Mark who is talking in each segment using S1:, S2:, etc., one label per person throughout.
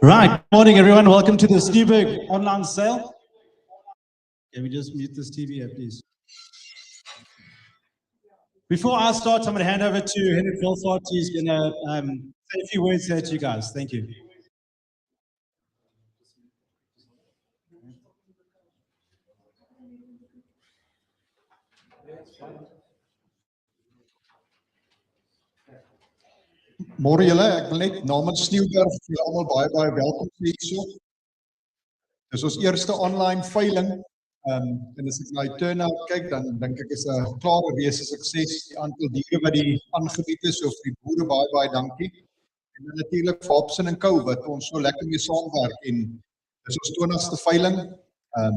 S1: Right, good morning everyone. Welcome to the Sneeuberg online sale. Can we just mute this TV here, please? Before I start, I'm going to hand over to Henrik Vilfort. He's going to say a few words here to you guys. Thank you.
S2: Môre julle, ek wil net namens Sneeuberg vir julle almal baie welkom sê hierso. Dis ons eerste online veiling. En as ek na die turnout kyk, dan dink ek is 'n klare reuse sukses. Die aantal diere wat die aangebied is, so vir die boere baie dankie. En dan natuurlik vir Hobson en Co wat ons so lekker mee saamwerk en dis ons 20ste veiling.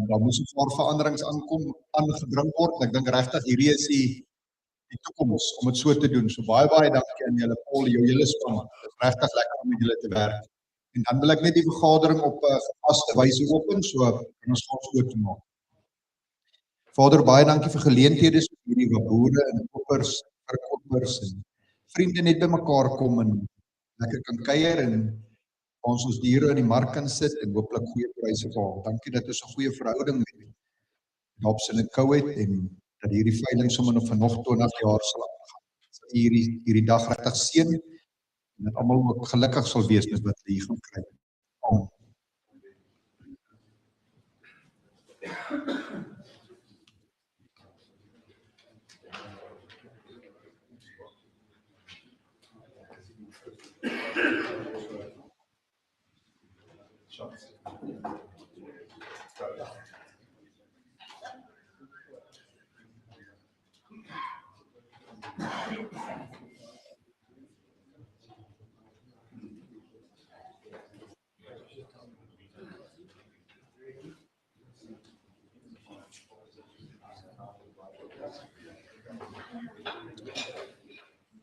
S2: Daar moes 'n paar veranderings aangedring word. Ek dink regtig hierdie is die toekoms om dit so te doen. So baie dankie aan julle Paul, julle span. Dit is regtig lekker om met julle te werk. En dan wil ek net die vergadering op gepaste wyse open, so kan ons gaan so toe maak. Vader, baie dankie vir geleenthede soos hierdie waar boere en koppers, verkopers en vriende net bymekaar kom en lekker kan kuier en ons diere in die mark kan sit en hooplik goeie pryse behaal. Dankie dat ons 'n goeie verhouding met Hobson en Co het en dat hierdie veiling sommer nog vir nog 20 jaar sal aangaan. So hierdie dag regtig seën en dat almal ook gelukkig sal wees met wat hulle hier gaan kry. Amen.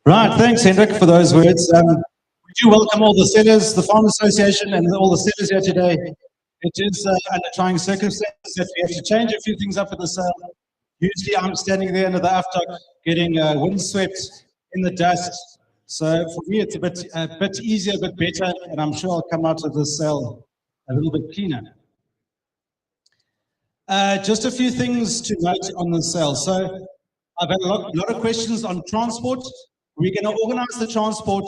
S1: Right, thanks Hendrik for those words. We do welcome all the sellers, the Farm Association and all the sellers here today. It is under trying circumstances that we have to change a few things up at the sale. Usually I'm standing there under the Livestock getting windswept in the dust. So for me it's a bit easier, a bit better, and I'm sure I'll come out of this sale a little bit cleaner. Just a few things to note on the sale. So I've had a lot of questions on transport. We're going to organize the transport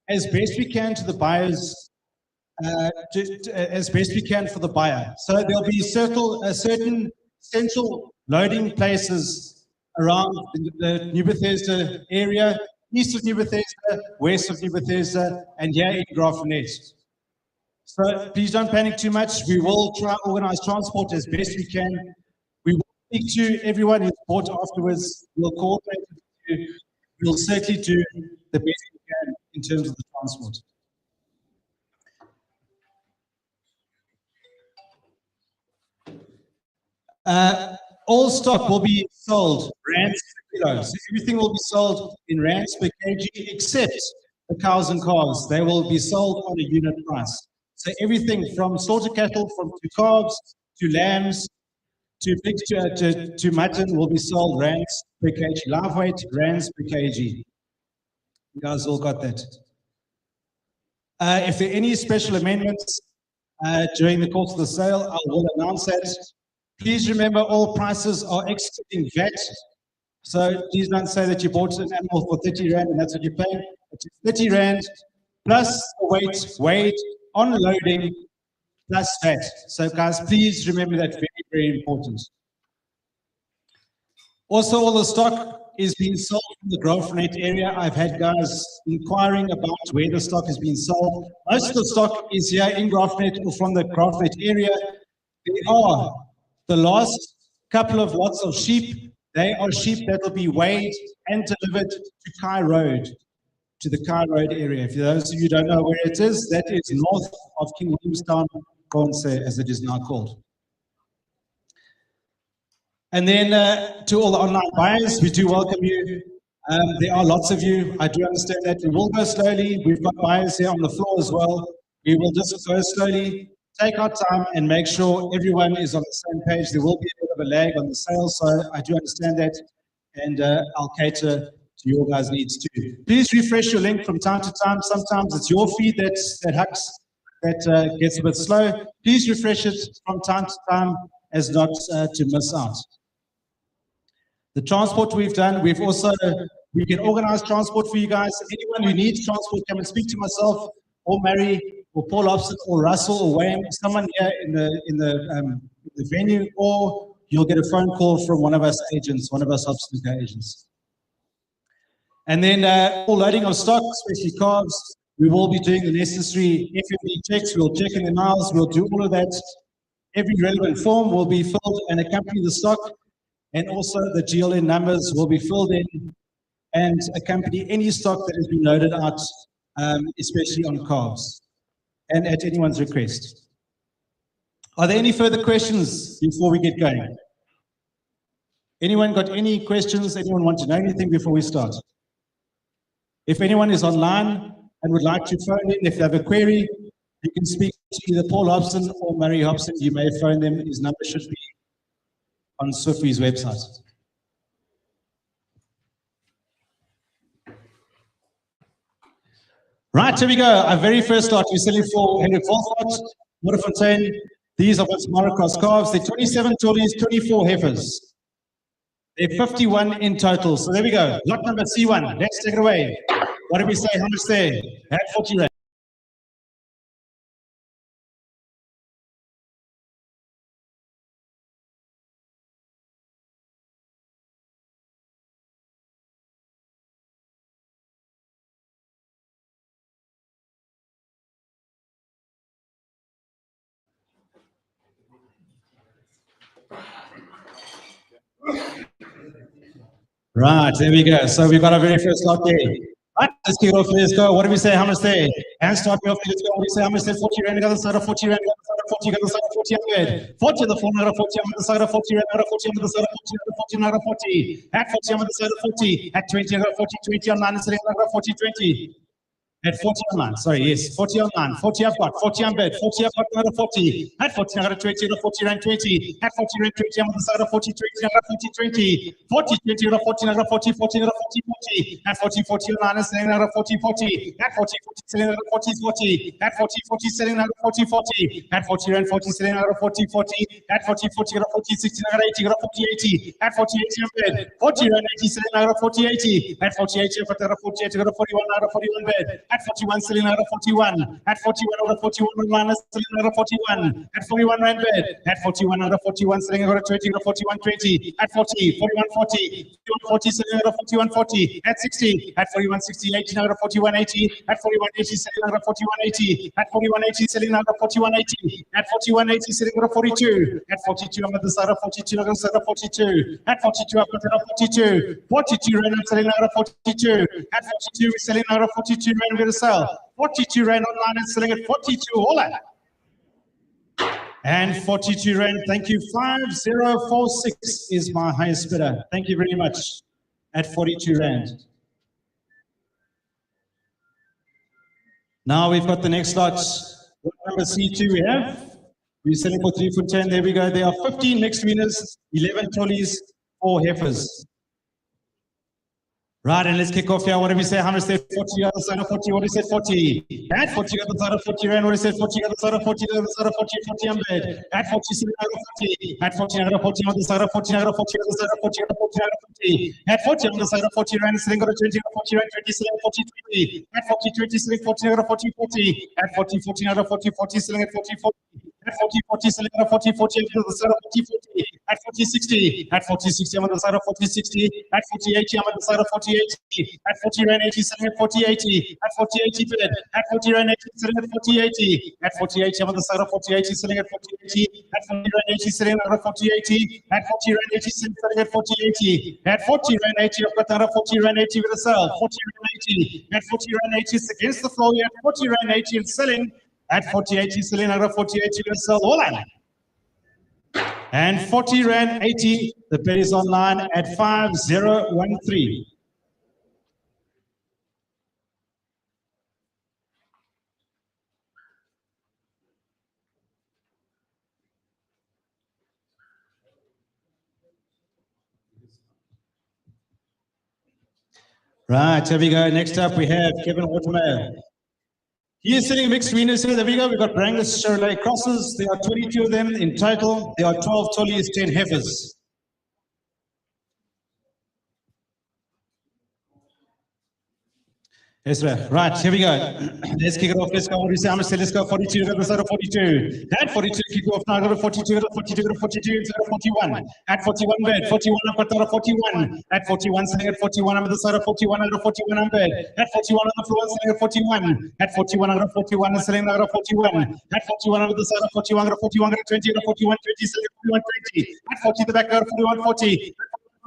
S1: as best we can to the buyers, as best we can for the buyer. So there'll be certain central loading places around the New Bethesda area, east of New Bethesda, west of New Bethesda, and here in Grafenet. So please don't panic too much. We will try to organize transport as best we can. We will speak to everyone who's bought afterwards. We'll coordinate with you. We'll certainly do the best we can in terms of the transport. All stock will be sold rands per kilo. So everything will be sold in rands per kg except the cows and calves. They will be sold on a unit price. So everything from slaughter cattle, to calves, to lambs, to pigs, to mutton will be sold rands per kg. Live weight, rands per kg. You guys all got that? If there are any special amendments during the course of the sale, I will announce that. Please remember all prices are excluding VAT. So please don't say that you bought an animal for 30 Rand and that's what you're paying. It's 30 Rand plus the weight weighed on loading plus VAT. So guys, please remember that, very important. Also, all the stock is being sold from the Grafenet area. I've had guys inquiring about where the stock is being sold. Most of the stock is here in Grafenet or from the Grafenet area. There are the last couple of lots of sheep. They are sheep that will be weighed and delivered to Kai Road, to the Kai Road area. If those of you don't know where it is, that is north of King Williamstown, Konse, as it is now called. And then to all the online buyers, we do welcome you. There are lots of you. I do understand that. We will go slowly. We've got buyers here on the floor as well. We will just go slowly, take our time and make sure everyone is on the same page. There will be a bit of a lag on the sale, so I do understand that. And I'll cater to your guys' needs too. Please refresh your link from time to time. Sometimes it's your feed that gets a bit slow. Please refresh it from time to time as not to miss out. The transport we've done, we can organize transport for you guys. Anyone who needs transport, come and speak to myself or Mary or Paul Hobson or Russell or Wayne, someone here in the venue, or you'll get a phone call from one of us agents, one of us Hobson agents. And then all loading of stock, especially calves, we will be doing the necessary FMB checks. We'll check in the miles. We'll do all of that. Every relevant form will be filled and accompany the stock. And also the GLN numbers will be filled in and accompany any stock that has been loaded out, especially on calves, and at anyone's request. Are there any further questions before we get going? Anyone got any questions? Anyone want to know anything before we start? If anyone is online and would like to phone in, if they have a query, you can speak to either Paul Hobson or Murray Hobson. You may phone them. His number should be on Sophie's website. Right, here we go. Our very first lot, we're selling for Hendrik Volfart, Waterfontein. These are what's Maracross calves. They're 27 tollies, 24 heifers. They're 51 in total. So there we go. Lot number C1. Let's take it away. What did we say? How much there? At 40 rand. Right, there we go. So we've got our very first lot there. Right, let's kick it off. Let's go. What do we say? How much there? Hands start me off. Let's go. What do we say? How much there? 40 rand. Got the side of 40 rand. Got the side of 40. Got the side of 40 on the bed. 40 on the floor. Got 40 on the side of 40 rand. Got 40 on the side of 40. Got 40. At 40 on the side of 40. At 20. Got 40. 20 on 9. Selling. Got 40. 20. At 40 online, sorry, yes, 40 online, 40 I've got, 40 on bed, 40 I've got another 40, at 40 I got a 20, at 40 rand 20, at 40 rand 20, I'm on the side of 40, 20, I got 40, 20, 40, 20, I got 40, I got 40, 40, I got 40, 40, at 40, 40 online, selling I got 40, 40, at 40, 40, selling I got 40, 40, at 40, 40, selling I got 40, 40, at 40 rand 40, selling I got 40, 40, at 40, 40, I got 40, 60, I got 80, I got 40, 80, at 40, 80 on bed, 40 rand 80, selling I got 40, 80, at 40, 80, I got 40, 80, I got 41, I got 41 bed, at 41, selling out of 41, at 41 out of 41 online, selling out of 41, at 41 rand bed, at 41 out of 41, selling out of 20, out of 41, 20, at 40, 41, 40, 41, 40, selling out of 41, 40, at 60, at 41, 60, 18 out of 41, 80, at 41, 80, selling out of 41, 80, at 41, 80, selling out of 41, 80, at 41, 80, selling out of 42, at 42, I'm at the side of 42, I'm at the side of 42, at 42, I've got it of 42, 42 rand, I'm selling out of 42, at 42, we're selling out of 42 rand, we're going to sell. 42 rand online and selling at 42 all at. And 42 rand, thank you. 5046 is my highest bidder. Thank you very much. At 42 rand. Now we've got the next lot. What number C2 we have? We're selling for 3 for 10. There we go. There are 15 mixed winners, 11 tollies, 4 heifers. Right, and let's kick off here. What did we say? How much said 40 on the side of 40? What did we say 40? At 40 on the side of 40 rand. What did we say 40 on the side of 40? On the side of 40, 40 on bed. At 40, 40. At 40, on the 40 on the side of 40, on the 40 on the side of 40, on the 40 on the 40. At 40 on the side of 40 rand, selling on the 20 on 40 rand, 20, selling 40, 20. At 40, 20, selling 40 on the 40, 40. At 40, 40 on the 40, 40, selling at 40, 40. At 40, 40, selling at 40, 40, on the side of 40, 40. At 40, 60. At 40, 60, I'm on the side of 40, 60. At 40, 80, I'm on the side of 40, 80. At 40 rand 80, selling at 40, 80. At 40, 80 bid. At 40 rand 80, selling at 40, 80. At 40, 80, I'm on the side of 40, 80, selling at 40, 80. At 40 rand 80, selling at 40, 80. At 40 rand 80, selling at 40, 80. At 40 rand 80, I've got another 40 rand 80 with a sell. 40 rand 80. At 40 rand 80, it's against the flow. At 40 rand 80, it's selling. At 40, 80, selling at 40, 80, with a sell. All in. And 40 rand 80, the bid is online at 5013. Right, here we go. Next up, we have Kevin Watermeyer. He is sitting mixed winners here. There we go. We've got Brangus Chevrolet crosses. There are 22 of them in total. There are 12 tollies, 10 heifers. Yes, sir. Right, here we go. Let's kick it off. Let's go. What do you say? I'm going to say, let's go 42 to the side of 42. At 42, kick off now. Go to 42, go to 42, go to 42, inside of 41. At 41, bed. 41, up at the 41. At 41, sitting at 41, I'm at the side of 41, under 41, I'm bed. At 41 on the floor, sitting at 41. At 41, under 41, and sitting under 41. At 41, under the side of 41, under 41, under 20, under 41, 20, sitting at 41, 20. At 40, the back, under 41, 40.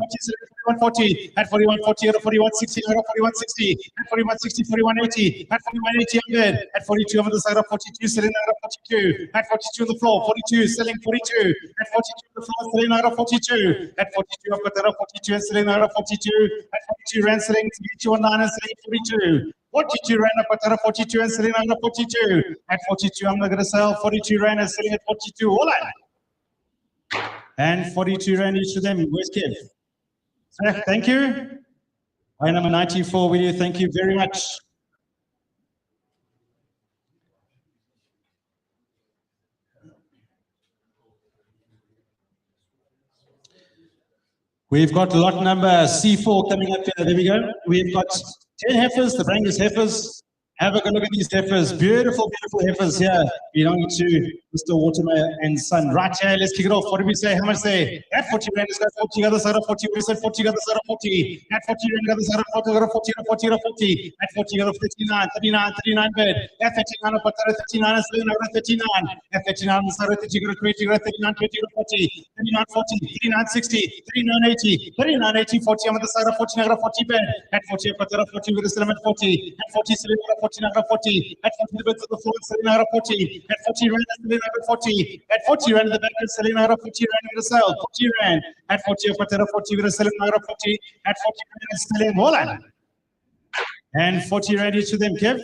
S1: 4140 at 4140 at 4160 at 4160 at 4160 4180 at 4180 I'm at 42 over the side of 42 selling out of 42 at 42 on the floor 42 selling 42 at 42 on the floor selling out of 42 at 42 I've got that of 42 and selling out of 42 at 42 rand selling 219 and selling 42 42 rand up at 42 and selling out of 42 at 42 I'm not going to sell 42 rand and selling at 42 all right and 42 rand each of them. Where's Kev? Thank you. Line number 94 with you. Thank you very much. We've got lot number C4 coming up here. There we go. We've got 10 heifers, the Brangus heifers. Have a good look at these heifers. Beautiful, beautiful heifers here belonging to Mr. Watermeyer and Son. Right here, let's kick it off. What did we say? How much say? At 40 rand, let's go 40, other side of 40. We said 40, other side of 40. At 40 rand, other side of 40, other 40, other 40, other 40. At 40, other 39, 39, 39 bed. At 39, up at 39, and 7, over 39. At 39, on the side of 30, go to 20, go to 39, 20, go to 40. 39, 40, 39, 60, 39, 80, 39, 80, 40, I'm on the side of 40, go to 40 bed. At 40, up at 40, go to 7, at 40. At 40, 7, go to 40, go to 40. At 40, the beds of the floor, selling out of 40. At 40 rand, selling out of 40. At 40 rand, the back is selling out of 40 rand, going to sell 40 rand. At 40, up at 40, going to sell out of 40. At 40 rand, selling more land. And 40 rand each of them, Kev.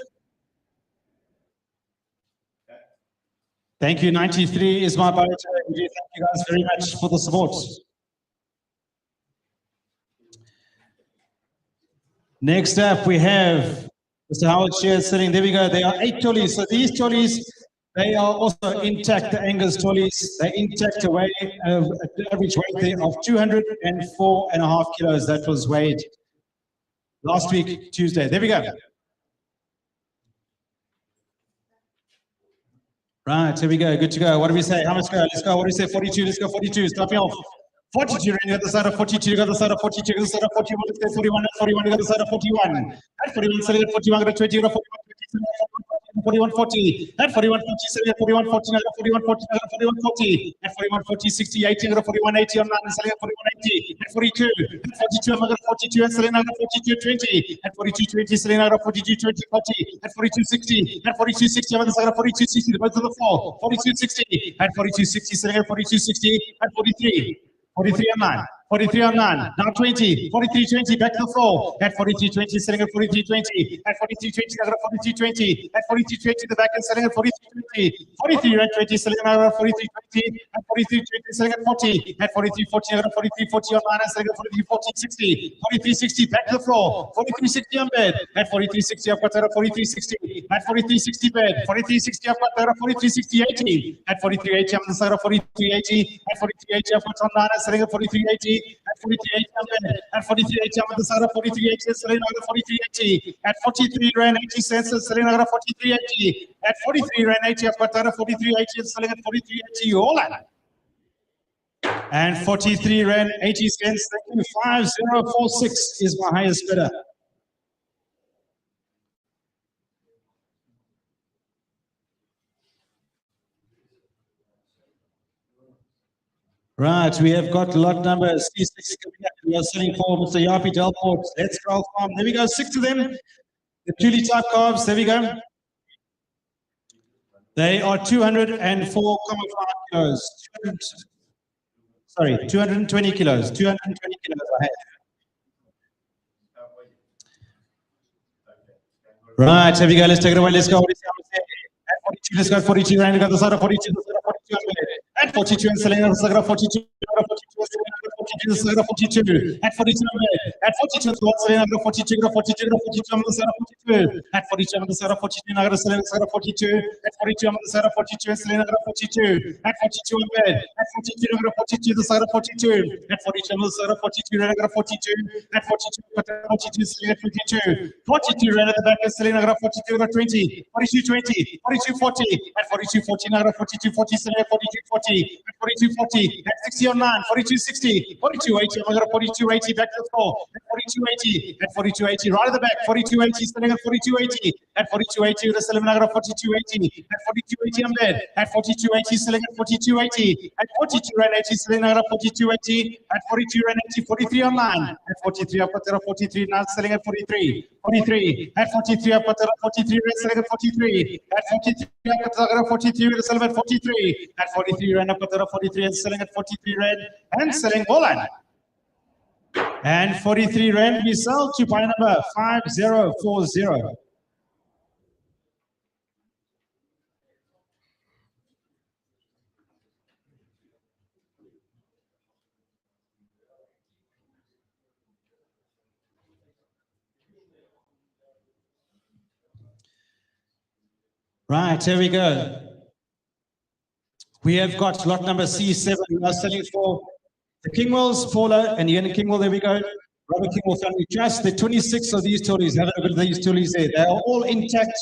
S1: Thank you. 93 is my budget. Thank you guys very much for the support. Next up, we have Mr. Howard Shear sitting. There we go. There are 8 trolleys. So these trolleys, they are also intact. The Angus trolleys, they're intact away. The average weight there of 204.5 kilos. That was weighed last week, Tuesday. There we go. Right, here we go. Good to go. What do we say? How much go? Let's go. What do we say? 42. Let's go 42. Start me off. 42, you got the side of 42, you got the side of 42, you got the side of 41, let's say 41, at 41, you got the side of 41. At 41, selling at 41, got 20, you got 41, 40. At 41, 40, selling at 41, 40, got 41, 40, got 41, 40. At 41, 40, 60, 80, got 41, 80 on 9, selling at 41, 80. At 42, at 42, I got 42, and selling out of 42, 20. At 42, 20, selling out of 42, 20, 40. At 42, 60, at 42, 60, I'm on the side of 42, 60, the birds of the floor. 42, 60, at 42, 60, selling at 42, 60, at 43. 43 on 9, 43 on 9, now 20, 43, 20, back to the floor, at 43, 20, selling at 43, 20, at 43, 20, got a 43, 20, at 43, 20, the back end selling at 43, 20, 43, rand 20, selling at 43, 20, at 43, 20, selling at 40, at 43, 40, got a 43, 40 on 9, and selling at 43, 40, 60, 43, 60, back to the floor, 43, 60 on bed, at 43, 60, I've got that at 43, 60, at 43, 60 bed, 43, 60, I've got that at 43, 60, 80, at 43, 80, I'm on the side of 43, 80, at 43, 80, I've got on 9, and selling at 43, 80, at 43, 80, at 43, 80, I'm on the side of 43, 80, selling out of 43, 80, at 43 rand 80 cents, selling out of 43, 80, at 43 rand 80, I've got that of 43, 80, and selling at 43, 80, all that. And 43 rand 80 cents, thank you, 5046 is my highest bidder. Right, we have got lot number C6 coming up. We are selling for Mr. Yapi Delport. Let's go farm. There we go, 6 of them. The Julie type calves, there we go. They are 204.5 kilos. 220 kilos. 220 kilos I have. Right, here we go. Let's take it away. Let's go. At 42, let's go 42 rand. Got the side of 42. At 42 and selling the side of 42. 42 the side of 42. At 42, At 42 on the wall, selling number 42, 42, 42 on the side of 42. At 42 on the side of 42, now selling the side of 42. At 42 on the side of 42, and selling number 42. At 42 on bed. At 42, number 42, the side of 42. At 42 on the side of 42, number 42. At 42, selling at 52. 42 ran at the back and selling number 42, number 20. 42, 20. 42, 40. At 42, 40, number 42, 40, selling at 42, 40. At 42, 40. At 60 on 9. 42, 60. 42, 80. I'm going to 42, 80. Back to the floor. At 42, 80. At 42, 80. Right at the back. 42, 80. Selling at 42, 80. At 42, 80. The selling number 42, 80. At 42, 80 on bed. At 42, 80. Selling at 42, 80. At 42, ran 80. Selling number 42, 80. At 42, ran 80. 43 on 9. At 43, up at 43. Now selling at 43. 43. At 43, up at 43. Ran selling at 43. At 43, up at 43. Ran selling at 43. At 43, ran up at 43 and selling at 43 red and selling all line. And 43 rand we sell to buy number 5040. Right, here we go. We have got lot number C7. We are selling for the Kingwells, Paula and Ian Kingwell. There we go. Robert Kingwell Family Trust. The 26 of these toolies. Have a look at these toolies there. They are all intact.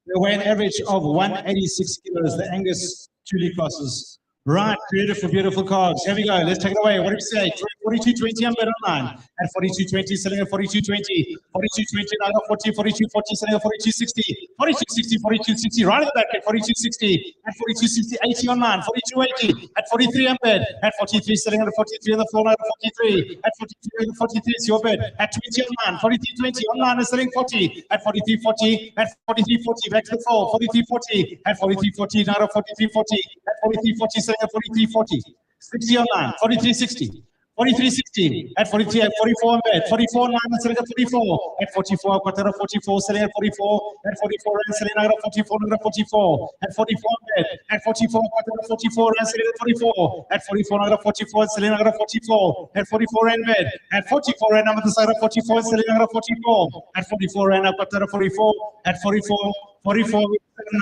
S1: They weigh an average of 186 kilos. The Angus toolie crosses. Right, beautiful, beautiful cards. Here we go. Let's take it away. What do we say? 42.20 on bed online. At 42.20, selling at 42.20. 42.20, now 40, 42.40, selling at 42.60. 42.60, 42.60, right at the back at 42.60. At 42.60, 80 online. 42.80. At 43 on bed. At 43, selling at 43 on the floor, now at 43. At 43, 43 is your bed. At 20 online. 43.20 online is selling 40. At 43.40. At 43.40, back to the floor. 43.40. At 43.40, now at 43.40. At 43.40, selling at 43.40. 60 online. 43.60. 43.60 at 43 at 44 on bed. 44 9 and selling at 44 at 44 quarter of 44 selling at 44 at 44 and selling out of 44 number 44 at 44 on bed at 44 quarter of 44 and selling at 44 at 44 out of 44 and selling out of 44 at 44 and bed at 44 and number the side of 44 and selling out of 44 at 44 and up quarter of 44 at 44 44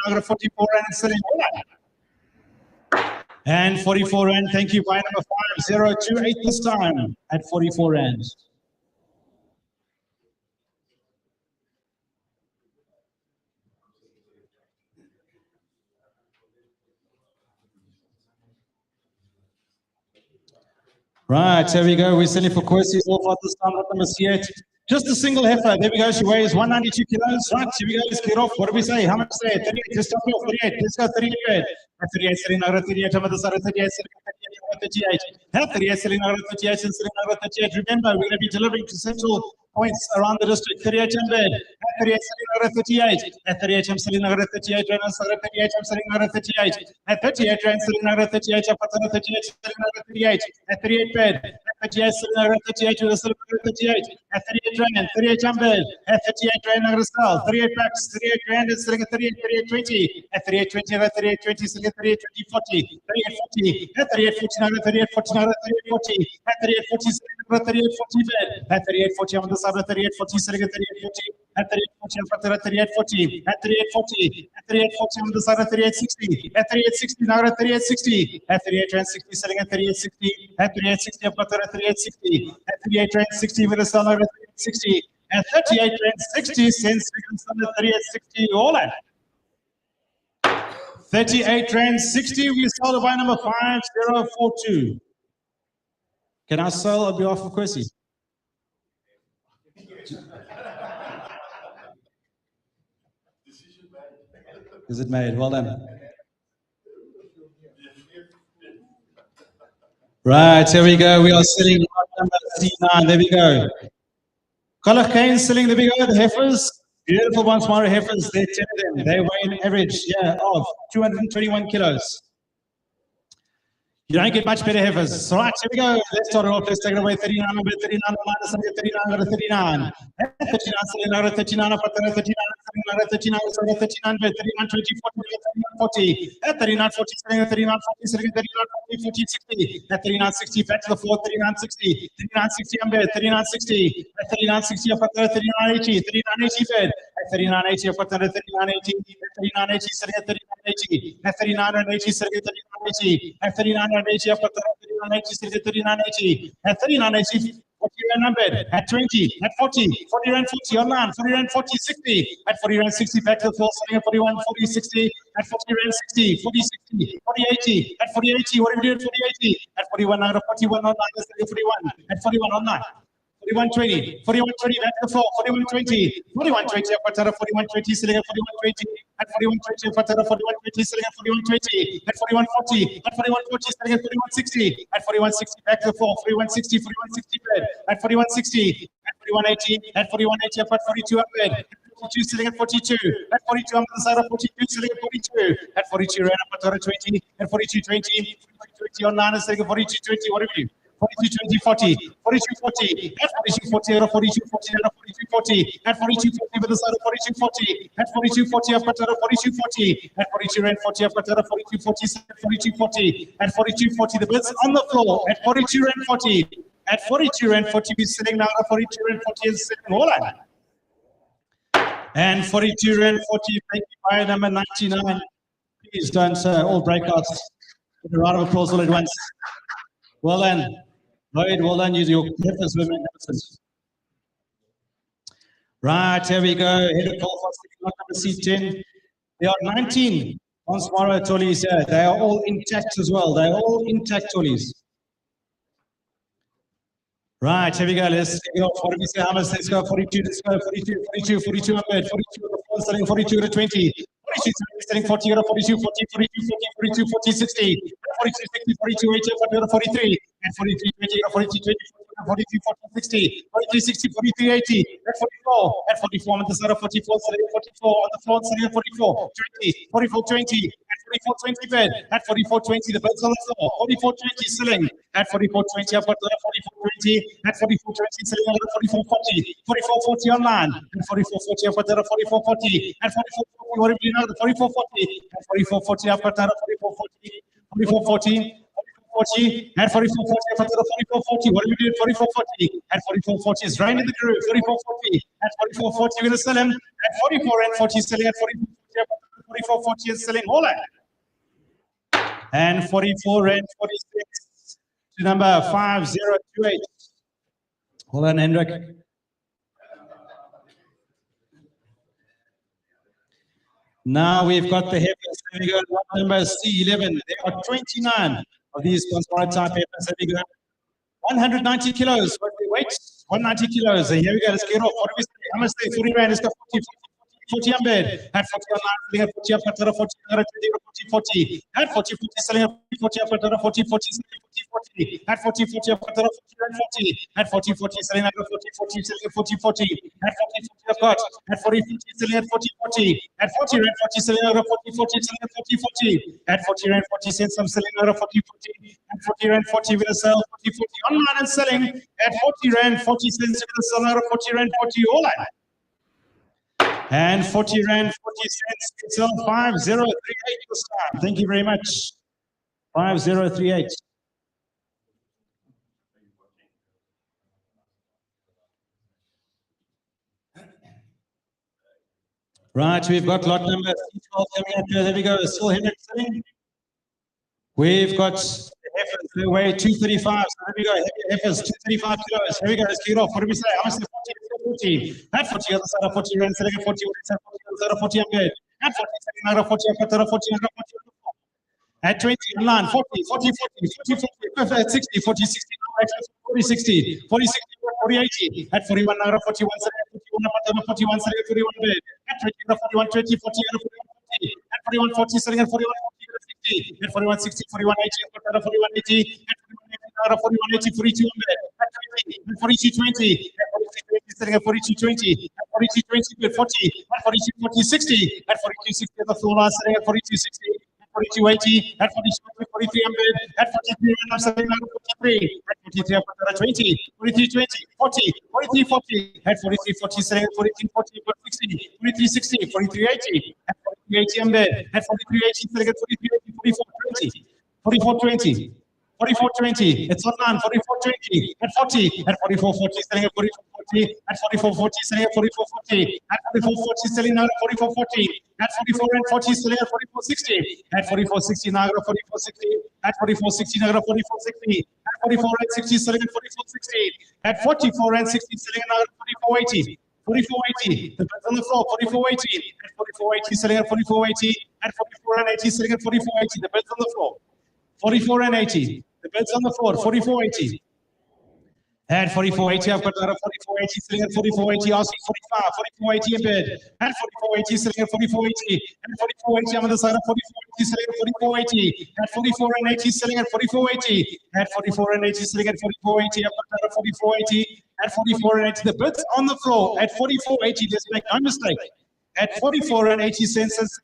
S1: out of 44 and selling. And 44 rand, thank you, buy number 5028 this time at 44 rand. Right, there we go. We're selling for Kwesi all for this time, number 8. Just a single heifer. There we go. She weighs 192 kilos. Right, here we go. Let's get off. What do we say? How much say? 38. Let's stop off. 38. Let's go 38. At 38, selling out of 38. How much is 38? Selling 38. At 38, selling out of 38 and selling out of 38. Remember, we're going to be delivering to central points around the district. 38 and bed. At 38, selling out of 38. At 38, I'm selling out of 38. Right now, 38, I'm selling out of 38. At 38, I'm selling out of 38. I'm at 38, selling out of 38. At 38 bed. At 38, selling out of 38. We're selling out of 38. At 38 rand. 38 on bed. At 38 rand, I'm going to sell. 38 bucks. 38 rand is selling at 38. 38 20. At 38 20. At 38 20, selling at 38 20 40. 38 40. At 38 40. Now at 38 40. Now at 38 40. At 38 40, selling at 38 40 bed. At 38 40, on the side of 38 40, selling at 38 40. At 38 40, at 38 40. At 38 40. At 38 40, on the side of 38 60. At 38 60, now at 38 60. At 38 rand 60, selling at 38 60. At 38 60, I've got at 38 60. At 38 rand 60, we're going to sell at 38 60. At 38 rand 60 cents, we're going to sell at 38 60. All that. 38 rand 60, we sell the buy number 5042. Can I sell on behalf of Kwesi? Is it made? Well done. Right, here we go. We are selling number C9. There we go. Color Kane selling. There we go. The heifers. Beautiful ones, Mara heifers. They're 10 of them. They weigh an average of 221 kilos. You don't get much better heifers. So right, here we go. Let's start it off. Let's take it away. 39 number 39 minus 39, go to 39. 39 selling out of 39 up at 39, 39, 39 bid, 39, 20, 40, at 39, 40, selling at 39, 40, selling at 39, 40, 40, 60, at 39, 60, back to the floor, 39, 60, 39, 60 on bid, 39, 60, at 39, 60 up at 39, 80, 39, 80 bid, at 39, 80 up at 39, 80, at 39, 80, selling at 39, 80, at 39, 80, selling at 39, 80, at 39, 80 up at 39, 80, selling at 39, 80, at 39, 80, 40 rand on bid, at 20, at 40, 40 rand 40 online, 40 rand 40, 60, at 40 rand 60, back to the floor, selling at 41, 40, 60, at 40 rand 60, 40, 60, 40, 80, at 40, 80, what do we do at 40, 80, at 41, out of 41 online, let's say 41, at 41 online. 41.20, 41.20, back to the floor, 41.20, 41.20, up at 41.20, selling at 41.20, at 41.20, up at 41.20, selling at 41.20, at 41.40, at 41.40, selling at 41.60, at 41.60, back to the floor, 41.60, 41.60 bid, at 41.60, at 41.80, at 41.80, up at 42 up bid, at 42, selling at 42, at 42 on the side of 42, selling at 42, at 42 ran up at 20, at 42.20, 42.20 online, selling at 42.20, what do we do? 42, 20, 40, 42, 40, at 42, 40, out of 42, 40, out of 42, 40, at 42, 40, with the side of 42, 40, at 42, 40, up at 42, 40, at 42, rand 40, up at 42, 40, 42, 40, at 42, 40, the bids on the floor, at 42, rand 40, at 42, rand 40, we're sitting now, at 42, rand 40 is sitting, hold on. And 42, rand 40, thank you, buyer number 99. Please don't all breakouts. Give a round of applause all at once. Well done. Lloyd, well done. Your efforts were magnificent. Right, here we go. Head of call for number C10. There are 19 on tomorrow Tollies here. They are all intact as well. They are all intact Tollies. Right, here we go. Let's take it off. What do we say? How much? Let's go. 42. Let's go. 42, 42, 42 on bed. 42 on the phone, selling 42 to 20. 42, selling 40 to 42, 40, 42, 40, 42, 40, 60. 42, 60, 42, 80, 43. And 43, 20, 42, 20, 43, 40, 60. 43, 60, 43, 80. At 44. At 44 on the side of 44, selling 44 on the phone, selling 44. 20, 44, 20. At 44, 20 bed. At 44, 20, the bed's on the floor. 44, 20, selling. At 44, 20, I've got 44, 20. At 44, 20, selling over 44, 40. 44, 40 online. At 44, 40, I've got 44, 40. At 44, 40, what do you know? 44, 40. At 44, 40, I've got 44, 40. 44, 40. 40, at 44, 40, at 44, 40, what do we do at 44, 40? At 44, 40 is right in the groove, 44, 40, at 44, 40, we're going to sell him, at 44 and 40, selling at 44, 40, 44, 40 is selling all that. And 44 and 46 to number 5028. Hold on, Hendrik. Now we've got the heifers. There we go, number C11. There are 29 of these conspire type heifers. There we go. 190 kilos. What do we wait? 190 kilos. And here we go. Let's get off. What do we say? How much say? 40 rand. Let's go 40, 40 on bed. At 40 on line, selling at 40 up at 40, 40, at 40, 40, selling at 40 up at 40, 40, 40, at 40, 40 up at 40, 40, at 40, 40, selling at 40, 40, selling at 40, 40, at 40, 40 I've got, at 40, 40, selling at 40, 40, at 40 rand 40, selling at 40, 40, selling at 40, 40, at 40 rand 40 cents, I'm selling at 40, 40, at 40 rand 40, we're going to sell 40, 40, online and selling at 40 rand 40 cents, we're going to sell at 40 rand 40, all that. And 40 rand 40 cents, we sell 5038 this time. Thank you very much. 5038. Right, we've got lot number 12 coming up here. There we go. Still Hendrik selling. We've got heifers. They weigh 235. So there we go. Heifers, 235 kilos. Here we go. Let's kick it off. What do we say? How much is 40? At 40 on the side of 40 rand, selling at 40. On the side of 40 on bed. At 40, selling out of 40. At 40, under 40. At 20, online, 40, 40, 40, 40, 40, 60, 40, 60, 40, 60, 40, 60, 40, 80, at 41, out of 41, 41, 41, 41, bed, at 20, 41, 20, 40, 40, at 41, 40, selling at 41, 40, 60, at 41, 60, 41, 80, at 41, 80, at 41, 80, 42 on bed, at 20, 42, 20, at 42, 20, selling at 42, 20, at 42, 20, at 40, at 42, 40, 60, at 42, 60, at the floor line, selling at 42, 60. 4280 at 42 43 unbid. At 43 and I'm selling now 43. At 43 I've got 20. 43 20. 40. 43 40. At 43 40 selling at 43 40 for 60. 43 60. 43 80. At 43 80 unbid. At 43 80 selling at 43 80. 44 20. 44 20. 44.20, it's online, 44.20, at 40, at 44.40, selling at 44.40, at 44.40, selling at 44.40, at 44.40, selling now at 44.40, at 44.40, selling at 44.60, at 44.60, now at 44.60, at 44.60, now at 44.60, at 44.60, selling at 44.60, at 44.60, selling now at 44.80. 44.80, the bids on the floor, 44.80, at 44.80, selling at 44.80, at 44.80, selling at 44.80, the bids on the floor. 44.80. The bids on the floor, 44.80. At 44.80, I've got another 44.80, sitting at 44.80, asking 45, 44.80 in bid. At 44.80, sitting at 44.80. At 44.80, I'm on the side of 44.80, sitting at 44.80. At 44.80, sitting at 44.80. At 44.80, sitting at 44.80, I've got another 44.80. At 44.80, the bids on the floor at 44.80, let's make no mistake. At 44.80 cents,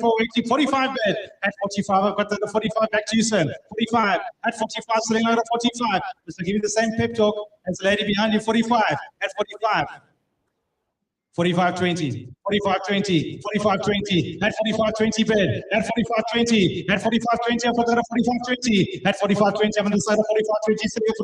S1: 44.80, 45 bid. At 45, I've got the 45 back to you, sir. 45. At 45, selling out of 45. Just to give you the same pep talk as the lady behind you, 45. At 45. 45.20, 45.20, 45.20, at 45.20 bid, at 45.20, at 45.20, I've got that at 45.20, at 45.20, I'm on the side of 45.20, selling at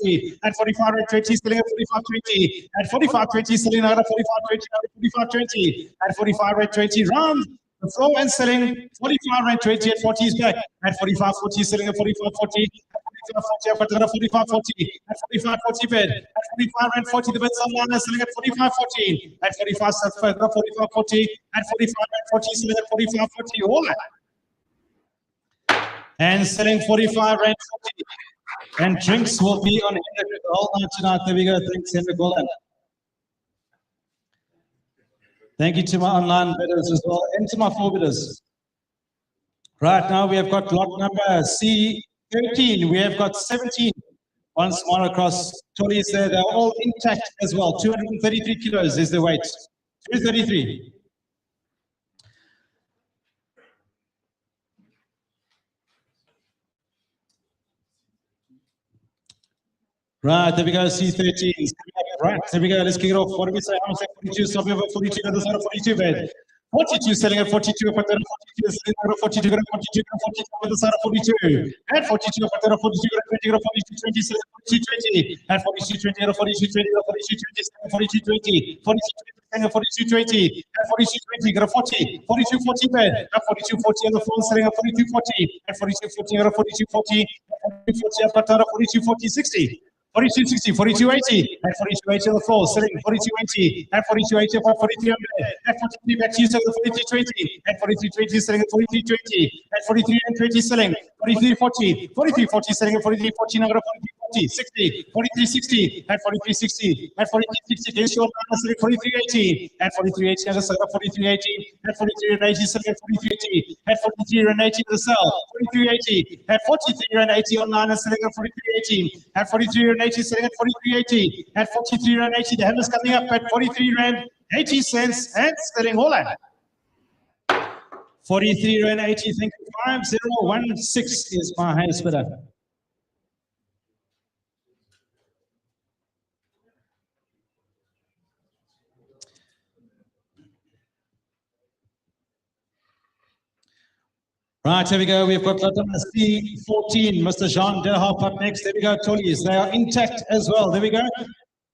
S1: 45.20, at 45.20, selling at 45.20, at 45.20, selling out of 45.20, at 45.20, at 45.20, round the floor and selling 45.20 at 40 is back, at 45.40, selling at 45.40, at 45.40, I've got that at 45.40, at 45.40 bid, at 45.40, the bids online are selling at 45.14, at 45.40, at 45.40, selling at 45.40, all right. And selling 45 rand 40. And drinks will be on Hendrik all night tonight. There we go. Thanks, Hendrik. Well done. Thank you to my online bidders as well, and to my floor bidders. Right now, we have got lot number C13. We have got 17. Once more across trolleys there. They're all intact as well. 233 kilos is the weight. 233. Right, there we go, C13. Right, there we go, let's kick it off. What do we say? I'm saying 42, stopping over 42, the other side of 42 bed. 42 selling at 42, up at 42, selling at 42, 42, 42, on the side of 42. At 42, up at 42, 20, 42, 20, selling at 42, 20. At 42, 20, at 42, 20, 42, 20, selling at 42, 20. 42, 20, selling at 42, 20. At 42, 20, got a 40. 42, 40 bed. At 42, 40 on the phone, selling at 42, 40. At 42, 40, got a 42, 40. At 42, 40, up at 42, 40, 60. 42.60, 42.80, at 42.80 on the floor, selling 42.80, at 42.80, at 43 at 43 back to you, selling 43.20, at 43.20, selling at 43.20, at 43.20, selling 43.40, 43.40, selling at 43.40, now at 43.40, 60, 43.60, at 43.60, at 43.60, against your partner, selling 43.80, at 43.80, at 43.80, at 43.80, selling at 43.80, at 43.80 to the sell, 43.80, at 43.80 online, selling at 43.80, at 43.80, selling at 43.80, at 43 rand 80. The handle is coming up at 43 rand 80 cents and selling all at 43 rand 80. Thank you. 5016 is my highest bidder. Right, here we go. We've got lot number C14, Mr. Jean Derhoff up next. There we go, Tollies. They are intact as well. There we go.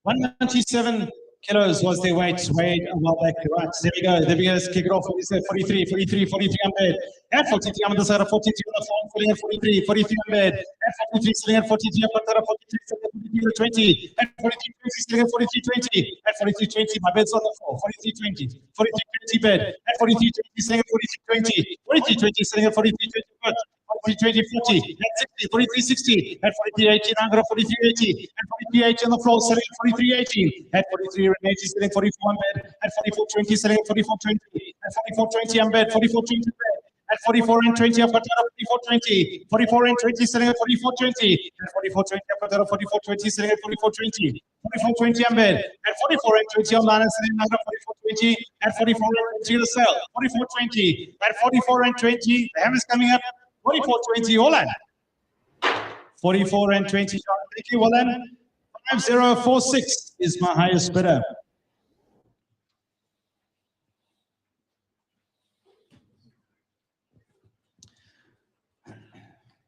S1: 197 kilos was their weight, weighed a while back. Right, there we go. There we go. Let's kick it off. 43, 43, 43 on bed. At 43, I'm on the side of 43 on the phone, filling at 43, 43 on bed. At 43, selling at 43, up at 43, selling at 43, 20. At 43, 20, selling at 43, 20. At 43, 20, my bed's on the floor. 43, 20. 43, 20 bed. At 43, 20, selling at 43, 20. 43, 20, selling at 43, 20. 43, 40, at 60, 43, 60, at 43, 18, I'm going to 43, 80, at 43, 80 on the floor, selling at 43, 18, at 43, 80, selling 44 on bed, at 44, 20, selling at 44, 20, at 44, 20 on bed, 44, 20 bed, at 44 and 20, I've got that of 44, 20, 44 and 20, selling at 44, 20, at 44, 20, I've got that of 44, 20, selling at 44, 20, 44, 20 on bed, at 44 and 20 online, and selling at 44, 20, at 44 and 20 to sell, 44, 20, at 44 and 20, the hammer's coming up. 44.20, all in. 44 and 20, John. Thank you, well done. 5046 is my highest bidder.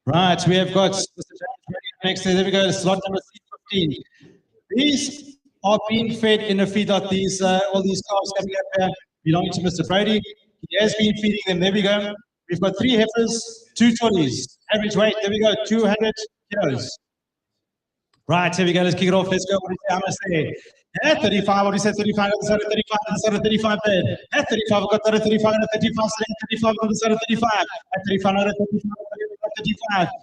S1: Right, we have got next. There we go. Slot number 15. These are being fed in a feedlot. These all these calves coming up here belonging to Mr. Brady. He has been feeding them. There we go. We've got 3 heifers, 2 trolleys. Average weight. There we go. 200 kilos. Right, here we go. Let's kick it off. Let's go. What do you say? I'm gonna say at 35. What do you say? 35 on the side of 35. On the side of 35 bed. At 35, we've got 35 on the 35. 35 on the side of 35. At 35, on the 35.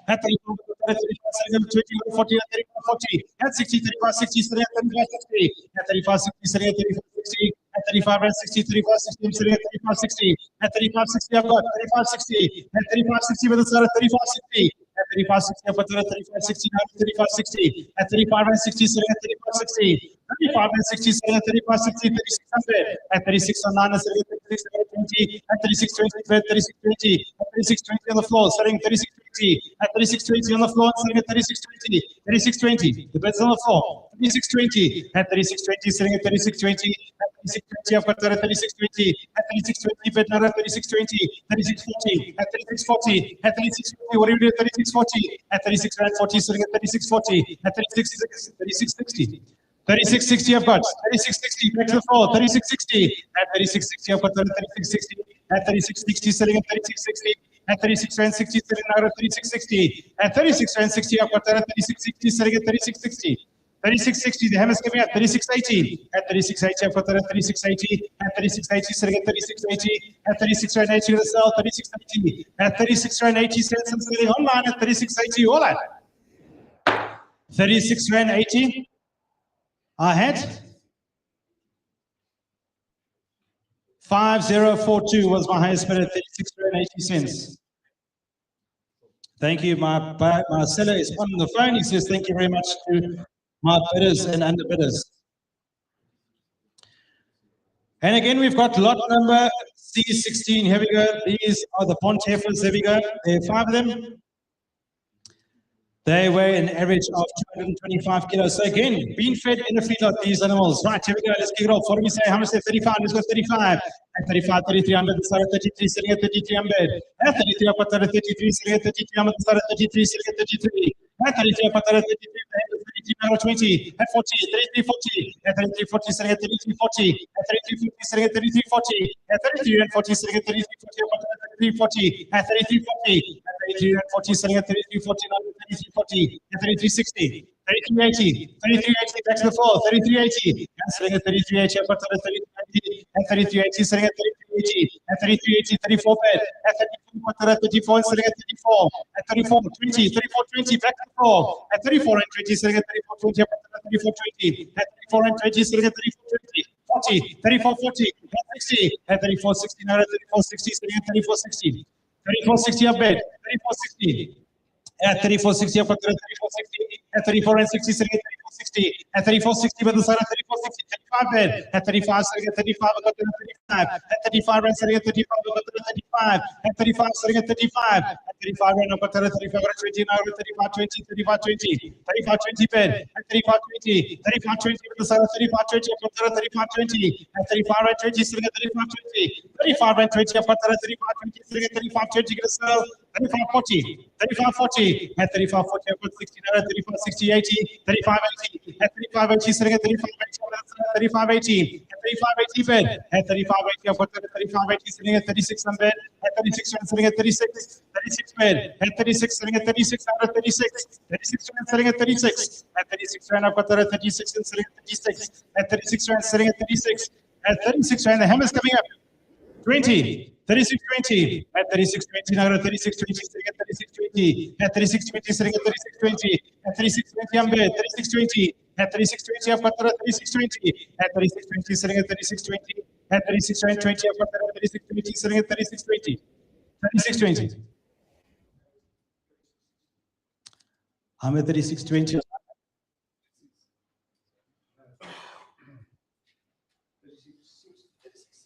S1: At 35, 35, 20, 40, 35, 40. At 60, 35, 60, 35, 60. At 35, 60, 35, 60. At 35 and 60, 35, 60, 35, 60. At 35, 60, I've got 35, 60. At 35, 60 with the side of 35, 60. At 35, 60, I've got 35, 60, 35, 60. At 35 and 60, 35, 60. 35 and 60, 35, 60, 3600. At 36 on 9 and 36, 20. At 36, 20, 36, 20. At 36, 20 on the floor, setting 36, 20. At 36, 20 on the floor, setting at 36, 20. 36, 20. The bed's on the floor. 36, 20. At 36, 20, setting at 36, 20. At 36, 20, I've got 36, 20. At 36, 20, bed now at 36, 20. 36, 40. At 36, 40. At 36, 40. What do you do at 36, 40? At 36, 40, sitting at 36, 40. At 36, 36, 60. 3660 I've got 3660 back to the floor 3660 at 3660 I've got 3660 at 3660 sitting at 3660 at 3660 sitting out at 3660 at 3660 I've got 3660 sitting at 3660 3660 the hammer's coming out 3680 at 3680 I've got 3680 at 3680 sitting at 3680 at 3680 to the cell 3680 at 3680 cents and sitting online at 3680 all right 3680 I had 5042 was my highest bid at 36.80 . Thank you. My seller is on the phone. He says thank you very much to my bidders and underbidders. And again, we've got lot number C16. Here we go. These are the pond heifers. There we go. There are 5 of them. They weigh an average of 225 kilos. So again, being fed in a feedlot, these animals. Right, here we go. Let's kick it off. What do we say? How much? 35. Let's go 35. At 35, 3300. Start at 33, sitting at 3300. At 33, up at 33, sitting at 3300. Start at 33, sitting at 33. At 33, up at 33, 33, 20. At 40, 33, 40. At 33, 40, sitting at 33, 40. At 33, 50, sitting at 33, 40. At 33 and 40, sitting at 33, 40. Up at 33, 40. At 33, 40. At 33 and 40, sitting at 33, 40. 33, 40. At 33, 60. 3380, 3380 back to the floor, 3380, and sitting at 3380, I've got 3380, and 3380, sitting at 3380, and 3380, 34 bed, at 34, and sitting at 34, at 34, 20, 34, 20, back to the floor, at 34 and 20, sitting at 34, 20, I've got 34, 20, at 34 and 20, sitting at 34, 20, 40, 34, 40, at 60, at 34, 60, now at 34, 60, sitting at 34, 60, 34, 60 up bed, 34, 60. At 3460, I've got 3460. At 34 and 60, sitting at 3460. At 3460, by the side of 3460, 35 bed. At 35, sitting at 35, I've got 35. At 35 and sitting at 35, I've got 35. At 35, sitting at 35. At 35 and I've got 35, I've got 20, now I've got 35, 20, 35, 20. 35, 20 bed. At 35, 20. 35, 20, by the side of 35, 20, I've got 35, 20. At 35 and 20, sitting at 35, 20. 35 and 20, I've got 35, 20, sitting at 35, 20, get a sell. 35, 40. 35, 40. At 35, 40, I've got 60, now at 35, 60, 80. 35, 80. At 35, 80, sitting at 35, 80. 35, 80. At 35, 80 bed. At 35, 80, I've got 35, 80, sitting at 36 on bed. At 36, sitting at 36. 36 bed. At 36, sitting at 36, out of 36. 36, sitting at 36. At 36, I've got 36 and sitting at 36. At 36, sitting at 36. At 36, the hammer's coming up. 20. 3620 at 3620 now at 3620 sitting at 3620 at 3620 sitting at 3620 at 3620 I'm bed 3620 at 3620 I've got 3620 at 3620 sitting at 3620 at 3620 I've got 3620 sitting at 3620 3620 I'm at 3620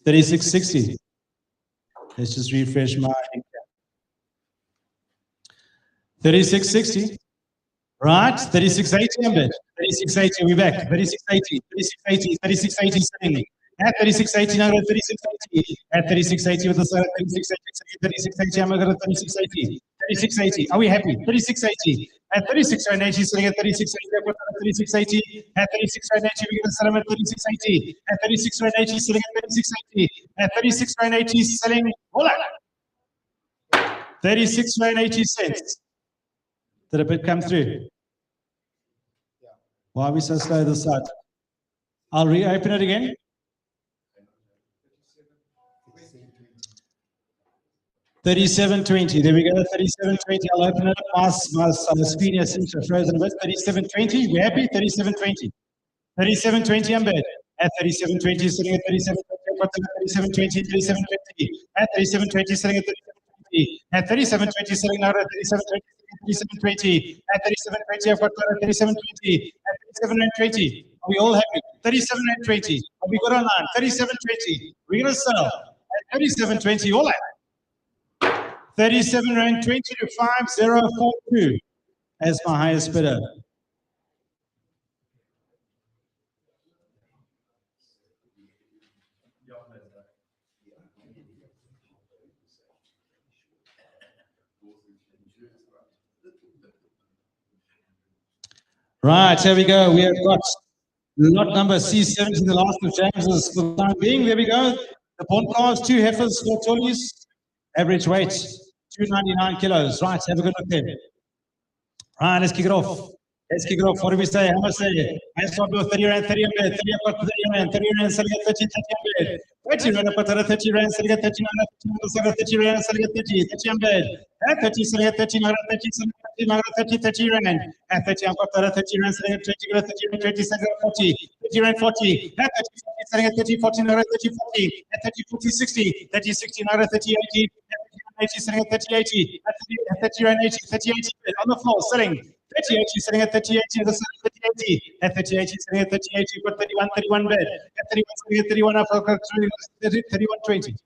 S1: 3660 Let's just refresh my. 36.60. Right, 36.80 I'm bid. 36.80, we're back. 36.80, 36.80, 36.80 selling. At 36.80, now at 36.80. At 36.80 with the side, 36.80, I'm going to 36.80. 36.80, are we happy? 36.80. At 36.80, selling at 36.80, at 36.80. At 36.80, we're going to sell them at 36.80. At 36.80, selling at 36.80. At 36.80, selling, hold on. 36.80 cents. Did a bit come through? Why are we so slow this side? I'll reopen it again. $37.20. There we go. $37.20. I'll open it up. My screen has seems to have frozen a bit. $37.20. We're happy. $37.20. $37.20. I'm bad. At $37.20, sitting at $37.20. $37.20. At $37.20, sitting at $37.20. At $37.20, sitting now at $37.20. $37.20. At $37.20, I've got $37.20. At $37.20. Are we all happy? $37.20. Are we good online? $37.20. We're going to sell at $37.20. All happy. 37 Rand 20 to 5042 as my highest bidder. Right, here we go. We have got lot number C70, the last of James's for the time being. There we go. The pawn cars, 2 heifers, 4 tullies. Average weight, 299 kilos. Right, have a good look there. Right, let's kick it off. Let's kick it off. What do we say? How much say? I start with 30 Rand, 30 Rand, 30 Rand, 30 Rand, 30 Rand, selling at 30, 30 Rand. 30 Rand, up at 30 Rand, selling at 30, 30 Rand, selling at 30, 30 Rand. At 30, selling at 30, 30, 30 Rand. At 30, I'm got 30 Rand, selling at 20, 30, selling at 40, 30 Rand, 40. At 30, selling at 30, 40, 30, 40. At 30, 40, 60, 30, 60, 30, 80. 80, selling at 30, 80. At 30 Rand, 80, 30, 80. On the floor, selling. 30, 80, selling at 30, 80, the 30, 80, at 30, 80, selling at 30, 80, got 31, 31 bed, at 31, selling at 31, up, 31, 20.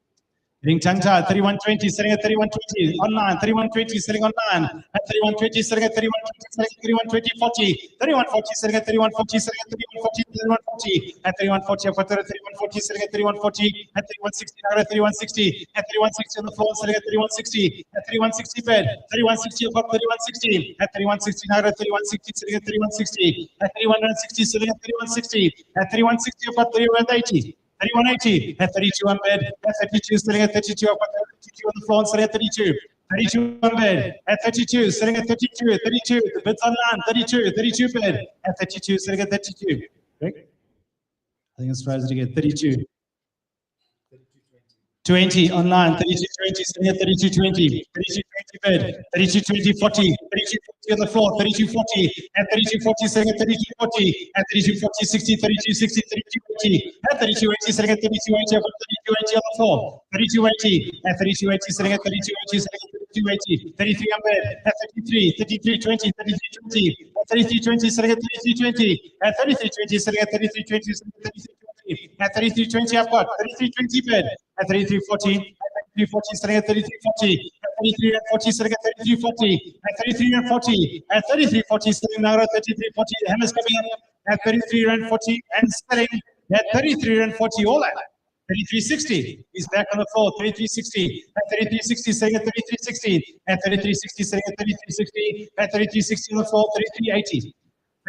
S1: Hitting tongue tied, 31.20, selling at 31.20, online, 31.20, selling online, at 31.20, selling at 31.20, selling at 31.20, 40, 31.40, selling at 31.40, selling at 31.40, 31.40, at 31.40, I've got 31.40, selling at 31.40, at 31.60, now at 31.60, at 31.60 on the floor, selling at 31.60, at 31.60 bed, 31.60, I've got 31.60, at 31.60, now at 31.60, selling at 31.60, at 31.60, selling at 31.60, at 31.60, I've got 31.80. 31.80 at 32 on bed, at 32 sitting at 32, up at 32 on the floor and sitting at 32. 32 on bed, at 32, sitting at 32, 32, the bids online, 32, 32 bed, at 32, sitting at 32. Correct? I think it's frozen again, 32. 20 online, 32.20, sitting at 32.20, 32.20 bed, 32.20, 40, 32.40 on the floor, 32.40, at 32.40, sitting at 32.40, at 32.40, 60, 32.60, 32.80, at 32.80, sitting at 32.80, 32.80 on the floor, 32.80, at 32.80, sitting at 32.80, sitting at 32.80, 33 on bed, at 33, 33.20, 33.20, at 33.20, sitting at 33.20, at 33.20, sitting at 33.20, sitting at 33.20. At 33.20, I've got 33.20 bed. At 33.40, at 33.40, selling at 33.40. At 33.40, selling at 33.40. At 33.40, at 33.40, selling now at 33.40. The hammer's coming up at 33.40 and selling at 33.40. All that. 33.60. He's back on the floor. 33.60. At 33.60, selling at 33.60. At 33.60, selling at 33.60. At 33.60 on the floor. 33.80.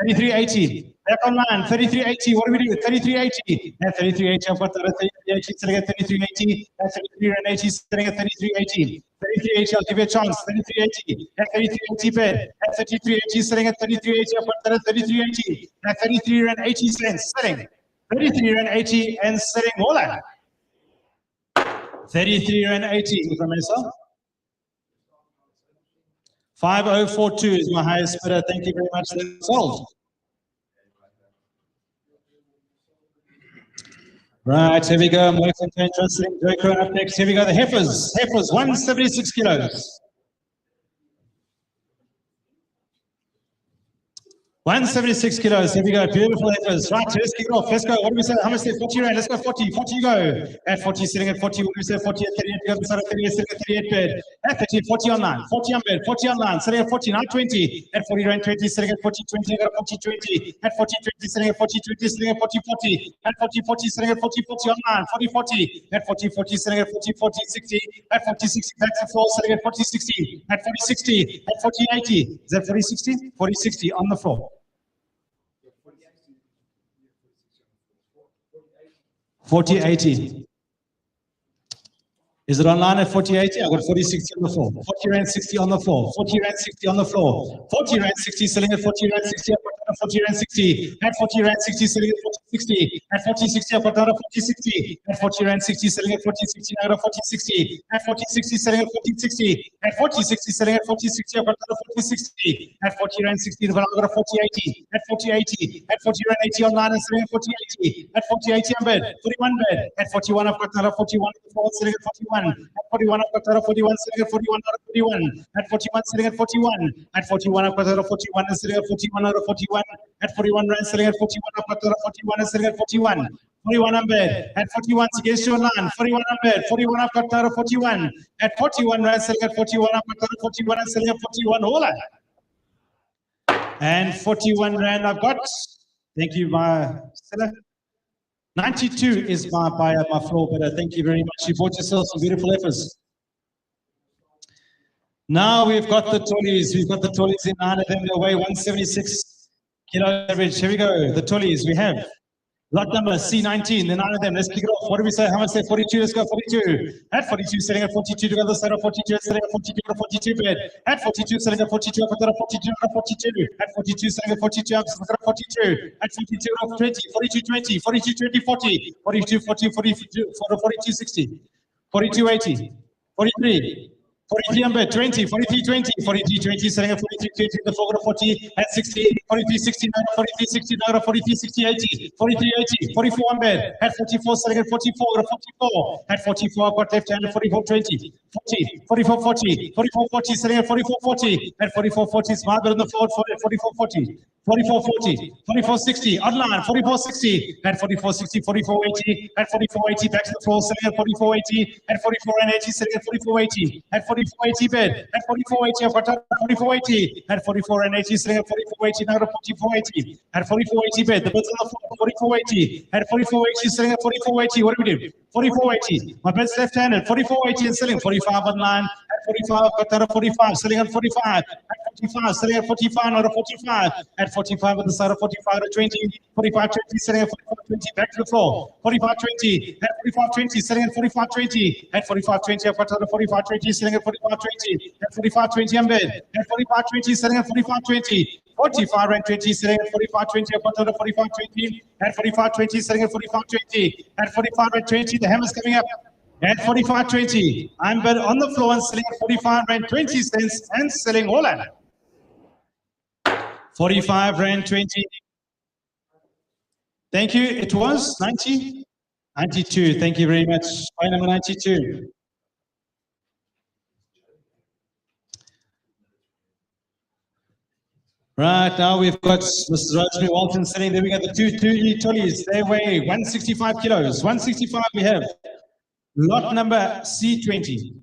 S1: 33.80, back online, 33.80, what do we do? 33.80, at 33.80, I've got 33.80, selling at 33.80, at 33.80, selling at 33.80, 33.80, I'll give you a chance, 33.80, at 33.80 bed, at 33.80, selling at 33.80, I've got at 33.80, at 33.80 cents, selling, 33.80 and selling all that. 33.80 from myself. 5042 is my highest bidder. Thank you very much. That's sold. Right, here we go. American Translating Draco up next. Here we go. The heifers. Heifers, 176 kilos. 176 kilos. Here we go. Beautiful efforts. Right, let's kick it off. Let's go. What do we say? How much say? 40 rand. Let's go. 40. 40 you go. At 40, sitting at 40. What do we say? 40 at 38. You go beside 38. Sitting at 38 bed. At 30, 40 on line. 40 on bed. 40 on line. Sitting at 40. Now 20. At 40 rand 20. Sitting at 40. 20. You got 40 20. At 40 20. Sitting at 40 20. Sitting at 40 40. At 40 40. Sitting at 40 40 on line. 40 40. At 40 40. Sitting at 40 40. 60. At 40 60. Back to the floor. Sitting at 40 60. At 40 60. At 40 80. Is that 40 60? 40 60 on the floor. 4080. Is it online at 4080? I've got 4060 on the floor. 40 rand 60 on the floor. 40 rand 60 on the floor. 40 rand 60 selling at 40 rand 60. I've got another 40 rand 60. At 40 rand 60 selling at 40 60. At 40 60 I've got another 40 60. At 40 rand 60 selling at 40 60. I've got 40 60. At 40 60 selling at 40 60. At 40 60 selling at 40 60. I've got another 40 60. At 40 rand 60 I've got a 40 80. At 40 80. At 40 rand 80 online and selling at 40 80. At 40 80 on bed. 41 bed. At 41 I've got another 41 on the floor selling at 41. At 41 I've got another 41 selling at 41 out of 41. At 41 selling at 41. At 41 I've got another 41 and selling at 41 out of 41. At 41 rand selling at 41 I've got another 41 and selling at 41. 41 on bed. At 41 against your line. 41 on bed. 41 I've got another 41. At 41 rand selling at 41 I've got another 41 and selling at 41. Hold on. And 41 rand I've got. Thank you, my seller. 92 is my buyer, my floor bidder. Thank you very much. You bought yourself some beautiful efforts. Now we've got the tollies. We've got the tollies in 9 of them. They weigh 176 kilo average. Here we go. The tollies we have. Lot number C19, the 9 of them. Let's kick it off. What do we say? How much say? 42. Let's go 42. At 42, selling at 42 to the other side of 42. Selling at 42 to 42 bed. At 42, selling at 42. Up at 42. At 42. At 42, selling at 42. Up at 42. At 42, up 20. 42 20. 42 20 40. 42 40. 42 42 60. 42 80. 43. 43 on bed, 20, 43 20, 43 20, selling at 43 20, the floor 40 at 60, 43 60, 43 60, 43 60 80, 43 80, 44 on bed, at 44, selling at 44, 44, at 44, I've got left hand at 44 20, 40, 44 40, 44 40, selling at 44 40, at 44 40, smart bid on the floor, 44 40, 44 40, 44 60, online, 44 60, at 44 60, 44 80, at 44 80, back to the floor, selling at 44 80, at 44 and 80, selling at 44 80, at 44 80 bed, at 44 80, I've got 44 80, at 44 and 80, selling at 44 80, now at 44 80, at 44 80 bed, the bids on the floor, 44 80, at 44 80, selling at 44 80, what do we do? 44 80, my bed's left-handed, 44 80 and selling, 45 online, at 45, I've got 45, selling at 45, at 45, selling at 45, not at 45, at 45 on the side of 45 at 20, 45 20, selling at 45 20, back to the floor, 45 20, at 45 20, selling at 45 20, at 45 20, I've got 45 20, selling at 45 20, at 45 20, I'm bed, at 45 20, selling at 45 20, 45 and 20, selling at 45 20, I've got 45 20, at 45 20, selling at 45 20, at 45 and 20, the hammer's coming up. At 45 20, I'm bid on the floor and selling at 45 rand 20 cents and selling all at 45 rand 20. Thank you. It was 90, 92. Thank you very much. Buy number 92. Right, now we've got Mrs. Rosemary Walton selling. There we got the two tollies. They weigh 165 kilos. 165 we have. Lot number C20.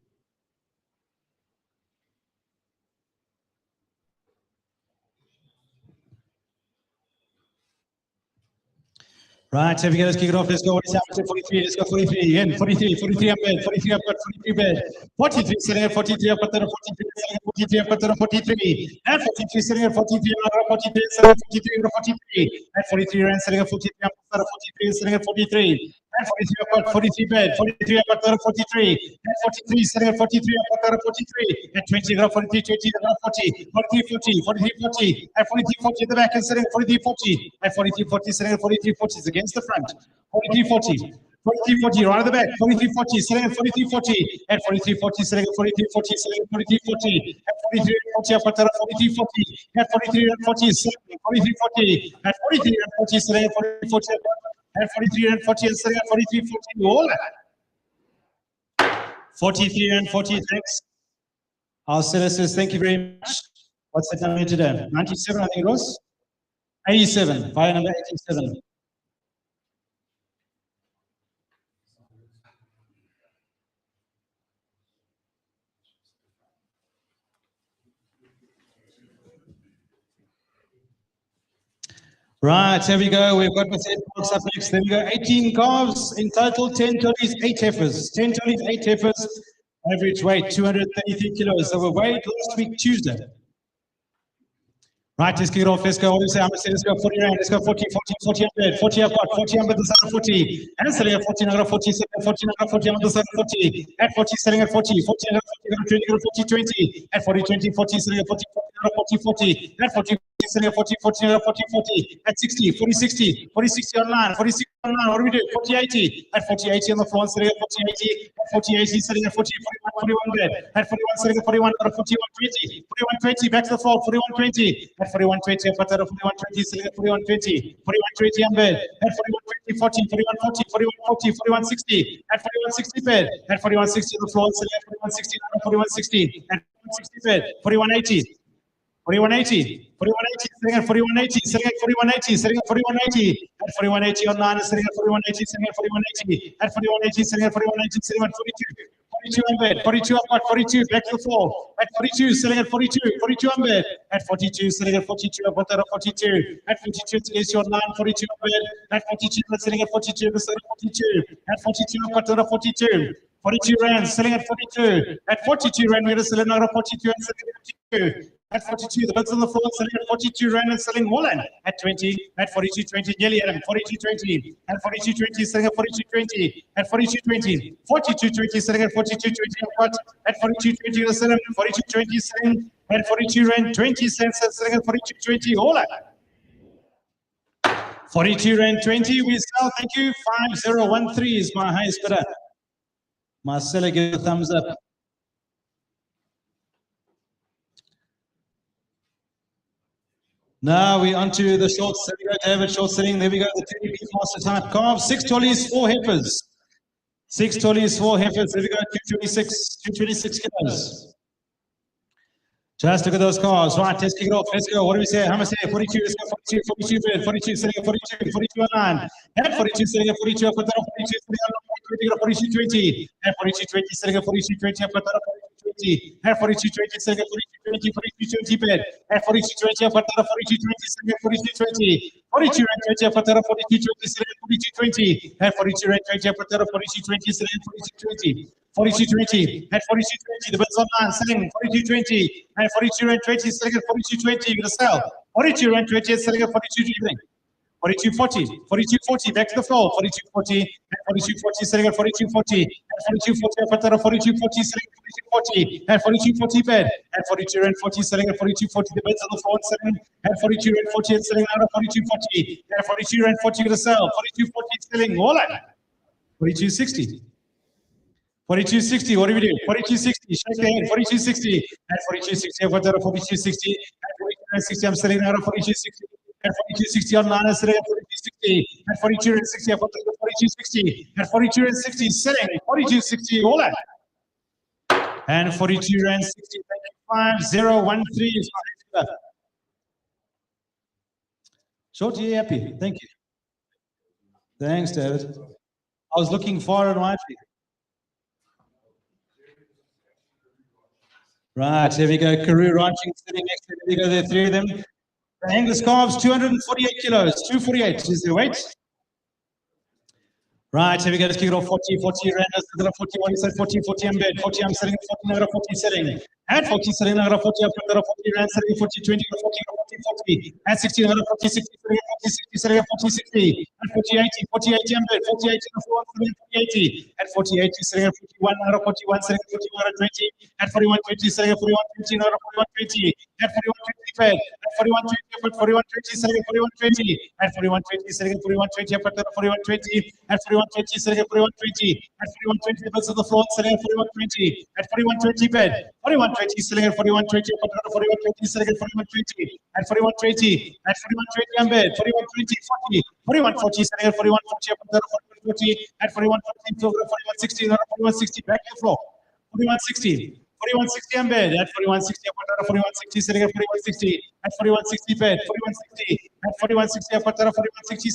S1: Right, so we go, let's kick it off. Let's go. What is happening? 43. Let's go 43 again. 43, 43 up bed. 43 up bed. 43 bed. 43 selling at 43 up at 43 selling at 43 up at 43. At 43 selling at 43 up 43 selling at 43 up 43. At 43 rand selling at 43 up at 43 selling at 43. At 43 up at 43 bed. 43 up at 43. At 43 selling at 43 up at 43. At 20 up 43 20 up 40. 43 40 43 40. At 43 40 at the back and selling at 43 40. At 43 40 selling at 43 40 is against the front. 43 40. 43 40 right at the back. 43 40 selling at 43 40. At 43 40 selling at 43 40 selling at 43 40. At 43 40 up at 43 40. At 43 40 selling at 43 40. At 43 40 selling at 43 40. At 43 and 40 and selling at 43 40. All that. 43 and 40. Thanks. Our seller says thank you very much. What's the time today? 97, I think it was. 87, buyer number 87. Right, here we go. We've got Mercedes Parks up next. There we go. 18 calves in total, 10 turkeys, 8 heifers. 10 turkeys, 8 heifers. Average weight 233 kilos. So we weighed last week, Tuesday. Right, let's kick it off. Let's go. What do you say? I'm going to say, let's go 40 rand. Let's go 40, 40, 40, 40 I've got. 40 I'm at the side of 40. And selling at 40, I'm 40, 40, I'm 40, I'm at the side of 40. At 40, selling at 40. 40, I'm 40, 20, 40, 20. At 40, 20, 40, selling at 40, 40, 40. At 40, selling at 40, 40, 40, 40. At 60, 40, 60. 40, 60 online. 40, 60 online. What do we do? 40, 80. At 40, 80 on the floor, selling at 40, 80. At 40, 80, selling at 40, 41, 41 bed. At 41, selling at 41, 41, 20. 41, 20, back to the floor, 41, 20. At 41, 20, at 41, 20, selling at 41, 20. 41, 20 on bed. At 41, 20, 40, 41, 40, 41, 40, 41, 60. At 41, 60 bed. At 41, 60 on the floor, selling at 41, 60, 41, 60. At 41, 60 bed. 41, 80. 4180, 4180, sitting at 4180, sitting at 4180, sitting at 4180, at 4180 online, sitting at 4180, sitting at 4180, at 4180, sitting at 4180, sitting at 42, 42 on bed, 42 up, 42, back to the floor, at 42, sitting at 42, 42 on bed, at 42, sitting at 42, up at 42, at 42, today's online, 42 on bed, at 42, sitting at 42, sitting at 42, at 42, up at 42. 42 rand, selling at 42. At 42 rand, we're selling out of 42 and selling at 42. At 42, the bids on the floor selling at 42 rand and selling more land at 20. At 42, 20, nearly at 42, 20. At 42, 20, selling at 42, 20. At 42, 20. 42, 20, selling at 42, 20. At 42, 20, selling at 42, 20, selling at 42 rand, 20 cents, selling at 42, 20. All land. 42 rand, 20. We sell. Thank you. 5013 is my highest bidder. Marcella, give a thumbs up. Now we're on to the shorts. There we go, David, short sitting. There we go, the 20 beef master type calves. 6 tollies, 4 heifers. 6 tollies, 4 heifers. There we go, 226 kilos. Just look at those cars. Right, let's kick it off. Let's go. What do we say? How much say? 42. Let's go 42, 42 bid. 42, selling at 42, 42 online. At 42, selling at 42, up at 42, selling at 42, 20. At 42, 20, selling at 42, 20, up at 42, 20. At 42, 20, selling at 42, 20, 42, 20 bid. At 42, 20, up at 42, 20, selling at 42, 20. 42 rand 20 up at 42, 20, selling at 42, 20. At 42 rand 20 up at 42, 20, selling at 42, 20. 42, 20. At 42, 20, the bids online, selling 42, 20. At 42 rand 20, selling at 42, 20. You're going to sell. 42 rand 20, selling at 42, 20. 42.40, 42.40, back to the floor, 42.40, at 42.40, selling at 42.40, at 42.40, up at 42.40, selling at 42.40, at 42.40 bed, at 42 rand 40, selling at 42.40, the bids on the floor, selling at 42 rand 40, and selling out at 42.40, at 42 rand 40, going to sell, 42.40, selling, all at 42.60. 42.60, what do we do? 42.60, shake the head, 42.60, at 42.60, I've got that at 42.60, at 42.60, I'm selling out at 42.60. At 42.60 online, I'm selling at 42.60. At 42.60, I've got the 42.60. At 42.60, selling 42.60, all that. And 42 rand 60, 5013 is my next. Shorty, happy. Thank you. Thanks, David. I was looking far and wide. Right, here we go. Karoo Ranching sitting next to me. There we go. There are 3 of them. The Angus calves, 248 kilos. 248 is their weight. Right, here we go. Let's kick it off. 40 rand. Let's look at 41. He said 40 on bed. 40 I'm selling. 40 now 40 selling. At 40 selling now 40 up at 40 rand selling 40 20 40. At 60 now 40 60 selling at 40 60 selling at 40 60. At 40 80 on bed. 40 80 on the floor selling at 40 80. At 40 80 selling at 41 now 41 selling at 41 at 20. At 41 20 selling at 41 20 now 41 20. At 41 20 bed. At 41 20 up at 41 20 selling at 41 20. At 41 20 selling at 41 20 up at 41 20. At 41 20 selling at 41 20. At 41 20 the bids on the floor selling at 41 20. At 41 20 bed. 41 20 selling at 41 20 up at 41 20 selling at 41 20. At 41 20. At 41 20 on bed. 41 20 40. 41 40 selling at 41 40 up at 41 40. At 41 40 to 41 60 41 60 back to the floor. 41 60. 41 60 on bed. At 41 60 up at 41 60 selling at 41 60. At 41 60 bed. 41 60. at 41.60 up Patara 41.60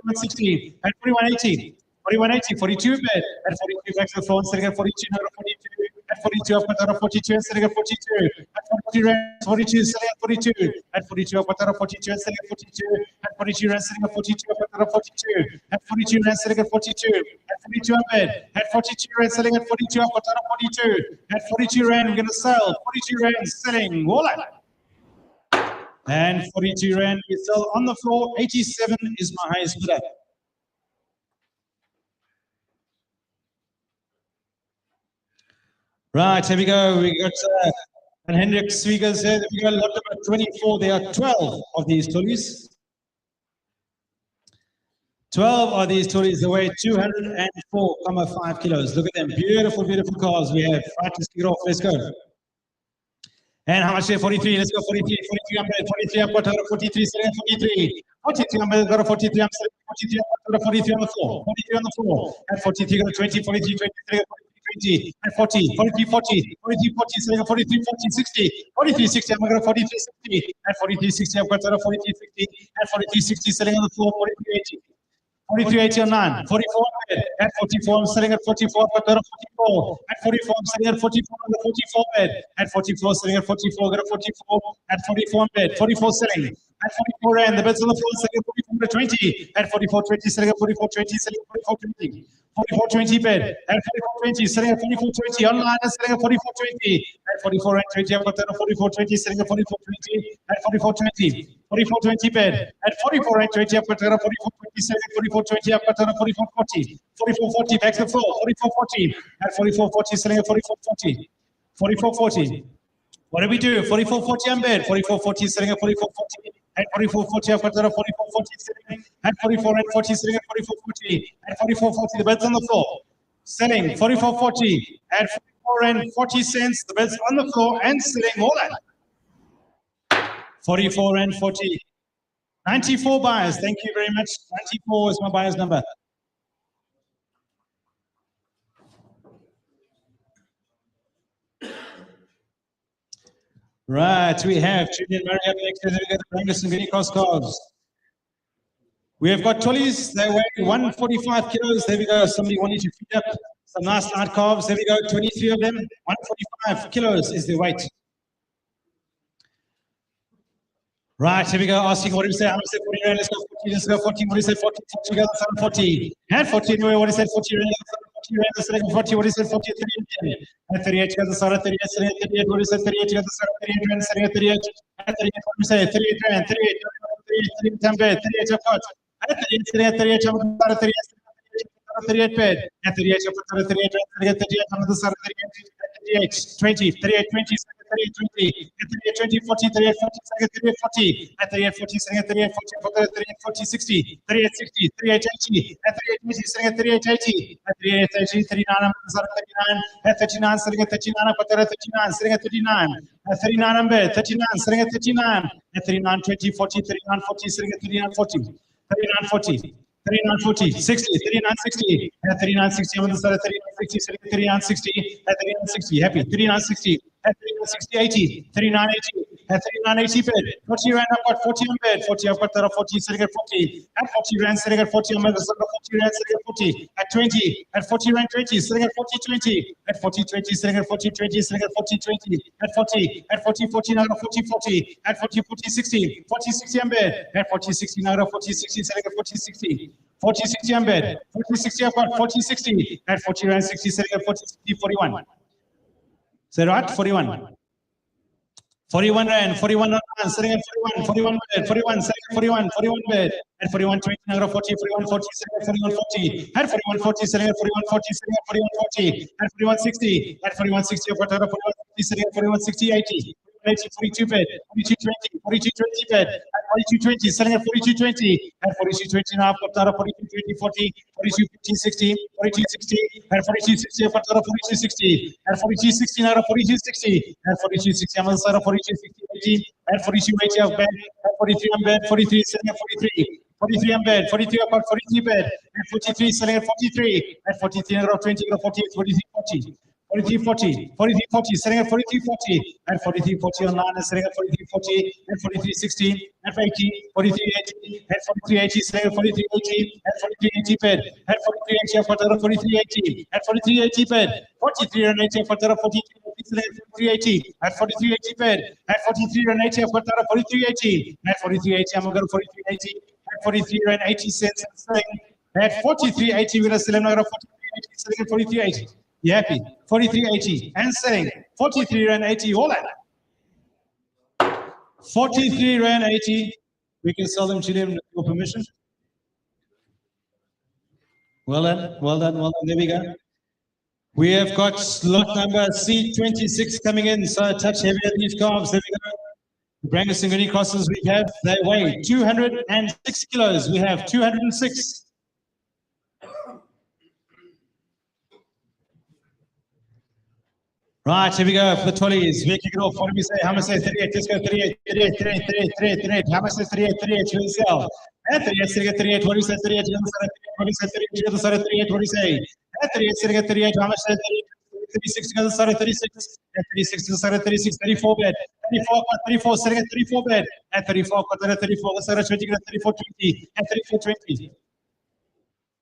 S1: 41.60 at 41.80 41.80 42 bid at 42 back to the floor sitting at 42 now 42 at 42 up Patara 42 and sitting at 42 at 42 rand 42 sitting at 42 at 42 up Patara 42 and sitting at 42 at 42 rand sitting at 42 up Patara 42 at 42 rand sitting at 42 at 42 up bid at 42 rand selling at 42 up Patara 42 at 42 rand we're going to sell 42 rand selling Walla. And 42 rand we sell on the floor. 87 is my highest bidder. Right, here we go. We got Hendrik Swiegers here. We got lot number 24. There are 12 of these tullies. 12 of these tullies. They weigh 204.5 kilos. Look at them. Beautiful, beautiful cars we have. Right, let's kick it off. Let's go. And how much there? 43. Let's go 43. 43 I'm 43 I've got 43. 43. 43 I'm got 43. I'm 43 I've got 43 on the floor. 43 on the floor. At 43 got 20. 43 23 20 at 40, 43, 40, 43, 40, 43, 40, 60, 43, 60, I'm going to 43, 60, at 43, 60, I've got 43, 60, at 43, 60, selling on the floor, 43, 80. 43.80 on 9, 44 at 44, I'm selling at 44, I've got 44, at 44, I'm selling at 44 on the 44 bed, at 44, selling at 44, got a 44, at 44 bed, 44 selling, at 44 rand, the beds on the floor, selling at 44 20, at 44 20, selling at 44 20, selling at 44 20. 44.20 bid at 44.20, selling at 44.20 online, selling at 44.20 at 44 and 20. I've got 44.20, selling at 44.20 at 44.20. 44.20 bid at 44 and 20. I've got 44.20, selling at 44.20. I've got 44.40. 44.40 back to the floor. 44.40 at 44.40, selling at 44.40. 44.40. What do we do? 44.40 on bid. 44.40, selling at 44.40. At 44.40, I've got 44.40 selling at 44 and 40, selling at 44.40. At 44.40, the bids on the floor. Selling 44.40 at 44 and 40 cents. The bids on the floor and selling all that. 44 and 40. 94 buyers. Thank you very much. 94 is my buyer's number. Right, we have Julian Murray up next. We got the Brangus and Guinea Cross cars. We have got tullies. They weigh 145 kilos. There we go. Somebody wanting to feed up some nice light calves. There we go. 23 of them. 145 kilos is their weight. Right, here we go. Asking what do you say? How much is 40 rand? Let's go 40. Let's go 40. What do you say? 40. 40 goes 40. And 40 anyway. What do you say? 40 rand? 40 rand. Let's go 40. What do you say? 40. 38. And 38 goes the 38. 38. What do you say? 38 goes the 38 rand. 38. And 38. What do you say? 38 rand. 38. 38. 38. 38. Of course. And 38. 38. 38. 38 bed. And 38. 38. 38. 38. 20. 38. 20. 38, 20, 38, 20, 40, 38, 40, 38, 40, at 38, 40, 38, 40, 38, 40, 60, 38, 60, 38, 80, at 38, 80, at 38, 80, at 38, 80, 39, 39, at 39, sitting at 39, at 39, sitting at 39, at 39, I'm bed, 39, sitting at 39, at 39, 20, 40, 39, 40, sitting at 39, 40, 39, 40. 39, 40, 60, 39, 60, at 39, 60, I'm on the side of 39, 60, 39, 60, at 39, 60, happy, 39, 60, at 39, 60, 80, 39, 80, at 39, 80 bid, 40 rand, I've got 40 on bed, 40, I've got 40, sitting at 40, at 40 rand, sitting at 40, I'm on the side of 40 rand, sitting at 40, at 20, at 40 rand, 20, sitting at 40, 20, at 40, 20, sitting at 40, 20, sitting at 40, 20, at 40, at 40, 40, now 40, 40, at 40, 40, 60, 40, 60 on bed, at 40, 60, now 40, 60, sitting at 40, 60, 40, 60 on bed, 40, 60, I've got 40, 60, at 40 rand, 60, sitting at 40, 60, 41. Is that right? 41. 41 rand, 41 on one, sitting at 41, 41 bed, 41, sitting at 41, 41 bed, at 41, 20, now 40, 41, 40, sitting at 41, 40, at 41, 40, sitting at 41, 40, sitting at 41, 40, at 41, 60, at 41, 60, I've got 41, 40, sitting at 41, 60, 80. 42 bed, 42 20, 42 20 bed, at 42 20, selling at 42 20, at 42 20 now, I've got 42 20, 40, 42 15, 60, 42 60, at 42 60, I've got 42 60, at 42 60 now, 42 60, at 42 60, I'm on the side of 42 60, 80, at 42 80, I've bed, at 43 I'm bed, 43 selling at 43. 43 on bed, 43 up on 43 bed, at 43 selling at 43, at 43 and 20, 48, 43, 40. 43.40, 43.40, selling at 43.40, at 43.40 online and selling at 43.40, at 43.60, at 80, 43.80, at 43.80, selling at 43.80, at 43.80 bid, at 43.80, for 43.80, at 43.80 bid, 43.80 for 43.80, at 43.80 bid, at 43.80 for 43.80, at 43.80, I'm going to go to 43.80, at 43.80 cents and selling at 43.80, we're selling at 43.80, selling at 43.80. You happy? 43.80 and selling 43.80. Hold on. 43.80. We can sell them to them with your permission. Well done, well done, well done. There we go. We have got lot number C26 coming in. So touch heavy on these calves. There we go. The Brangus and Goody crosses we have, they weigh 206 kilos. We have 206. Right, here we go for the 20s. We kick it off. What do we say? How much say 38? Let's go 38, 38, 38, 38, 38, 38. How much say 38, 38? Should we sell? At 38, sitting at 38. What do you say 38? What do you say 38? To the side of 38. What do you say? At 38, sitting at 38. How much say 36 to the side of 36? At 36 to the side of 36. 34 bed. 34, 34, sitting at 34 bed. At 34, quarter at 34. The side of 20, 34, 20. At 34, 20.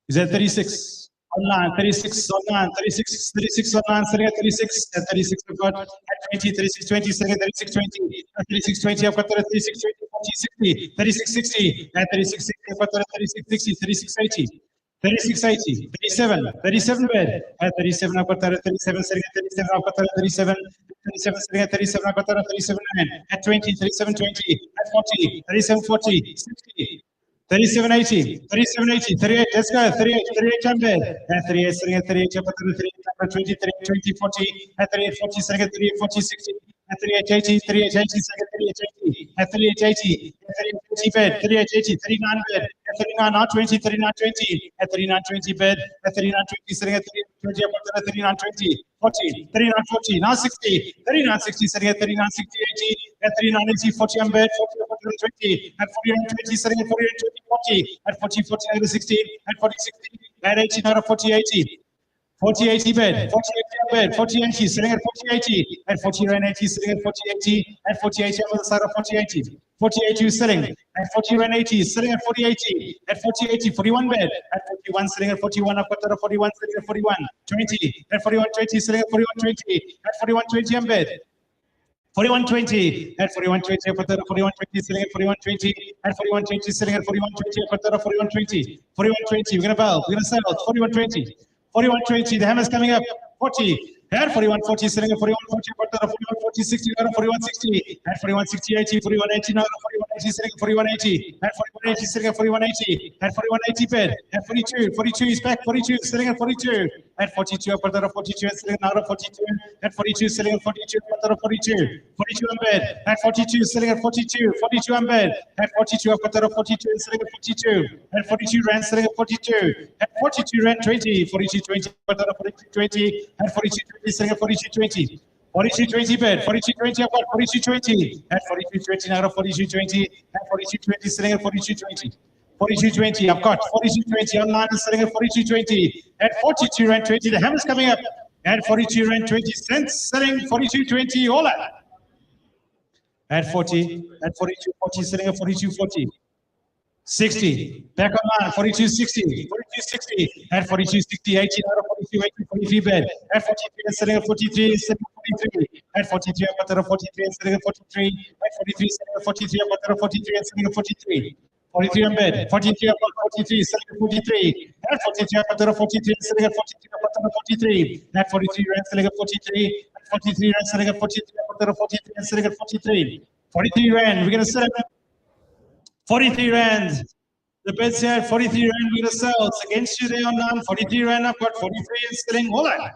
S1: Is that 36? Online, 36 online, 36, 36 online, sitting at 36, at 36 we've got at 20, 36, 20, sitting at 36, 20, at 36, 20, I've got that at 36, 20, 40, 60, 36, 60, at 36, 60, I've got that at 36, 60, 36, 80, 36, 80, 37, 37 bed, at 37, I've got that at 37, sitting at 37, I've got that at 37, 37, sitting at 37, I've got that at 37, at 20, 37, 20, at 40, 37, 40, 60, 37.80, 37.80, 38, let's go, 38, 38 jump bed, at 38, sitting at 38, jump at 38, 20, 38, 20, 40, at 38, 40, sitting at 38, 40, 60, at 38, 80, 38, 80, sitting at 38, 80, at 38, 80, at 38, 80 bed, 38, 80, 39 bed, at 39, not 20, 39, 20, at 39, 20 bed, at 39, 20, sitting at 38, 20, up at 39, 20, 40, 39, 40, now 60, 39, 60, sitting at 39, 60, 80, at 39, 80, 40 on bed, 40, 20, at 41, 20, sitting at 41, 20, 40, at 40, 40, at 16, at 40, 60, at 80, now 40, 80. 40, 80 bed, 40, 80 bed, 40, 80, sitting at 40, 80, at 40, 80, sitting at 40, 80, at 40, 80 on the side of 40, 80, 40, 80 sitting, at 40, 80, sitting at 40, 80, at 40, 80, 41 bed, at 41, sitting at 41, up at 41, sitting at 41, 20, at 41, 20, sitting at 41, 20, at 41, 20 on bed. 41.20 at 41.20 for 41.20 sitting at 41.20 at 41.20 sitting at 41.20 for 41.20 41.20 we're gonna bell, we're gonna sell 41.20 41.20 the hammer's coming up 40 at 41.40 sitting at 41.40 for 41.40 60 at 41.60 at 41.60 80 41.80 now 41.80 sitting at 41.80 at 41.80 sitting at 41.80 at 41.80 bed at 42 42 is back 42 sitting at 42 at 42 up at 42 sitting now at 42 at 42 sitting at 42 at 42 42 on bed at 42 sitting at 42 42 on bed at 42 up at 42 sitting at 42 at 42 rand sitting at 42 at 42 rand 20 42 20 at 42 20 at 42 20 sitting at 42 20 42 20 bed 42 20 I've got 42 20 at 42 20 now at 42 20 at 42 20 sitting at 42 20 42 20 I've got 42 20 online and sitting at 42 20 at 42 rand 20 the hammer's coming up at 42 rand 20 cents selling 42 20 all up at 40 at 42 40 sitting at 42 40 60 back online 42 60 42 60 at 42 60 18 out of 42 80 43 bed at 43 and sitting at 43 sitting at 43 at 43 up at 43 and sitting at 43 at 43 sitting at 43 up at 43 and sitting at 43 43 on bed 43 up at 43 sitting at 43 at 43 up at 43 and sitting at 43 up at 43 at 43 and sitting at 43 at 43 and sitting at 43 up at 43 and sitting at 43 43 rand we're going to set up 43 rand. The bed's here at 43 rand. We're going to sell. It's against you there on down. 43 rand. I've got 43 and selling. Hold on.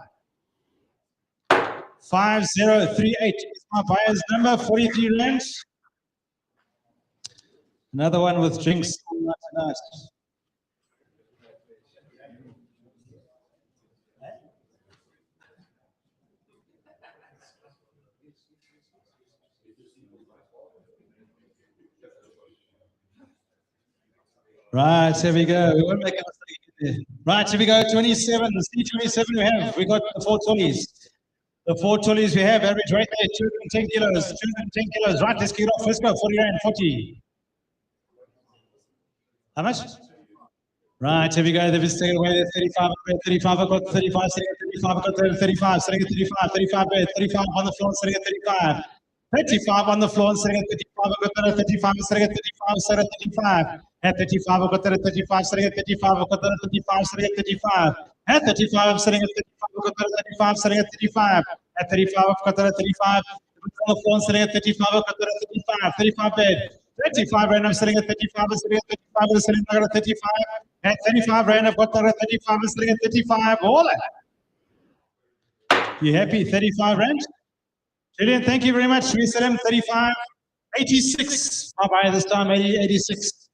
S1: 5038 is my buyer's number. 43 rand. Another one with drinks. Tonight. Right, here we go. We won't make a mistake here. Right, here we go. 27. C27 we have. We got the 420s. The 4 trolleys we have, average weight there, 210 kilos, 210 kilos. Right, let's kick it off. Let's go, 40 rand, 40. How much? Right, here we go. They've taken away there, 35, 35, I've got 35, sitting at 35, I've got 35, sitting at 35, 35, 35 on the floor, sitting at 35. 35 on the floor and sitting at 35, I've got that at 35, sitting at 35, sitting at 35. At 35, I've got that at 35, sitting at 35, I've got that at 35, sitting at 35. At 35, I'm sitting at 35, I've got that at 35, sitting at 35. At 35, I've got that at 35. On the floor and sitting at 35, I've got that at 35, 35 bed. 35 rand, I'm sitting at 35, I'm sitting at 35, I'm sitting at 35. At 35 rand, I've got that at 35, I'm sitting at 35. All that. You happy? 35 rand? Julian, thank you very much. We sell him 35, 86. I'll buy this time, 80, 86.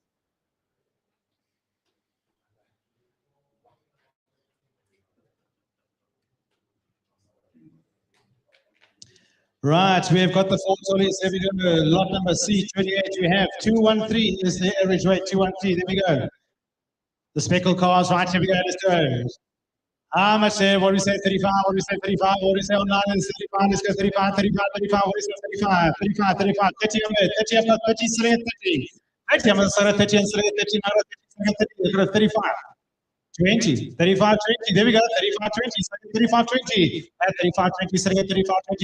S1: Right, we have got the 4 trolleys. There we go. Lot number C28. We have 213 is the average weight. 213. There we go. The speckled cars. Right, here we go. Let's go. How much there? What do we say? 35. What do we say? 35. What do we say? Online is 35. Let's go. 35, 35, 35. What do we say? 35, 35, 35. 30 on there. 30 after 30. Sitting at 30. 30 on the side of 30 and sitting at 30. Now 30. 35. 20, 35, 20, there we go, 35, 20, 35, 20, at 35, 20, sitting at 35, 20,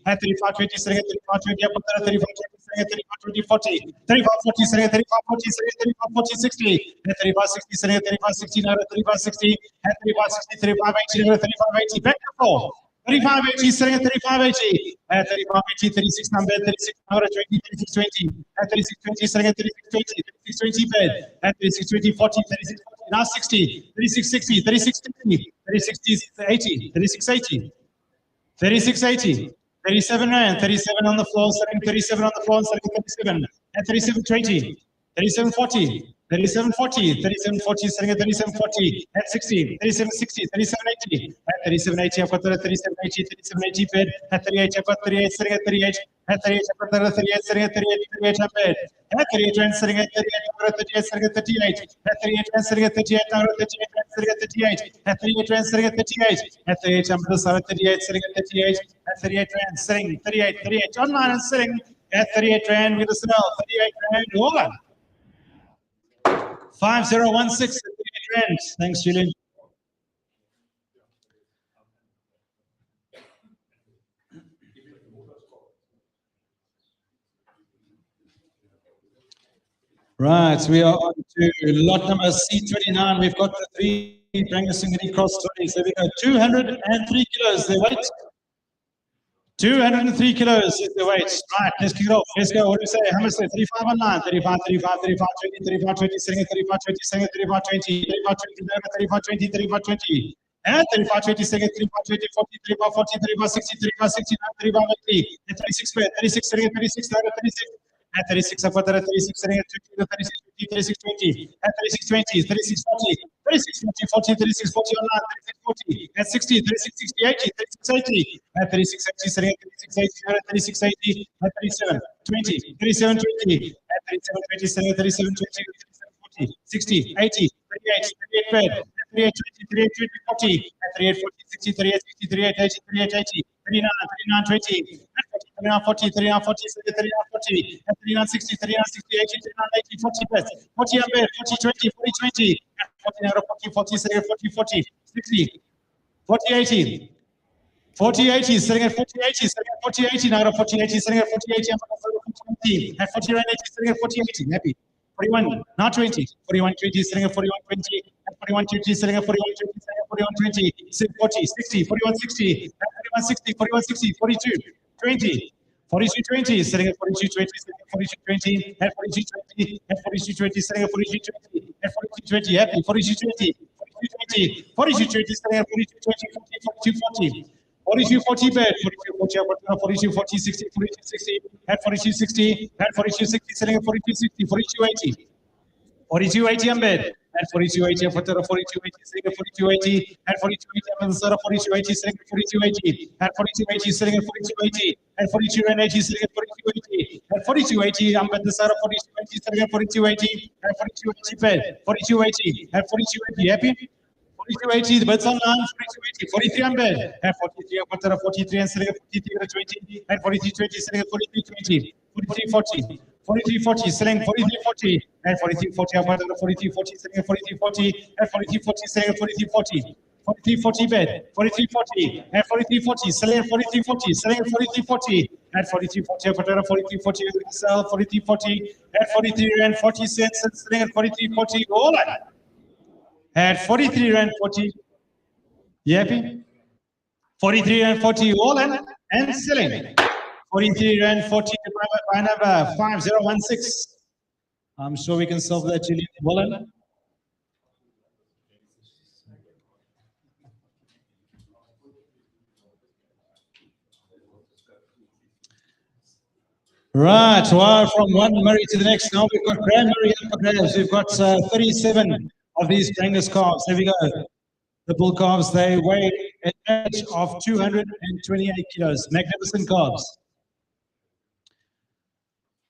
S1: at 35, 20, sitting at 35, 20, up at 35, 20, sitting at 35, 20, 40, 35, 40, sitting at 35, 40, sitting at 35, 40, 60, at 35, 60, sitting at 35, 60, now at 35, 60, at 35, 60, 35, 80, now at 35, 80, back to 4. 35, 80, sitting at 35, 80, at 35, 80, 36, number 36, now at 20, 36, 20, at 36, 20, sitting at 36, 20, 36, 20, bed, at 36, 20, 40, 36, 40, now 60, 36, 60, 36, 60, 36, 80, 36, 80, 36, 80, 37 rand, 37 on the floor, sitting 37 on the floor, sitting 37, at 37, 20, 37, 40, 37, 40, 37, 40, sitting at 37, 40, at 60, 37, 60, 37, 80, at 37, 80, I've got that at 37, 80, 37, 80 bed, at 38, I've got 38, sitting at 38, at 38, I've got that at 38, sitting at 38, 38 up bed, at 38, and sitting at 38, I've got 38, sitting at 38, at 38, and sitting at 38, I've got 38, and sitting at 38, at 38, and sitting at 38, at 38, I'm the side at 38, sitting at 38, at 38, and sitting 38, 38, online and sitting at 38 rand with a smell, 38 rand, over. 5016 at 38 rand. Thanks, Julian. Right, we are on to lot number C29. We've got the 3 Brangasingiri cross trolleys. There we go. 203 kilos, their weight. 203 kilos is the weight. Right, let's kick it off. Let's go. What do we say? How much say? 35 online. 35, 35, 35, 20, 35, 20, sitting at 35, 20, sitting at 35, 20, 35, 20, 35, 20, 35, 20. And 35, 20, sitting at 35, 20, 40, 35, 40, 35, 60, 35, 60, 35, 80. And 36, 36, sitting at 36, 36. At 36, I've got that at 36, sitting at 20, 36, 20, 36, 20. At 36, 20, 36, 40, 36, 40, 40, 36, 40 online, 36, 40. At 60, 36, 60, 80, 36, 80. At 36, 80, sitting at 36, 80, at 36, 80, at 37, 20, 37, 20. At 37, 20, sitting at 37, 20, 37, 40, 60, 80, 38, 38 bed. At 38, 20, 38, 20, 40. At 38, 40, 60, 38, 60, 38, 80, 38, 80. 39, 39, 20. 39, 40, 39, 40, 39, 40, 39, 60, 39, 60, 80, 39, 80, 40 best, 40 on bed, 40, 20, 40, 20, 40, 40, 40, 40, 60, 40, 80, 40, 80, sitting at 40, 80, sitting at 40, 80, now 40, 80, sitting at 40, 80, I'm at 40, 80, at 40, 80, sitting at 40, 80, happy. 41, now 20, 41, 20, sitting at 41, 20, at 41, 20, sitting at 41, 20, sitting at 41, 20, 40, 60, 41, 60, at 41, 60, 41, 60, 42, 20, 42, 20, sitting at 42, 20, sitting at 42, 20, at 42, 20, at 42, 20, sitting at 42, 20, at 42, 20, happy, 42, 20, 42, 20, 42, 20, sitting at 42, 20, 42, 40, 42, 40 bed, 42, 40, 42, 40, 60, 42, 60, at 42, 60, at 42, 60, sitting at 42, 60, 42, 80, 42, 80 on bed, at 42, 80, at 42, 80, sitting at 42, 80, at 42, 80, on the side of 42, 80, sitting at 42, 80, at 42, 80, sitting at 42, 80, at 42, and 80, sitting at 42, 80, at 42, 80, I'm at the side of 42, 80, sitting at 42, 80, at 42, 80 bed, 42, 80, at 42, 80, happy? 42.80, the bids online, 42.80, 43 unbid, at 43, I've got that at 43 and selling at 43 at 20, at 43.20, selling at 43.20, 43.40, 43.40, selling 43.40, at 43.40, I've got that at 43.40, selling at 43.40, at 43.40, selling at 43.40. 43.40 bid, 43.40, at 43.40, selling at 43.40, selling at 43.40, at 43.40, I've got that at 43.40, sell 43.40, at 43 and 40 cents, and selling at 43.40, all right. At 43 Rand 40, you happy? 43 Rand 40 all in and selling. 43 Rand 40 by number 5016. I'm sure we can solve that, Julian. Well in. Right, well, from one Murray to the next. Now we've got Graham Murray up for grabs. We've got 37 of these Angus calves. There we go. The bull calves, they weigh an average of 228 kilos. Magnificent calves.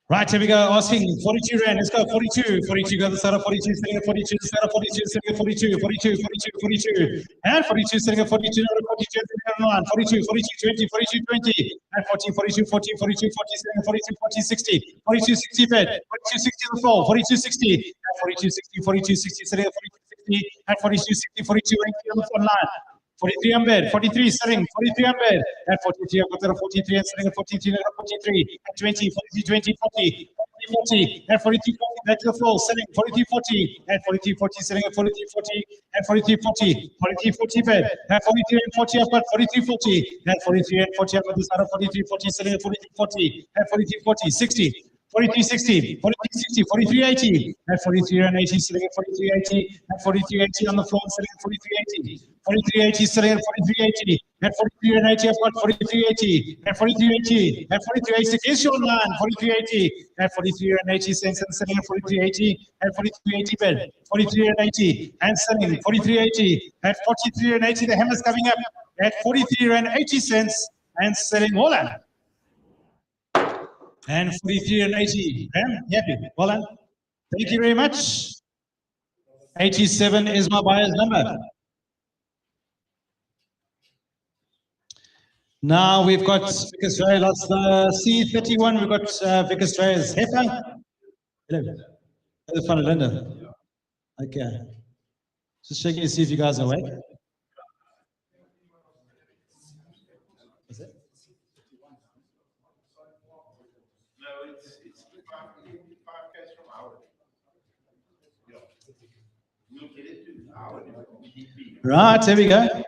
S1: Right, here we go. Asking 42 Rand. Let's go. 42. 42. Go to the side of 42. Sitting at 42. The side of 42. Sitting at 42. 42. 42. 42. And 42. Sitting at 42. 42. 42. 42. 20. 42. 20. And 40. 42. 40. 42. 40. Sitting at 42. 40. 60. 42. 60 bed. 42. 60 on the floor. 42. 60. And 42. 60. 42. 60. Sitting at 42. 60. And 42. 60. 42. 80 on the front line. 43 on bed, 43 selling, 43 on bed, at 43, I've got that at 43 and selling at 43, at 43, at 20, 43, 20, 40, 40, at 43, 40, back to the floor, selling, 43, 40, at 43, 40, selling at 43, 40, at 43, 40, 43, 40 bed, at 43 and 40, I've got 43, 40, at 43 and 40, I've got this out of 43, 40, selling at 43, 40, at 43, 40, 60. 43.60, 43.60, 43.80, at 43 and 80, selling at 43.80, at 43.80 on the floor, selling at 43.80, 43.80, selling at 43.80, at 43 and 80, I've got 43.80, at 43.80, at 43.80, is your line, 43.80, at 43 and 80 cents, and selling at 43.80, at 43.80 bid, 43 and 80, and selling 43.80, at 43 and 80, the hammer's coming up, at 43 and 80 cents, and selling all in. And 43 and 80. Happy. Well done. Thank you very much. 87 is my buyer's number. Now we've got Vic Australia, that's the C31. We've got Vic Australia's heifer. Hello. The front of Linda. Okay. Just checking to see if you guys are awake. Is it?
S3: It's 5K from our. We'll get it to our.
S1: Right, there we go.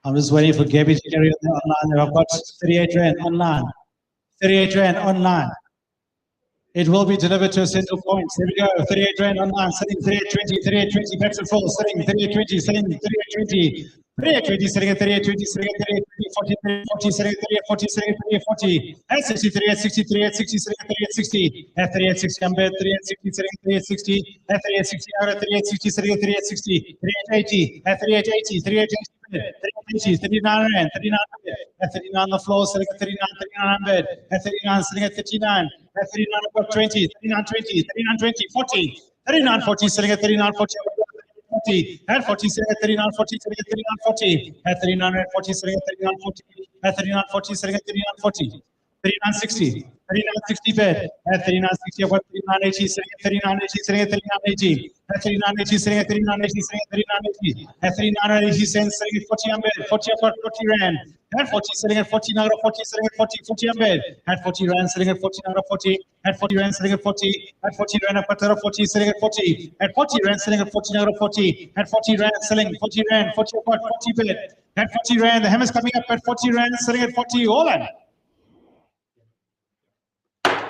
S1: I'm just waiting for Gabby to carry on online. I've got 38 Rand online. 38 Rand online. It will be delivered to a central point. There we go. 38 Rand online. Selling 38.20, 38.20, back to full. Selling 38.20, selling 38.20. 38.20, selling at 38.20, selling at 38.20, 40, 40, selling at 38.40, selling at 38.40. At 63, at 63, at 60, selling at 38.60. At 38.60, I'm bid 38.60, selling at 38.60. At 38.60, out at 38.60, selling at 38.60. 38.80, at 38.80, 38.80, 39 Rand, 39 at 39 on the floor, selling at 39, 39 on bed, at 39, selling at 39, at 39 about 20, 39, 20, 39, 20, 40, 39, 40, selling at 39, 40, 40, at 40, selling at 39, 40, selling at 39, 40, at 39, at 40, selling at 39, 40, at 39, 40, selling at 39, 40. 39.60, 39.60 bid, at 39.60, about 39.80, selling at 39.80, selling at 39.80, at 39.80, selling at 39.80, selling at 39.80, at 39.80 cents, selling at 40 on bid, 40 about 40 Rand, at 40, selling at 40, now 40, selling at 40, 40 on bid, at 40 Rand, selling at 40, now 40, at 40 Rand, selling at 40, at 40 Rand, about 40, selling at 40, at 40 Rand, selling at 40, now 40, at 40 Rand, selling 40 Rand, 40 about 40 bid, at 40 Rand, the hammer's coming up at 40 Rand, selling at 40, all in.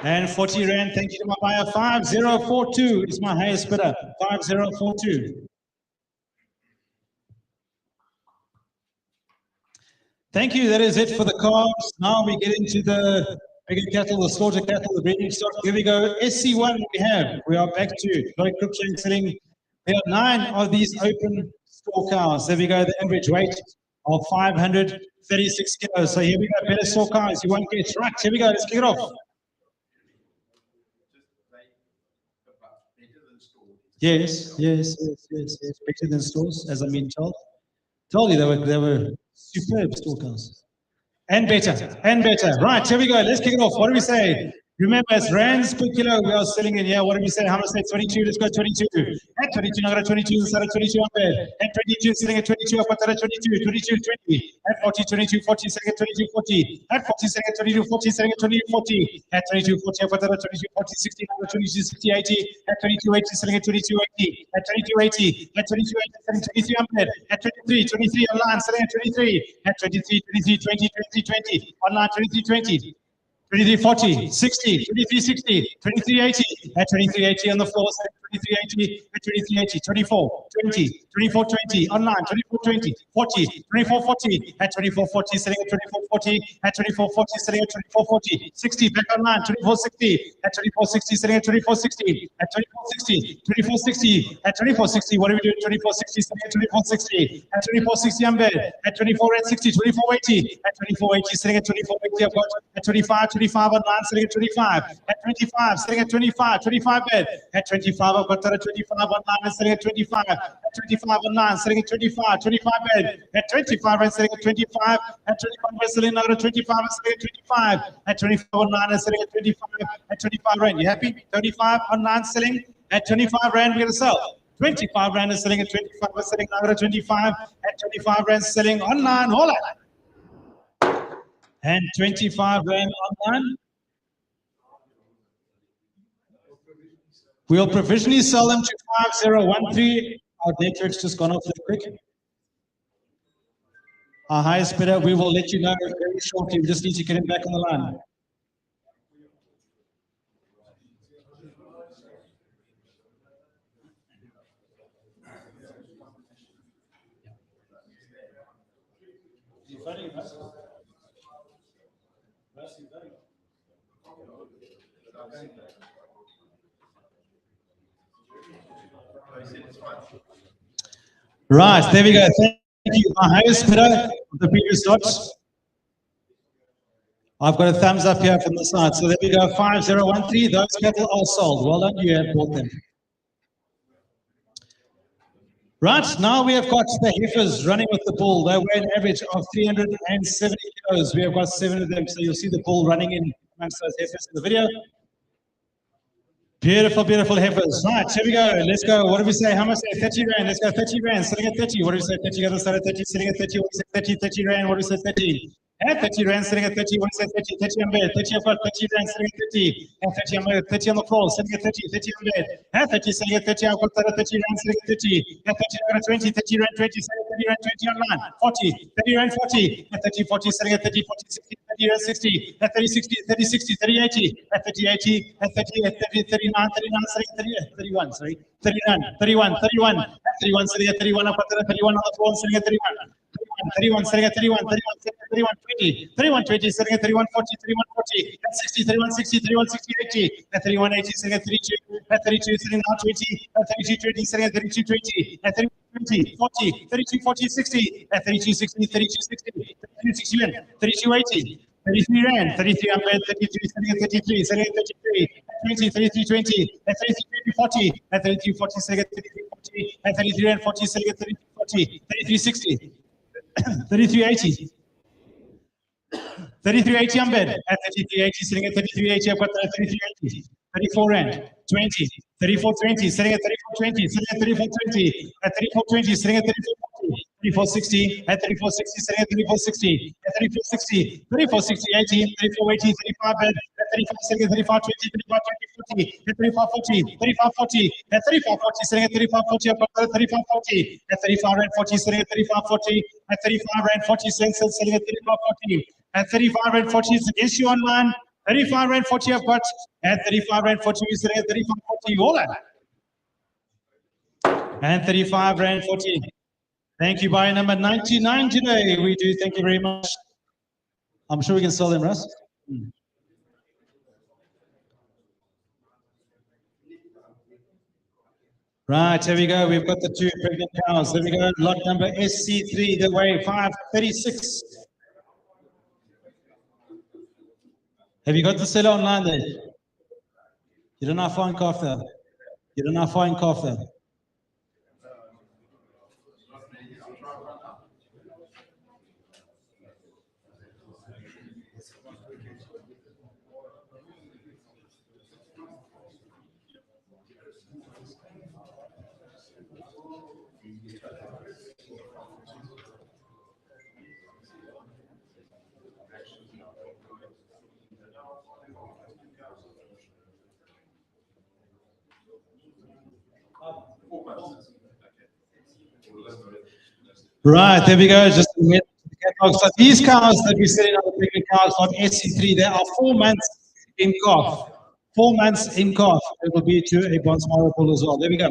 S1: And 40 Rand, thank you to my buyer. 5042 is my highest bidder. 5042. Thank you. That is it for the calves. Now we get into the bigger cattle, the slaughter cattle, the breeding stock. Here we go. SC1 we are back to Lloyd Cruikshank selling. There are 9 of these open store cows. There we go. The average weight of 536 kilos. So here we go. Better store cows. You won't get right. Here we go. Let's kick it off. Yes, yes, yes, yes, yes. Better than stores, as I'm being told. Told you they were superb store cows. And better, and better. Right, here we go. Let's kick it off. What do we say? Remember, it's rands per kilo we are selling in here. What do we say? How much say 22? Let's go 22. At 22, I got a 22 instead of 22 on bed. At 22, sitting at 22, I've got that at 22, 22, 20. At 40, 22, 40, sitting at 22, 40. At 40, sitting at 22, 40, sitting at 22, 40. At 22, 40, I've got that at 22, 40, 60, I've got 22, 60, 80. At 22, 80, sitting at 22, 80. At 22, 80. At 22, 80, sitting 23 on bed. At 23, 23 online, sitting at 23. At 23, 23, 20, 23, 20. Online, 23, 20. 2340, 60, 2360, 2380, at 2380 on the floor, 2380, at 2380, 2420, 2420, online, 2420, 40, 2440, at 2440, sitting at 2440, at 2440, sitting at 2440, 60, back online, 2460, at 2460, sitting at 2460, at 2460, 2460, at 2460, what do we do at 2460, sitting at 2460, at 2460, I'm bed, at 2460, 2480, at 2480, sitting at 2480, I've got at 25 online, sitting at 25, at 25, sitting at 25, 25 bed, at 25, I've got that at 25 online and sitting at 25, at 25 online, sitting at 25, 25 bed, at 25 and sitting at 25, at 25 and sitting now at 25 and sitting at 25, at 25 online and sitting at 25, at 25 rand. You happy? 35 online, selling at 25 rand, we're going to sell. 25 rand is selling at 25, we're selling now at 25, at 25 rand selling online, hold on. And 25 rand online. We'll provisionally sell them to 5013. Our network's just gone off real quick. Our highest bidder, we will let you know very shortly. We just need to get him back on the line. Right, there we go. Thank you. Our highest bidder of the previous lots. I've got a thumbs up here from the side. So there we go, 5013. Those cattle are sold. Well done, you have bought them. Right, now we have got the heifers running with the bull. They weigh an average of 370 kilos. We have got 7 of them. So you'll see the bull running in amongst those heifers in the video. Beautiful, beautiful heifers. Right, here we go. Let's go. What do we say? How much say? 30 rand. Let's go 30 rand. Sitting at 30. What do we say? 30. Got to start at 30. Sitting at 30. What do we say? 30. 30 rand. What do we say? 30. At 30 rand. Sitting at 30. What do we say? 30. 30 on bed. 30 I've got 30 rand. Sitting at 30. At 30 on bed. 30 on the floor. Sitting at 30. 30 on bed. At 30. Sitting at 30. I've got 30 rand. Sitting at 30. At 30 I've got 20. 30 rand. 20. Sitting at 30 rand. 20 online. 40. 30 rand. 40. At 30. 40. Sitting at 30. 40. 60. 30 rand. 60. At 30. 60. 30. 60. 30. 80. At 30. 80. At 30. At 30. 39. 39. Sitting at 30. 31. Sorry. 31. 31. 31. At 31. Sitting at 31. I've got 31 on the floor. Sitting at 31. 31, sitting at 31, 31, 20, 31, 20, sitting at 31, 40, 31, 40, at 60, 31, 60, 31, 60, 80, at 31, 80, sitting at 32, at 32, sitting now 20, at 32, 20, sitting at 32, 20, at 32, 20, 40, 32, 40, 60, at 32, 60, 32, 60, 32, 60, 32, 80. 33 rand, 33 on bed, 33, sitting at 33, sitting at 33, at 20, 33, 20, at 33, 40, at 33, 40, sitting at 33, 40, at 33 rand, 40, sitting at 33, 40, 33, 60. 3380. 3380 on bed. At 3380, sitting at 3380, I've got 3380. 34 rand. 20. 3420, sitting at 3420, sitting at 3420. At 3420, sitting at 3440. 3460. At 3460, sitting at 3460. At 3460. 3460, 80. 3480, 35 bed. At 35, sitting at 3520, 3520, 40. At 3540. 3540. At 3540, sitting at 3540, I've got 3540. At 35 rand 40, sitting at 3540. At 35 rand 40 cents, sitting at 3540. At 35 rand 40 is against you online. 35 rand 40 I've got. At 35 rand 40, we're sitting at 35 40. Hold on. And 35 rand 40. Thank you, buyer number 99 today. We do thank you very much. I'm sure we can sell them, Russ. Right, here we go. We've got the 2 pregnant cows. There we go. Lot number SC3, the way 536. Have you got the seller online there? You don't have phone after. You don't know how far in calf then. Right, there we go. Just the catalog. So these cows that we're selling are the pregnant cows on SC3. They are 4 months in calf. 4 months in calf. It will be to a Bonsmara bull as well. There we go.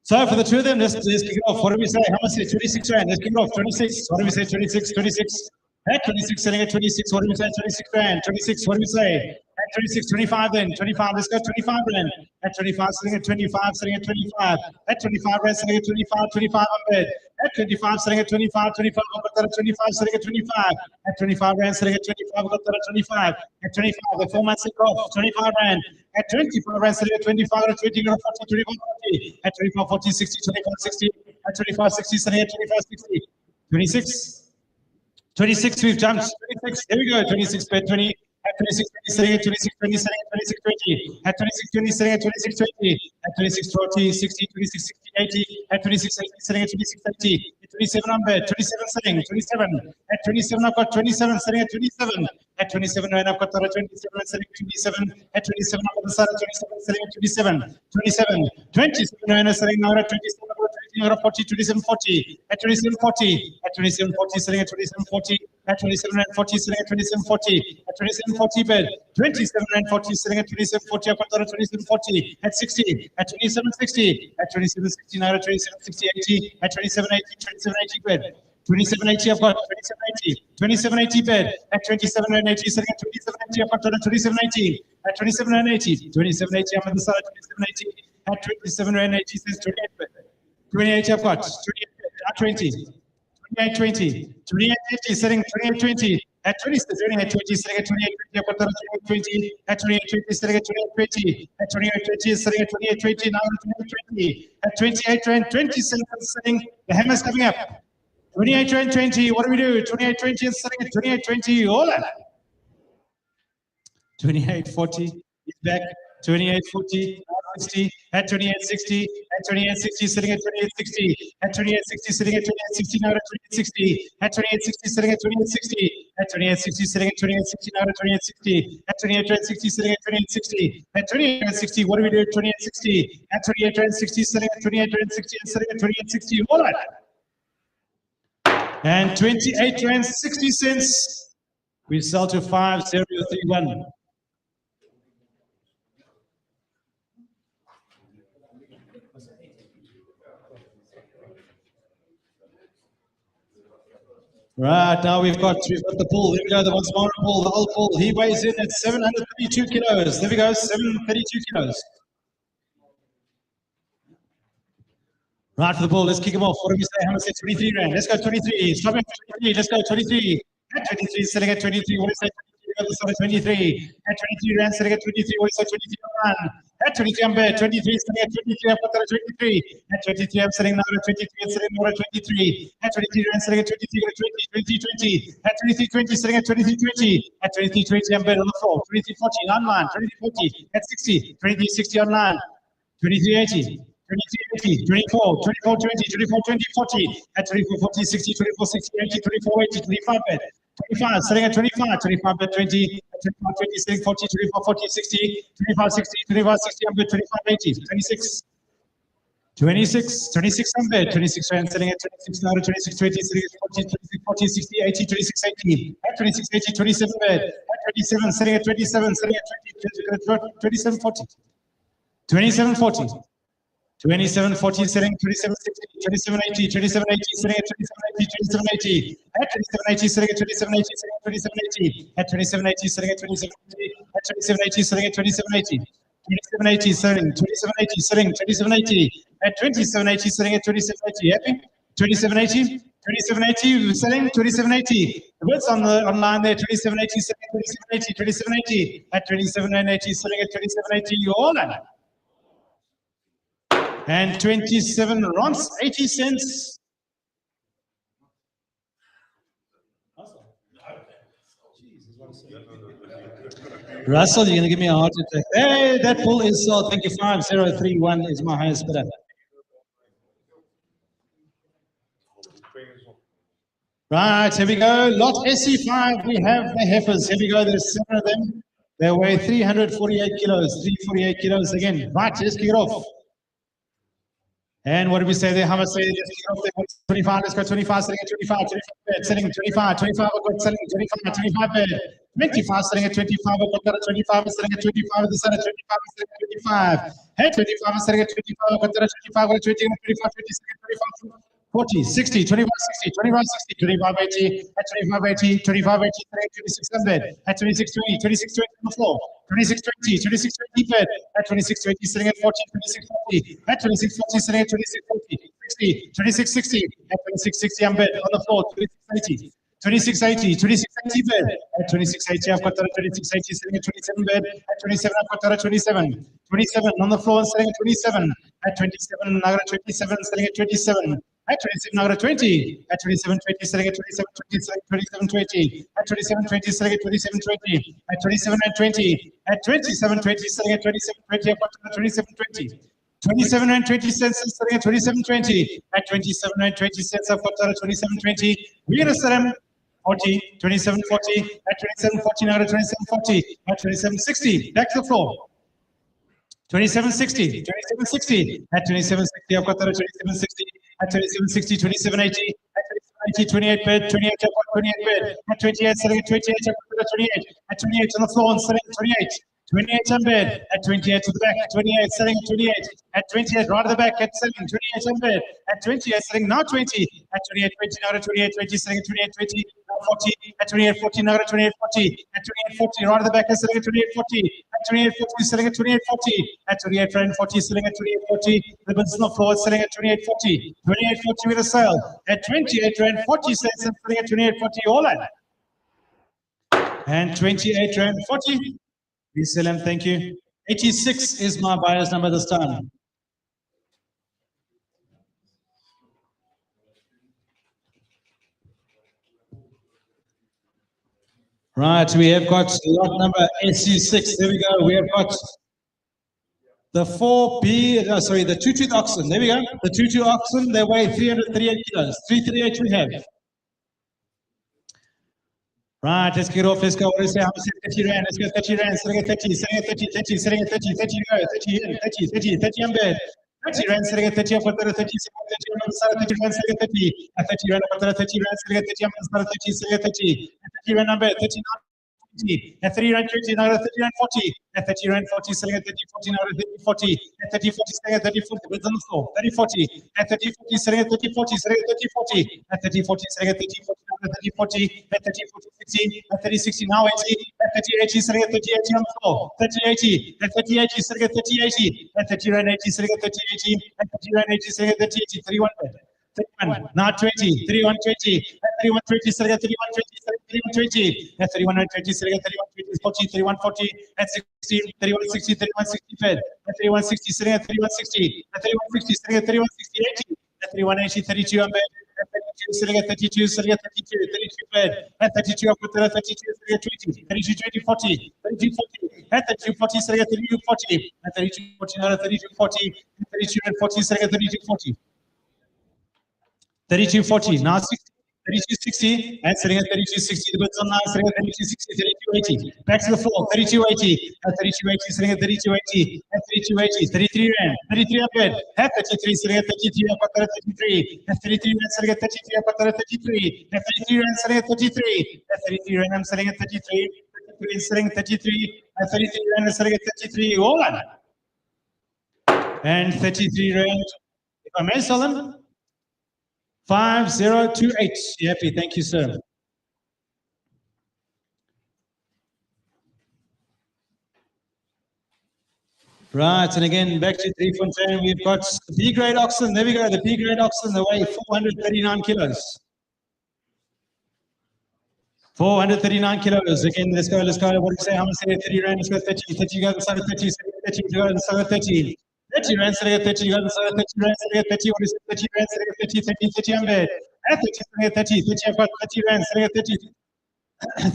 S1: So for the two of them, let's kick it off. What do we say? How much say? 26 rand. Let's kick it off. 26. What do we say? 26, 26. At 26, selling at 26. What do we say? 26 rand. 26. What do we say? At 26, 25 then. 25. Let's go 25 rand. At 25, selling at 25, selling at 25. At 25 rand, selling at 25, 25 on bed. At 25, selling at 25, 25. I've got that at 25, selling at 25. At 25 rand, selling at 25. I've got that at 25. At 25, the 4 months off. 25 rand. At 25 rand, selling at 25. At 20, 40, 25, 40. At 25, 40, 60, 25, 60. At 25, 60, selling at 25, 60. 26. 26, we've jumped. 26, here we go. 26, bed 20. At 26, 20, selling at 26, 20, selling at 26, 20. At 26, 20, selling at 26, 20. At 26, 40, 60, 26, 60, 80. At 26, 80, selling at 26, 80. At 27 on bed, 27 selling, 27. At 27, I've got 27, selling at 27. At 27, and I've got that at 27, selling at 27. At 27, I've got the side at 27, selling at 27. 27, 27, and selling now at 27. 40, 27, 40. At 27, 40. At 27, 40, selling at 27, 40. At 27 and 40, selling at 27, 40. At 27, 40 bed. 27 and 40, selling at 27, 40. I've got that at 27, 40. At 60. At 27, 60. At 27, 60, now at 27, 60, 80. At 27, 80, 27, 80 bed. 2780, I've got 2780, 2780 bed. At 2780, selling at 2780, I've got 2780. At 2780, 2780, I'm on the side at 2780. At 2780, says 28 bed. 28, I've got 28 bed. At 20, 2820, 2850, selling 2820. At 2820, selling at 2820, I've got 2820. At 2820, selling at 2820. At 2820, selling at 2820, now at 2820. At 28 rand 20, selling, the hammer's coming up. 28 rand 20, what do we do? 28 20 is selling at 28 20, all that. 28 40 is back. 28 40, 60, at 28 60, at 28 60, sitting at 28 60, at 28 60, sitting at 28 60, now at 28 60, at 28 60, sitting at 28 60, at 28 60, sitting at 28 60, now at 28 60, at 28 60, sitting at 28 60, at 28 60, what do we do? 28 60, at 28 60, sitting at 28 60, and sitting at 28 60, all right. And 28 rand 60 cents. We sell to 5031. Right, now we've got the bull. There we go, the Bonsmara bull, the old bull. He weighs in at 732 kilos. There we go, 732 kilos. Right for the bull, let's kick him off. What do we say? How much? 23 rand. Let's go 23. Stop at 23. Let's go 23. At 23, selling at 23. What do we say? 23. At 23 rand, selling at 23. What do we say? 23 on one. At 23, I'm bad. 23, selling at 23. I've got that at 23. At 23, I'm selling now at 23. And selling more at 23. At 23 rand, selling at 23. 20. At 23 20, selling at 23 20. At 23 20, I'm bad on the floor. 23 40 online. 23 40. At 60. 23 60 online. 23 80. 23 80, 24, 24 20, 24 20, 40, at 24 40, 60, 24 60, 80, 24 80, 25 bed, 25, selling at 25, 25 bed 20, at 25 20, selling 40, 24 40, 60, 25 60, 25 60, I'm bed 25 80, 26, 26, 26 I'm bed, 26 rand, selling at 26 now to 26 20, selling at 40, 26 40, 60, 80, 26 80, at 26 80, 27 bed, at 27, selling at 27, selling at 20, 27 40, 27 40. 27 40, selling 27 60, 27 80, 27 80, selling at 27 80, 27 80, at 27 80, selling at 27 80, selling at 27 80, at 27 80, selling at 27 80, at 27 80, selling at 27 80, 27 80, selling 27 80, selling 27 80, at 27 80, selling at 27 80, happy? 27 80, 27 80, selling 27 80. The words on the online there, 27 80, selling 27 80, 27 80, at 27 80, selling at 27 80, you all on. And 27 Rons, 80 cents. Russell, you're going to give me a heart attack. Hey, that bull is sold. Thank you. 5031 is my highest bidder. Right, here we go. Lot SC5, we have the heifers. Here we go. There's 7 of them. They weigh 348 kilos. 348 kilos again. Right, let's kick it off. And what did we say there? How much say let's kick it off there? 25, let's go 25, selling at 25, 25 bid, selling 25, 25, I've got selling 25, 25 bid. 25 selling at 25, I've got 25, selling at 25, the sun at 25, selling at 25. Head 25, selling at 25, I've got 25, 25, 20, 25, 40, 60, 25, 60, 25, 60, 25, 80, at 25, 80, 25, 80, 2600, at 26, 20, 26, 20 on the floor, 26, 20, 26, 20 bid, at 26, 20, sitting at 40, 26, 40, at 26, 40, sitting at 26, 40, 60, 26, 60, at 26, 60 on bid, on the floor, 26, 80. 2680, 2680 bid at 2680. I've got that at 2680, sitting at 27 bid at 27. I've got that at 27. 27 on the floor and selling at 27. At 27, I got a 27, selling at 27. At 27, I got a 20. At 27, 20, selling at 27, 20, selling at 27, 20. At 27, 20, selling at 27, 20. At 27 and 20. At 27, 20, selling at 27, 20. I've got that at 27, 20. 27 and 20 cents, selling at 27, 20. At 27 and 20 cents, I've got that at 27, 20. We're going to sell them 40, 27, 40, at 27, 40, now to 27, 40, at 27, 60, back to the floor. 27, 60, 27, 60, at 27, 60, I've got that at 27, 60, at 27, 60, 27, 80, at 27, 80, 28 bid, 28, I've got 28 bid, at 28, selling at 28, I've got that at 28, at 28 on the floor and selling at 28. 28 on bid, at 28 to the back, at 28, selling at 28, at 28, right at the back, at selling, 28 on bid, at 28, selling now 20, at 28, 20, now to 28, 20, selling at 28, 20, now 40, at 28, 40, now to 28, 40, at 28, 40, right at the back, at selling at 28, 40, at 28, 40, selling at 28, 40, at 28, 40, selling at 28, 40, the bids on the floor, selling at 28, 40, 28, 40 with a sale, at 28 rand 40 cents, and selling at 28, 40, all in. And 28 rand 40. We sell him, thank you. 86 is my buyer's number this time. Right, we have got lot number SC6. There we go. We have got the 4B, the two-tooth oxen. There we go. The two-tooth oxen, they weigh 338 kilos. 338 we have. Right, let's get off. Let's go. What do you say? How much is 30 rand? Let's go 30 rand. Sitting at 30, sitting at 30, 30, sitting at 30, 30, go. 30 in, 30, 30, 30 on bed. 30 rand, sitting at 30, up at 30, 30 on the side of 30 rand, sitting at 30. At 30 rand, up at 30 rand, sitting at 30 on the side of 30, sitting at 30. At 30 rand on bed, 30 now. At 30 rand 20, now at 30 rand 40. At 30 rand 40, selling at 30, 40, now at 30, 40. At 30, 40, selling at 30, 40, bids on the floor. 30, 40. At 30, 40, selling at 30, 40, selling at 30, 40. At 30, 40, selling at 30, 40, now at 30, 40. At 30, 40, 60. At 30, 60, now 80. At 30, 80, selling at 30, 80 on the floor. 30, 80. At 30, 80, selling at 30, 80. At 30 rand 80, selling at 30, 80. At 30 rand 80, selling at 30, 80. 31 bid. 31, now 20, 31, 20, at 31, 20, selling at 31, 20, 31, 20, at 31, 20, selling at 31, 20, 40, 31, 40, at 60, 31, 60, 31, 60, fed, at 31, 60, selling at 31, 60, at 31, 60, selling at 31, 60, 80, at 31, 80, 32, on bed, at 32, selling at 32, selling at 32, 32, fed, at 32, up with 32, selling at 20, 32, 20, 40, 32, 40, at 32, 40, selling at 32, 40, at 32, 40, now at 32, 40, at 32, and 40, selling at 32, 40. 32.40, now 60, 32.60, and selling at 32.60. The bids on now selling at 32.60, 32.80. Back to the floor, 32.80, at 32.80, selling at 32.80, at 32.80, 33 rand, 33 up bid, at 33, selling at 33, up at 33, at 33 rand, selling at 33, up at 33, at 33 rand, selling at 33, at 33 rand, I'm selling at 33, 33 selling at 33, at 33 rand, selling at 33, all on. And 33 rand, if I may sell them. 5028. Happy, thank you, sir. Right, and again, back to Driefontein, we've got the B grade oxen. There we go, the B grade oxen, they weigh 439 kilos. 439 kilos. Again, let's go. What do you say? How much say 30 rand? Let's go 30, 30, go to the side of 30, 30, go to the side of 30. 30 rand, selling at 30, you got the 30 rand, selling at 30, what is it? 30 rand, selling at 30, 30, 30 unbid. At 30, selling at 30, 30, I've got 30 rand, selling at 30.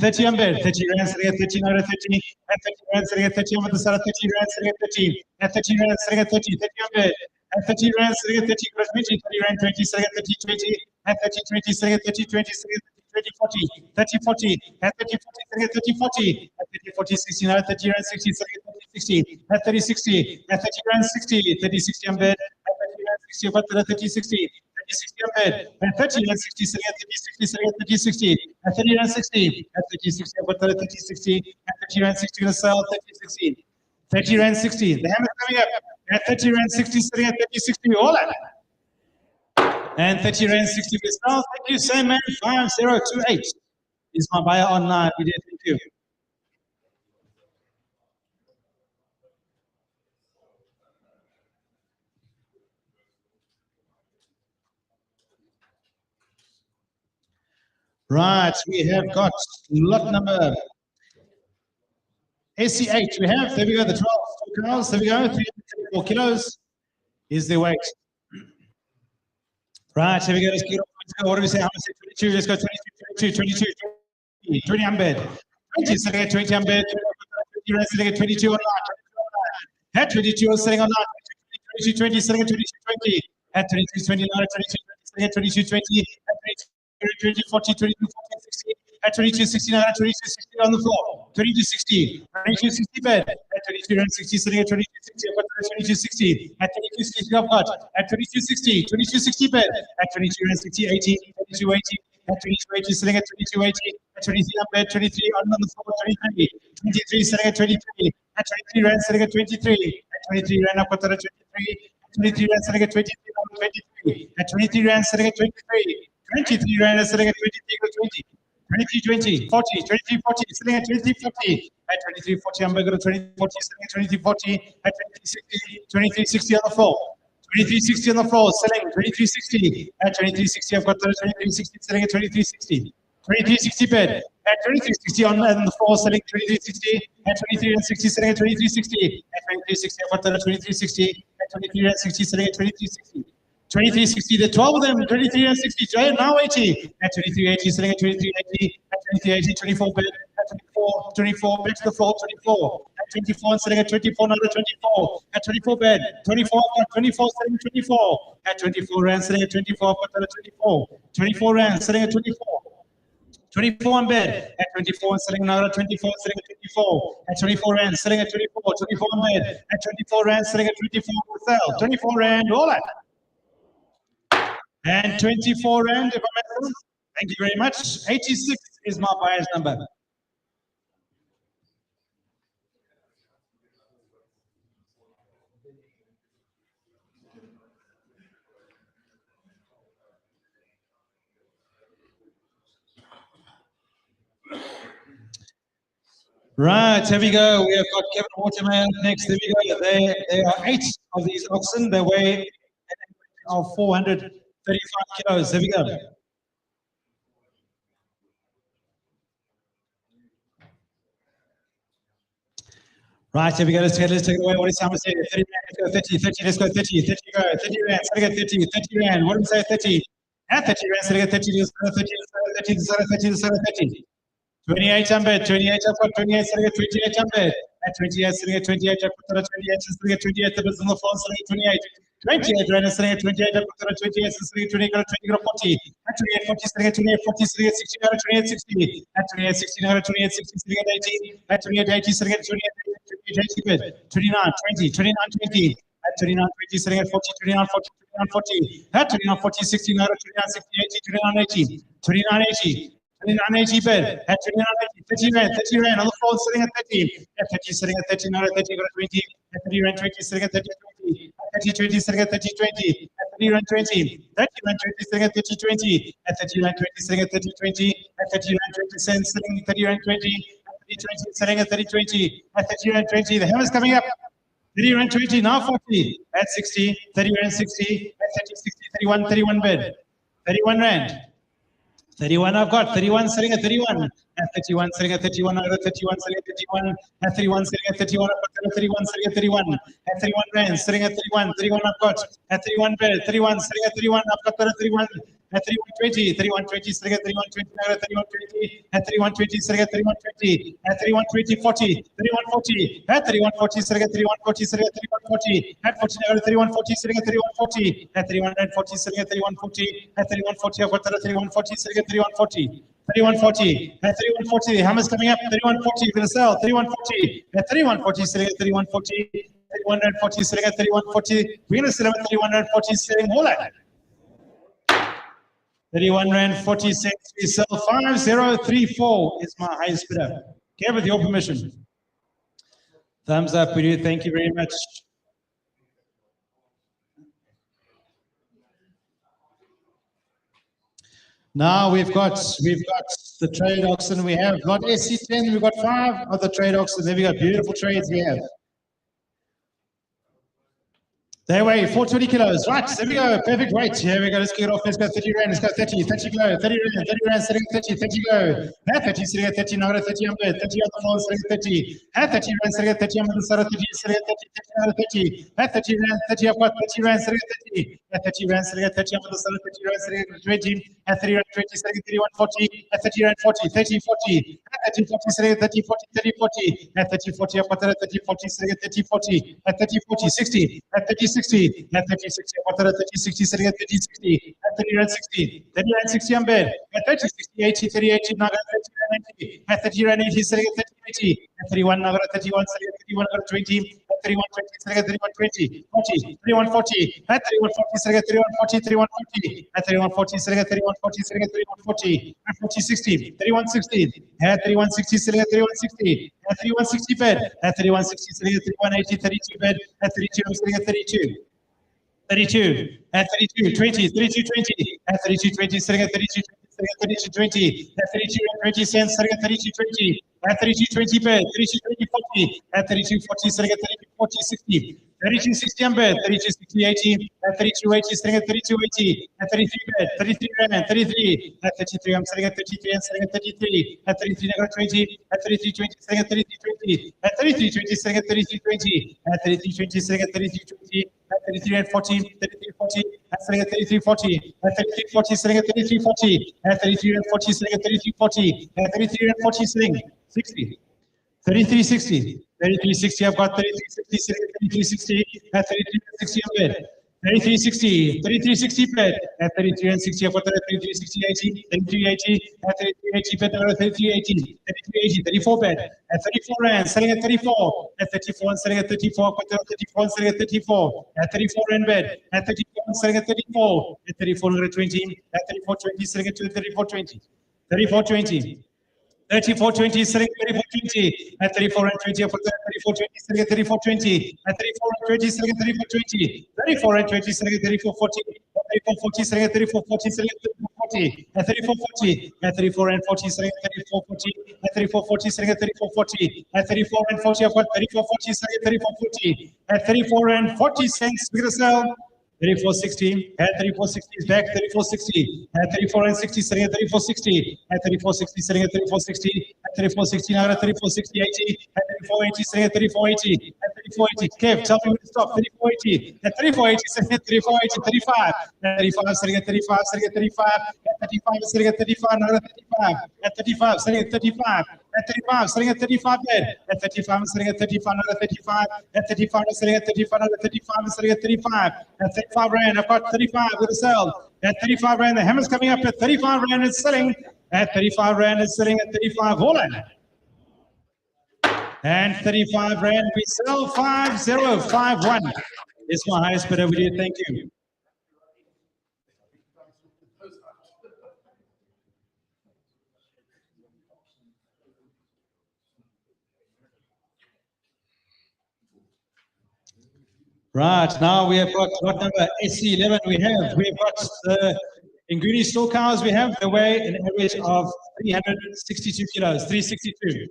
S1: 30 unbid, 30 rand, selling at 30, not at 30, at 30 rand, selling at 30, over the side of 30 rand, selling at 30, at 30 rand, selling at 30, 30 unbid, at 30 rand, selling at 30, cross 20, 30 rand, 20, selling at 30, 20, at 30, 20, selling at 30, 20, selling at 30, 40, 30, 40, at 30, 40, selling at 30, 40, at 30, 40, 60, not at 30 rand, 60, selling at 30, 60, at 30, 60, at 30 rand, 60, 30, 60 unbid, at 30 rand, 60, over the 30, 60, 60 unbid, at 30 rand 60, selling at 30, 60, selling at 30, 60, at 30 rand 60, at 30, 60, about 30, 60, at 30 rand 60, going to sell 30, 60, 30 rand 60, the hammer's coming up, at 30 rand 60, selling at 30, 60, all that. And 30 rand 60, we sell, thank you, same man, 5028 is my buyer online, we did, thank you. Right, we have got lot number SC8. We have, there we go, the 12 cows, there we go, 334 kilos is their weight. Right, here we go, let's go. What do we say? How much? 22, let's go 22, 22, 20, 20 unbid. 20, selling at 20 unbid. 20 rand, selling at 22 online. At 22, selling online. 22, 20, selling at 22, 20. At 22, 20, not at 22, selling at 22, 20. At 22, 20, 40, 22, 40, 60. At 22, 60, not at 22, 60 on the floor. 22, 60. 22, 60 bed. At 22 rand, 60, selling at 22, 60. I've got 22, 60. At 22, 60, I've got. At 22, 60. 22, 60 bed. At 22 rand, 60, 80. 22, 80. At 22, 80, selling at 22, 80. At 23 on bed, 23 on the floor, 23. 23, selling at 23. At 23 rand, selling at 23. At 23 rand, I've got that at 23. At 23 rand, selling at 23. 23. At 23 rand, selling at 23. 23 rand, selling at 23, 20. 23, 20, 40, 23, 40, selling at 23, 40. At 23, 40, I'm going to 20, 40, selling at 23, 40. At 23, 60, 23, 60 on the floor. 23, 60 on the floor, selling 23, 60. At 23, 60, I've got 23, 60, selling at 23, 60. 23, 60 bid. At 23, 60 on the floor, selling 23, 60. At 23 and 60, selling at 23, 60. At 23, 60, I've got 23, 60. At 23 and 60, selling at 23, 60. 23, 60, the 12 of them, 23 and 60, now 80. At 23, 80, selling at 23, 80. At 23, 80, 24 bid. At 24, 24, back to the floor, 24. At 24, and selling at 24, another 24. At 24 bid. 24, 24, selling at 24. At 24 rand, selling at 24, but 24. 24 rand, selling at 24. 24 on bed. At 24 and selling another 24, selling at 24. At 24 rand, selling at 24. 24 on bed. At 24 rand, selling at 24 for sale. 24 rand, all that. And 24 rand, if I may. Thank you very much. 86 is my buyer's number. Right, here we go. We have got Kevin Waterman next. There we go. There are 8 of these oxen. They weigh of 435 kilos. There we go. Right, here we go. Let's take it away. What is how much? 30 rand, let's go 30, 30, let's go 30, 30 go, 30 rand, let's get 30, 30 rand. What do we say? 30. At 30 rand, let's get 30, let's go 30, let's go 30, let's go 30. 28 unbid, 28 up for 28, selling at 28 unbid. At 28, selling at 28, I put at 28, selling at 28, the business on the floor, selling at 28. 28 rand, selling at 28, I put at 28, selling at 28, 20, 40. At 28, 40, selling at 28, 40, selling at 60, at 28, 60. At 28, 60, at 28, 60, selling at 80. At 28, 80, selling at 28, 80 bid. 29, 20, 29, 20. At 29, 20, selling at 40, 29, 40, 29, 40. At 29, 40, 60, at 29, 60, 80, 29, 80. 29, 80 bid. At 29, 80, 30 rand, 30 rand on the floor, selling at 30. At 30, selling at 30, not at 30, got a 20. At 30 rand, 20, selling at 30, 20. At 30, 20, selling at 30, 20. At 30 rand, 20. 30 rand, 20, selling at 30, 20. At 30 rand, 20, selling at 30, 20. At 30 rand, 20 cents, selling 30 rand, 20. At 30, 20, selling at 30, 20. At 30 rand, 20. The hammer's coming up. 30 rand, 20, now 40. At 60, 30 rand, 60. At 30, 60, 31, 31 bid. 31 rand. 31 I've got, 31 sitting at 31, at 31 sitting at 31, I've got 31 sitting at 31, at 31 sitting at 31, I've got 31 sitting at 31, at 31 rand sitting at 31, 31 I've got, at 31 bed, 31 sitting at 31, I've got 31, at 31.20, 31.20 sitting at 31.20, now at 31.20, at 31.20 sitting at 31.20, at 31.20, 40, 31.40, at 31.40 sitting at 31.40, sitting at 31.40, at 40 now at 31.40 sitting at 31.40, at 31.40 sitting at 31.40, at 31.40 I've got 31.40 sitting at 31.40. 31.40, at 31.40, the hammer's coming up, 31.40, we're going to sell, 31.40, at 31.40, sitting at 31.40, 31.40, sitting at 31.40, we're going to sell at 31.40, selling all that. 31 rand 40 cents, we sell 5034 is my highest bidder. Okay, with your permission. Thumbs up, we do, thank you very much. Now we've got the trade auction. We have not SC10. We've got 5 other trade auctions. Then we got beautiful trades. We have. They weigh 420 kilos. Right, there we go. Perfect weight. Here we go. Let's get it off. Let's go 30 rand. Let's go 30. 30 go. 30 rand. 30 rand. Sitting at 30. 30 go. Now 30 sitting at 30. Now at 30 under. 30 on the floor. Sitting at 30. At 30 rand. Sitting at 30. I'm on the side of 30. Sitting at 30. 30 now at 30. At 30 rand. 30. I've got 30 rand. Sitting at 30. At 30 rand. Sitting at 30. I'm on the side of 30 rand. Sitting at 20. At 30 rand. 20. Sitting at 31. 40. At 30 rand. 40. 30. 40. At 30. 40. Sitting at 30. 40. 30. 40. At 30. 40. I've got that at 30. 40. Sitting at 30. 40. At 30. 40. 60. At 30. 60. At 30. 60, what are 30, 60, sitting at 30, 60, at 30 rand 60, 30 rand 60 on bed, at 30, 60, 80, 30, 80, now at 30 rand 80, at 30 rand 80, sitting at 30, 80, at 31, now at 31, sitting at 31, at 20, at 31, 20, sitting at 31, 20, 40, 31, 40, at 31, 40, sitting at 31, 40, 31, 40, at 31, 40, sitting at 31, 40, sitting at 31, 40, at 40, 60, 31, 60, at 31, 60, sitting at 31, 60, at 31, 60 bed, at 31, 60, sitting at 31, 80, 32 bed, at 32, I'm sitting at 32. 32, at 32, 20, 32, 20, at 32, 20, sitting at 32, 32, 20, at 32, 20 cents, sitting at 32, 20, at 32, 20 bed, 32, 20, 40, at 32, 40, sitting at 32, 40, 60, 32, 60 on bed, 32, 60, 80, at 32, 80, sitting at 32, 80, at 33 bed, 33 rand, 33, at 33, I'm sitting at 33, and sitting at 33, at 33, I got 20, at 33, 20, sitting at 33, 20, at 33, 20, sitting at 33, 20, at 33, 20, sitting at 33, 20, at 33 and 40, 33, 40, at sitting at 33, 40, at 33, 40, sitting at 33, 40, at 33 and 40, sitting at 33, 40, at 33 and 40, sitting 60, 33, 60, 33, 60, I've got 33, 60, sitting at 33, 60, at 33 and 60 on bed. 33, 60, 33, 60 bed, at 33 and 60, I've got 33, 60, 80, 33, 80, at 33, 80 bed, 33, 80, 33, 80, 34 bed, at 34 rand, selling at 34, at 34 and selling at 34, I've got 34 and selling at 34, at 34 rand bed, at 34 and selling at 34, at 34 and 20, at 34, 20, selling at 34, 20, 34, 20. 34, 20, selling at 34, 20, at 34 and 20, for 34, 20, selling at 34, 20, at 34 and 20, selling at 34, 20, 34 and 20, selling at 34, 40, 34, 40, selling at 34, 40, selling at 34, 40, at 34, 40, at 34 and 40, selling at 34, 40, at 34, 40, selling at 34, 40, at 34 and 40, I've got 34, 40, selling at 34, 40, at 34 and 40 cents, we're going to sell. 34.60, at 34.60 is back, 34.60, at 34 and 60, selling at 34.60, at 34.60, selling at 34.60, at 34.60, now at 34.60, 80, at 34.80, selling at 34.80, at 34.80, Kev, tell me when to stop, 34.80, at 34.80, selling at 34.80, 35, at 35, selling at 35, selling at 35, at 35, selling at 35, now at 35, at 35, selling at 35, at 35, selling at 35 bed, at 35, selling at 35, not at 35, at 35, selling at 35, not at 35, selling at 35, at 35 rand, I've got 35 with a sell, at 35 rand, the hammer's coming up at 35 rand, it's selling, at 35 rand, it's selling at 35, hold on. And 35 rand, we sell 5051. It's my highest bidder, we do, thank you. Right, now we have got lot number SC11. We have got the Inguni store cows. We have the weigh an average of 362 kilos, 362.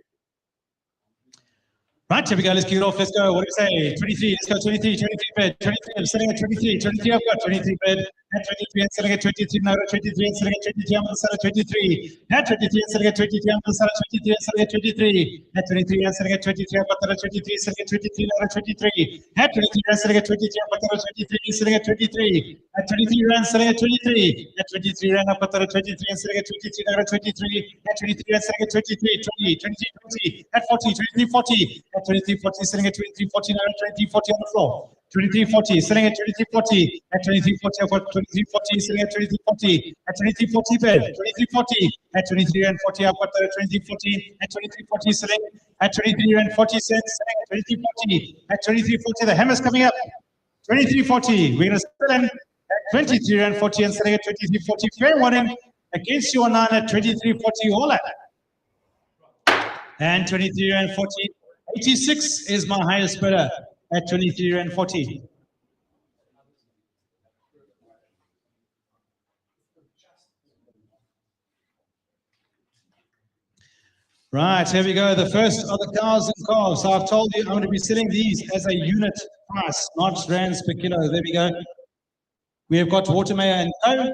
S1: Right, here we go. Let's kick it off. Let's go. What do you say? 23. Let's go. 23. 23 bed. 23. I'm sitting at 23. 23. I've got 23 bed. At 23 and selling at 23, now at 23 and selling at 23, I'm going to sell at 23. At 23 and selling at 23, I'm going to sell at 23 and selling at 23. At 23 and selling at 23, I'm going to sell at 23, selling at 23, now at 23. At 23 and selling at 23, I'm going to sell at 23, selling at 23. At 23 and selling at 23. At 23 and I'm going to sell at 23 and selling at 23, now at 23. At 23 and selling at 23, 20, 23, 20. At 40, 23, 40. At 23, 40, selling at 23, 40, now at 23, 40 on the floor. 23.40, selling at 23.40. At 23.40, I've got 23.40, selling at 23.40. At 23.40 bid, 23.40. At 23 and 40, I've got 23.40. At 23.40, selling at 23 and 40 cents, selling at 23.40. At 23.40, the hammer's coming up. 23.40, we're going to sell in at 23 and 40 and selling at 23.40. Fair warning against you on 9 at 23.40, all at. And 23 and 40, 86 is my highest bidder. At 23 and 40. Right, here we go. The first of the cows and calves. So I've told you I'm going to be selling these as a unit price, not rands per kilo. There we go. We have got Watermeyer and Co.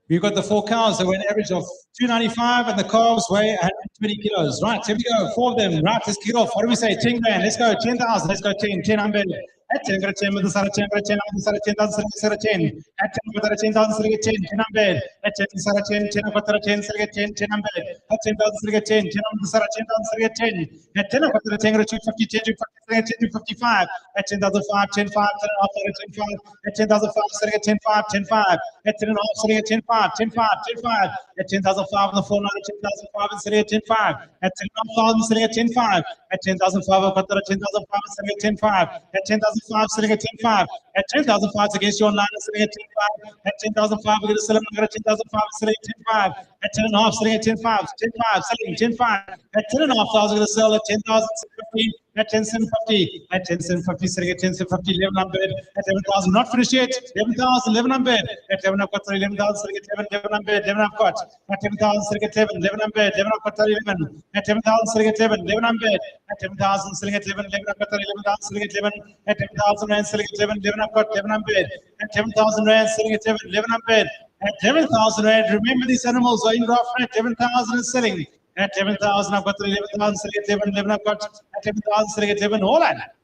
S1: We've got the 4 cows that weigh an average of 295 and the calves weigh 120 kilos. Right, here we go. 4 of them. Right, let's kick off. What do we say? 10 grand. Let's go. 10,000. Let's go. 10. I'm better. At 10, got a 10 with the side of 10, got a 10, with the side of 10,000, select 10. At 10, got a 10,000, select 10, 10 I'm bed. At 10, side of 10, 10, got a 10, select 10, 10 I'm bed. At 10,000, select 10, 10 on the side of 10,000, select 10. At 10, got a 10, got a 250, 10, 250, select 10, 255. At 10,005, 10, 5, 10 and off, select 10, 5. At 10,005, select 10, 5, 10, 5. At 10 and off, select 10, 5, 10, 5, 10, 5. At 10,005 on the floor, now 10,005 and select 10, 5. At 10,000, select 10, 5. At 10,005, I've got 10,005 and select 10, 5. At 10,005, select 10, 5. At 10,005 against your line, selling at 10,500. At 10,005, we're going to sell them. At 10,005, selling at 10,500. At 10.5, selling at 10,500. 10,500, selling 10,500. At 10.5 thousand, we're going to sell at 10,750. At 10,750. At 10,750, selling at 10,750. 1100. At 11,000, not finished yet. 11,000, 1100. At 11, I've got 11,000, selling at 1100. 11, I've got. At 11,000, selling at 11, 1100. 11, I've got 11. At 11,000, selling at 11, 1100. At 11,000, selling at 11, 11, I've got 11,000, selling at 11. At 11,000 rand, selling at 11, 11, I've got 1100. At 11,000 rand, selling at 11, 1100. At 11,000 rand, remember these animals are in rough at 11,000 is selling. At 11,000, I've got 11,000, selling at 11, 11, I've got at 11,000, selling at 11, all that.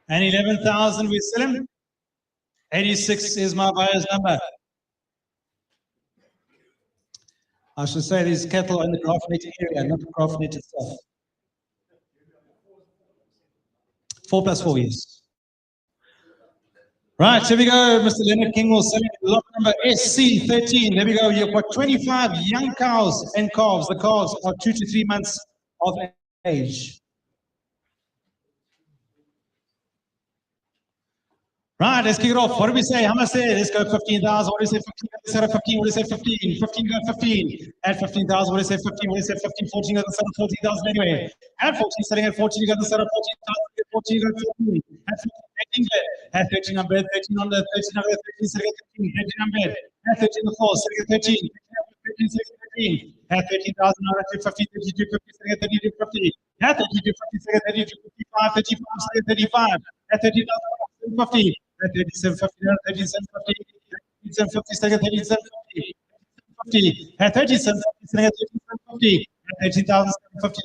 S1: And 11,000 we sell him. 86 is my buyer's number. I should say these cattle are in the Graafnet area, not the Graafnet itself. 4 plus 4 years. Right, here we go. Mr. Leonard King will sell lot number SC13. There we go. You've got 25 young cows and calves. The calves are 2 to 3 months of age. Right, let's kick it off. What do we say? How much say? Let's go 15,000. What do you say? 15? Instead of 15, what do you say? 15. 15 go 15. At 15,000, what do you say? 15. What do you say? 15. 14 go the set of 14,000 anyway. At 14, selling at 14, you got the set of 14,000. 14 go 15. At 15, at 13 on bed, 13 on the 13 on the 13, selling at 13, 13 on bed. At 13 the 4, selling at 13. 13, selling at 13. At 13,000, now at 50, 32, 50, selling at 32, 50. At 32, 50, selling at 32, 55, 35, selling at 35. At 30,000, 50. At 37.50, 37.50, 37.50, selling at 37.50. 50. At 37.50, selling at 37.50. At 13,750,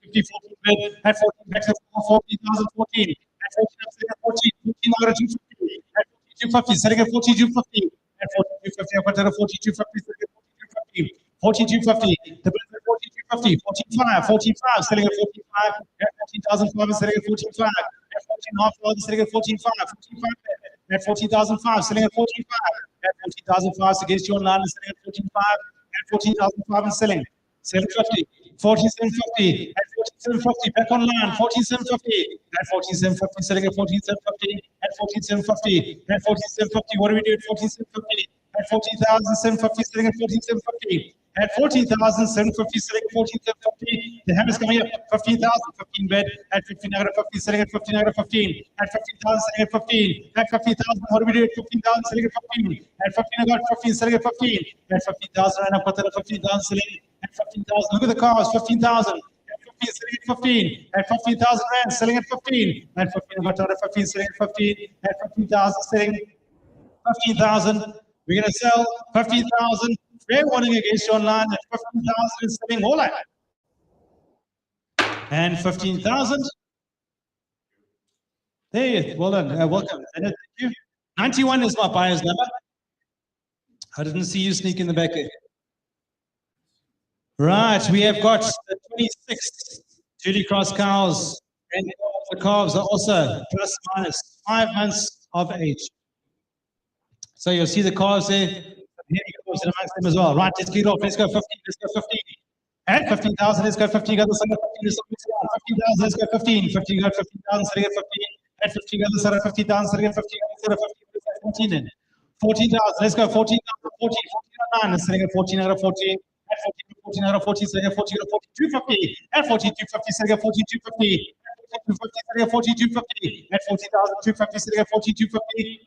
S1: 50, 14 bid. At 14, back to 14,014. At 14, I'm selling at 14, 14 out of 250. At 42.50, selling at 42.50. At 42.50, I've got at 42.50, selling at 42.50. 42.50, the bid at 42.50, 14.5, 14.5, selling at 14.5. At 14,005, selling at 14.5. At 14,500, selling at 14.5. 14.5 at 14,005, selling at 14.5. At 14,005, against you online, selling at 14.5. At 14,005 and selling. 750. 14,750. At 14,750, back online. 14,750. At 14,750, selling at 14,750. At 14,750. At 14,750, what do we do at 14,750? At 14,750, selling at 14,750. At 14,750, selling at 14,750. The hammer's coming up. 15,000, 15 bid. At 15, I got a 15, selling at 15, I got a 15. At 15,000, selling at 15. At 15,000, what do we do at 15,000, selling at 15? At 15, I got 15, selling at 15. At 15,000, and I've got that at 15,000, selling at 15,000. Look at the cars, 15,000. At 15, selling at 15. At 15,000 rand, selling at 15. At 15, I got that at 15, selling at 15. At 15,000, selling 15,000. We're going to sell 15,000. Fair warning against you online at 15,000 is selling all out. And 15,000. There, well done. Welcome. Thank you. 91 is my buyer's number. I didn't see you sneak in the back there. Right, we have got the 26 Julie Cross cows, and the calves are also plus minus 5 months of age. So you'll see the calves there. Calves amongst them as well. Right, let's get off. Let's go 15. Let's go 15. At 15,000, let's go 15. Go the side of 15. 15,000, let's go 15. 15, go 15,000, so get 15. At 15, go the side of 50,000, so get 15. Go 15 then. 14,000, let's go 14,000, 14, 14,009, let's get 14 out of 14. At 14 out of 14, so get 14 out of 14, 250. At 14, 250, so get 14, 250. At 14, 250, at 40,250, so get 14, 250.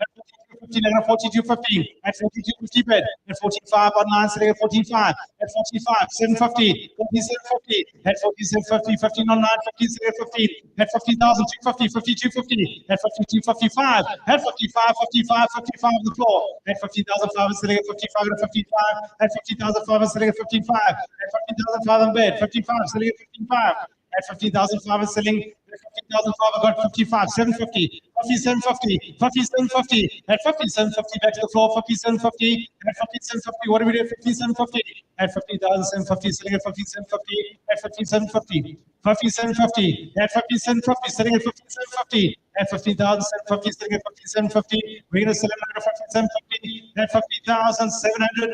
S1: At 14, 250, at 14, 250 bed. At 45 online, so get 14,5. At 45, 750. 4750. At 4750, 15 online, 15, so get 15. At 50,250, 5250. At 5255. At 55, 55, 55 on the floor. At 50,500, so get 55 to 55. At 50,500, so get 55. At 50,500 on bed. 55, so get 55. At 50,500 selling, 50,500 got 55, 750, 5750, 5750, at 5750 back to the floor, 5750, at 5750, what do we do at 5750? At 50,750, selling at 5750, at 5750, 5750, at 5750, selling at 5750, at 50,750, selling at 5750, we're going to sell it at 5750, at 50,750,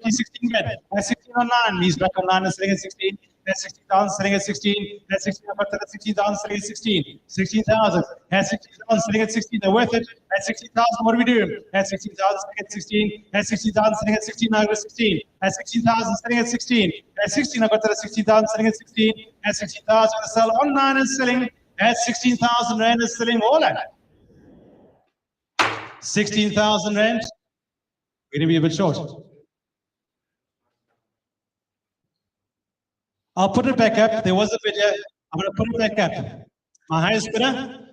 S1: 16 bed, at 16 online, he's back online and selling at 16. At 60,000, selling at 16. At 16, at 16,000, selling at 16. 16,000. At 16,000, selling at 16. They're worth it. At 16,000, what do we do? At 16,000, selling at 16. At 16,000, selling at 16. Now I go to 16. At 16,000, selling at 16. At 16, I got that at 16,000, selling at 16. At 16,000, I sell online and selling. At 16,000 rand is selling all at 16,000 rand. We're going to be a bit short. I'll put it back up. There was a video. I'm going to put it back up. My highest bidder,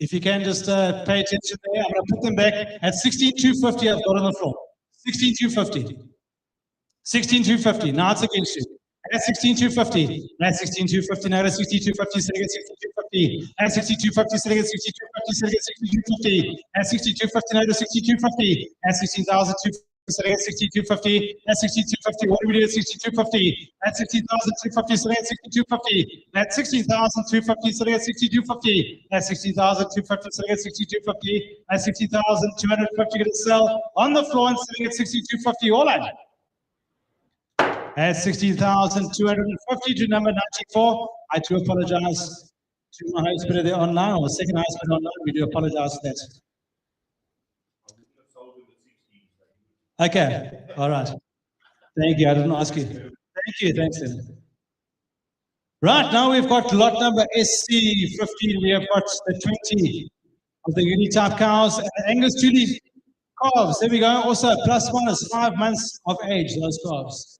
S1: if you can just pay attention there, I'm going to put them back at 16,250. I've got on the floor. 16,250. 16,250. Now it's against you. At 16,250. At 16,250. Now at 62,250. Sitting at 62,250. At 62,250. Sitting at 62,250. Sitting at 62,250. At 62,250. Now at 62,250. At 16,250. Sitting at 62,250, at 62,250, what do we do at 62,250? At 60,250, sitting at 62,250, at 60,250, sitting at 62,250, at 60,250, sitting at 62,250, at 60,250, going to sell on the floor and sitting at 62,250, all out. At 60,250 to number 94, I do apologize to my highest bidder there online, or second highest bidder online, we do apologize for that. Okay, all right. Thank you. I didn't ask you. Thank you. Thanks, then. Right, now we've got lot number SC15. We have got the 20 of the uni-type cows and the Angus Julie calves. There we go. Also, plus minus 5 months of age, those calves.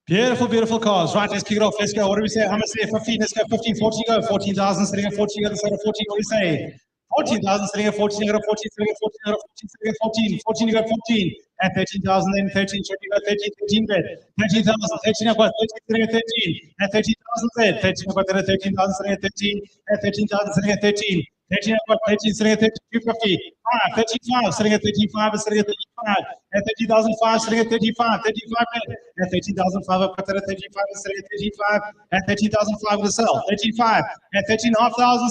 S1: Beautiful, beautiful calves. Right, let's kick it off. Let's go. What do we say? How much say? 15. Let's go. 15, 14, go. 14,000, sitting at 14, go to the side of 14. What do we say? 14,000, sitting at 14, you got 14, sitting at 14, you got 14, sitting at 14, 14, you got 14, at 13,000, then 13, you got 13, 13 bed, 13,000, 13, I got 13, sitting at 13, at 13,000 bed, 13, I got that at 13,000, sitting at 13, at 13,000, sitting at 13, 13, I got 13, sitting at 13, 250, 13,500, sitting at 13,500, sitting at 35, at 30,005, sitting at 35, 35 bed, at 13,005, I've got that at 35, sitting at 35, at 13,005 to sell, 13,500, at 13,500,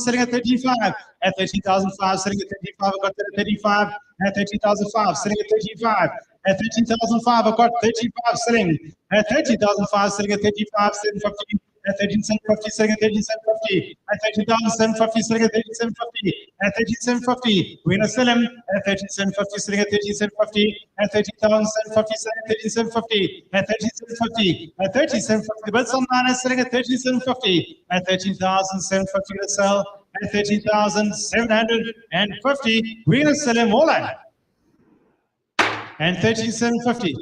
S1: sitting at 13,500, at 13,005, sitting at 35, I've got that at 35, at 13,005, sitting at 35, at 13,005, I've got 35 sitting, at 13,005, sitting at 35, 750, at 13,750, sitting at 13,750, at 13,750, sitting at 13,750, at 13,750, we're going to sell him at 13,750, sitting at 13,750, at 13,750, sitting at 13,750, at 13,750, at 13,750, the bids online is sitting at 13,750, at 13,750 to sell, at 13,750, we're going to sell him all out. And 13,750.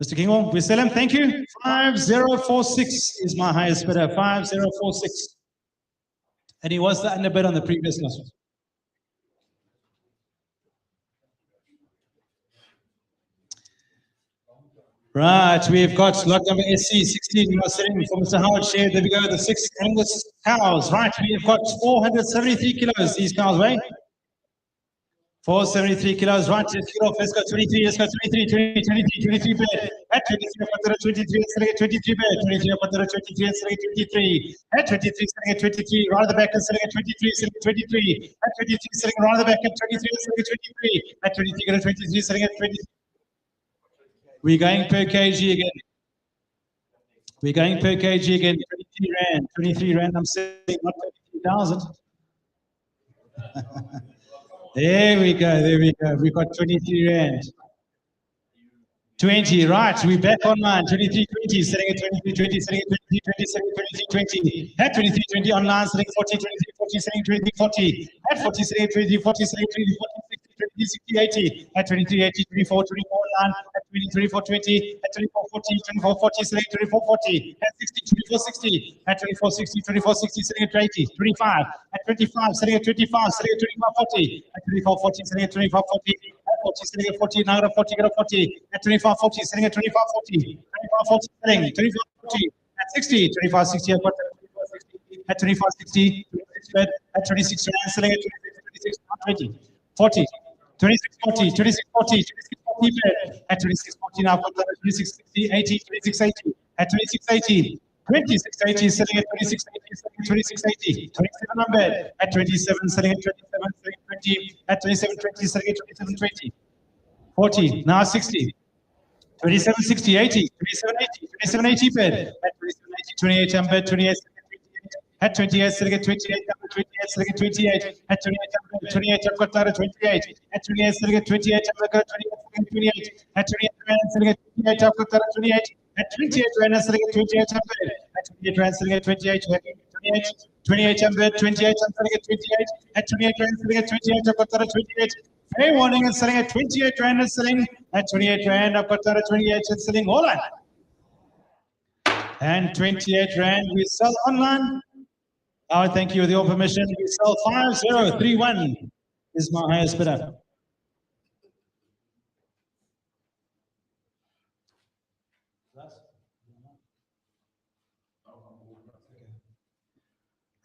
S1: Mr. Kingo, we sell him. Thank you. 5046 is my highest bidder. 5046. And he was the underbid on the previous list. Right, we've got lot number SC16. We are sitting for Mr. Howard Share. There we go, the 6 Angus cows. Right, we've got 473 kilos. These cows weigh 473 kilos. Right, let's get off. Let's go 23. Let's go 23, 23 bed. At 23, up to 23, selling at 23 bed. 23, up to 23, and selling at 23. At 23, selling at 23. Right at the back and selling at 23, selling at 23. At 23, selling right at the back at 23, and selling at 23. At 23, get a 23, selling at 23. We're going per kg again. We're going per kg again. 23 rand. 23 rand. I'm saying not 23,000. There we go. There we go. We've got 23 rand. 20, right, we're back online, 23.20, selling at 23.20, selling at 23.20, selling at 23.20, at 23.20 online, selling 40, 23.40, selling 23.40, at 40, selling at 23.40, selling 23.40, 60, 80, at 23.80, 24, 24 online, at 23.20, at 24.40, 24.40, selling 24.40, at 60, 24.60, at 24.60, 24.60, selling at 80, 25, at 25, selling at 25, selling at 25.40, at 24.40, selling at 25.40, 40, selling at 40, now at 40, get a 40, at 25.40, selling at 25.40, 25.40, selling, 25.40, at 60, 25.60, at 25.60, at 26 rand, selling at 26, 20, 40, 26.40, 26.40, 26.40 bed, at 26.40 now, 26.60, 80, 26.80, at 26.80, 26.80, selling at 26.80, selling at 26.80, 27 on bed, at 27, selling at 27, selling at 20, at 27.20, selling at 27.20, 40, now 60, 27.60, 80, 27.80, 27.80 bed, at 27.80, 28 on bed, 28, at 28, selling at 28, number 28, selling at 28, at 28, 28, I've got that at 28, at 28, selling at 28, I've got 28, at 28, selling at 28, I've got that at 28, at 28 rand, selling at 28, at 28 rand, selling at 28, 28 on bed, 28, I'm selling at 28, at 28 rand, selling at 28, I've got that at 28, fair warning and selling at 28 rand, and selling at 28 rand, I've got that at 28, and selling all right. And 28 rand, we sell online. Oh, thank you. With your permission, we sell 5031 is my highest bidder.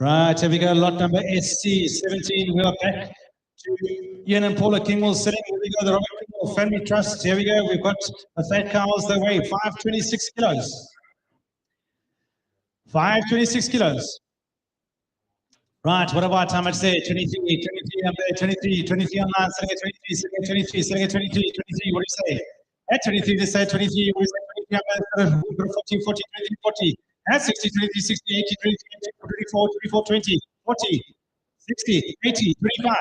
S1: Right, here we go. Lot number SC17. We are back to Ian and Paula Kingwell sitting. Here we go. The Robert Kingwell Family Trust. Here we go. We've got the fat cows. They weigh 526 kilos. 526 kilos. Right, what about how much there? 23, 23, 23 online, selling at 23, selling at 23, selling at 23, 23, what do you say? At 23, they say 23, we say 23, 40, 40, 23, 40. At 60, 23, 60, 80, 23, 24, 24, 20, 40, 60, 80, 25,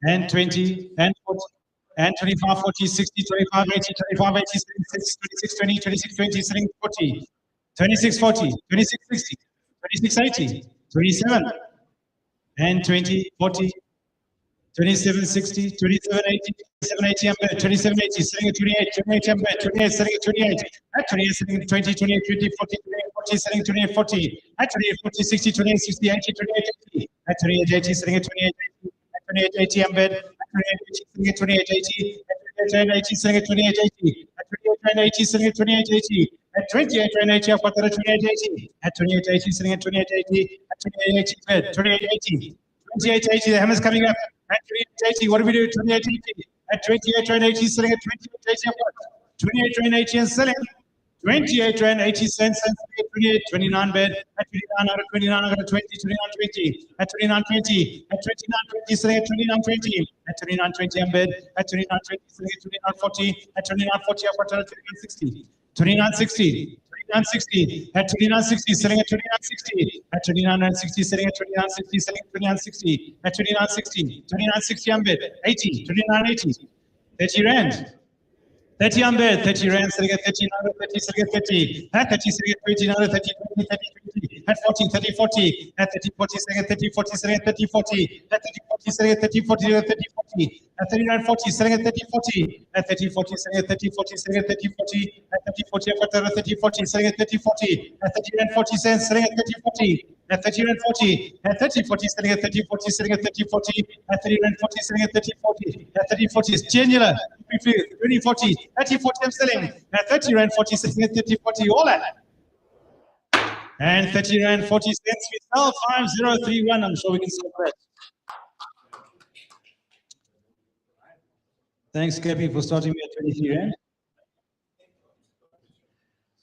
S1: and 20, and 40, and 25, 40, 60, 25, 80, 25, 80, 26, 20, 26, 20, selling 40, 26, 40, 26, 60, 26, 80, 27 and 20, 40, 27, 60, 27, 80, 27, 80, I'm better, 27, 80, selling at 28, 28, I'm better, 28, selling at 28, at 28, selling at 20, 28, 20, 40, 28, 40, selling 28, 40, at 28, 40, 60, 28, 60, 80, 28, 80, at 28, 80, selling at 28, 80, at 28, 80, I'm better, at 28, 80, selling at 28, 80, at 28, 80, selling at 28, 80, at 28, 80, selling at 28, 80, at 28 rand 80, I've got that at 28 80. At 28 80, selling at 28 80. At 28 80, bid. 28 80. 28 80, the hammer's coming up. At 28 80, what do we do? 28 80. At 28 rand 80, selling at 28 80, I've got 28 rand 80 and selling 28 rand 80 cents and 28 29 bid. At 29 out of 29, I got a 20, 29 20. At 29 20. At 29 20, selling at 29 20. At 29 20, I'm bid. At 29 20, selling at 29 40. At 29 40, I've got a 29 60. 2960, 2960, at 2960, selling at 2960, at 2960, selling at 2960, selling at 2960, at 2960, 2960 on bid, 80, 2980, 30 rand, 30 on bid, 30 rand, selling at 30, now 30, selling at 30, at 30, selling at 20, now 30, 20, 30, 20, at 40, 30, 40, at 30, 40, selling at 30, 40, selling at 30, 40, at 30, 40, selling at 30, 40, 30, 40, 40, at 30 rand 40, selling at 30 40, at 30 40, selling at 30 40, selling at 30 40, at 30 40, I've got 30 40, selling at 30 40, at 30 rand 40 cents, selling at 30 40, at 30 rand 40, at 30 40, selling at 30 40, selling at 30 40, at 30 rand 40, selling at 30 40, at 30 40 is genuine, 20 40, 30 40 I'm selling, at 30 rand 40, selling at 30 40, all that. And 30 rand 40 cents, we sell 5031. I'm sure we can sell that. Thanks, Cappy, for starting me at 23 rand.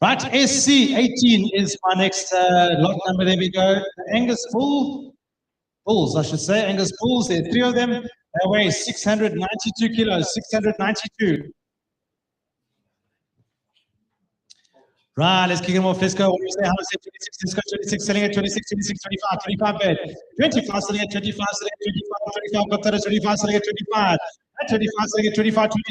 S1: Right, SC18 is my next lot number. There we go. Angus bulls, I should say. Angus bulls. There are 3 of them. They weigh 692 kilos. 692. Right, let's kick them off. Let's go. What do you say? How much? 26. Let's go. 26. Selling at 26. 26. 25. 25 bed. 25. Selling at 25. Selling at 25. 25. Got that at 25. Selling at 25. At 25. Selling at 25. 20.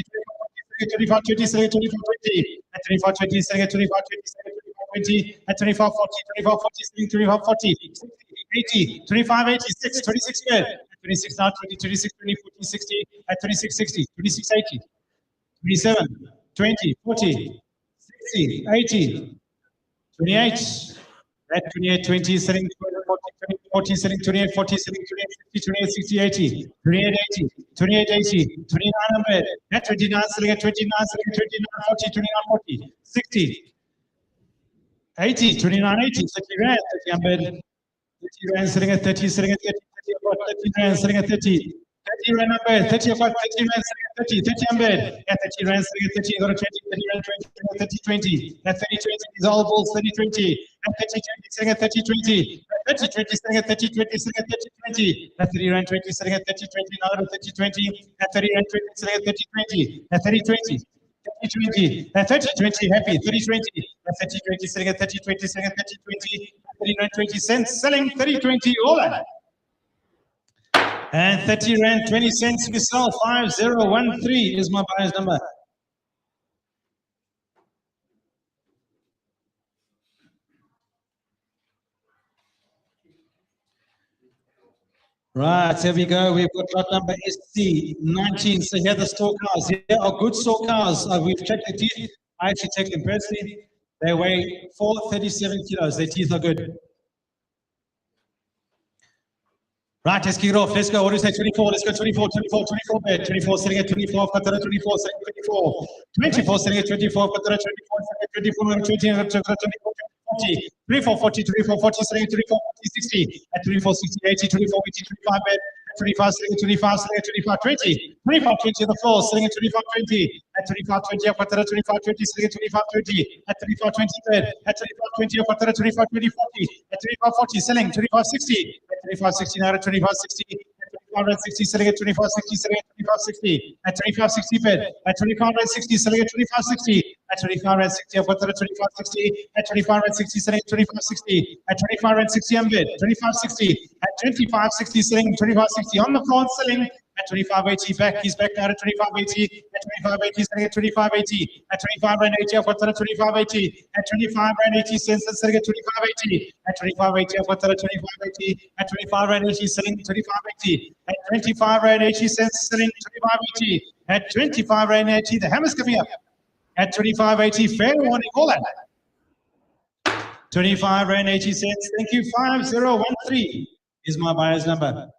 S1: 25, 20, selling at 25, 20, at 25, 20, selling at 25, 20, selling at 25, 20, at 25, 40, 25, 40, selling 25, 40, 60, 80, 25, 86, 26 bed, at 26 now, 20, 26, 20, 40, 60, at 26, 60, 26, 80, 27, 20, 40, 60, 80, 28, at 28, 20, selling 40, 40, selling 28, 40, selling 28, 60, 28, 60, 80, 28, 80, 28, 80, 29 100, at 29, selling at 29, selling at 29, 40, 29, 40, 60, 80, 29, 80, 30 rand, 30 100, 30 rand, selling at 30, selling at 30, 30 rand, selling at 30, 30 rand number, 30 about 30 rand, 30, 30 100, at 30 rand, 30, got a 20, 30 rand, 20, 30, 20, at 30, 20, these all balls, 30, 20, at 30, 20, selling at 30, 20, at 30, 20, selling at 30, 20, selling at 30, 20, at 30 rand, 20, selling at 30, 20, now at 30, 20, at 30 rand, 20, selling at 30, 20, at 30, 20, 30, 20, at 30, 20, happy, 30, 20, at 30, 20, selling at 30, 20, selling at 30, 20, at 30 rand, 20 cents, selling 30, 20, all that. And 30 rand 20 cents we sell. 5013 is my buyer's number. Right, here we go. We've got lot number SC19. So here are the store cars. Here are good store cars. We've checked the teeth. I actually checked them personally. They weigh 437 kilos. Their teeth are good. Right, let's kick it off. Let's go. What do you say? 24. Let's go. 24, 24, 24 bed. 24 sitting at 24. I've got that at 24. Sitting at 24. 24 sitting at 24. I've got that at 24. Sitting at 24. 24, 24, 40. 24, 40, 24, 40. Sitting at 24, 40, 60. At 24, 60, 80, 24, 80, 25 bed. 25, sitting at 25, sitting at 25, 20. 25, 20 on the floor. Sitting at 25, 20. At 25, 20. I've got that at 25, 20. Sitting at 25, 20. At 25, 20 bed. At 25, 20. I've got that at 25, 20, 40. At 25, 40. Selling 25, 60. 25, 60 now at 25, 60, at 25, 60, selling at 25, 60, selling at 25, 60, at 25, 60 bid, at 25, 60, selling at 25, 60, at 25, 60, I've got that at 25, 60, at 25, 60, selling at 25, 60, at 25, 60, I'm bid, 25, 60, at 25, 60, selling 25, 60, on the floor selling, at 25.80 back, he's back now at 25.80, at 25.80, selling at 25.80, at 25.80, I've got that at 25.80, at 25.80 cents, selling at 25.80, at 25.80, I've got that at 25.80, at 25.80, selling 25.80, at 25.80 cents, selling 25.80, at 25.80, the hammer's coming up, at 25.80, fair warning, all that. 25.80 cents, thank you, 5013 is my buyer's number.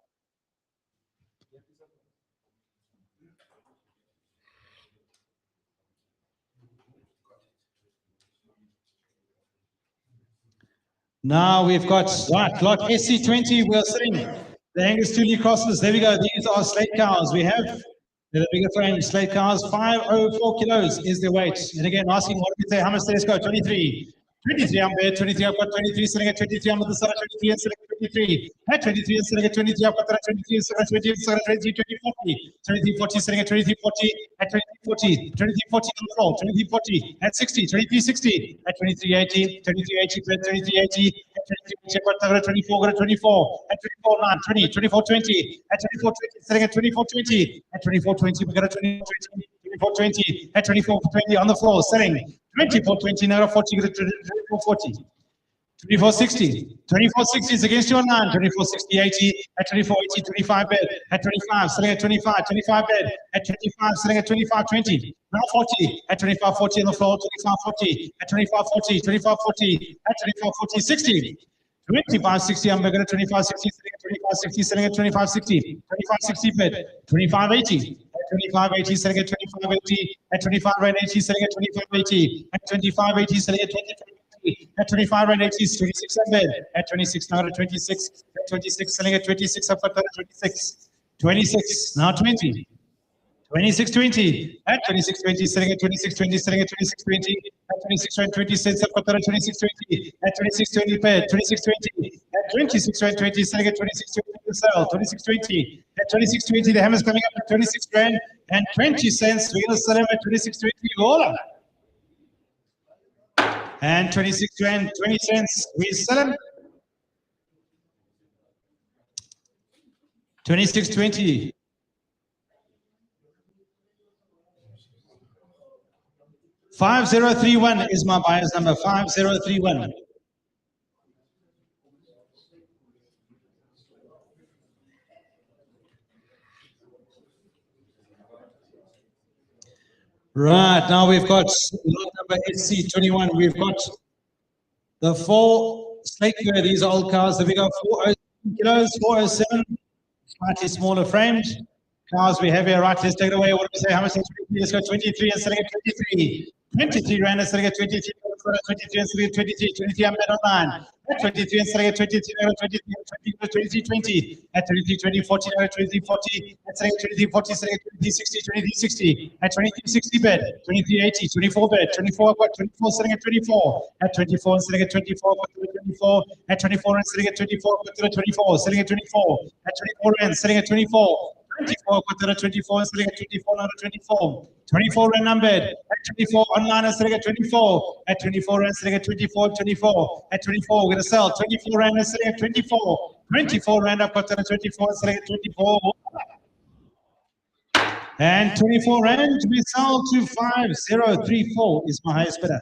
S1: Now we've got right, lot SC20, we're sitting the Angus Tully crosses. There we go. These are slate cows. We have the bigger frame slate cows. 504 kilos is the weight. And again, asking what we say, how much let's go? 23. 23, I'm there. 23, I've got 23, selling at 23, I'm with the side 23 and selling at 23. At 23 and selling at 23, I've got that at 23 and selling at 23, selling at 23, 40. 23, 40, selling at 23, 40, at 23, 40, 23, 40 on the floor, 23, 40, at 60, 23, 60, at 23, 80, 23, 80, 23, 80, at 23, 80, I've got that at 24, got at 24, at 24, 9, 20, 24, 20, at 24, 20, selling at 24, 20, at 24, 20, we got at 24, 20, 24, 20, at 24, 20 on the floor, selling 24, 20, now 40, 24, 40. 2460. 2460 is against you on 9. 2460, 80. At 2480, 25 bid. At 25, selling at 25. 25 bid. At 25, selling at 25, 20. Now 40. At 25, 40 on the floor. 25, 40. At 25, 40. 25, 40. At 25, 40, 60. 2560, I'm going to 2560, selling at 2560, 2560 bid, 2580, at 2580, selling at 2580, at 2580, selling at 2580, at 2580, selling at 2580, at 2580, 26 bid, at 26, now to 26, at 26, selling at 26, up for 26, 26, now 20. 2620 at 2620, selling at 2620, selling at 2620, at 2620, cents up for 2620, at 2620 bid, 2620, at 2620, selling at 2620 to sell, 2620, at 2620, the hammer's coming up at 26 rand and 20 cents. We're going to sell him at 2620, all up. And 26 rand, 20 cents, we sell him. 2620. 5031 is my buyer's number, 5031. Right, now we've got lot number SC21. We've got the 4 Sneeuberg. These are old cars. Have we got 407 kilos, 407, slightly smaller framed. Cars we have here, right, let's take it away. What do we say? How much? Let's go 23 and selling at 23. 23 rand and selling at 23. 23 and selling at 23. 23 I'm bet online. At 23 and selling at 23. 23 20. At 23 20 40. At 23 40. At selling at 23 40. Selling at 23 60. 23 60. At 23 60 bet. 23 80. 24 bet. 24 what? 24 selling at 24. At 24 and selling at 24. 24. At 24 and selling at 24. 24 selling at 24. At 24 and selling at 24. 24, 24, selling at 24, not at 24. 24 rand numbered at 24, online and selling at 24. At 24 rand selling at 24, 24. At 24, we're going to sell 24 rand and selling at 24. 24 rand up at 24 and selling at 24. And 24 rand we sell to 5034 is my highest bidder.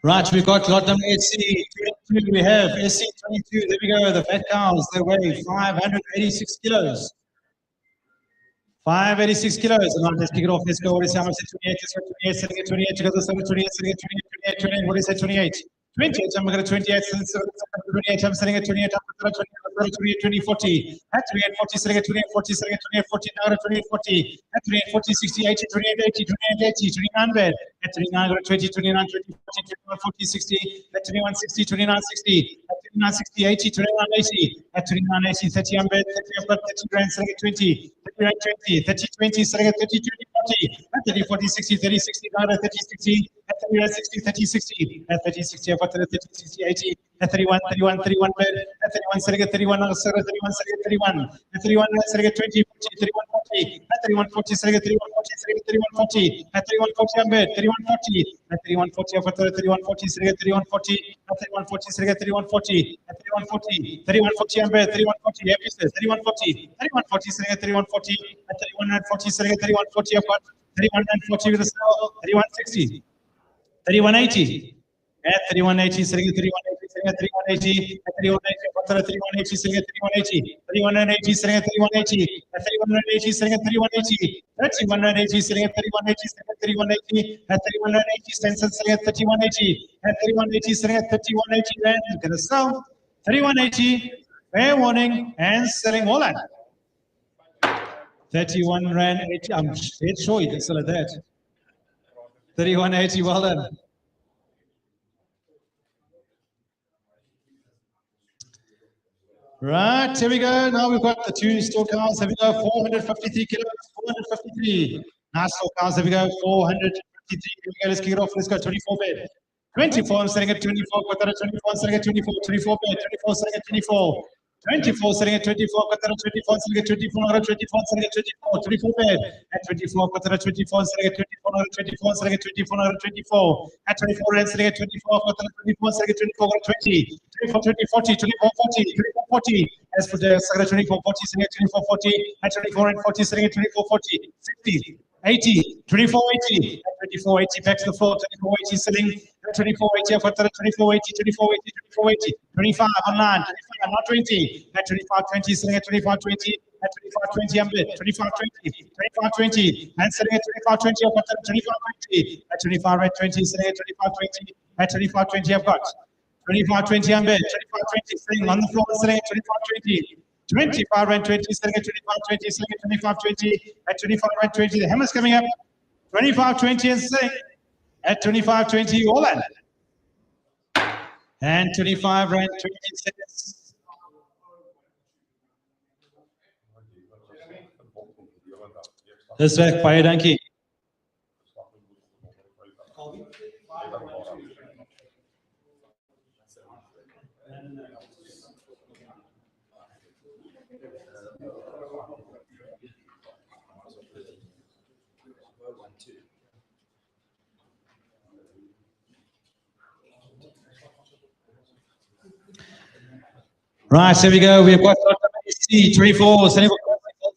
S1: Right, we've got lot number SC22. We have SC22. There we go. The fat cows, they weigh 586 kilos. 586 kilos. And now let's kick it off. Let's go. What is how much? 28. Let's go 28. Selling at 28. You got the 28. Selling at 28. 28. What is that? 28. 28. I'm going to 28. 28. I'm selling at 28. I'm 28. 20 40. At 28 40. Selling at 28 40. Selling at 28 40. Now at 28 40. At 28 40 60 80 28 80 28 80 29 bed. At 29 go to 20 29 20 40 21 40 60. At 21 60 29 60. At 29 60 80 29 80. At 29 80 30 I'm bed. 30 I've got 30 grand. Selling at 20. 30 rand 20. 30 20. Selling at 30 20 40. At 30 40 60 30 60. Now at 30 60. At 30 rand 60 30 60. At 30 60 I've got 30 60 80. At 31 31 31 bed. At 31 selling at 31. 31 selling at 31. At 31 selling at 20 40. 31 40. At 31 40 selling at 31 40. Selling at 31 40. At 31 40 I'm bed. 31 40. At 31 40 I've got 31 40 selling at 31 40. At 31 40 selling at 31 40. At 31 40. 31 40 I'm bed. 31 40. Happy says 31 40. 31 40 selling at 31 40. At 31 40 selling at 31 40 I've got 31 40 with a sell. 31 60. 31 80. At 3180, selling at 3180, selling at 3180, at 3180, selling at 3180, 3180, selling at 3180, at 3180, selling at 3180, 3180, selling at 3180, at 3180, selling at 3180, at 3180, selling at 3180, rand, you're going to sell 3180, fair warning, and selling all that. 31 rand 80, I'm dead sure you can sell at that. 3180, well done. Right, here we go. Now we've got the 2 store cars. Here we go, 453 kilos, 453. Nice store cars. Here we go, 453. Here we go, let's kick it off. Let's go, 24 bed. 24, I'm selling at 24. Got that at 24, I'm selling at 24. 24 bed, 24, selling at 24. 24 selling at 24, got that at 24, selling at 24, not at 24, selling at 24, 24 bed. At 24, got that at 24, selling at 24, not at 24, selling at 24, not at 24. At 24, and selling at 24, got that at 24, selling at 24, got at 20. 24, 20, 40, 24, 40, 24, 40. As for the 2440, sitting at 2440, at 2440, sitting at 2440, 60, 80, 2480, at 2480, back to the floor, 2480, sitting at 2480, I've got that at 2480, 2480, 2480, 25 on 9, 25, not 20, at 2520, sitting at 2520, at 2520, I'm bid, 2520, 2520, and sitting at 2520, I've got that at 2520, at 25 at 20, sitting at 2520, at 2520, I've got 2520, I'm bid, 2520, sitting on the floor, sitting at 2520. 25 and 20, sitting at 25, 20, sitting at 25, 20, at 25 and 20, the hammer's coming up, 25, 20 and sitting at 25, 20, all in. And 25 and 20 seconds. Dis weg, baie dankie. Right, here we go. We've got 24,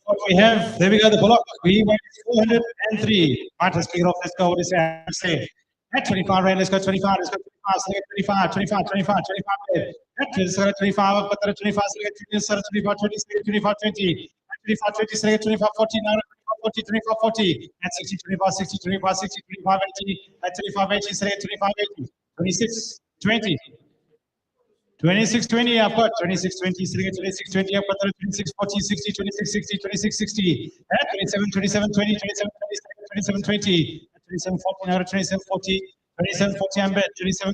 S1: what we have. There we go, the block. We went 403. Right, let's kick it off. Let's go. What is that? At 25, right? Let's go 25. Let's go 25. 25, 25, 25. At 25, I've got that at 25. 25, 20, 25, 20. At 25, 20, 25, 40. Now 40, 25, 40. At 60, 25, 60, 25, 60, 25, 80. At 25, 80, 25, 80. 26, 20. 26, 20, I've got 26, 20, sitting at 26, 20, I've got 26, 40, 60, 26, 60, 26, 60, at 27, 27, 20, 27, 27, 20, at 27, 40, now at 27, 40, 27, 40, I'm bet, 27,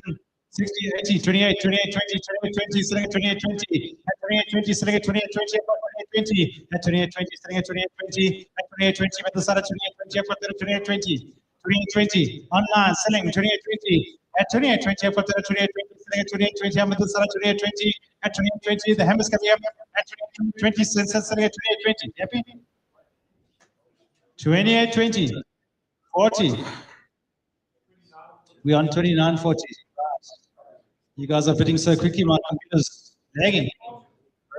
S1: 60, 80, 28, 28, 20, 28, 20, sitting at 28, 20, at 28, 20, sitting at 28, 20, I've got 28, 20, at 28, 20, sitting at 28, 20, at 28, 20, at the start of 28, 20, I've got 28, 20, 28, 20, online, selling, 28, 20, at 28, 20, I've got that at 28, 20, sitting at 28, 20, I'm at the start of 28, 20, at 28, 20, the hammer's coming up, at 28, 20, sitting at 28, 20, happy? 28, 20, 40, we're on 29, 40. You guys are bidding so quickly, my computer's lagging.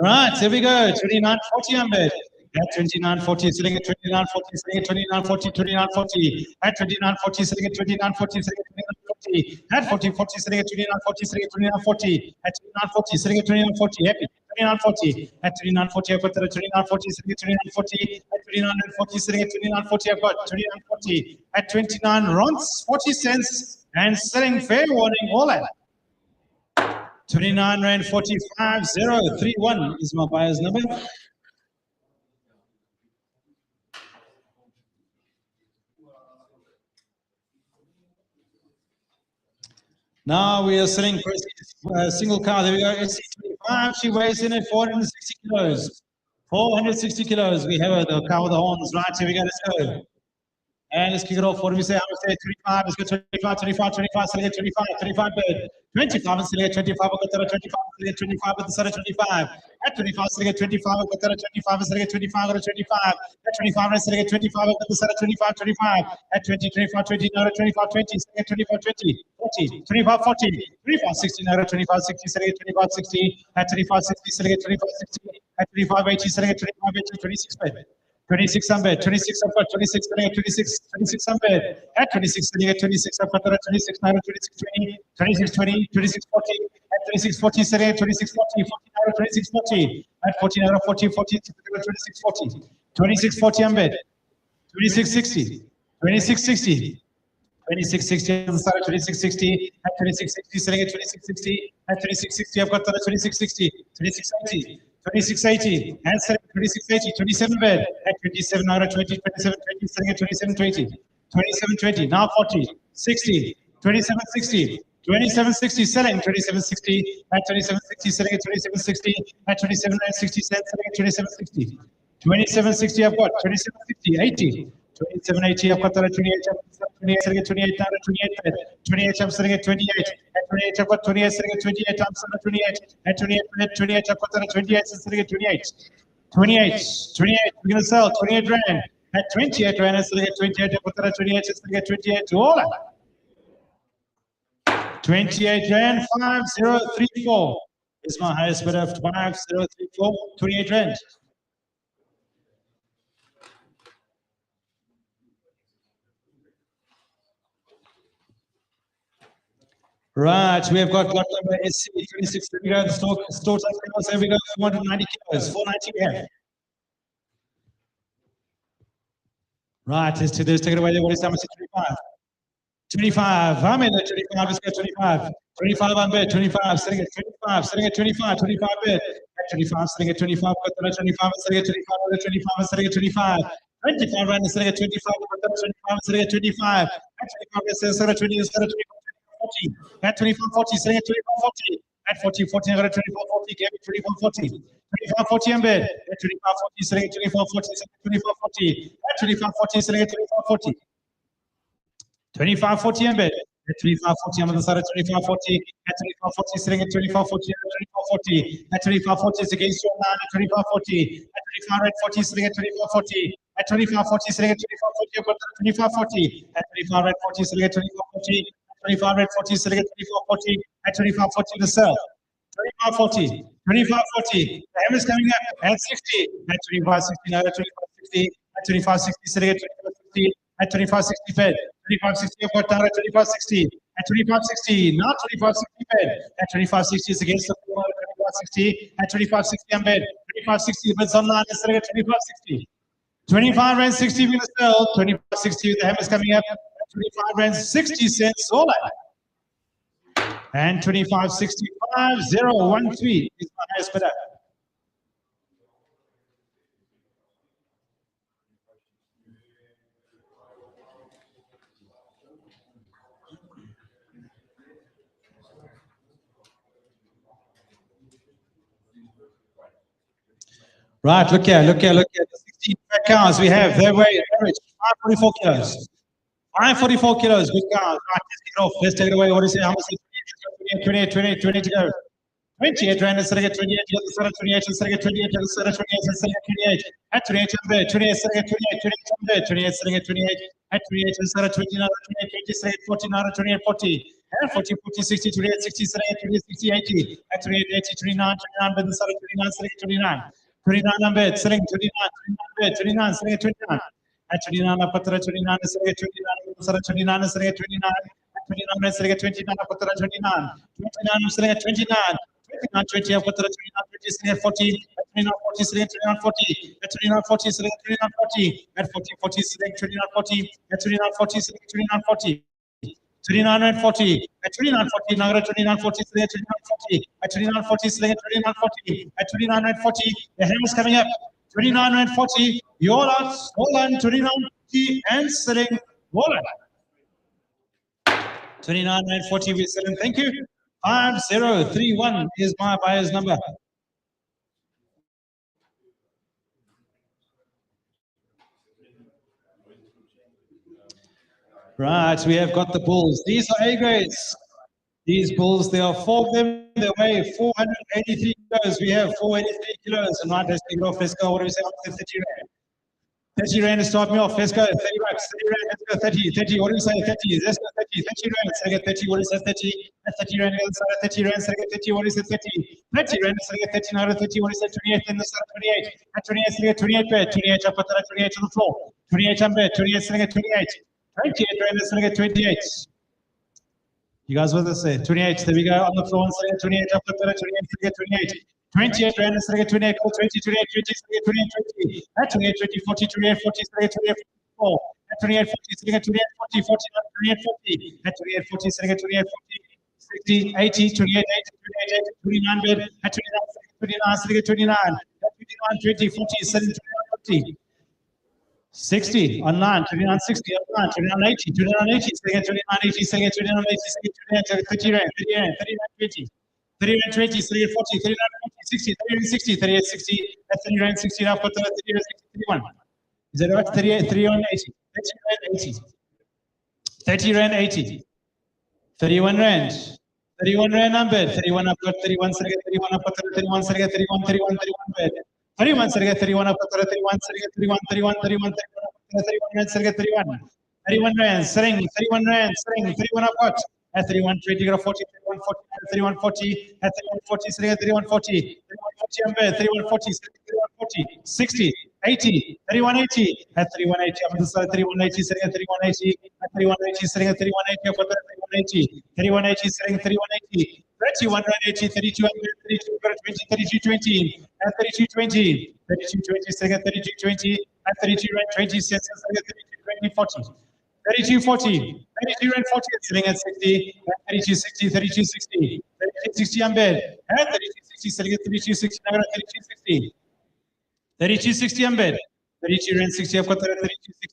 S1: Right, here we go, 29, 40, I'm bid. At 29, 40, sitting at 29, 40, sitting at 29, 40, 29, 40, at 29, 40, sitting at 29, 40, sitting at 29, 40, at 40, 40, sitting at 29, 40, sitting at 29, 40, at 29, 40, sitting at 29, 40, happy, 29, 40, at 29, 40, I've got that at 29, 40, sitting at 29, 40, at 29, 40, sitting at 29, 40, I've got 29, 40, at 29, Rons, 40 cents, and selling fair warning, all at 29 Rand 45, 031 is my buyer's number. Now we are selling a single car. There we go. SC25. She weighs in at 460 kilos. 460 kilos. We have the car with the horns. Right, here we go. Let's go. And let's kick it off. What do we say? I would say 25. Let's go 25, 25, 25, selling at 25, 25 bid. 25 and selling at 25. I've got that at 25, selling at 25 at the side of 25. At 25, selling at 25. I've got that at 25 and selling at 25 at 25. At 25 and selling at 25. I've got the side of 25, 25. At 20, 25, 20. Now at 25, 20. Selling at 25, 20. 40, 25, 40. 25, 60. Now at 25, 60. Selling at 25, 60. At 25, 60. Selling at 25, 60. At 25, 80. Selling at 25, 80. 26 bid. 26 on bed, 26 I've got 26 selling at 26, 26 on bed, at 26 selling at 26, I've got that at 26, now at 26, 20, 26, 20, 26, 40, at 26, 40 selling at 26, 40, 40 now at 26, 40, at 40 now at 40, 40, 26, 40, 26, 40 on bed, 26, 60, 26, 60, 26, 60 on the start at 26, 60, at 26, 60 selling at 26, 60, at 26, 60 I've got that at 26, 60, 26, 80. 2680 and 2680, 27 bed at 27 now at 20, 27, 20, selling at 27, 20, 27, 20, now 40, 60, 27, 60, 27, 60, selling 27, 60 at 27, 60, selling at 27, 60 at 27, 60 cents, selling at 27, 60, 27, 60, I've got 27, 60, 80. 27, 80, I've got that at 28, 28, selling at 28, now at 28, 28, I'm selling at 28, at 28, I've got 28, selling at 28, I'm selling at 28, at 28, 28, I've got that at 28, selling at 28, 28, 28, we're going to sell 28 Rand, at 28 Rand, I'm selling at 28, I've got that at 28, selling at 28, to all that. 28 Rand, 5034. is my highest bidder of 5034, 28 Rand. Right, we have got lot number SC26. There we go. The store type cows. There we go. 490 kilos. 490 we have. Right, let's take it away there. What is how much? 25. 25. I'm in the 25. Let's go 25. 25 on bid. 25. Sitting at 25. Sitting at 25. 25 bid. At 25. Sitting at 25. Got the 25. Sitting at 25. At 25. Sitting at 25. 25 Rand. Sitting at 25. Got the 25. Sitting at 25. At 25. Sitting at 20. Sitting at 25. 40, at 24.40, sitting at 24.40, at 40.40, I got a 24.40, gave it 24.40, 24.40 in bed, at 24.40, sitting at 24.40, sitting at 24.40, at 24.40, sitting at 24.40, 25.40 in bed, at 25.40 on the other side at 25.40, at 25.40, sitting at 24.40, at 24.40, is against your line at 24.40, at 25.40, sitting at 24.40, at 25.40, sitting at 24.40, I've got 25.40, at 25.40, sitting at 24.40, 25 Rand 40, sitting at 24.40, at 25.40 to sell. 25.40, 25.40. The ham is coming up at 60, at 25.60, now at 25.60, at 25.60, sitting at 25.60, at 25.60 fed. 25.60 I've got down at 25.60, at 25.60, now 25.60 fed. At 25.60 is against the floor at 25.60, at 25.60 I'm bed. 25.60 bids online, sitting at 25.60. 25 Rand 60 for the sell, 25.60, the ham is coming up. 25 Rand 60 cents all that. And 25.65, 013 is my highest bidder. Right, look here. The 16 fat cows we have, they weigh average 544 kilos. 544 kilos, good cows. Right, let's get off. Let's take it away. What is it? How much is it? 28 to go. 28 Rand, sitting at 28, the other side of 28, sitting at 28, the other side of 28, sitting at 28, at 28 on bed, 28 sitting at 28, 28 on bed, 28 sitting at 28, at 28 instead of 29, 28, 20, sitting at 49, at 28, 40, at 40, 40, 60, 28, 60, sitting at 28, 60, 80, at 28, 80, 29, 29, bed, instead of 29, sitting at 29, 29 on bed, sitting at 29, 29 on bed, 29, sitting at 29, at 29, up at 29, sitting at 29, instead of 29, sitting at 29, at 29, sitting at 29, up at 29, 29, sitting at 29, 29, 20, I've got the 29, 20, sitting at 40, at 29, 40, sitting at 29, 40, at 29, 40, sitting at 29, 40, at 40, 40, sitting at 29, 40, at 29, 40, sitting at 29, 40, 29 and 40, at 29, 40, now at 29, 40, sitting at 29, 40, at 29, 40, sitting at 29, 40, at 29 and 40, the ham is coming up, 29 and 40, your lot, hold on, 29, 40, and sitting, hold on. 29 and 40, we're selling, thank you. 5031 is my buyer's number. Right, we have got the bulls. These are A grades. These bulls, there are 4 of them. They weigh 483 kilos. We have 483 kilos. And right, let's take it off. Let's go. What do we say? 30 Rand. 30 Rand to start me off. Let's go. 30 bucks. 30 Rand. Let's go. 30. 30. What do we say? 30. Let's go. 30. 30 Rand. Let's get 30. What do we say? 30. 30 Rand. Let's go. 30 Rand. Let's get 30. What do we say? 30. 30 Rand. Let's get 30. Now 30. What do we say? 28. Then let's go. 28. At 28. Let's get 28 bed. 28 up at 28 on the floor. 28 on bed. 28. Let's get 28. 28 Rand. Let's get 28. You guys with us there? 28. There we go on the floor. Let's get 28 up at 28. Let's get 28. 28 Rand, let's get 28, 20, 28, 20, 28, 20, at 28, 20, 40, 28, 40, 28, 44, at 28, 40, sitting at 28, 40, 40, 28, 40, at 28, 40, sitting at 28, 40, 60, 80, 28, 80, 28, 80, 29 bed, at 29, sitting at 29, at 29, 20, 40, sitting at 29, 40, 60, on 9, 29, 60, on 9, 29, 80, 29, 80, sitting at 29, 80, sitting at 29, 80, sitting at 29, 30 Rand, 30 Rand, 39, 20. 30 Rand 20, 30 Rand 40, 30 Rand 40, 60, 30 Rand 60, 30 Rand 60, that's 30 Rand 60, now put 30 Rand 60, 31. Is that right? 38, 30 Rand 80, 30 Rand 80, 30 Rand 80, 31 Rand, 31 Rand on bed, 31 up, 31, 31 up, 31, 31, 31, 31 bed, 31, 31 up, 31, 31, 31, 31, 31 Rand, 31, 31 Rand, sitting, 31 Rand, sitting, 31 up, what? At 31, 20, 40, 3140, at 3140, sitting at 3140, 3140 Ambed, 3140, 3140, 60, 80, 3180, at 3180, up to the side, 3180, sitting at 3180, at 3180, sitting at 3180, up to 3180, 3180, sitting at 3180, 3180, 32 Ambed, 32, 20, 3220, at 3220, 3220, sitting at 3220, at 3220, sitting at 3220, 40. 3240, 3240 sitting at 60, 3260, 3260, 3260 Ambed, and 3260 sitting at 3260, now at 3260. 3260 Ambed, 3260, I've got that at 3260,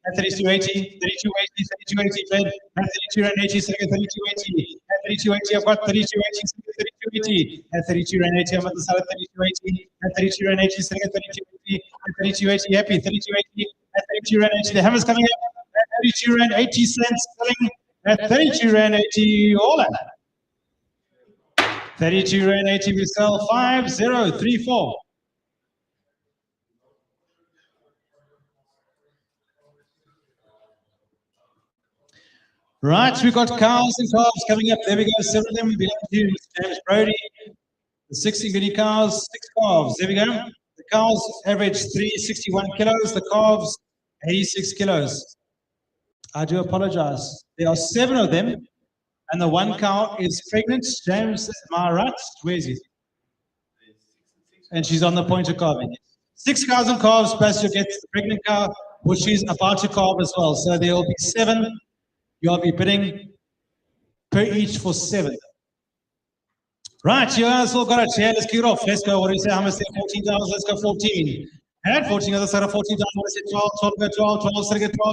S1: at 3280, 3280, 3280 Bed, at 3280 sitting at 3280, at 3280, I've got 3280 sitting at 3280, at 3280, I'm at the side at 3280, at 3280 sitting at 3280, at 3280, happy, 3280, at 3280, the hammer's coming up. 32 rand 80 cents, selling at 32 rand 80 all in. 32 rand 80 we sell 5034. Right, we've got cows and calves coming up. There we go, 7 of them belong to Mr. James Brody. The 60 guinea cows, 6 calves. There we go. The cows average 361 kilos, the calves 86 kilos. I do apologize. There are 7 of them, and the 1 cow is pregnant. James, am I right? Where is he? And she's on the point of calving. 6 cows and calves, plus you get the pregnant cow, which she's about to calve as well. So there will be 7. You'll be bidding per each for 7. Right, you guys all got it. Yeah, let's kick it off. Let's go. What do you say? How much? 14,000. Let's go 14. And 14 other side of 14,000. What is it? 12, 12, 12, 12,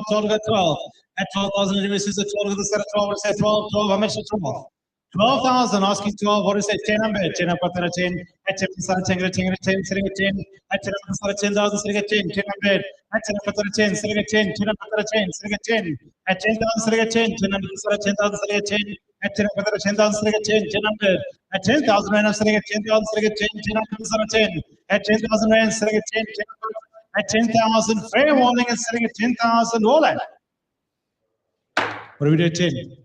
S1: 12, 12, 12. At 12,000, it is a 12 other side of 12. What is it? 12, 12. How much? 12. 12,000, asking 12, what is it? 10 number, 10 up at 10, at 10, 10, 10, 10, sitting at 10, at 10 up at 10,000, sitting at 10, 10 number, at 10 up at 10, sitting at 10, 10 up at 10, sitting at 10, at 10,000, sitting at 10, 10 number, at 10,000, sitting at 10, at 10 up at 10,000, sitting at 10, 10 number, at 10,000 rand, sitting at 10,000, sitting at 10, 10 up at 10, at 10,000 rand, sitting at 10, 10 at 10,000, fair warning, and sitting at 10,000, all that. What do we do at 10?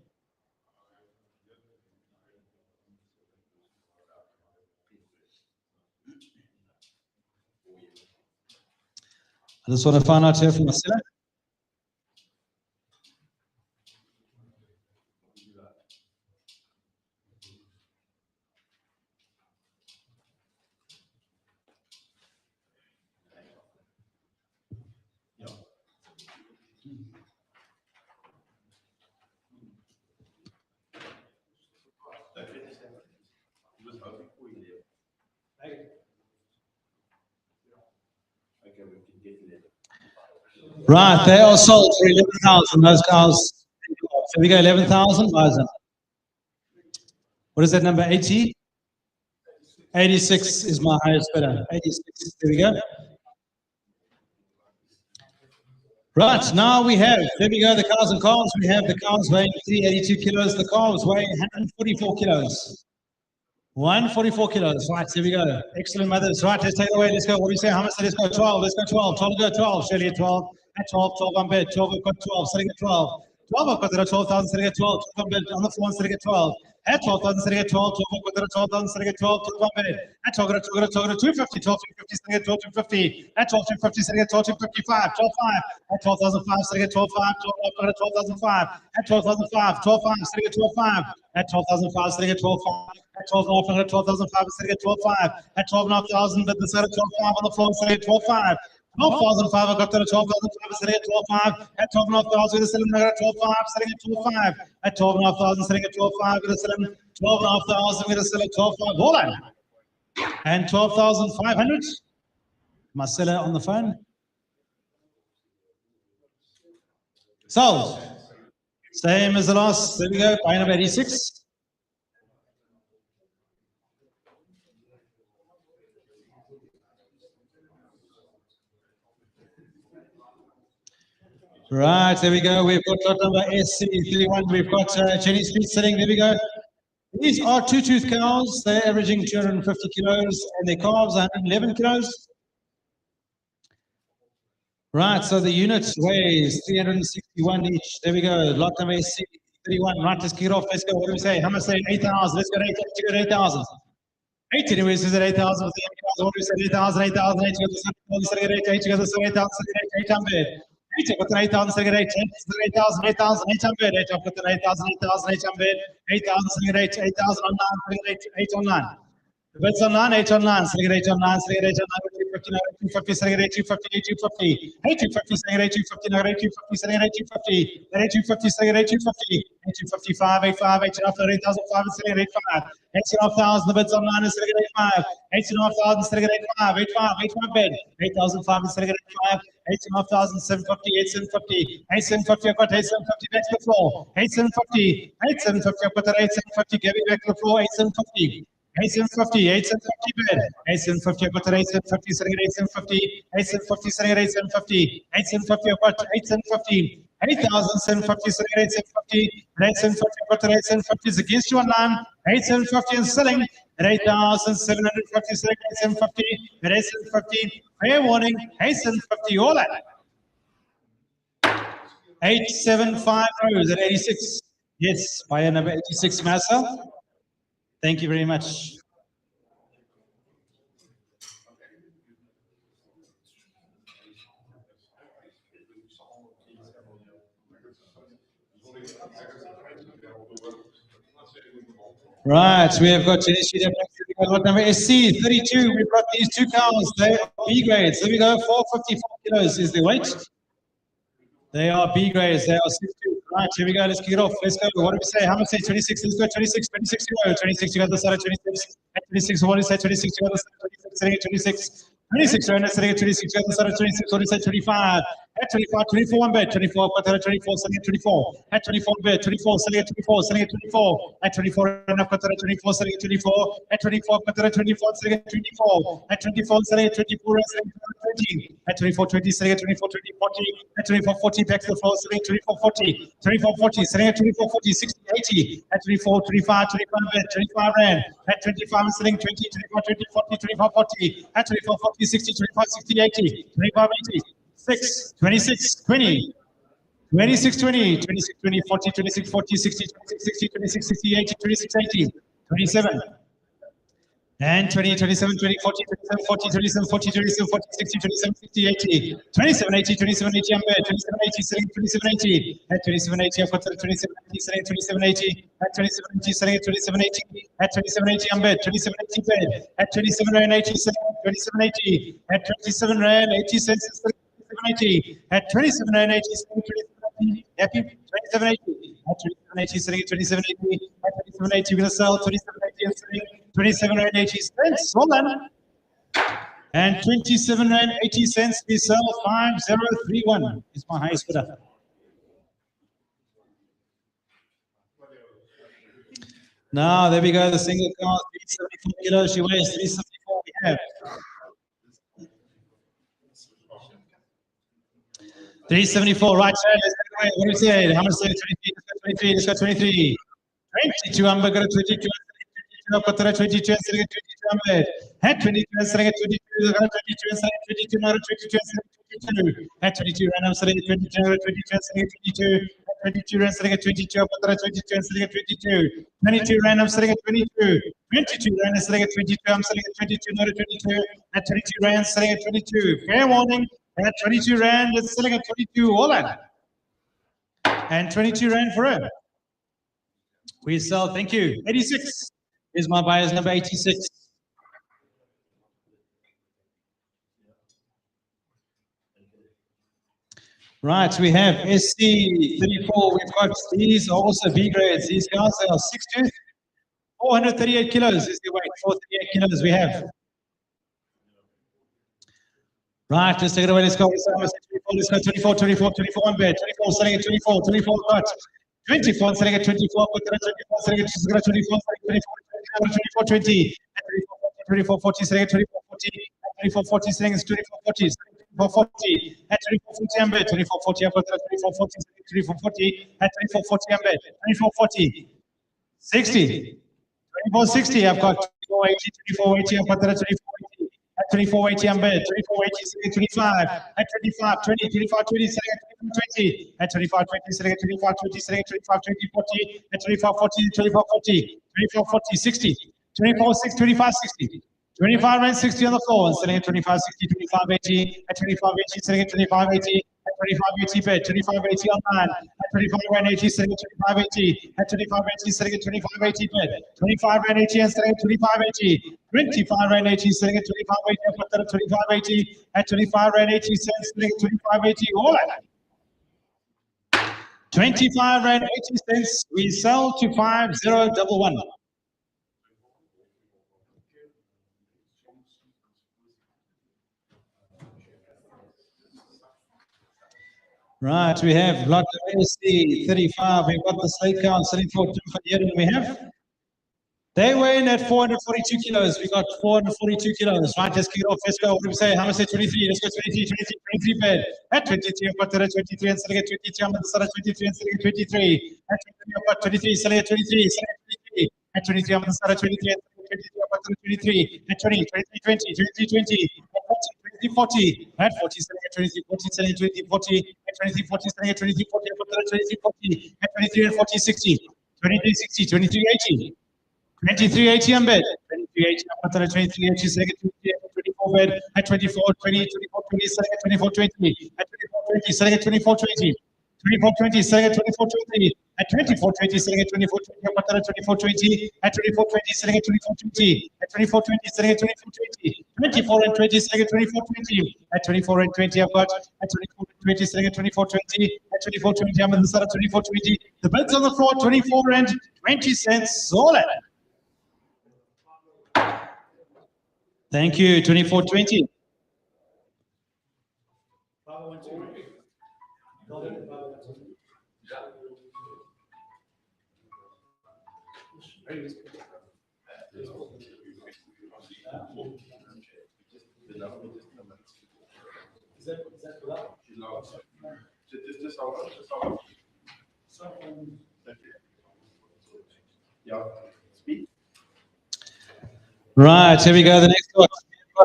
S1: I just want to find out here from Marcella. Right, they are sold for 11,000. Those cows. So we go 11,000. What is that number? 80? 86 is my highest bidder. 86. There we go. Right, now we have, there we go, the cows and calves. We have the cows weighing 382 kilos, the calves weighing 144 kilos. 144 kilos. Right, here we go. Excellent mothers. Right, let's take it away. Let's go. What do you say? How much? Let's go 12. Let's go 12. 12 go 12. Shirley at 12. At 12, 12 on bed. 12, I've got 12. Sitting at 12. 12, I've got that at 12,000. Sitting at 12. 12 on bed. On the floor, sitting at 12. At 12,000, sitting at 12. 12, I've got that at 12,000. Sitting at 12. 12 on bed. At 12, at 12, at 12, at 250. 12, 250. Sitting at 12, 250. At 12, 250. Sitting at 12, 255. 12, 5. At 12,005. Sitting at 12, 5. 12, I've got at 12,005. At 12,005. 12, 5. Sitting at 12, 5. At 12,005. Sitting at 12, 5. At 12,500, at 12,005, sitting at 12,500, at 12,500, but the side at 12,500 on the floor, sitting at 12,500. 12,500, I got that at 12,500, sitting at 12,500, at 12,500 with a cylinder at 12,500, sitting at 12,500, at 12,500, sitting at 12,500 with a cylinder, 12,500 with a cylinder at 12,500, hold on. And 12,500, Marcella on the phone. Sold. Same as the last, there we go, buying of 86. Right, there we go. We've got lot number SC31. We've got Jenny Street sitting. There we go. These are two-tooth cows. They're averaging 250 kilos, and their calves are 111 kilos. Right, so the unit weighs 361 each. There we go. Lot number SC 31. Right, let's kick it off. Let's go. What do we say? How much say 8,000? Let's go to 8,000. Let's go to 8,000. 8 anyways, is it 8,000? What do we say? 8,000, 8,000, 8, 8,000, 8, 8,000, 800. 8, I've got 8,000, 8,000, 8,000, 8,000, 800. 8, I've got 8,000, 8,000, 800. 8,000, 8, 8,000 on 9, 8 on 9. The bids on 9, 8 on 9, 8 on 9, 8 on 9, 250, 250, 250, 250, 250, 250, 250, 255, 85, 8,500, 8,500, 8,500, the bids on 9 is 8,500, 8,500, 8,500, 85 bid, 8,500, 8,500, 8,500, 750, 8,750, 8,750, I've got 8,750 back to the floor, 8,750, 8,750, I've got that 8,750, give me back to the floor, 8,750. 8,750, 8,750 bid, 8,750, I've got that 8,750, sitting at 8,750, 8,750, sitting at 8,750, 8,750, I've got 8,750, 8,750, sitting at 8,750, 8,750, I've got that 8,750 is against you on 9, 8,750 and selling at 8,750, sitting at 8,750, at 8,750, fair warning, 8,750, all that. 8,750 is at 86. Yes, buyer number 86, Massa. Thank you very much. Right, we have got lot number SC 32. We've got these two cows. They are B grades. There we go. 454 kilos is the weight. They are B grades. They are 62. Right, here we go. Let's kick it off. Let's go. What do we say? How much say 26? Let's go 26. 26 to go. 26 to go. The side of 26. At 26. What do we say? 26 to go. The side of 26. 26 round, sitting at 26, the side of 26, what do you say, 25, at 25, 24 one bed, 24, got that at 24, selling at 24, at 24 bed, 24, selling at 24, selling at 24, at 24, and I've got that at 24, selling at 24, at 24, got that at 24, selling at 24, at 24, selling at 24, selling at 20, at 24, 20, selling at 24, 20, 40, at 24, 40, back to the floor, selling at 24, 40, 24, 40, selling at 24, 40, 60, 80, at 24, 25, 25 bed, 25 rand, at 25, selling 20, 24, 20, 40, 25, 40, at 24, 40, 60, 25, 60, 80, 25, 80, 6, 26, 20, 26, 20, 26, 20, 40, 26, 40, 60, 26, 60, 26, 60, 80, 26, 80, 27, and 20, 27, 20, 40, 27, 40, 27, 40, 27, 40, 60, 27, 60, 80, 27, 80, 27, 80, I'm bad, 27, 80, selling 27, 80, at 27, 80, I've got 27, 80, selling 27, 80, at 27, 80, selling at 27, 80, at 27, 80, I'm bad, 27, 80, bad, at 27, rand 80, selling 27, 80, at 27, rand 80 cents, selling 27, 80, at 27, rand 80, selling 27, 80, happy, 27, 80, at 27, 80, selling 27, 80, at 27, 80, we're going to sell 27, 80 and selling 27 rand 80 cents. Well done. And 27 rand 80 cents, we sell 5031. It's my highest bidder. Now, there we go. The single car, 374 kilos. She weighs 374. We have 374. Right, let's go away. What do we say? How much say 23? Let's go 23. 22. I'm going to go 22. I've got 22 and selling at 22, I'm bad. At 22 and selling at 22, 22 and selling at 22, now at 22 and selling at 22. At 22 and I'm selling at 22, now at 22 and selling at 22. At 22 and selling at 22, I've got 22 and selling at 22. 22 rand, I'm selling at 22. 22 rand and selling at 22, I'm selling at 22, not at 22. At 22 rand, selling at 22. Fair warning. At 22 rand, it's selling at 22, all that. And 22 rand for her. We sell, thank you. 86. Is my buyer's number 86. Right, we have SC 34. We've got these are also B grades. These guys are 6 tooth, 438 kilos is the weight. 438 kilos we have. Right, let's take it away. Let's go. Let's go 24, 24, 24 on bed. 24 selling at 24, 24 got 24 selling at 24, 24 selling at 24, 24, 20, 24, 40, selling at 24, 40, 24, 40, selling at 24, 40, 24, 40, at 24, 40, I'm bed, 24, 40, I've got 24, 40, 24, 40, at 24, 40, I'm bed, 24, 40, 60, 24, 60, I've got 24, 80, 24, 80, I've got 24, 80, at at 24.80 unbid, 24.80 sitting at 25, at 25, 20, 25, 20 sitting at 20, at 25, 20 sitting at 25, 20 sitting at 25, 20, 40, at 25, 40, 24, 40, 24, 40, 60, 24, 6, 25, 60. 25 and 60 on the floor, and sitting at 25, 60, 25, 80, at 25, 80, sitting at 25, 80, at 25, 80 bid, 25, 80 online, at 25 and 80, sitting at 25, 80, at 25, 80, sitting at 25, 80 bid, 25 and 80, and sitting at 25, 80, 25 and 80, sitting at 25, 80, at 25, 80, at 25 and 80 cents, sitting at 25, 80, all right. 25 and 80 cents, we sell to 5011. Right, we have lot of SC 35. We've got the slate count sitting for here, and we have. They weigh in at 442 kilos. We got 442 kilos. Right, let's kick it off. Let's go. What do we say? How much say 23? Let's go 23, 23 bed. At 23, I've got 23 and selling at 23. I'm at the start of 23 and selling at 23. At 23, I've got 23, selling at 23, selling at 23. At 23, I'm at the start of 23 and selling at 23. I've got 23. At 20, 23, 20, 23, 20. At 40, 40. At 40, selling at 23, 40, selling at 23, 40. At 23, 40, selling at 23, 40. I've got 23, 40. At 23 and 40, 60. 23, 60, 23, 80. 2380 on bed, 2380 up at 2380, select at 24 bed, at 24, 20, 24, 20, select at 24, 20, at 24, 20, select at 24, 20, 24, 20, select at 24, 20, at 24, 20, select at 24, 20, up at 24, 20, at 24, 20, select at 24, 20, at 24, 20, select at 24, 20, 24 and 20, select at 24, 20, at 24 and 20, I've got at 24 and 20, select at 24, 20, at 24, 20, I'm at the start of 24, 20, the bids on the floor, 24 and 20 cents, all at it. Thank you, 2420. Right, here we go. The next lot.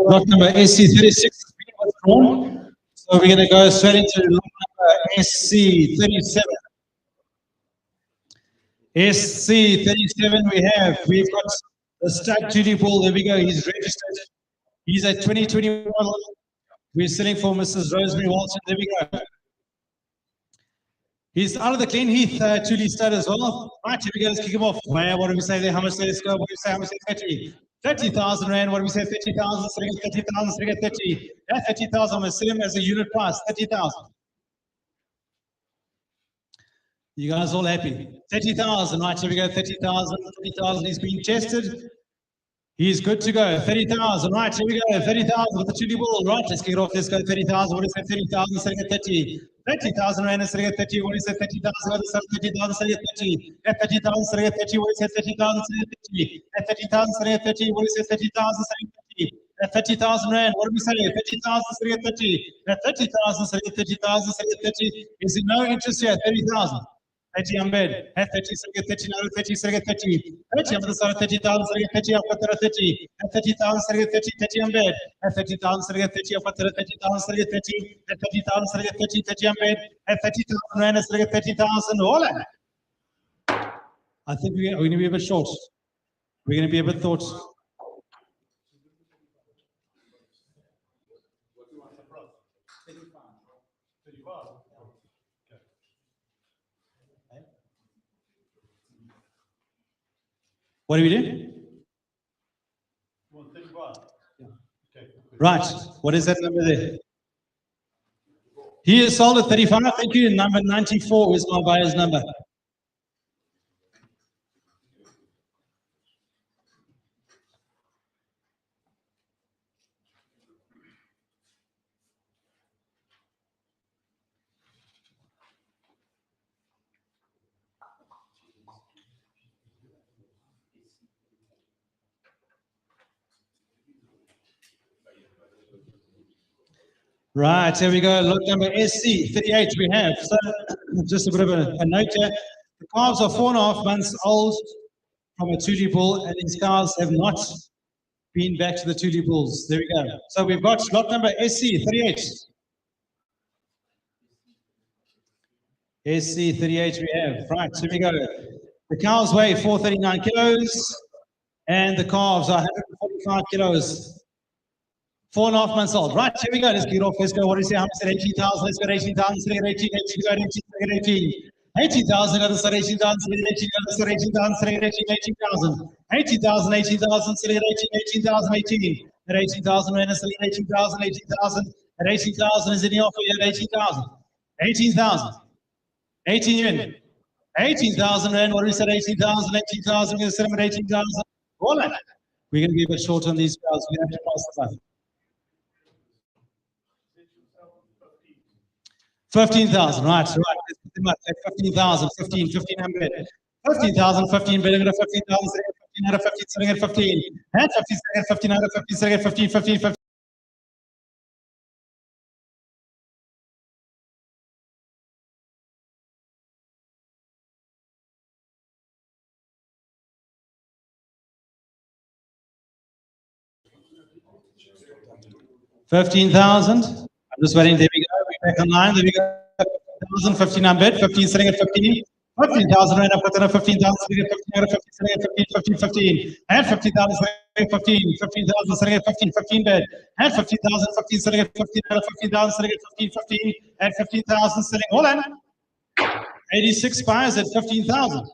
S1: Lot number SC36 is being withdrawn. So we're going to go straight into lot number SC37. SC37 we've got the stud Judy Bull. There we go. He's registered. He's at 2021. We're selling for Mrs. Rosemary Walton. There we go. He's out of the Clean Heath Julie stud as well. Right, here we go. Let's kick him off. What do we say there? How much? Let's go. What do we say? How much? 30. 30,000 rand. What do we say? 30,000. 30,000. 30. Yeah, 30,000. I'm going to sell him as a unit price. 30,000. You guys all happy? 30,000. Right, here we go. 30,000. 30,000. He's being tested. He's good to go. 30,000. Right, here we go. 30,000 with the Julie Bull. Right, let's kick it off. Let's go. 30,000. What is that? 30,000. Selling at 30. 30,000 rand. Selling at 30. What is that? 30,000. 30,000. Selling at 30. At 30,000. Selling at 30. What is that? 30,000. Selling at 30. At 30,000. Selling at 30. What is that? 30,000. Selling at 30. At 30,000 rand. What do we say? 30,000. Selling at 30. At 30,000. Selling at 30,000. Selling at 30. Is there no interest here? 30,000. 30 on bed. At 30, selling at 30, now 30, selling at 30. 30 on the side of 30,000, selling at 30, up at 30. At 30,000, selling at 30, 30 on bed. At 30,000, selling at 30, up at 30,000, selling at 30. At 30,000, selling at 30, 30 on bed. At 30,000 rand, selling at 30,000. All that. I think we're going to be a bit short. We're going to be a bit short. What do we do? Right. What is that number there? He is sold at 35. Thank you. Number 94 is my buyer's number. Right, here we go. Lot number SC38 we have. So just a bit of a note here. The calves are 4.5 months old from a 2G bull, and these calves have not Been back to the Tuli Bulls. There we go. So we've got lot number SC38. SC38 we have. Right, here we go. The cows weigh 439 kilos and the calves are 145 kilos. 4.5 months old. Right, here we go. Let's get off. Let's go. What do you say? How much at 18,000? Let's go to 18,000. Let's go to 18. 18. 18,000. Other side 18,000. Let's go to 18. Other side 18,000. Let's go to 18,000. 18,000. 18,000. Let's go to 18. 18,000. 18. At 18,000. Let's go to 18,000. 18,000. At 18,000 is in the offer. At 18,000. 18,000. 18 in. 18,000 rand. What do we say? 18,000. 18,000. We're going to set them at 18,000. All right. We're going to be a bit short on these guys. We have to pass the time. 15,000, right, right. 15,000, 1500. 15,000, 15, better than 15,000, 15 out of 15, sitting at 15. And 15, 15 out of 15, sitting at 15, 15, 15. $15,000. I'm just waiting. There we go. We're back online. There we go. 15,000, 1,500, 15 sitting at 15. 15,000 right up with 15,000 sitting at 15, 15 sitting at 15, 15, 15. And 15,000 sitting at 15. 15,000 sitting at 15, 15 bed. And 15,000, 15 sitting at 15. Out of 15,000 sitting at 15, 15. And 15,000 sitting. Hold on. 86 buyers at 15,000.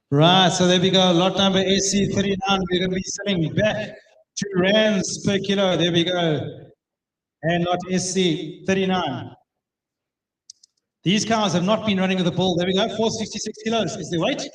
S1: Right, so there we go. Lot number SC39. We're going to be selling back 2 rands per kilo. There we go. And lot SC39. These cows have not been running with the bull. There we go. 466 kilos is the weight.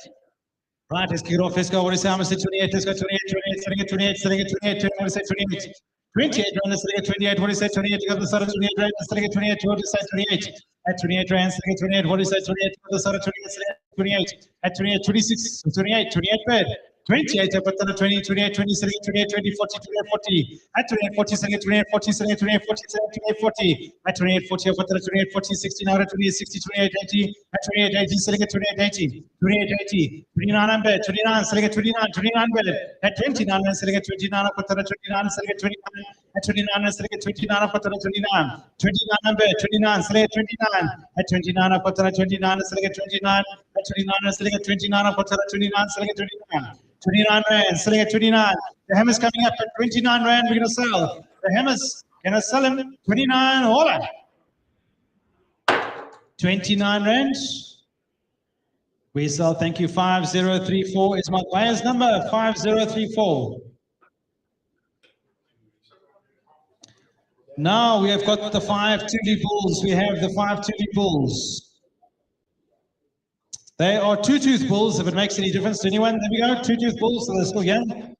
S1: Right, let's kick it off. Let's go. What do you say? I'm going to say 28. Let's go 28, 28, sitting at 28, sitting at 28. What do you say? 28. 28 rand, sitting at 28. What do you say? 28. You got the side of 28 rand, sitting at 28. What do you say? 28. At 28 rand, sitting at 28. What do you say? 28. The side of 28, sitting at 28. At 28, 26, 28, 28 bed. 28, up at 20, 28, 20, sitting at 28, 20, 40, 28, 40. At 28, 40, sitting at 28, 40, sitting at 28, 40, sitting at 28, 40. At 28, 40, up at 28, 40, 60, now at 28, 60, 28, 80. At 28, 80, sitting at 28, 80. 28, 80. 29 on bed. 29, sitting at 29, 29 bed. At 29, sitting at 29, up at 29, sitting at 29. At 29, sitting at 29, up at 29. 29 on bed. 29, sitting at 29. At 29, up at 29, sitting at 29. At 29, sitting at 29, up at 29, sitting at 29. 29 rand, selling at 29. The hammer's coming up at 29 rand. We're going to sell. The hammer's going to sell him 29. Hold on. 29 rand. We sell. Thank you. 5034 is my buyer's number. 5034. Now we have got the 5 Tuli bulls. We have the 5 Tuli bulls. They are 2-tooth bulls, if it makes any difference to anyone. There we go, 2-tooth bulls, so they're still young.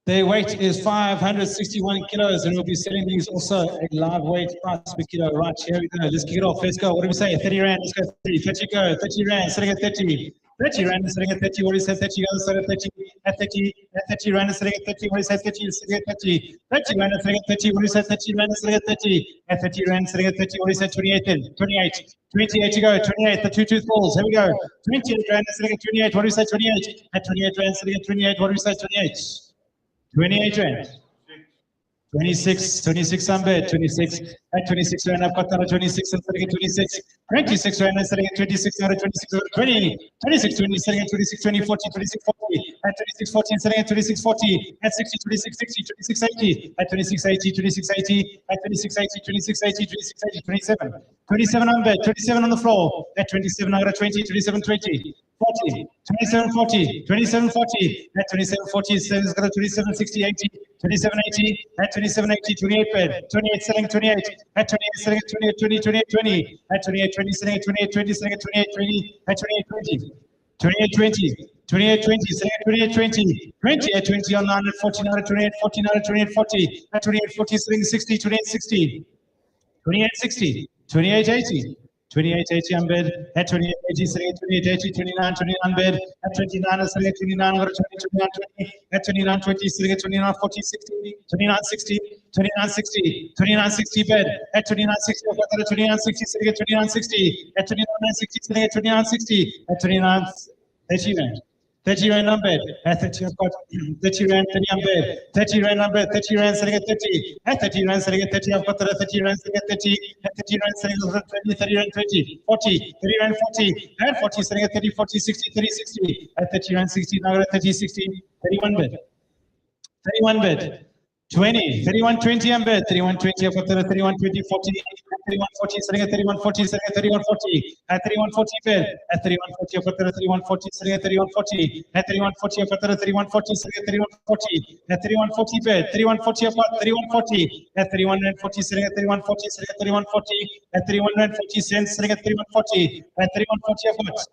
S1: Their weight is 561 kilos, and we'll be selling these also at live weight price per kilo. Right, here we go. Let's kick it off. Let's go. What do we say? 30 rand. Let's go 30. 30 go. 30 rand. Sitting at 30. 30 rand. Sitting at 30. What do you say? 30 goes. At 30. At 30. At 30 rand. Sitting at 30. What do you say? 30. Sitting at 30. 30 rand. Sitting at 30. What do you say? 30 rand. Sitting at 30. At 30 rand. Sitting at 30. What do you say? 28 then. 28. 28 to go. 28. The 2-tooth bulls. Here we go. 28 rand. Sitting at 28. What do you say? 28. At 28 rand. Sitting at 28. What do you say? 28. 28 rand. 26 on bed, 26 at 26 rand. I've got that at 26 and sitting at 26. 26 rand and sitting at 26 out of 26 over 20. 26 20 sitting at 26 20 40 26 40 at 26 40 and sitting at 26 40 at 60 26 60 26 80 at 26 80 26 80 at 26 80 26 80 26 80 27 27 on bed, 27 on the floor at 27 out of 20 27 20 40 27 40 27 40 at 27 40 selling 27 60 80 27 80 at 27 80 28 bed 28 selling 28 at 28 selling at 28 20 28 20 at 28 20 selling at 28 20 selling at 28 20 at 28 20 28 20 28 20 selling at 28 20 20 at 20 on 9 at 14 out of 28 14 out of 28 40 at 28 40 selling 60 28 60 28 60 28 80 2880 unbid, at 2880 sitting at 2880, 29 bid, at 29 is sitting at 29, go to 29 20, at 29 20 sitting at 29 40 60, 29 60, 29 60, 29 60 bid, at 29 60, I've got that at 29 60 sitting at 29 60, at 29 60 sitting at 29 60, at 29 30 rand. 30 rand unbid, at 30 I've got 30 rand, 30 unbid, 30 rand unbid, 30 rand sitting at 30, at 30 rand sitting at 30, I've got that at 30 rand sitting at 30, at 30 rand sitting at 20, 30 rand 20, 40, 30 rand 40, at 40 sitting at 30, 40, 60, 30, 60, at 30 rand 60, now at 30, 60, 31 bid, 31 bid. 20, 31 20 unbid, 31 20, I've got that at 31 20, 40, at 31 40, sitting at 31 40, sitting at 31 40, at 31 40 bid, at 31 40, I've got that at 31 40, sitting at 31 40, at 31 40, I've got that at 31 40, sitting at 31 40, at 31 40 bid, 31 40, I've got 31 40, at 31 rand 40, sitting at 31 40, sitting at 31 40, at 31 rand 40 cents, sitting at 31 40, at 31 40, I've got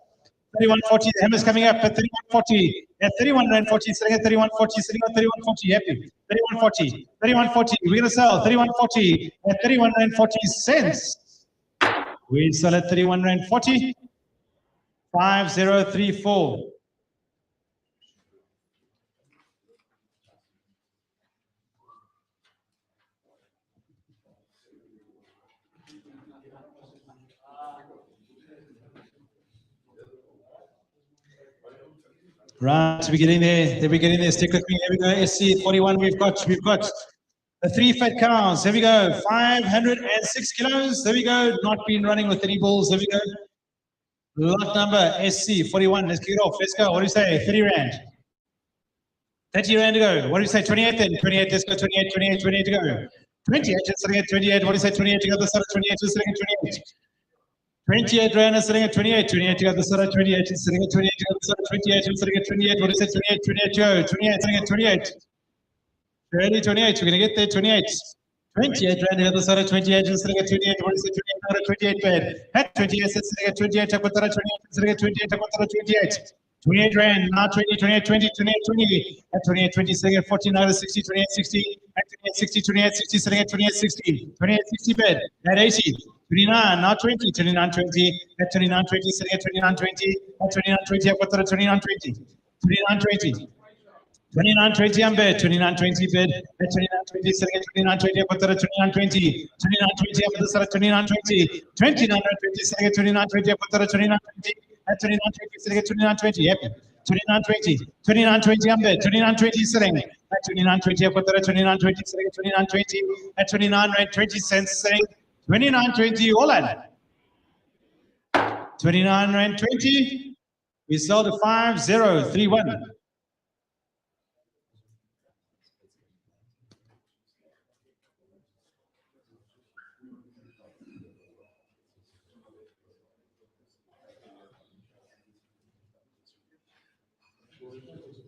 S1: 31.40, the hammer's coming up at 31.40, at 31 rand 40, sitting at 31.40, sitting at 31.40, happy, 31.40, 31.40, we're going to sell 31.40 at 31 rand 40 cents. We sell at 31 rand 40, 5034. Right, we're getting there. We're getting there. Stick with me. Here we go. SC41. We've got the 3 fat cows. Here we go. 506 kilos. There we go. Not been running with any bulls. There we go. Lot number SC41. Let's kick it off. Let's go. What do you say? 30 rand. 30 rand to go. What do you say? 28 then. 28. Let's go. 28. 28. 28 to go. 28. Just sitting at 28. What do you say? 28 to go. The side of 28. Just sitting at 28. 28 rand is sitting at 28, 28 to the side of 28, is sitting at 28 to the side of 28, is sitting at 28, what is it, 28, 28 go, 28 sitting at 28, 30, 28, we're going to get there, 28, 28 rand to the side of 28, is sitting at 28, what is it, 28 out of 28 bed, at 28, sitting at 28, up with 28, sitting at 28, up with 28, 28 rand, now 20, 28, 20, 28, 20, at 28, 20, sitting at 14, out of 60, 28, 60, at 28, 60, 28, 60, sitting at 28, 60, 28, 60 bed, at 80, 29, now 20, 29, 20, at 29, 20, sitting at 29, 20, at 29, 20, I've got that at 29, 20, 29, 20, 29, 20, I'm bid, 29, 20 bid, at 29, 20, sitting at 29, 20, I've got that at 29, 20, 29, 20, I'm at 29, 20, 29, 20, sitting at 29, 20, I've got that at 29, 20, at 29, 20, sitting at 29, 20, happy, 29, 20, 29, 20, I'm bid, 29, 20, sitting at 29, 20, I've got that at 29, 20, sitting at 29, 20, at 29 rand 20 cents, sitting 29, 20, all in. 29 rand 20, we sold to 5031.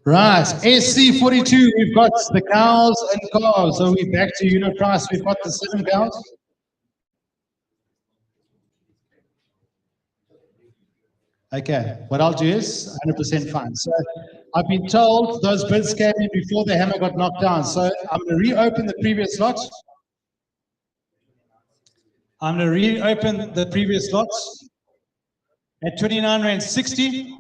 S1: Right, SC42, we've got the cows and calves. So we're back to unit price. We've got the 7 cows. Okay, what I'll do is 100% fine. So I've been told those bids came in before the hammer got knocked down. So I'm going to reopen the previous lot. I'm going to reopen the previous lots at 29 rand 60.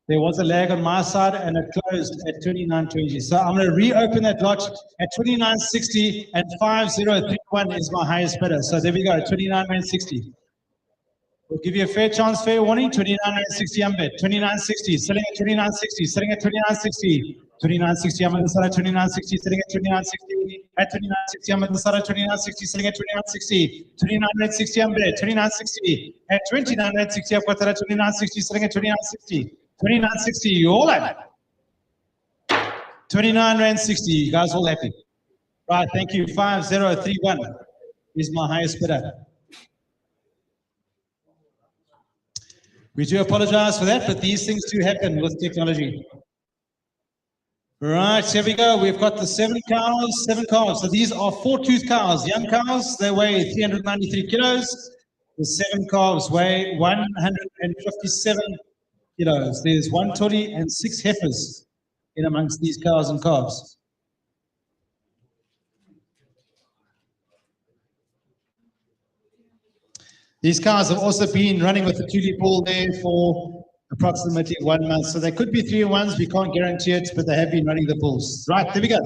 S1: There was a lag on my side and it closed at 29.20. So I'm going to reopen that lot at 29.60 and 5031 is my highest bidder. So there we go, 29 rand 60. We'll give you a fair chance, fair warning. 29 rand 60 unbid. 29.60, selling at 29.60, selling at 29.60. 29.60, I'm on the side of 29.60, sitting at 29.60. At 29.60, I'm on the side of 29.60, sitting at 29.60. 29 rand 60 unbid. 29.60. At 29 rand 60, I've got that at 29.60, sitting at 29.60. 29.60, you all happy? 29 rand 60, you guys all happy? Right, thank you. 5031 is my highest bidder. We do apologize for that, but these things do happen with technology. Right, here we go. We've got the 7 cows, 7 calves. So these are 4-tooth cows, young cows. They weigh 393 kilos. The 7 calves weigh 157 kilos. There's 1 toddy and 6 heifers in amongst these cows and calves. These cars have also been running with the tulip bull there for approximately 1 month. So they could be 3-1s. We can't guarantee it, but they have been running the bulls. Right, there we go.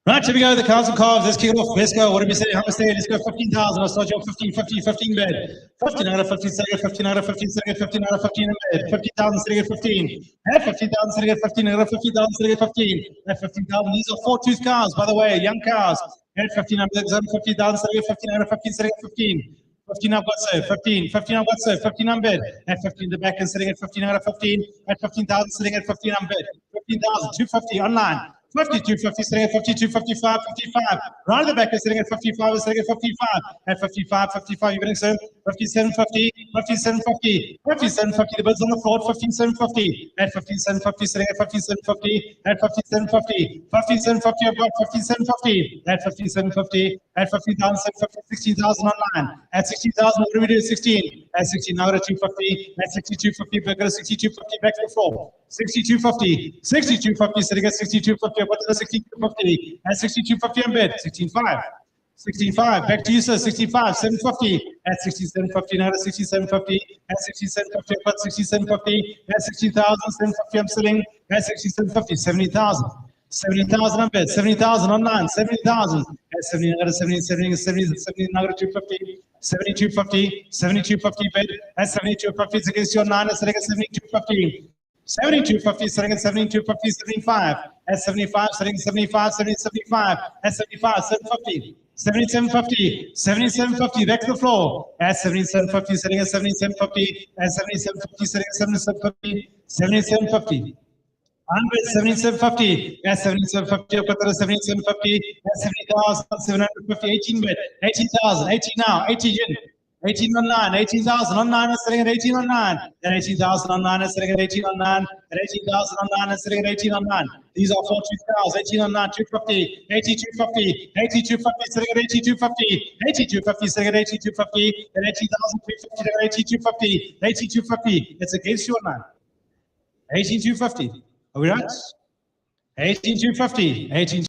S1: Right, here we go, the cows and calves. Let's kick it off. Let's go. What did we say? How much say? Let's go 15,000. I'll start you off 15, 15, 15 bed. 15 out of 15, second, 15 out of 15, second, 15 out of 15 in bed. 15,000, sitting at 15. At 15,000, sitting at 15, out of 15,000, sitting at 15. At 15,000, these are 4-tooth cows, by the way, young cows. At 15, I'm 15,000, sitting at 15, out of 15, sitting at 15. 15 I've got so 15, 15 I've got so 15 I'm bid. At 15 the back and sitting at 15 out of 15. At 15,000 sitting at 15 I'm bid. 15,000, 250 online. 50, 250, sitting at 50, 255, 55. Right at the back is sitting at 55, is sitting at 55. At 55, 55, you're getting so 5750, 5750, 5750, the bids on the floor at 15750. At 15750, sitting at 15750. At 15750, 15750, I've got 15750. At 15750, at 15,750, 16,000 online. At 16,000, what do we do? 16. At 16, now at 250. At 6250, back at 6250, back to the floor. 6250, 6250, sitting at 6250. What is the 6250? At 6250 I'm bid. 16.5. 16.5. Back to you, sir. 65. 750. At 6750. Now at 6750. At 6750. I've got 6750. At 16,750 I'm selling. At 6750. 70,000. 70,000 I'm bid. 70,000 online. 70,000. At 70. Now at 70. 70. 70. 70. Now at 250. 7250. 7250 bid. At 7250. It's against your 9. It's selling at 7250. 7250, setting at 7250, 75. At 75, setting 75, 70, 75. At 75, 750. 7750, 7750, back to the floor. At 7750, setting at 7750. At 7750, setting at 7750. 7750. 7750. At 7750, I've got that at 7750. At 70,750, 18 bid. 18,000, 18 now, 18 in. 18 online, 18,000 online is sitting at 18 online, and 18,000 online is sitting at 18 online, and 18,000 online is sitting at 18 online. These are 4-tooth cows, 18 online, 250, 8250, 8250 sitting at 8250, 8250 sitting at 8250, and 18,350 at 8250, 8250. It's against you online. 18,250. Are we right? 18,250, 18.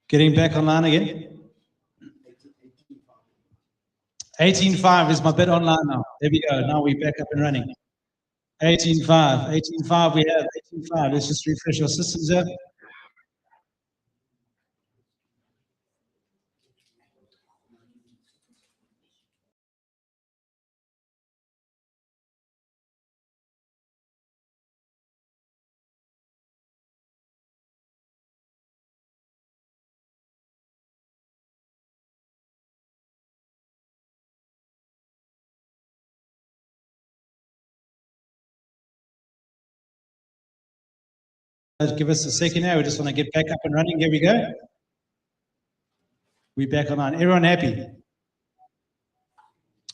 S1: Getting back online again. 18.5 is my bid online now. There we go. Now we're back up and running. 18.5. 18.5 we have. 18.5. Let's just refresh our systems here. Give us a second here. We just want to get back up and running. Here we go. We're back online. Everyone happy?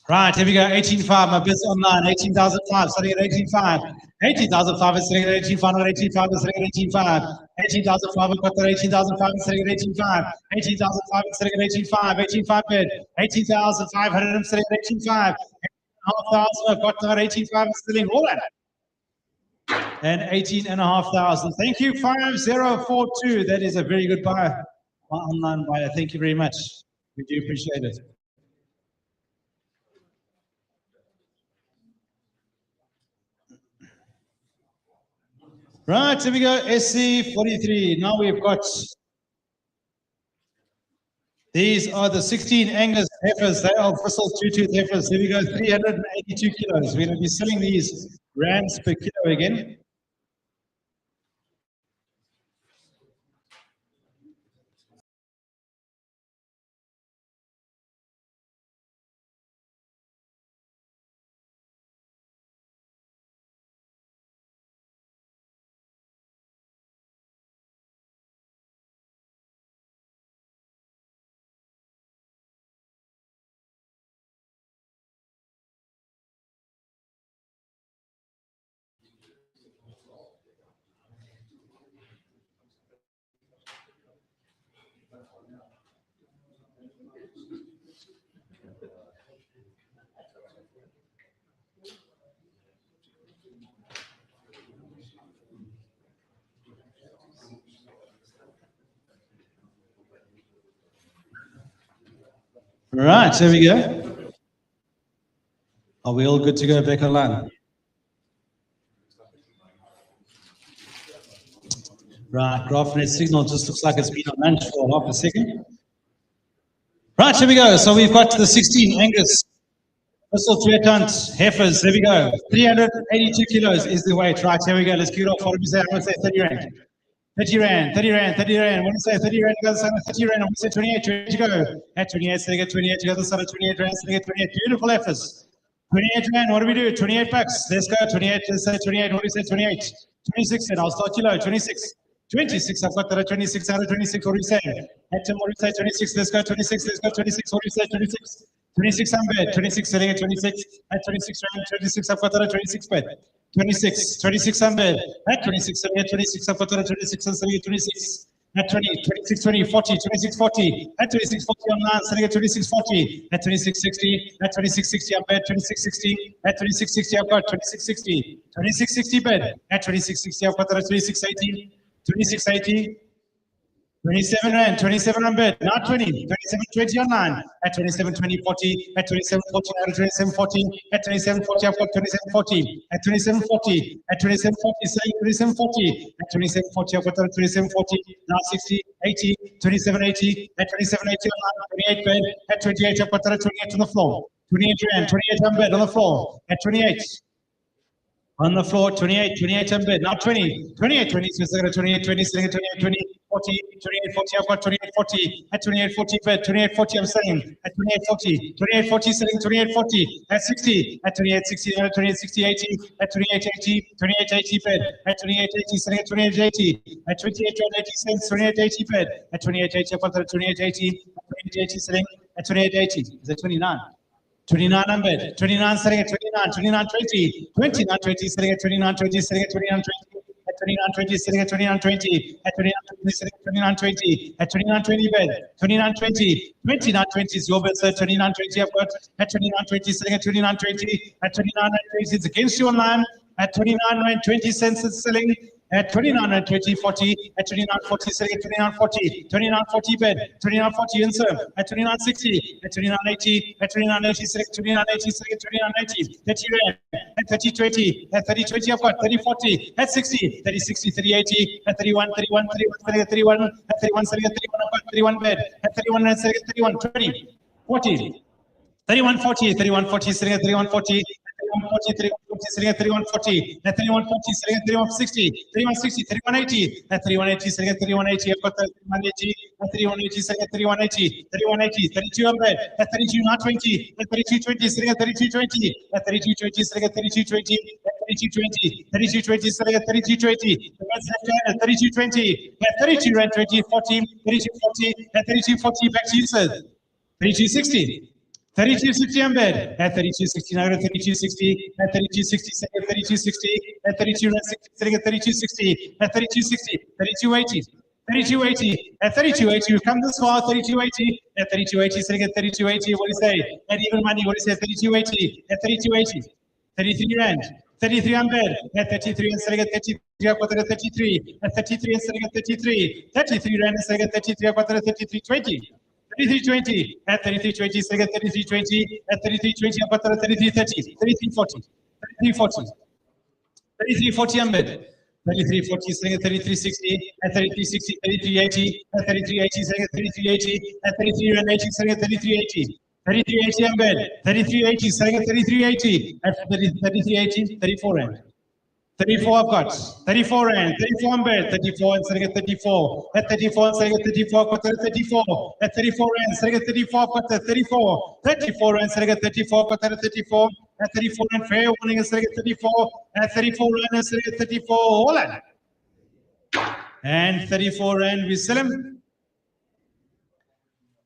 S1: Right, here we go. 18.5. My bid's online. 18,005. Starting at 18.5. 18,005 is sitting at 18.5. 18.5 is sitting at 18.5. 18,005. We've got that 18,005 is sitting at 18.5. 18,005 is sitting at 18.5. 18.5 bid. 18,500 is sitting at 18.5. 18,500. I've got that 18.5 is sitting. All that. And 18,500. Thank you, 5042. That is a very good buyer, online buyer. Thank you very much. We do appreciate it. Right, here we go. SC43. Now we've got These are the 16 Angus heifers. They are bristle two-tooth heifers. There we go, 382 kilos. We're going to be selling these rands per kilo again. Right, there we go. Are we all good to go back online? Right, GraphNet signal just looks like it's been on lunch for half a second. Right, here we go. So we've got the 16 Angus Bristol 2-ton heifers. There we go. 382 kilos is the weight. Right, here we go. Let's kick it off. What do we say? I'm going to say 30 rand. 30 rand, 30 rand, 30 rand. When you say 30 rand, you go to the side of 30 rand. When you say 28, 20 to go. At 28, so they get 28, you go to the side of 28 rand, so they get 28. Beautiful heifers. 28 rand, what do we do? 28 bucks. Let's go. 28, let's say 28. What do you say? 28. 26, and I'll start you low. 26. 26, I've got that at 26 out of 26. What do you say? At Tim, what do you say? 26, let's go. 26, let's go. 26, what do you say? 26. 26, I'm bad. 26, selling at 26. At 26 rand, 26, I've got that at 26 bed. 26, 26, I'm bad. At 26, selling at 26, I've got that at 26, and selling at 26. At 20, 26, 20, 40, 26, 40. At 26, 40 online, selling at 26, 40. At 26, 60. At 26, 60, I'm bad. 26, 60. At 26, 60, I've got 26, 60. 26, 60 bed. At 26, 60, I've got that at 26, 18. 26, 80. 27 rand, 27 on bed, not 20, 27, 20 online, at 27, 20, 40, at 27, 40, at 27, 40, at 27, 40, I've got 27, 40, at 27, 40, at 27, 40, selling 27, 40, at 27, 40, I've got 27, 40, now 60, 80, 27, 80, at 27, 80 online, 28 bed, at 28, I've got 28 on the floor, 28 rand, 28 on bed on the floor, at 28. On the floor, 28, 28 on bed, now 20, 28, 20, so it's 28, 20, sitting at 28, 20, 40, 28, 40, I've got 28, 40, at 28, 40 bed, 28, 40, I'm selling, at 28, 40, 28, 40, selling, 28, 40, at 60, at 28, 60, at 28, 60, 80, at 28, 80, 28, 80 bed, at 28, 80, selling at 28, 80, at 28, 80 cents, 28, 80 bed, at 28, 80, I've got 28, 80, at 28, 80, selling, at 28, 80, is that 29? 29 on bed, 29 selling at 29, 29 20, 29 20 selling at 29 20, selling at 29 20, at 29 20 selling at 29 20, at 29 20 selling at 29 20, at 29 20 bed, 29 20, 29 20 is your bed, sir, 29 20 I've got, at 29 20 selling at 29 20, at 29 20 it's against you online, at 29 20 cents it's selling, at 29 and 20, 40, at 29, 40, selling at 29, 40, 29, 40 bed, 29, 40 insert, at 29, 60, at 29, 80, at 29, 80, select 29, 80, select at 29, 80, 30 rand, at 30, 20, at 30, 20, I've got 30, 40, at 60, 30, 60, 30, 80, at 31, 31, 31, selling at 31, at 31, selling at 31, I've got 31 bed, at 31, and selling at 31, 20, 40, 31, 40, 31, 40, sitting at 31, 40, 31, 40, 31, 40, sitting at 31, 40, at 31, 40, sitting at 31, 60, 31, 60, 31, 80, at 31, 80, sitting at 31, 80, I've got 31, 80, at 31, 80, sitting at 31, 80, 31, 80, 32 on bed, at 32, not 20, at 32, 20, sitting at 32, 20, at 32, 20, sitting at 32, 20, at 32, 20, 32, 20, sitting at 32, 20, at 32, 20, at 32, 20, 40, 32, 40, at 32, 40, back to you, sir, 32, 60. 3260 on bed, at 3260, now at 3260, at 3260, at 3260, at 3260, sitting at 3260, at 3260, 3280, 3280, at 3280, we've come this far, 3280, at 3280, sitting at 3280, what do you say? At even money, what do you say? 3280, at 3280, 33 rand, 33 on bed, at 33 and selling at 33, I've got it at 33, at 33 and selling at 33, 33 rand and selling at 33, I've got it at 3320. 3320, at 3320, selling at 3320, at 3320, I've got that at 3330, 3340, 3340, 3340 on bed, 33.40, selling at 33.60, at 33.60, 33.80, at 33.80, selling at 33.80, at 33.80, selling at 33.80. 33.80 on bed, 33.80, selling at 33.80, at 33.80, 34 rand. 34 I've got, 34 rand, 34 on bed, 34 and selling at 34, at 34 and selling at 34, I've got at 34, at 34 rand, selling at 34, I've got at 34, 34 rand, selling at 34, I've got at 34, at 34 rand, fair warning and selling at 34, at 34 rand and selling at 34, all in. And 34 rand, we sell him.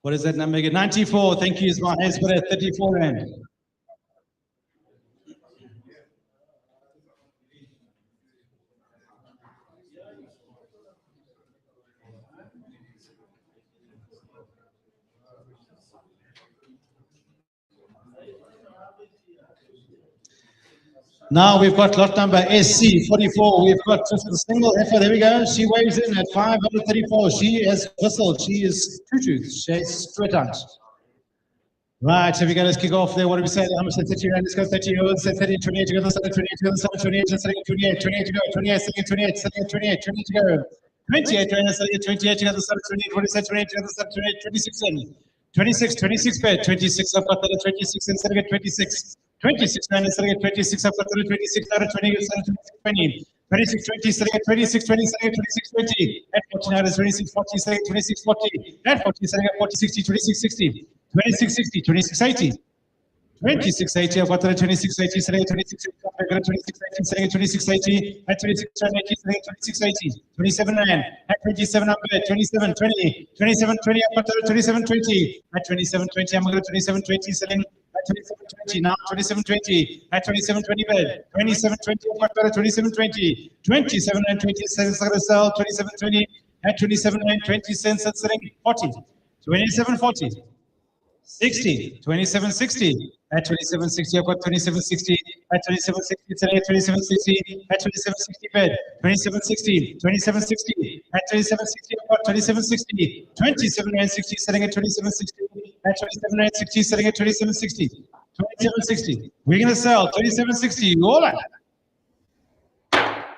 S1: What is that number again? 94, thank you, is my highest bid at 34 rand. Now we've got lot number SC44. We've got just a single heifer. There we go. She weighs in at 534. She has whistled. She is two-tooth. She's straight out. Right, here we go. Let's kick off there. What do we say? How much? 30 rand. Let's go 30. Let's say 30, 28 to go. Let's say 28 to go. 28, let's say 28, 28 to go. 28, 28, 28, 28 to go. 28 rand. Let's say 28 to go. Let's say 28. What do we say? 28 to go. Let's say 28, 26 in. 26, 26 bed. 26 up at the 26 and selling at 26. 26 rand and selling at 26 up at the 26 out of 20 20. 26 20 selling at 26 20 selling at 26 20 at 49 is 26 40 selling at 26 40 at 40 selling at 40 60 26 60 26 60 26 80 26 80 I've got the 26 80 selling at 26 80 I've got 26 80 selling at 26 80 at 26 80 selling at 26 80 27 rand at 27 up at 27 20 27 20 I've got the 27 20 at 27 20 I'm going to 27 20 selling at 27.20 now 27.20 at 27.20 bed 27.20 at 27.20 27 and 20 cents at the sell 27.20 at 27 and 20 cents at selling 40 27.40 60 27.60 at 27.60 I've got 27.60 at 27.60 today at 27.60 at 27.60 bed 27.60 27.60 at 27.60 I've got 27.60 27 and 60 selling at 27.60 at 27 and 60 selling at 27.60 27.60 we're going to sell 27.60 all right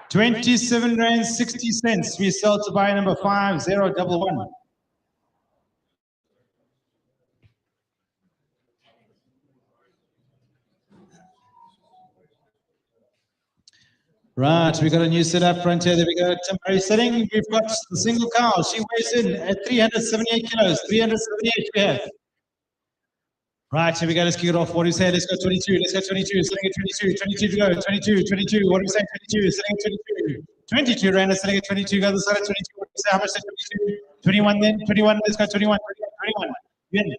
S1: 27 rand 60 cents we sell to buy number 5011. Right, we got a new setup front here. There we go. Temporary setting. We've got the single cow. She weighs in at 378 kilos. 378 we have. Right, here we go. Let's kick it off. What do you say? Let's go 22. Let's go 22. Selling at 22. 22 to go. 22. 22. What do we say? 22. Selling at 22. 22 rand. Selling at 22. Go to the side of 22. What do we say? How much is 22? 21 then. 21. Let's go 21. 21. Win.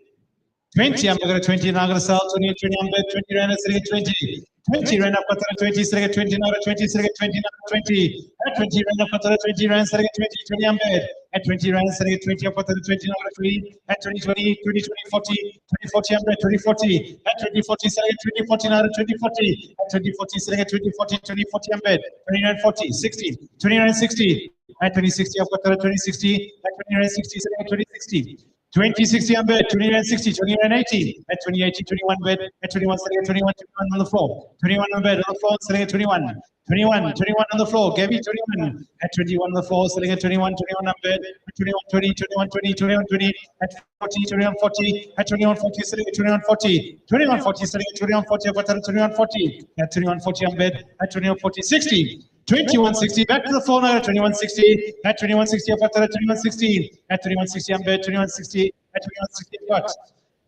S1: 20, I'm going to 20, now I'm going to sell 20, 20, I'm going to 20 rand, selling at 20. 20 rand, I've got 20, selling at 20, now at 20, selling at 20, now at 20. At 20 rand, I've got 20 rand, selling at 20, 20, I'm bed. At 20 rand, selling at 20, I've got 20, now at 20. At 20, 20, 20, 20, 40, 20, 40, I'm bed, 20, 40. At 20, 40, selling at 20, 40, now at 20, 40. At 20, 40, selling at 20, 40, 20, 40, I'm bed. 29, 40, 60, 29, 60. At 20, 60, I've got 20, 60. At 29, 60, selling at 20, 60. 2060 on bed, 2960, 2980, at 2080, 21 bed, at 21 selling at 21, 21 on the floor, 21 on bed, on the floor, selling at 21, 21, 21 on the floor, Gabby 21, at 21 on the floor, selling at 21, 21 on bed, at 21, 20, 21, 20, 21, 20, at 40, 21, 40, at 21, 40, selling at 21, 40, 21, 40, selling at 21, 40, I've got 21, 40, at 21, 40 on bed, at 21, 40, 60, 2160, back to the floor now at 2160, at 2160, I've got that at 2160, at 2160, I'm bed, 2160, at 2160, I've got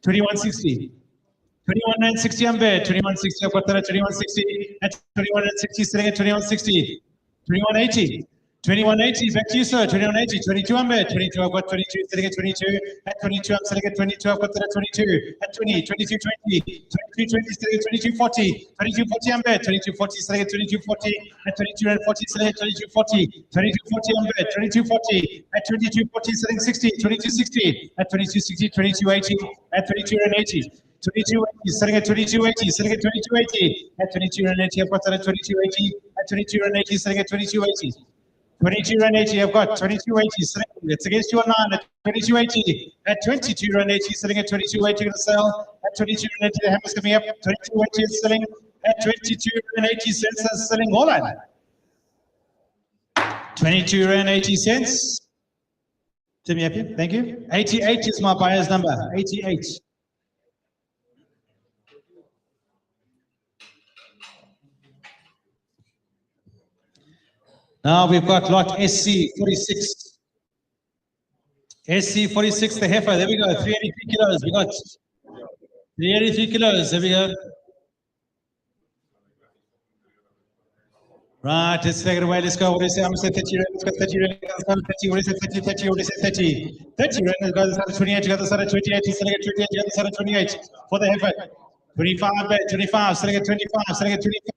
S1: 2160, 21960, I'm bed, 2160, I've got that at 2160, at 2160, sitting at 2160, 2180. 2180, back to you, sir. 2180, 22 I'm bed, 22, I've got 22, sitting at 22, at 22, I'm sitting at 22, I've got that at 22, at 20, 22, 20, 22, 20, sitting at 22, 40, 22, 40 I'm bed, 22, 40, sitting at 22, 40, at 22, and 40, sitting at 22, 40, 22, 40 I'm bed, 22, 40, at 22, 40, sitting 60, 22, 60, at 22, 60, 22, 80, at 22, and 80. 2280, sitting at 2280, sitting at 2280, at 22 and 80, I've got that at 2280, at 22 and 80, sitting at 2280. 22 rand 80, I've got 2280, it's against you on 9 at 2280, at 22 rand 80, sitting at 2280 to sell, at 22 rand 80, the hammer's coming up, 2280 is selling, at 22 rand 80 cents is selling all right. 22 Rand 80 cents. Tim, you happy? Thank you. 88 is my buyer's number. 88. Now we've got lot SC 46. SC 46, the heifer. There we go. 383 kilos. We got 383 kilos. There we go. Right, let's take it away. Let's go. What do you say? I'm going to say 30 Rand. Let's go 30 Rand. Let's go 30. What do you say? 30, 30. What do you say? 30. 30 Rand. Let's go to the side of 28. You got the side of 28. Let's select 28. You got the side of 28. For the heifer. 25, 25. Select 25. Select 25.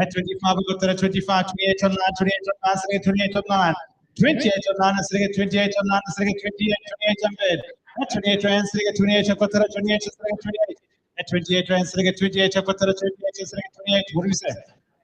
S1: At 25, we got to the 25. 28 on 9. 28 on 9. Select 28 on 9. 28 on 9. Select 28 on 9. Select 28. 28 on bed. At 28 Rand. Select 28. I got to the 28. Select 28. At 28 Rand. Select 28. I got to the 28. Select 28. What do we say?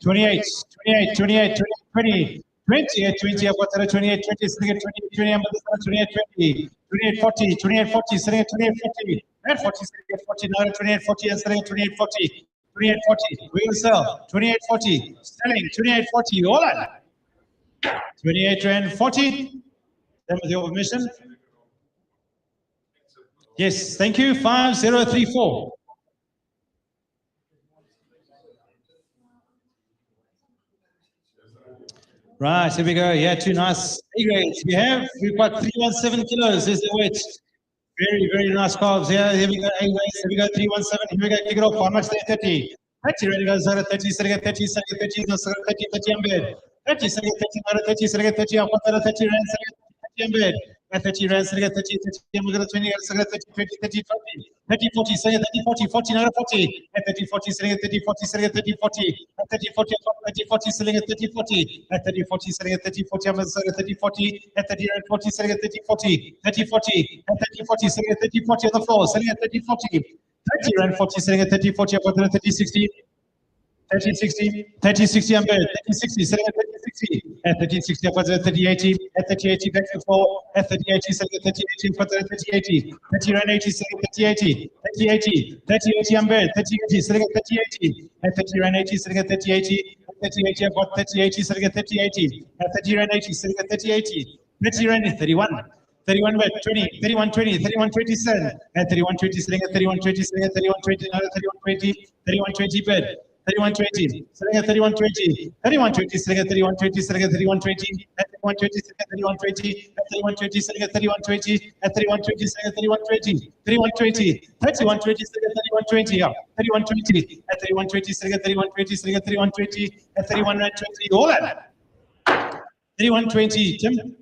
S1: 28, 28, 28, 20, 28, 20, I've got that 28, 20, sitting at 28, 20, I'm at the 28, 20, 28, 40, 28, 40, sitting at 28, 40, and 40, sitting at 40, now at 28, 40, and sitting at 28, 40, 28, 40, we will sell, 28, 40, selling, 28, 40, all on, 28 Rand 40, then with your permission. Yes, thank you, 5034. Right, here we go. Yeah, two nice A grades. We've got 317 kilos. There's the weight. Very, very nice calves. Yeah, here we go. A grades. Here we go. 317. Here we go. Kick it off. How much there? 30. 30. Ready goes. 30. 30. 30. 30. 30. 30 embed. 30. 30. 30. 30. 30. I've got 30 Rand. 30 embed. 30 Rand. 30. 30. 30. We're going to 20. 30. 20. 30. 40. 30. 40. 30. 40. 40. Now 40. 30. 40. 30. 40. 30. 40. 30, 40, 30, 40, selling at 30, 40, at 30, 40, selling at 30, 40, I'm at 30, 40, at 30, 40, selling at 30, 40, 30, 40, at 30, 40, selling at 30, 40 on the floor, selling at 30, 40, 30 Rand 40, selling at 30, 40, I've got 30, 60, 30, 60, 30, 60, I'm better, 30, 60, selling at 30, 60, at 30, 60, I've got 30, 80, at 30, 80, back to the floor, at 30, 80, selling at 30, 80, I've got 30, 80, 30 Rand 80, selling at 30, 80, 30, 80, 30, 80, I'm better, 30, 80, selling at 30, 80, at 30 Rand 80, selling at 30, 80, 30, 80, I've got 30, 80, selling at 30, 80, at 30 Rand 80, selling at 30, 80, 30 Rand 31, 31 bed, 20, 31, 20, 31, 27, at 31, 20, selling at 31, 20, selling at 31, 20, now 31, 20, 31, 20 bed, 31, 20, selling at 31, 20, 31, 20, selling at 31, 20, selling at 31, 20, at 31, 20, selling at 31, 20, at 31, 20, selling at 31, 20, at 31, 20, selling at 31, 20, 31, 20, 31, 20, selling at 31, 20, yeah, 31, 20, at 31, 20, selling at 31, 20, selling at 31, 20, at 31, 20, all that. 31, 20, Tim.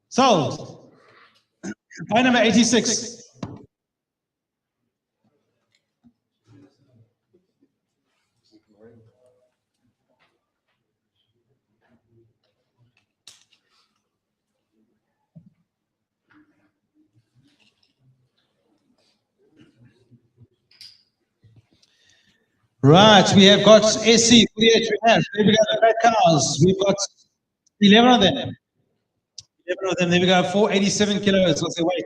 S1: Sold. Buy number 86. Right, we have got SC 48. We got the red cars. We've got 11 of them. 11 of them. There we go. 487 kilos. What's the weight?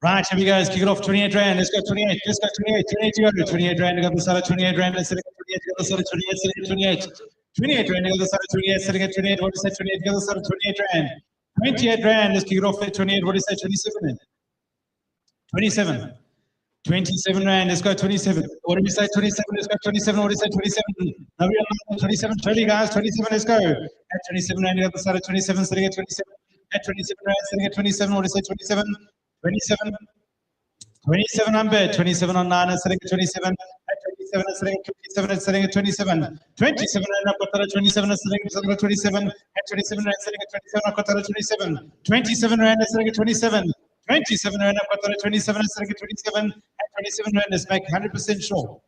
S1: Right, here we go. Let's kick it off. 28 Rand. Let's go 28. Let's go 28. 28 you go. 28 Rand. Got the side of 28 Rand. Let's select 28. Got the side of 28. Select 28. 28 Rand. Got the side of 28. Select 28. What do you say? 28. Got the side of 28 Rand. 28 Rand. Let's kick it off at 28. What do you say? 27 then. 27. 27 Rand, let's go 27. What did we say? 27, let's go 27. What did we say? 27. Now we are 27, 20 guys, 27, let's go. At 27 Rand, you got the side of 27, sitting at 27. At 27 Rand, sitting at 27. What did we say? 27. 27. 27 on bed, 27 on 9, and sitting at 27. At 27, and sitting at 27, and sitting at 27. 27 Rand, I've got 27, and sitting at 27. At 27 Rand, sitting at 27, I've got 27. 27 Rand, and sitting at 27. 27 Rand, I've got 27, and sitting at 27. At 27 Rand, let's make 100% sure.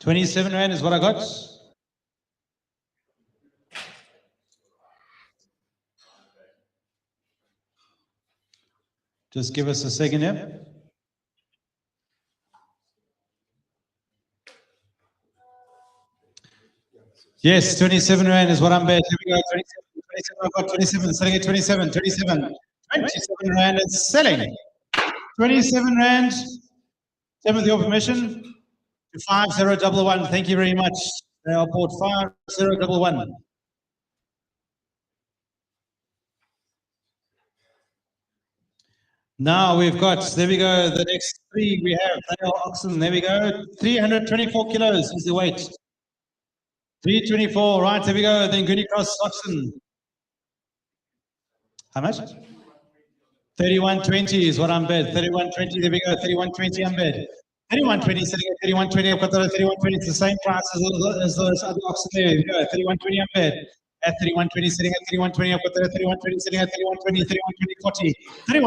S1: $27 is what I got. Just give us a second here. Yes, 27 Rand is what I'm bet. Here we go. 27, I've got 27, selling at 27, 27. 27 Rand is selling. 27 Rand. Same with your permission. To 5011. Thank you very much. They are bought 5011. Now we've got, there we go, the next three we have, they are oxen, there we go, 324 kilos is the weight. 324, right, there we go, then Goody Cross oxen. How much? 3120 is what I'm bid, 3120, there we go, 3120 I'm bid. 3120, sitting at 3120, I've got that at 3120, it's the same price as those other oxen there, there we go, 3120 I'm bid. At 3120, sitting at 3120, I've got that at 3120, sitting at 3120, 3120, 40,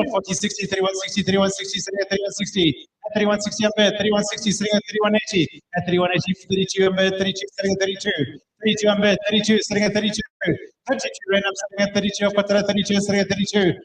S1: 3140, 60, 3160, 3160, sitting at 3160, at 3160, I'm bid, 3160, sitting at 3180, at 3180, 32, I'm bid, 32, sitting at 32, 32, I'm bid, 32, sitting at 32, 32, rand, I'm sitting at 32, I've got that at 32, sitting at 32, 20,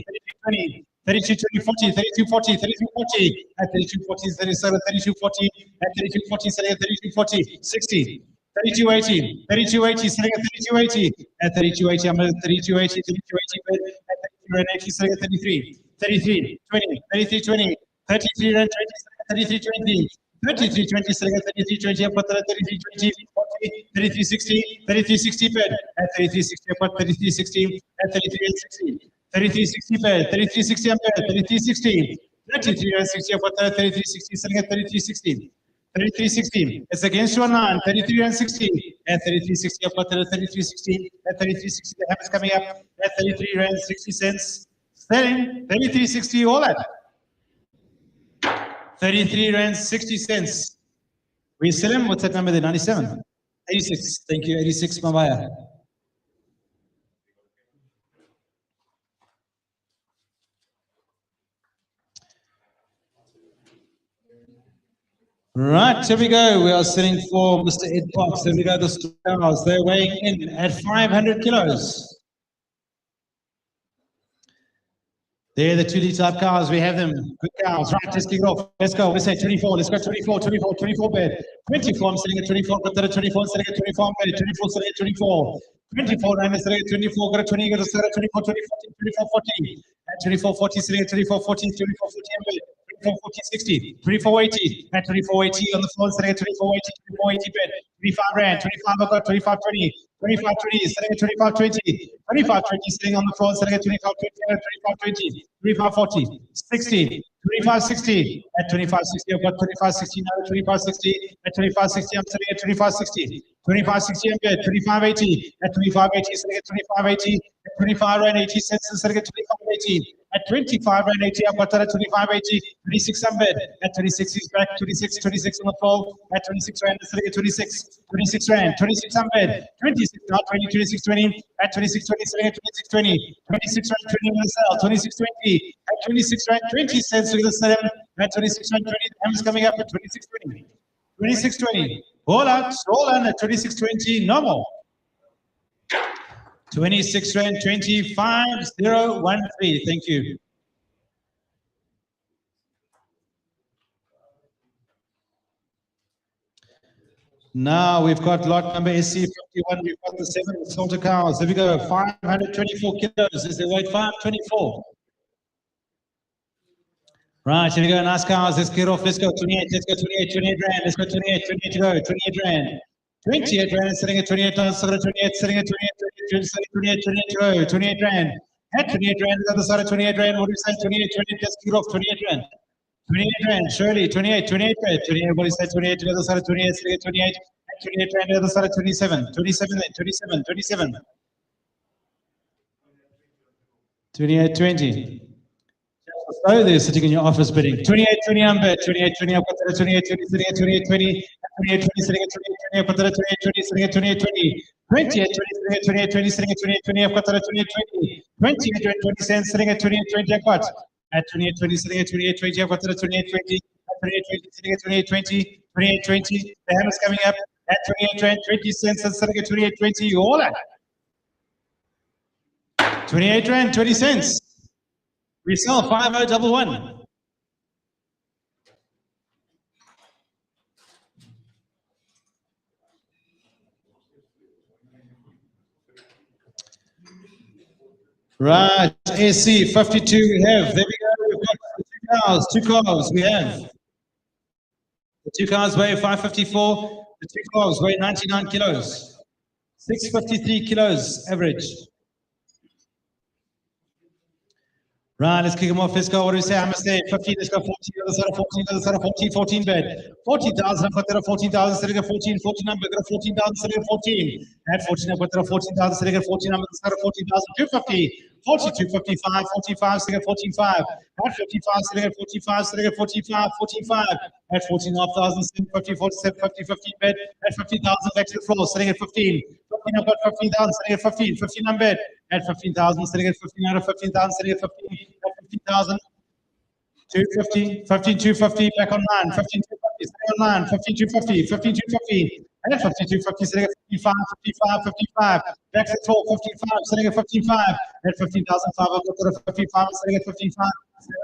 S1: 32, 20, 32, 40, 32, 40, 32, 40, at 32, 40, 32, 40, at 32, 40, sitting at 32, 40, 60. 3280, 3280, sitting at 3280, at 3280, I'm at 3280, 3280, at 3280, sitting at 33, 33, 20, 33, 20, 33 and 20, 33, 20, 33, 20, sitting at 33, 20, I've got that at 33, 20, 40, 33, 60, 33, 60 bed, at 33, 60, I've got 33, 60, at 33, 60, 33, 60 bed, 33, 60, I'm bed, 33, 60, 33 and 60, I've got that at 33, 60, sitting at 33, 60. 33.60. It's against your line. 33 and 60. At 33.60, I've got that at 33.60. At 33.60, the hammer's coming up. At 33 rand 60 cents. Selling 33.60. All that. 33 rand 60 cents. We sell him. What's that number there? 97. 86. Thank you. 86, my buyer. Right, here we go. We are sitting for Mr. Ed Parks. There we go, the cows. They're weighing in at 500 kilos. They're the 2-litre type cows. We have them. Good cows. Right, let's kick it off. Let's go. Let's say 24. Let's go 24, 24, 24 bed. 24, I'm sitting at 24. Got that at 24. I'm sitting at 24. I'm bed. 24, sitting at 24. 24, I'm sitting at 24. Got a 20. Got a 24, 24, 24, 40. At 24, 40, sitting at 24, 40, 24, 40, I'm bed. 24, 40, 60, 24, 80, at 24, 80 on the floor, sitting at 24, 80, 24, 80 bed, 25 rand, 25, I've got 25, 20, 25, 20, sitting at 25, 20, 25, 20, sitting on the floor, sitting at 25, 20, 25, 20, 25, 40, 60, 25, 60, at 25, 60, I've got 25, 60, now 25, 60, at 25, 60, I'm sitting at 25, 60, 25, 60, I'm bed, 25, 80, at 25, 80, sitting at 25, 80, at 25 rand 80 cents, sitting at 25, 80, at 25 rand 80, I've got that at 25, 80, 26 I'm bed, at 26 he's back, 26, 26 on the floor, at 26 rand, sitting at 26, 26 rand, 26 I'm bed, 26 now, 20, 26, 20, at 26, 20, sitting at 26, 20, 26 rand 20 on the sell, 26, 20, at 26 rand 20 cents to the sell, at 26 rand 20, the hammer's coming up at 26, 20, 26, 20, hold on at 26, 20, no more. 26 rand 25013. Thank you. Now we've got lot number SC51. We've got the 7 slaughter cows. There we go. 524 kilos. Is the weight 524? Right, here we go. Nice cows. Let's get off. Let's go. 28. Let's go 28. 28 rand. Let's go 28. 28 to go. 28 rand. 28 rand, sitting at 28, sitting at 28, sitting at 28, 28, 28 to go, 28 rand. At 28 rand, the other side of 28 rand, what do you say? 28, 28, let's kick it off, 28 rand. 28 rand, Shirley, 28, 28 rand, 28, what do you say? 28 to the other side of 28, sitting at 28, at 28 rand, the other side of 27, 27 then, 27, 27. 28, 20. So they're sitting in your office bidding. 28, 20, I'm bid. 28, 20, I've got that at 28, 20, sitting at 28, 20. 28, 20, sitting at 28, 20, I've got that at 28, 20, sitting at 28, 20. 28, 20, sitting at 28, 20, sitting at 28, 20, I've got that at 28, 20. 28, 20 cents, sitting at 28, 20, I've got. At 28, 20, sitting at 28, 20, I've got that at 28, 20. At 28, 20, sitting at 28, 20. 28, 20, the hammer's coming up. At 28, 20 cents, sitting at 28, 20, all that. 28 rand, 20 cents. We sell 5011. Right, AC 52 we have. There we go. We've got the 2 cows, we have. The 2 cows weigh 554. The 2 calves weigh 99 kilos. 653 kilos average. Right, let's kick them off. Let's go. What do we say? I must say 15. Let's go 14. Other side of 14. Other side of 14. 14 bed. 14,000. I've got there 14,000. Sitting at 14. 14 number. Got 14,000. Sitting at 14. At 14. I've got there 14,000. Sitting at 14 number. Sitting at 14,000. 250. 4255. 45. Sitting at 14,500. At 55. Sitting at 45. Sitting at 45. 45. At 14,500. 50. 47. 50. 15 bed. At 50,000. Back to the floor. Sitting at 15. 15. I've got 15,000. Sitting at 15. 15 number. At 15,000. Sitting at 15. Out of 15,000. Sitting at 15. 15,000, 250, 15, 250, back on 9, 15, 250, stay on 9, 15, 250, 15, 250, and 15, 250, sitting at 55, 55, 55, back to 12, 55, sitting at 55, at 15,500, I'll go to the 55, sitting at 55,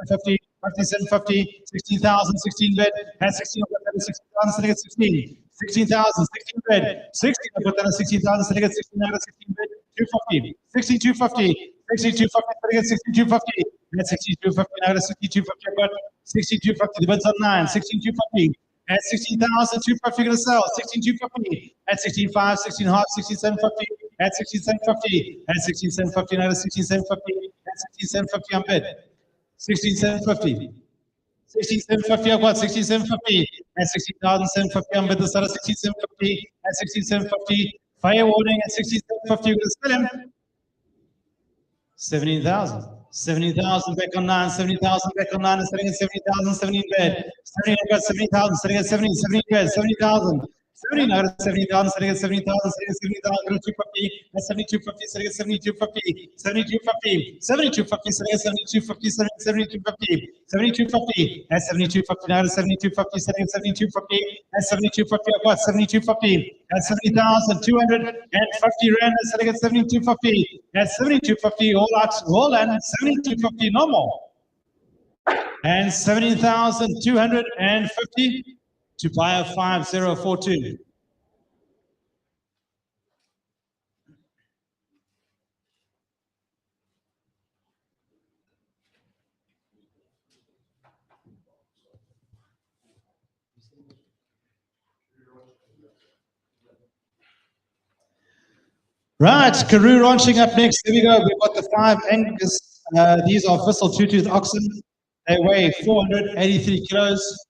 S1: 50, 57, 50, 16,000, 16 bed, at 16, I'll go to 16,000, sitting at 16, 16,000, 16 bed, 16, I'll go to 16,000, sitting at 16, out of 16 bed, 250, 16, 250, 6250, sitting at 6250, at 6250, now to 6250, I've got 6250, the bids on 9, 16250, at 16,250, going to sell, 16250, at 16.5, 16 half, 16750, at 16750, at 16750, now to 16750, at 16750, I'm bid, 16750. 16750, I've got 16750, at 16,750, I'm bid the start of 16750, at 16750, fire warning at 16750, you're going to sell him. 17,000. 17,000 back on 9, 70,000 back on 9, and sitting at 70,000, 70 in bed. 70, I've got 70,000, sitting at 70, 70 in bed, 70,000. 70, now at 70,000, sitting at 70,000, sitting at 70,000, 250, at 7250, sitting at 7250, 7250, 7250, sitting at 7250, sitting at 7250, 7250, at 7250, now at 7250, sitting at 7250, at 7250, I've got 7250, at 70,250 rand, sitting at 7250, at 7250, all out, all and 7250, no more. And 17,250 to buy a 5042. Right, Karoo ranching up next. Here we go. We've got the 5 Angus. These are Thistle two-tooth oxen. They weigh 483 kilos.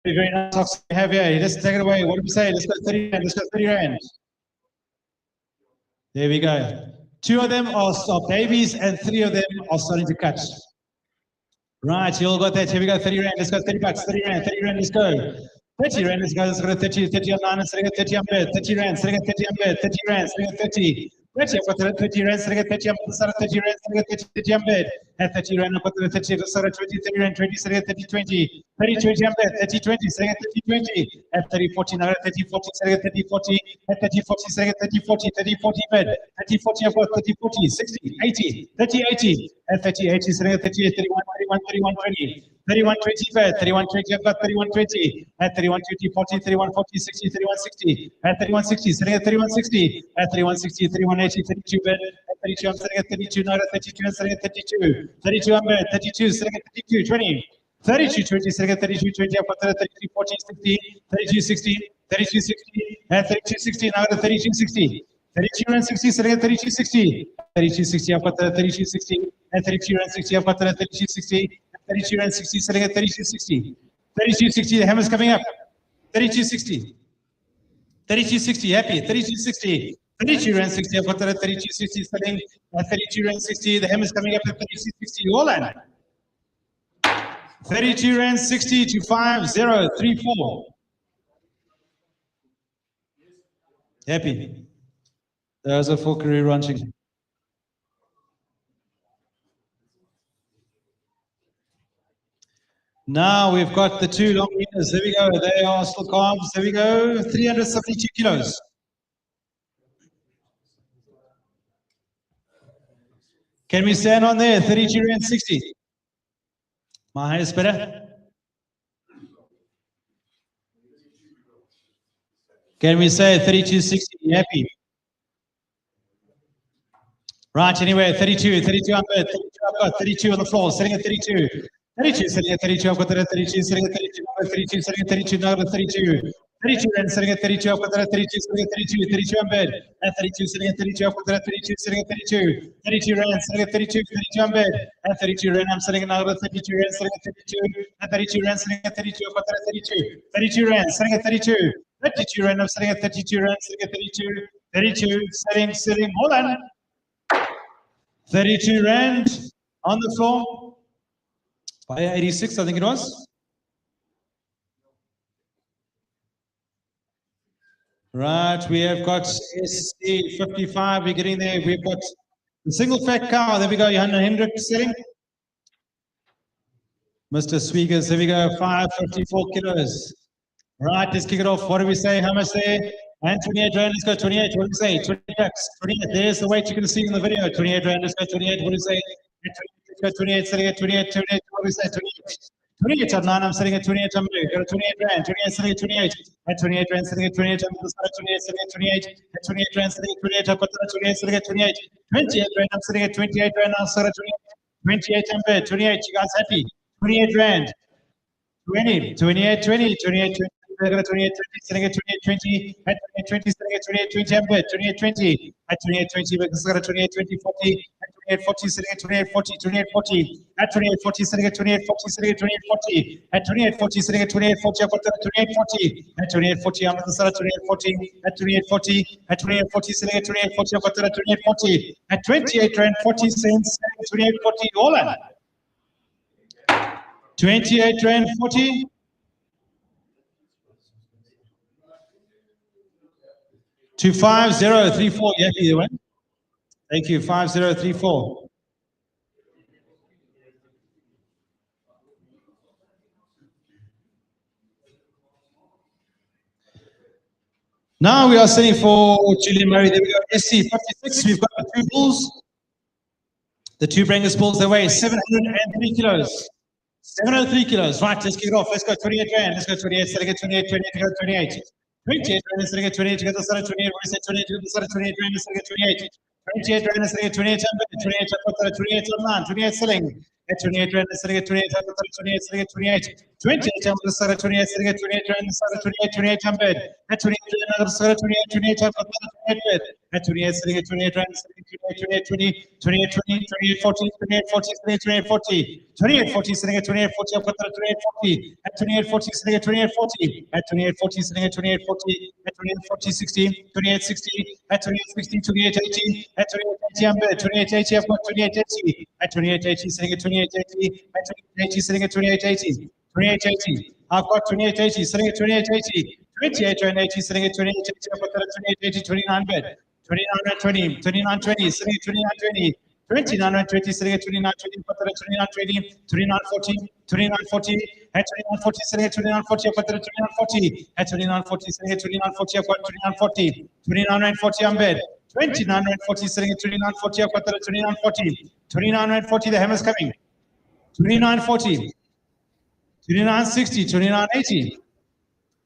S1: Very nice oxen we have here. Let's take it away. What do we say? Let's go 30 rand. Let's go 30 rand. There we go. 2 of them are babies and 3 of them are starting to cut. Right, you all got that. Here we go. 30 rand. Let's go 30 bucks. 30 rand. 30 rand. Let's go. 30 rand. Let's go. Let's go to 30. 30 on 9 and sitting at 30 on bed. 30 rand. Sitting at 30 on bed. 30 rand. Sitting at 30. 30, I've got the 30 rand, sitting at 30, I'm on the side of 30 rand, sitting at 30, 30 on bed. At 30 rand, I've got the 30, the side of 20, 30 rand, 20, sitting at 30, 20. 30, 20 on bed, 30, 20, sitting at 30, 20. At 30, 40, now at 30, 40, sitting at 30, 40. At 30, 40, sitting at 30, 40, 30, 40 bed. 30, 40, I've got 30, 40, 60, 80, 30, 80. At 30, 80, sitting at 30, 31, 31, 31, 20. 31, 20 bed, 31, 20, I've got 31, 20. At 31, 20, 40, 31, 40, 60, 31, 60. At 31, 60, sitting at 31, 60. At 31, 60, 31, 80, 32 bed. At 32, I'm sitting at 32, not at 32, I'm sitting at 32. 32, I'm bed, 32, sitting at 32, 20. 32, 20, sitting at 32, 20, I've got 32, 40, 60, 32, 60, 32, 60. At 32, 60, now at 32, 60. 32 and 60, sitting at 32, 60. 32, 60, I've got 32, 60. At 32 and 60, I've got 32, 60. 32 and 60, sitting at 32, 60. 32, 60, the hammer's coming up. 32, 60. 32, 60, happy. 32, 60. 32 and 60, I've got that at 32, 60, sitting at 32 and 60. The hammer's coming up at 32, 60. All in. 32 and 60 to 5034. Happy. Those are for Karoo ranching. Now we've got the 2 long winners. There we go. They are still calves. There we go. 372 kilos. Can we stand on there? 32 and 60. My height is better. Can we say 3260? Happy. Right, anyway, 32 on bed. 32 I've got 32 on the floor, sitting at 32. 32, sitting at 32, I've got that at 32, sitting at 32, number 32, sitting at 32, number 32. 32 and sitting at 32, I've got that at 32, sitting at 32, 32 on bed. At 32, sitting at 32, I've got that at 32, sitting at 32. 32 rand, sitting at 32, 32 on bed. At 32 rand, I'm sitting at now at 32 rand, sitting at 32. At 32 rand, sitting at 32, I've got that at 32. 32 rand, sitting at 32. 32 rand, I'm sitting at 32 rand, sitting at 32. 32, sitting, hold on. 32 rand on the floor. By 86, I think it was. Right, we have got SC 55, we're getting there. We've got the single fat cow. There we go, Johanna Hendrik selling. Mr. Sweegers, there we go, 554 kilos. Right, let's kick it off. What do we say? How much there? And 28 rand, let's go 28. What do we say? 28 bucks. 28, there's the weight you can see in the video. 28 rand, let's go 28. What do we say? Let's go 28, sitting at 28, 28. What do we say? 28. 28 on 9, I'm sitting at 28 on blue. Go to 28 rand, 28 sitting at 28. At 28 rand, sitting at 28 on the side, 28 sitting at 28. At 28 rand, sitting at 28. I've got 28 sitting at 28. 28 rand, I'm sitting at 28 rand, I'm sitting at 28. 28 on bed, 28. You guys happy? 28 rand. 20, 28, 20, 28, 20. 28, 20, sitting at 28, 20, at 28, 20, sitting at 28, 20, I'm good, 28, 20, at 28, 20, we're going to 28, 20, 40, at 28, 40, sitting at 28, 40, 28, 40, at 28, 40, sitting at 28, 40, sitting at 28, 40, at 28, 40, sitting at 28, 40, I've got 28, 40, at 28, 40, I'm on the side of 28, 40, at 28, 40, at 28, 40, sitting at 28, 40, I've got 28, 40, at 28 rand, 40 cents, 28, 40, all in. 28 rand, 40. To 5034, yeah, either way. Thank you, 5034. Now we are sitting for Julian Murray. There we go. SC 56. We've got the two bulls. The two Brangus bulls, they weigh 703 kilos. 703 kilos. Right, let's kick it off. Let's go 28 rand. Let's go 28. Let's get 28, 28, to go 28. 28 rand, let's get 28 to get the side of 28. What is it? 28 to get the side of 28 rand, let's get 28. 28 rand, let's get 28. 28, 28 online. 28 selling. At 28 rand, let's get 28. 28, let's get 28. 28 on the side of 28. Let's get 28 rand, the side of 28. 28 on bed. At 28 rand, on the side of 28. 28 on the 28 bed. At 28, let's get 28 rand, 28, 20, 28, 20, 28, 40, 28, 40, 28, 40. 28, 40, sitting at 28, 40, I've got 28, 40. At 28, 40, sitting at 28, 40. At 28, 40, sitting at 28, 40. At 28, 40, 60. 28, 60. At 28, 60, 28, 80. At 28, 80, I'm good. 28, 80, I've got 28, 80. At 28, 80, sitting at 28, 80. At 28, 80, sitting at 28, 80. 28, 80. I've got 28, 80, sitting at 28, 80. 28, 80, sitting at 28, 80. I've got 28, 80, 29 bed. 29, 20, 29, 20, sitting at 29, 20. 29, 20, sitting at 29, 20, 29, 20, 29, 40, 29, 40, at 29, 40, sitting at 29, 40, I've got 29, 40, at 29, 40, sitting at 29, 40, I've got 29, 40, 29, 40, I'm bed, 29, 40, sitting at 29, 40, I've got 29, 40, 29, 40, the hammer's coming, 29, 40, 29, 60, 29, 80,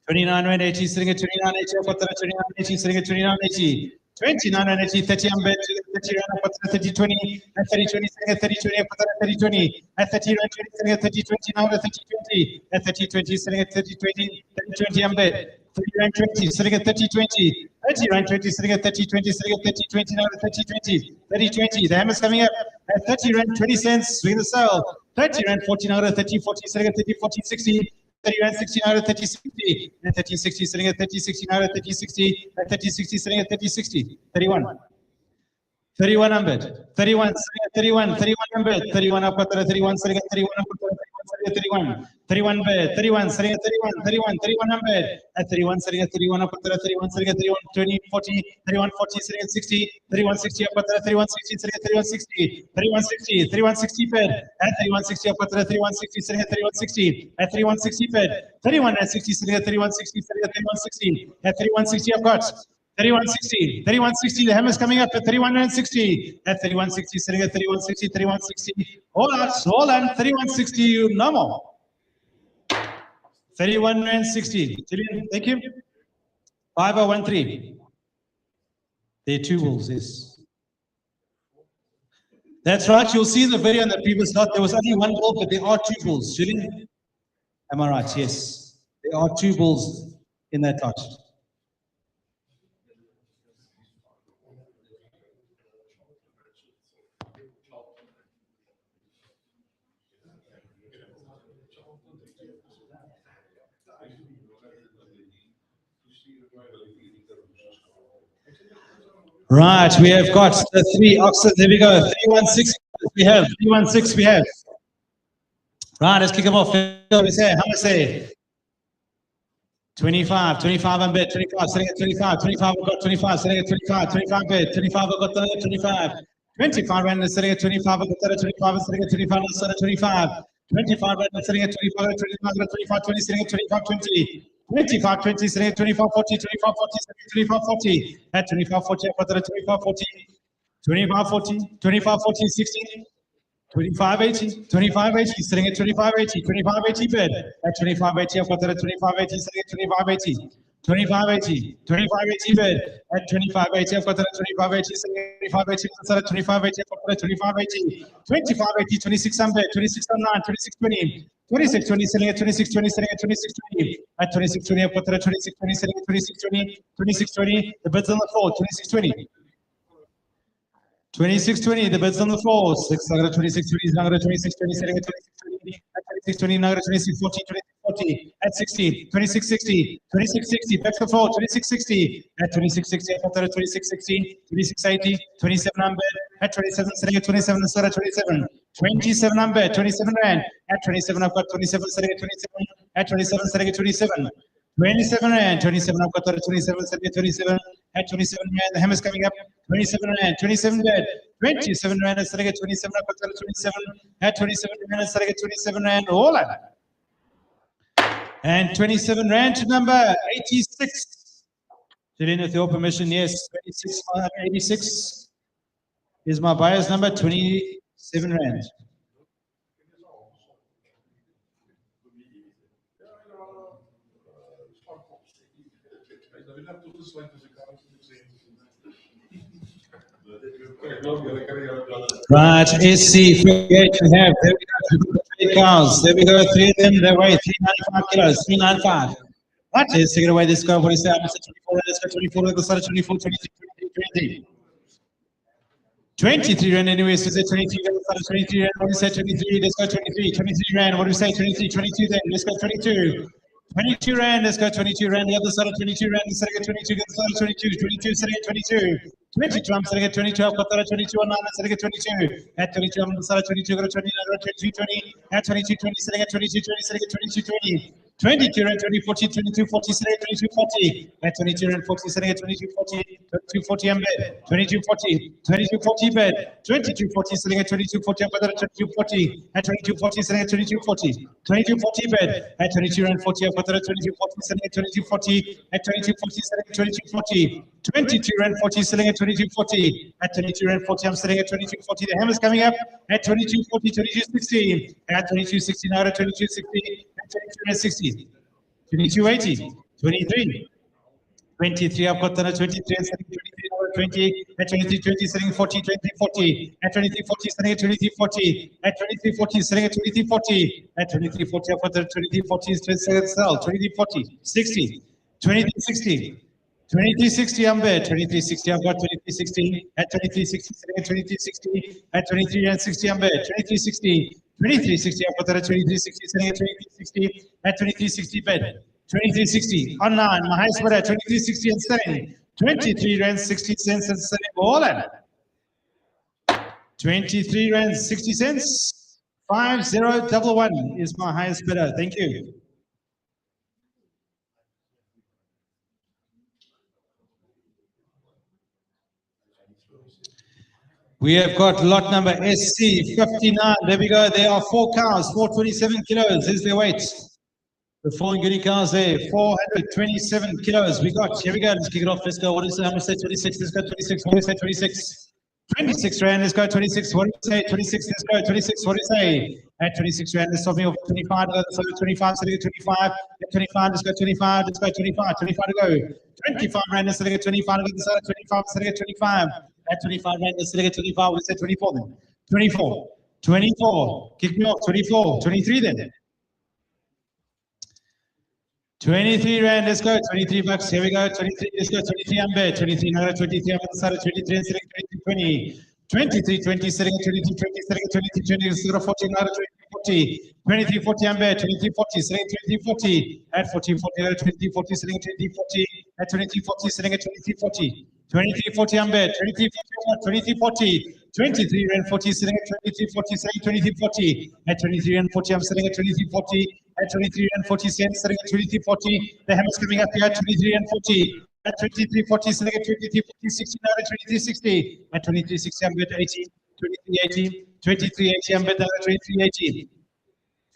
S1: 29, 80, sitting at 29, 80, I've got 29, 80, sitting at 29, 80, 29 and 80, 30 on bed, 30 rand, 30, 20, and 30, 20, 30, 20, 30, 20, and 30 rand, 20, 30, 20, now 30, 20, and 30, 20, sitting at 30, 20, 30, 20 on bed, 30 rand, 20, sitting at 30, 20, 30 rand, 20, sitting at 30, 20, sitting at 30, 20, now 30, 20, 30, 20, the hammer's coming up at 30 rand, 20 cents, swing the sale, 30 rand, 40, now 30, 40, sitting at 30, 40, 60, 30 rand, 60, now 30, 60, and 30, 60, sitting at 30, 60, now 30, 60, and 30, 60, sitting at 30, 60, 31. 31 on bed, 31, 31, 31 on bed, 31 up at 31, sitting at 31 up at 31, 31 bed, 31, sitting at 31, 31, 31 on bed, at 31, sitting at 31 up at 31, sitting at 31, 20, 40, 31, 40, sitting at 60, 31, 60 up at 31, 60, sitting at 31, 60, 31, 60, 31, 60 bed, at 31, 60 up at 31, 60, sitting at 31, 60, at 31, 60 bed, 31 and 60, sitting at 31, 60, sitting at 31, 60, at 31, 60 I've got 3160, 3160, the hammer's coming up at 3160, at 3160, sitting at 3160, 3160, hold on, 3160, no more. 3160, Julian, thank you. 5013. There are two bulls, yes. That's right. You'll see in the video in the previous lot, there was only one bull, but there are 2 bulls. Julian? Am I right? Yes. There are 2 bulls in that lot. Right, we have got the 3 oxen. There we go. 316 we have. 316 we have. Right, let's kick them off. How much say? 25 on bid, 25, sitting at 25, 25, we've got 25, sitting at 25, 25 bid, 25, we've got the 25, 25 rand is sitting at 25, we've got the 25, is sitting at 25, is sitting at 25, 25 rand is sitting at 25, 25, 20, sitting at 25, 20, 25, 20, sitting at 25, 40, 25, 40, 25, 40, at 25, 40, I've got the 25, 40, 25, 40, 25, 40, 16, 2580, 2580, sitting at 2580, 2580 bid at 2580. I've got that at 2580, sitting at 2580, 2580, 2580 bid at 2580. I've got that at 2580, sitting at 2580, at 2580. I've got that at 2580, 2580, 26 on bid, 26 on 9, 2620, 2620, sitting at 2620, sitting at 2620, at 2620. I've got that at 2620, sitting at 2620, 2620. The bid's on the floor, 2620. 2620, the bids on the floor. 2620, Nagara 2620, setting at 2620, at 2620, Nagara 2640, 2640, at 60, 2660, 2660, back to the floor, 2660, at 2660, at 2660, 2680, 27 number, at 27, setting at 27, instead of 27, 27 number, 27 rand, at 27, I've got 27, setting at 27, at 27, setting at 27. 27 rand, 27, I've got that at 27, setting at 27, at 27 rand, the hammer's coming up, 27 rand, 27 rand, 27 rand, setting at 27, I've got that at 27 rand, setting at 27 rand, all that. And 27 rand to number 86. Julian, with your permission, yes, 26, 86 is my buyer's number, 27 rand. Right, SC 58 we have. There we go. 3 cows. There we go. 3 of them. They weigh 395 kilos. 395. Right, let's take it away. Let's go. What is that? 24. Let's go. 24. Let's go. 24. 23. 23. 23 rand anyway. So say 23. Let's go. 23 rand. What do you say? 23. Let's go. 23. 23 rand. What do you say? 23. 22 then. Let's go. 22. 22 rand, let's go 22 rand, the other side of 22 rand, setting at 22, the other side of 22, 22, setting at 22, 22, I'm setting at 22, I've got that at 22 on 9, I'm setting at 22, at 22, I'm on the side of 22, got a 29, at 22, 20, at 22, 20, setting at 22, 20, setting at 22, 20, 22 rand, 20, 40, 22, 40, setting at 22, 40, at 22 rand, 40, setting at 22, 40, 22, 40 on bed, 22, 40, 22, 40 bed, 22, 40, setting at 22, 40, I've got that at 22, 40, at 22, 40, setting at 22, 40, 22, 40 bed, at 22 rand, 40, I've got that at 22, 40, selling at 2240, at 2240, selling at 2240, 22 rand 40, selling at 2240, at 22 rand 40, I'm selling at 2240. The hammer's coming up at 2240, 2260, at 2260, now at 2260, at 2260, 2280, 23. 23, I've got that at 23 and selling 23, now at 20, at 2320, selling 40, 2340, at 2340, selling at 2340, at 2340, selling at 2340, at 2340, I've got that at 2340, sell, 2340, 60, 2360, 2360, I'm there, 2360, I've got 2360, at 2360, selling at 2360, at 2360, I'm there, 2360, 2360, I've got that at 2360, selling at 2360, at 2360 bed. 2360 online, my highest bidder 2360 and selling 23 rand 60 cents and selling all that. 23 rand 60 cents. 5011 is my highest bidder. Thank you. We have got lot number SC 59. There we go. There are 4 cows, 427 kilos. Here's their weight. The 4 goody cows there, 427 kilos. We got, here we go, let's kick it off. Let's go. What is it? I'm going to say 26. Let's go 26. What do you say? 26. 26 rand. Let's go 26. What do you say? 26. Let's go 26. What do you say? At 26 rand, let's stop me off 25. Let's go 25. So 25. At 25. Let's go 25. Let's go 25. 25 to go. 25 rand. Let's get 25. Let's go 25. Let's get 25. At 25 rand, let's get 25. Let's say 24 then. 24, 24, kick me off, 24, 23 then. 23 rand, let's go, 23 bucks, here we go, 23, let's go, 23 Amber, 23, another 23, I'm on the side of 23, and selling 23, 20, 23, 20, selling at 23, 20, selling at 23, 20, 0, 40, another 20, 40, 23, 40 Amber, 23, 40, selling at 23, 40, at 14, 40, another 23, 40, selling at 23, 40, at 23, 40, selling at 23, 40, 23, 40 Amber, 23, 40, 23, 40, 23 rand 40, selling at 23, 40, selling 23, 40, at 23 rand 40, I'm selling at 23, 40, at 23 and 40 cents, selling at 23, 40. The hammer's coming up here at 23 and 40. At 23, 40, selling at 23, 40, 60, now at 23, 60. At 23, 60, I'm at 80. 23, 80. 23, 80, I'm at 23, 80.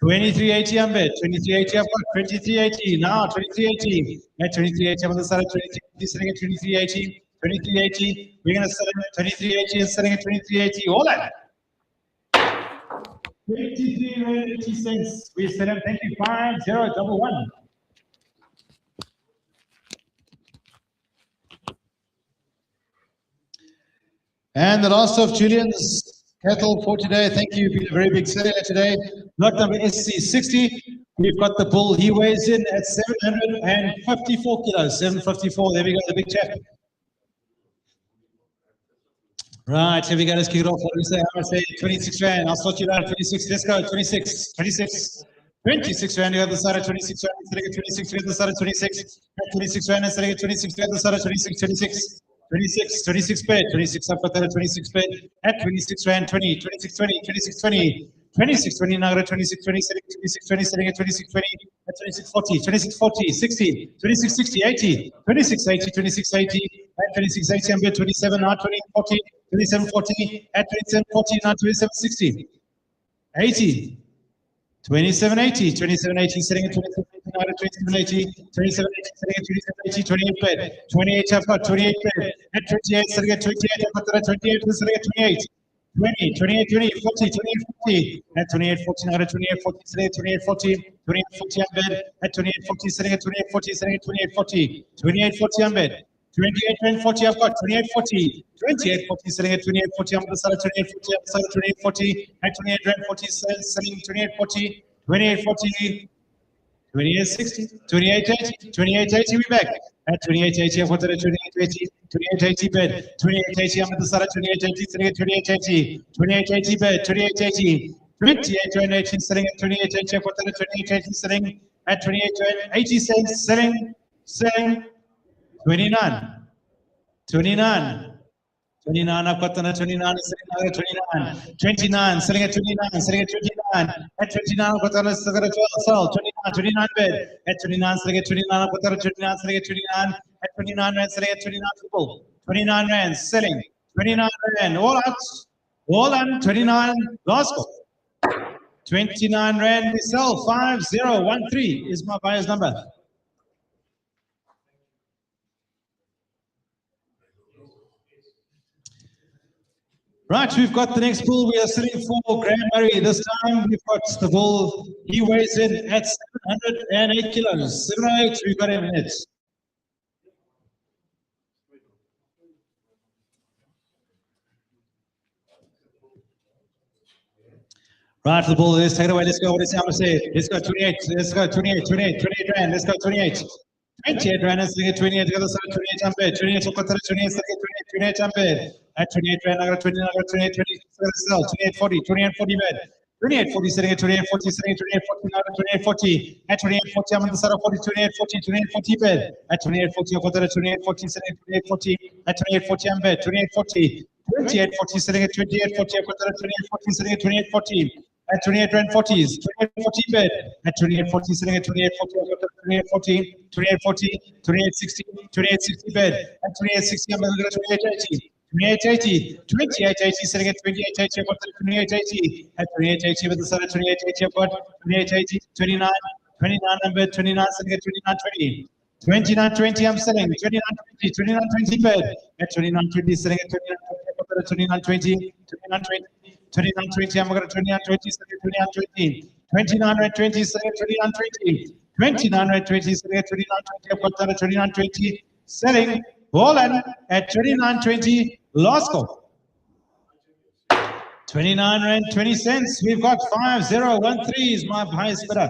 S1: 23, 80, I'm at 23, 80, I've got 23, 80. Now 23, 80. At 23, 80, I'm on the side of 23, 80, selling at 23, 80. 23, 80. We're going to sell at 23, 80 and selling at 23, 80. All that. 23 rand 80 cents. We sell them. Thank you. 5011. And the last of Julian's cattle for today. Thank you. Been a very big sale today. Lot number SC60. We've got the bull. He weighs in at 754 kilos. 754. There we go. The big chap. Right, here we go. Let's kick it off. What do we say? I'm going to say 26 rand. I'll sort you out. 26. Let's go. 26. 26. 26 rand. You have the side of 26 rand. Selling at 26. You have the side of 26. At 26 rand. And selling at 26. You have the side of 26. 26. 26. 26 bed. 26 up at 26 bed. At 26 rand. 20. 26 20. 26 20. 26 20. Now at 26 20. Selling at 26 20. Selling at 26 20. At 26 40. 26 40. 60. 26 60. 80. 26 80. 26 80. At 26 80. I'm bid 27. Now 20 40. 27 40, at 27 40, now 27 60, 80, 27 80, 27 80, selling at 27 80, now at 27 80, 27 80, selling at 27 80, 28 bed, 28 I've got 28 bed, at 28, selling at 28, I've got 28, selling at 28, 20, 28 20, 40, 28 40, at 28 40, now at 28 40, selling at 28 40, 28 40 on bed, at 28 40, selling at 28 40, selling at 28 40, 28 40 on bed. 28 and 40, I've got 28 40, 28 40, selling at 28 40, I'm on the side of 28 40, I'm on the side of 28 40, at 28 and 40, selling 28 40, 28 40, 28 60, 28 80, 28 80, we back. At 28 80, I've got 28 80, 28 80 bed, 28 80, I'm on the side of 28 80, selling at 28 80, 28 80 bed, 28 80, 28 and 18, selling at 28 80, I've got 28 80, selling at 28 80 cents, selling. 29, 29, 29, I've got the 29, selling at 29, 29, selling at 29, selling at 29, at 29, I've got the 12, sell, 29, 29 bid, at 29, selling at 29, I've got the 29, selling at 29, at 29 rand, selling at 29, people, 29 rand, selling, 29 rand, all out, all on 29, last call, 29 rand, we sell, 5013 is my buyer's number. Right, we've got the next bull. We are selling for Graham Murray. This time we've got the bull. He weighs in at 708 kilos. 708, we've got him in it. Right, the bull. Let's take it away. Let's go. What is I'm going to say? Let's go 28. Let's go 28, 28, 28 rand. Let's go 28. 28 rand, let's get 28, the other side, 28 ampere, 28, 28, 28 ampere, at 28 rand, I got 29, I got 28, 28 40, 28 40 bed, 28 40, sitting at 28 40, sitting at 28 40, now at 28 40, at 28 40, I'm on the side of 40, 28 40, 28 40 bed, at 28 40, I've got that at 28 40, sitting at 28 40, at 28 40 ampere, 28 40, 28 40, sitting at 28 40, I've got that at 28 40, sitting at 28 40. At 28 rand 40s, 28 40 bed, at 28 40, sitting at 28 40, 28 40, 28 40, 28 60, 28 60 bed, at 28 60, I'm going to go 28 80, 28 80, 28 80, sitting at 28 80, I've got 28 80, at 28 80, with the side of 28 80, I've got 28 80, 29, 29 number, 29, sitting at 29 20. 29 20, I'm selling 29 20, 29 20 bed, at 29 20, sitting at 29 20, 29 20, 29 20, I'm going to 29 20, 29 20, 29 20, 29 20, 29 20, 29 20, I've got that 29 20, selling, hold on, at 29 20, last call. 29 rand 20 cents. We've got 5013 is my highest bidder.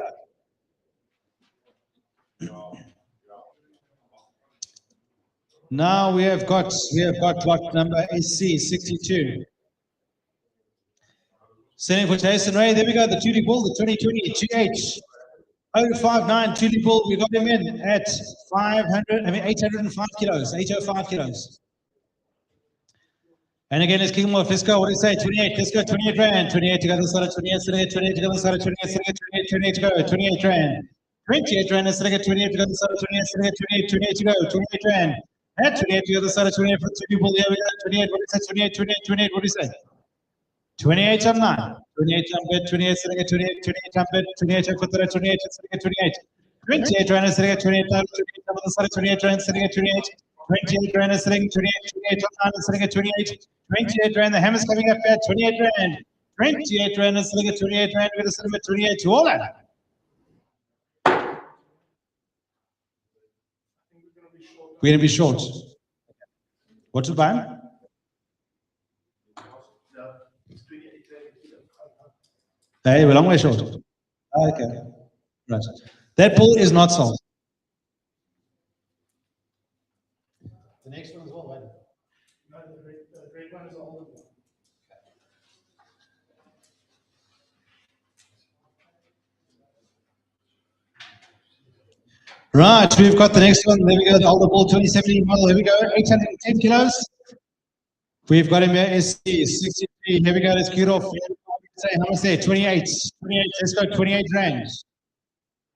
S1: Now we have got lot number SC 62. Selling for Jason Ray. There we go. The Tulip Bull, the 2020 GH 059 Tulip Bull. We got him in at 805 kilos, 805 kilos. And again, let's kick him off. Let's go. What do you say? 28. Let's go. 28 rand. 28 to go. Let's start at 28. 28 to go. Let's start at 28. 28 to go. 28 rand. 28 rand. Let's start at 28 to go. Let's start at 28. 28 to go. 28 rand. At 28 to go. Let's start at 28 for two people. Here we go. 28. What do you say? 28. 28. 28. What do you say? 28 on 9. 28 on bed. 28. Sitting at 28. 28 on bed. 28 on foot. 28. Sitting at 28. 28 rand. Sitting at 28. 28 on the start at 28 rand. Sitting at 28. 28 rand is sitting 28 on 9 is sitting at 28. 28 rand, the hammer's coming up at 28 rand. 28 rand is sitting at 28 rand. We're going to sit him at 28 to all that. We're going to be short. What to buy? Hey, we're a long way short. Okay. Right. That bull is not sold. The next one as well, right? No, the great one is the older one. Right, we've got the next one. There we go, the older bull, 2017 model. Here we go, 810 kilos. We've got him here, SC 63. Here we go, let's get off. Say, how much there? 28. 28, let's go, 28 rand.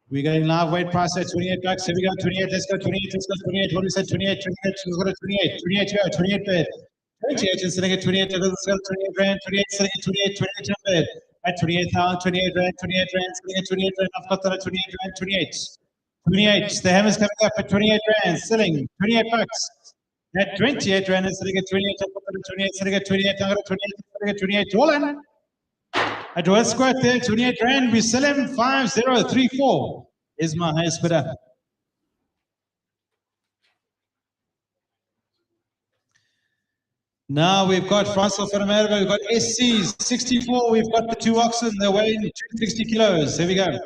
S1: We're getting live weight price at 28 bucks. Here we go, 28. Let's go, 28. Let's go, 28. What do we say? 28. 28. Let's go to 28. 28 to go. 28 bed. 28 and sitting at 28. Let's go, 28 rand. 28 sitting at 28. 28 bed. At 28,000. 28 rand. 28 rand. Sitting at 28 rand. I've got that at 28 rand. 28. 28. The hammer's coming up at 28 rand. Selling 28 bucks. At 28 rand and sitting at 28. I've got that at 28. Sitting at 28. I've got 28. Sitting at 28. All in. At West Square there, 28 rand, we sell him 5034 is my highest bidder. Now we've got Francois from America, we've got SCs 64, we've got the two oxen, they're weighing 260 kilos. Here we go.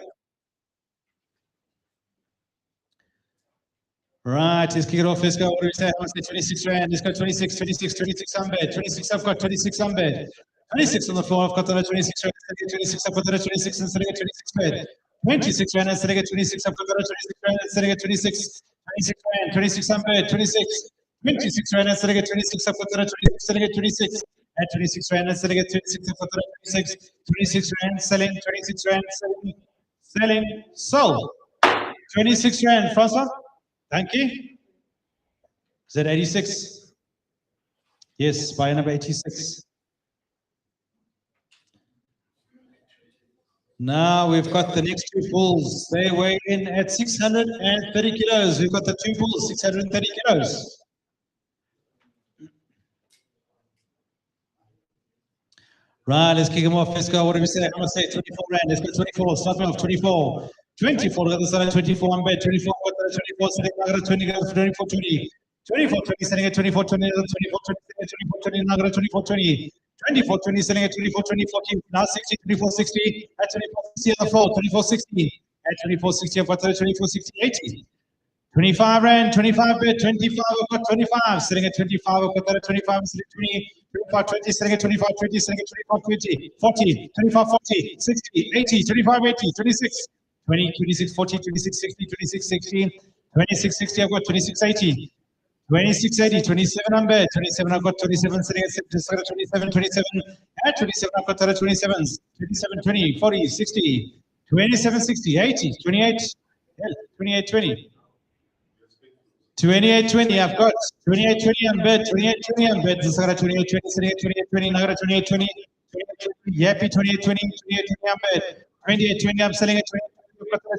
S1: Right, let's kick it off. Let's go. What do we say? I want to say 26 rand. Let's go 26, 26, 26 on bed. 26, I've got 26 on bed. 26 on the floor. I've got the 26 rand. 26, I've got the 26 and sitting at 26 bed. 26 rand and sitting at 26. I've got the 26 rand and sitting at 26. 26 rand. 26 on bed. 26. 26 rand and sitting at 26. I've got the 26 sitting at 26. At 26 rand and sitting at 26. I've got the 26. 26 rand selling. 26 rand selling. Selling. Sold. 26 rand. Francois? Thank you. Is that 86? Yes, buyer number 86. Now we've got the next two bulls. They weigh in at 630 kilos. We've got the two bulls, 630 kilos. Right, let's kick them off. Let's go. What do we say? I'm going to say 24 rand. Let's go 24. Start me off 24. 24, the other side 24 on bed, 24, 24, sitting at 20, 24, 20, 24, 20, sitting at 24, 20, 24, 20, 24, 20, 24, 20, 24, 20, sitting at 24, 20, 40, now 60, 24, 60, at 24, 60 on the floor, 24, 60, at 24, 60, I've got 24, 60, 80. 25 rand, 25 bed, 25, I've got 25, sitting at 25, I've got that at 25, sitting at 20, 25, 20, sitting at 25, 20, sitting at 25, 20, 40, 25, 40, 60, 80, 25, 80, 26, 20, 26, 40, 26, 60, 26, 60, 26, 60, I've got 26, 80, 26, 80, 27 on bed, 27, I've got 27, sitting at 27, 27, at 27, I've got 27s, 27, 20, 40, 60, 27, 60, 80, 28, 28, 20. 28, 20, I've got 28, 20 on bed, 28, 20 on bed. This is 28, 20, sitting at 28, 20, now 28, 20, 28, 20, 28, 20, 28, 20 on bed, 28, 20, I'm selling at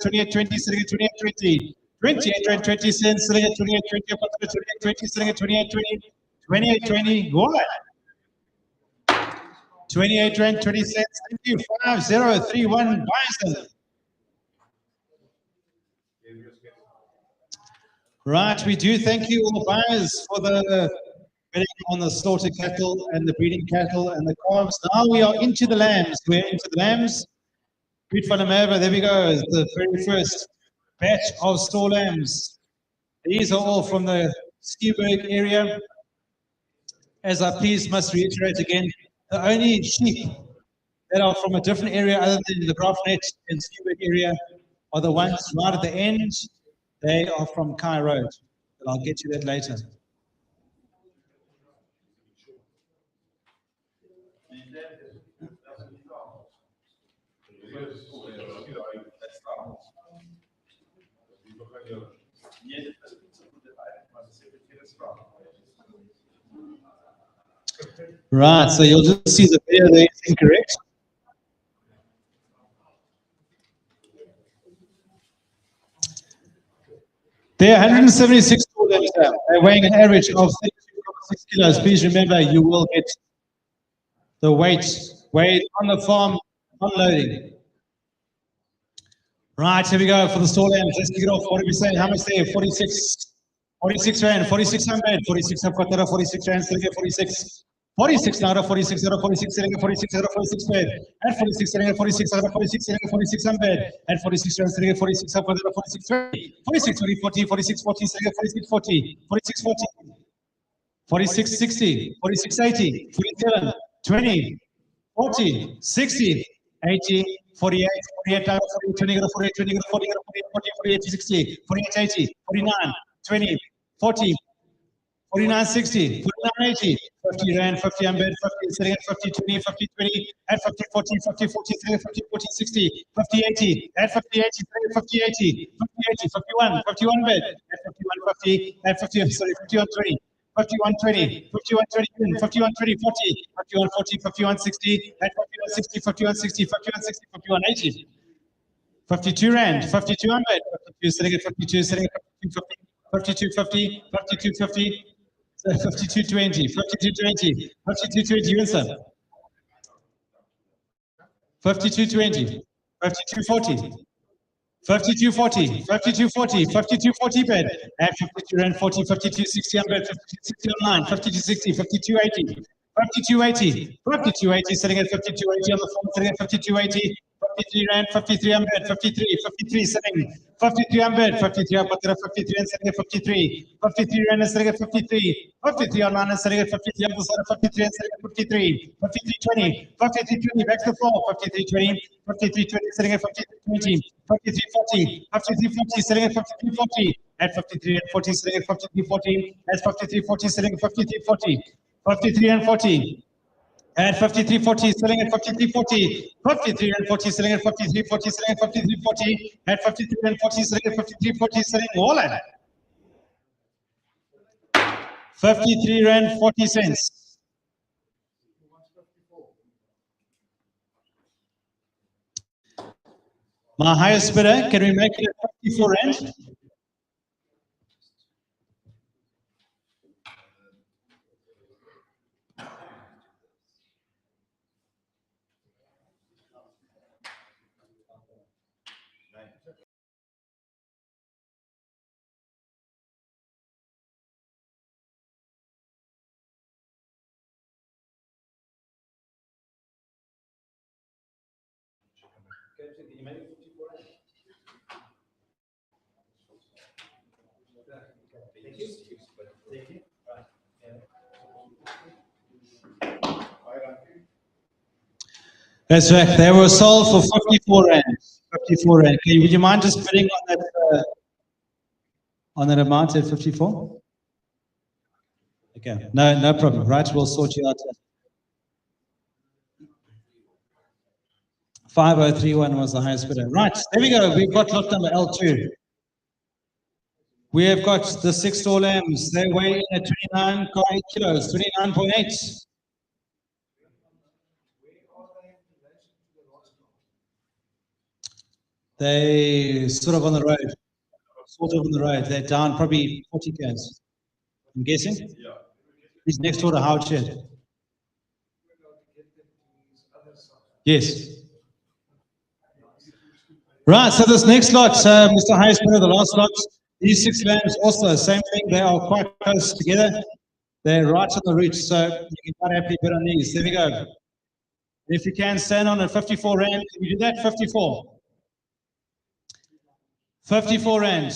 S1: 28, 20, sitting at 28, 20, 28, 20 cents, sitting at 28, 20, 28, 20, sitting at 28, 20, 28, 20, what? 28 rand 20 cents, thank you, 5031 Bison. Right, we do thank you all buyers for the betting on the slaughter cattle and the breeding cattle and the calves. Now we are into the lambs. We're into the lambs. Piet van der Merwe, there we go, the very first batch of store lambs. These are all from the Sneeuberg area. As I please must reiterate again, the only sheep that are from a different area other than the Graafnet and Sneeuberg area are the ones right at the end. They are from Kai Road, but I'll get you that later. Right, so you'll just see the video there is incorrect. There are 176 store lambs there. They're weighing an average of 32.6 kilos. Please remember, you will get the weight weighed on the farm, unloading. Right, here we go for the store lambs. Let's kick it off. What did we say? How much there? 46. 46 rand, 4600, 46 I've got that, 46 rand, still get 46. 46 now, 46, 46, 46, 46 bed. At 46, 46, 46, 46 bed. At 46 rand, still get 46 up, 46, 20, 46, 20, 40, 46, 40, 46, 40, 46, 40, 46, 60, 46, 80, 47, 20, 40, 60, 80, 48, 48, 40, 20, 48, 20, 40, 40, 48, 60, 48, 80, 49, 20, 40, 49, 60, 49, 80, 50 rand, 50 ambed, 50, sitting at 50, 20, 50, 20, at 50, 40, 50, 40, 50, 40, 60, 50, 80, at 50, 80, 50, 80, 50, 80, 51, 51 bed, at 51, 50, at 50, sorry, 51, 20, 51, 20, 51, 20, 51, 20, 40, 51, 40, 51, 60, at 51, 60, 51, 60, 51, 60, 51, 80, 52 rand, 52 ambed, 52, sitting at 52, sitting at 52, 50, 52, 50, 52, 50, 52, 20, 52, 20, 52, 20, Winston. 52, 20, 52, 40, 52, 40, 52, 40, 52, 40 bed, and 52 rand, 40, 52, 60 on bed, 52, 60 online, 52, 60, 52, 80, 52, 80, 52, 80, sitting at 52, 80 on the phone, sitting at 52, 80, 53 rand, 53 on bed, 53, 53 sitting, 53 on bed, 53 up at 53 and sitting at 53, 53 rand and sitting at 53, 53 online and sitting at 53 on the side of 53 and sitting at 53, 53, 20, 53, 20, back to the floor, 53, 20, 53, 20, sitting at 53, 20, 53, 40, 53, 40, sitting at 53, 40, at 53 and 40, sitting at 53, 40, at 53, 40, sitting at 53, 40, 53 and 40. At 53, 40, selling at 53, 40, 53 and 40, selling at 53, 40, selling at 53, 40, at 53 and 40, selling at 53, 40, selling all at 53 rand 40 cents. My highest bidder, can we make it at 54 rand? That's right. They were sold for 54 rand. 54 rand. Okay, would you mind just bidding on that amount at 54? Okay, no problem. Right, we'll sort you out. 5031 was the highest bidder. Right, there we go. We've got lot number L2. We have got the 6 store lambs. They weigh in at 29.8 kilos, 29.8. They sort of on the road. Sort of on the road. They're down probably 40 k's. I'm guessing? Yeah. He's next door to Howard Shed. Yes. Right, so this next lot, Mr. Highest bidder, the last lot, these 6 lambs also, same thing, they are quite close together. They're right on the reach, so you can quite happily put on these. There we go. If you can, stand on at 54 Rand. Can you do that? 54. 54 Rand.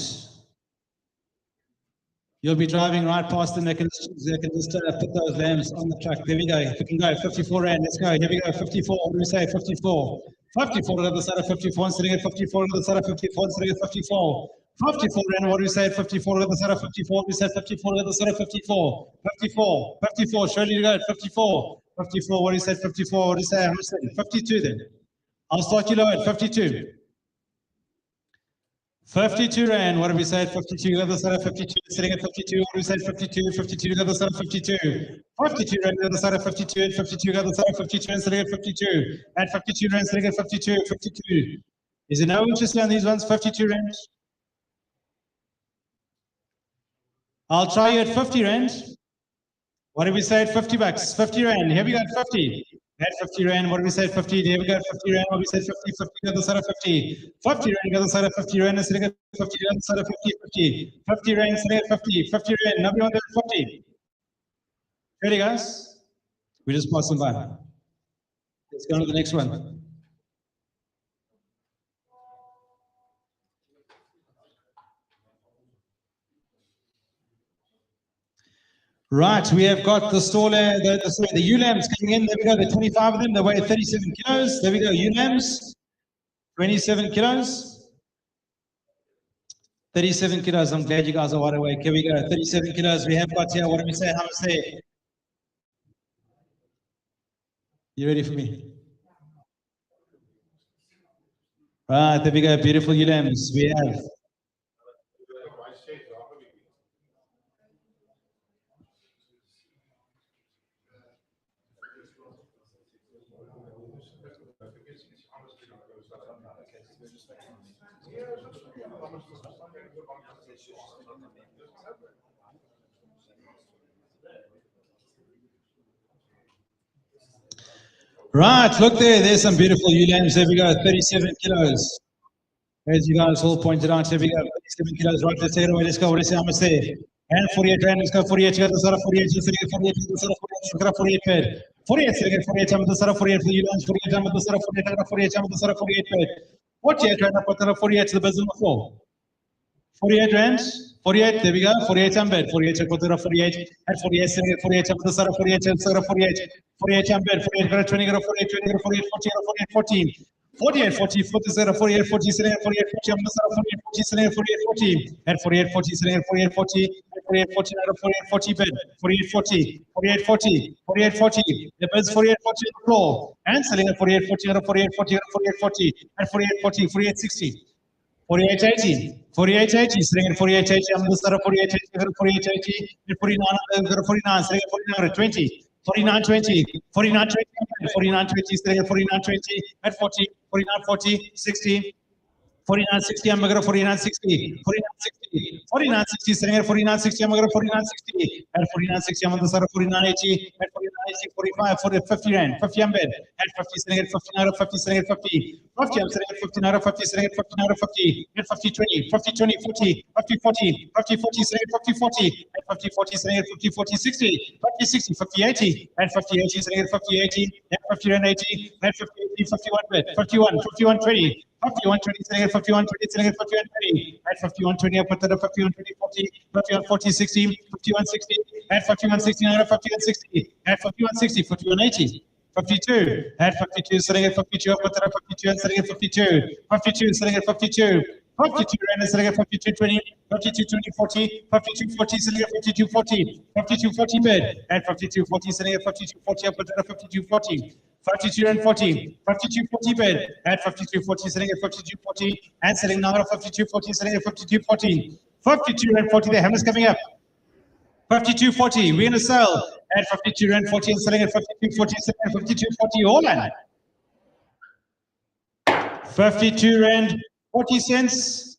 S1: You'll be driving right past them. They can just put those lambs on the truck. There we go. If we can go, 54 Rand. Let's go. Here we go. 54. What do we say? 54. 54 to the other side of 54. And sitting at 54 to the side of 54. And sitting at 54. 54 Rand. What do we say? 54 to the other side of 54. We said 54 to the other side of 54. 54. 54. Surely you go. 54. 54. What do you say? 54. What do you say? How much? 52 then. I'll start you low at 52. 52 Rand, what do we say at 52? The other side of 52, sitting at 52, what do we say at 52? 52, the other side of 52. 52 Rand, the other side of 52, and 52, the other side of 52, and sitting at 52. At 52 Rand, sitting at 52, 52. Is there no interest on these ones? 52 Rand? I'll try you at 50 Rand. What do we say at 50 bucks? 50 Rand, here we go at 50. At 50 Rand, what do we say at 50? Here we go at 50 Rand, what do we say at 50? 50 the other side of 50. 50 Rand, the other side of 50 Rand, and sitting at 50, the other side of 50, 50. 50 Rand, sitting at 50, 50 Rand, nobody on there at 50. Ready, guys? We just passing by. Let's go on to the next one. Right, we have got the staller, the ewe lambs coming in. There we go, the 25 of them. They weigh 37 kilos. There we go, ewe lambs, 27 kilos. 37 kilos. I'm glad you guys are wide awake. Here we go, 37 kilos. We have got here. What do we say? How much say? You ready for me? Right, there we go. Beautiful ewe lambs. We have. Right, look there. There's some beautiful ewe lambs. There we go, 37 kilos. As you guys all pointed out, here we go, 37 kilos. Right, let's take it away. Let's go. What do you say? How much there? And 48 Rand. Let's go. 48. You got the side of 48. Just take it. 48. The side of 48. Look at 48 bed. 48. Take it. 48. I'm the side of 48 for the ewe lambs. 48. I'm the side of 48. I got 48. I'm the side of 48 bed. 48 Rand. I put that 48 to the business of 4. 48 Rand. 48, there we go. 48 I'm bed. 48, I put it up 48. At 48, 48, I'm the side of 48, and side of 48. 48 I'm bed. 48, got a 20, got a 48, 20, got a 48, 40, got a 48, 14. 48, 40, 40, side of 48, 40, sitting at 48, 40, I'm the side of 48, 40, sitting at 48, 40. At 48, 40, sitting at 48, 40. At 48, 40, out of 48, 40 bed. 48, 40, 48, 40, 48, 40. The bed's 48, 40 on the floor. And sitting at 48, 40, out of 48, 40, out of 48, 40. At 48, 40, 48, 60. 4880, 4880, sitting at 4880, I'm the side of 4880, 4880, at 49, 49, sitting at 49, 20, 4920, 4920, 4920, sitting at 4920, at 40, 4940, 60, 4960, I'm going to 4960, 4960, 4960, sitting at 4960, I'm going to 4960, at 4960, I'm on the side of 4980, at 4980, 45, 40, 50 Rand, 50 I'm bed, at 50, sitting at 50, out of 50, sitting at 50, 50, I'm sitting at 50, out of 50, sitting at 50, out of 50, at 50, 20, 50, 20, 40, 50, 40, 50, 40, sitting at 50, 40, at 50, 40, sitting at 50, 40, 60, 50, 60, 50, 80, at 50, 80, sitting at 50, 80, at 50 Rand 80, at 50, 80, 51 bed, 51, 51, 20, 51, 20, sitting at 51, 20, sitting at 51, 20, at 51, 20, I put that at 51, 20, 40, 51, 40, 60, 51, 60, at 51, 60, at 51, 60, at 51, 60, 51, 80, 52, at 52, sitting at 52, I put that at 52, and sitting at 52, 52, sitting at 52, 52 Rand, sitting at 52, 20, 52, 20, 40, 52, 40, sitting at 52, 40, 52, 40 bed, at 52, 40, sitting at 52, 40, I put that at 52, 40. 52 and 40, 52, 40 bed, at 52, 40, sitting at 52, 40, and sitting now at 52, 40, sitting at 52, 40, 52 and 40, the hammer's coming up, 52, 40, we're going to sell at 52 and 40, and selling at 52, 40, sitting at 52, 40, Holland, 52 Rand, 40 cents,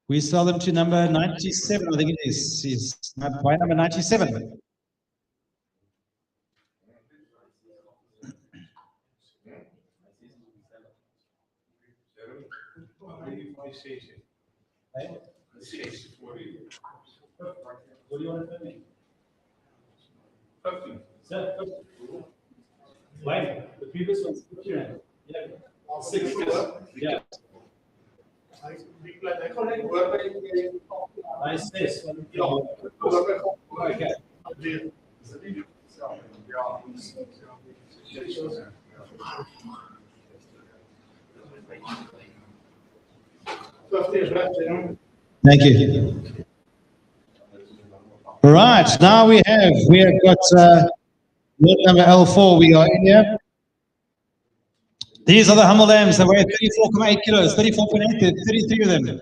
S1: we sell them to number 97, I think it is by number 97. What do you want to tell me?
S3: 50.
S1: Sir, 50. Why? The previous one's 50 rand. Yeah. 6. Yeah. I says. Okay. Thank you. Right, now we have got lot number L4, we are in here. These are the humble lambs that weigh 34.8 kilos, 34.8, 33 of them.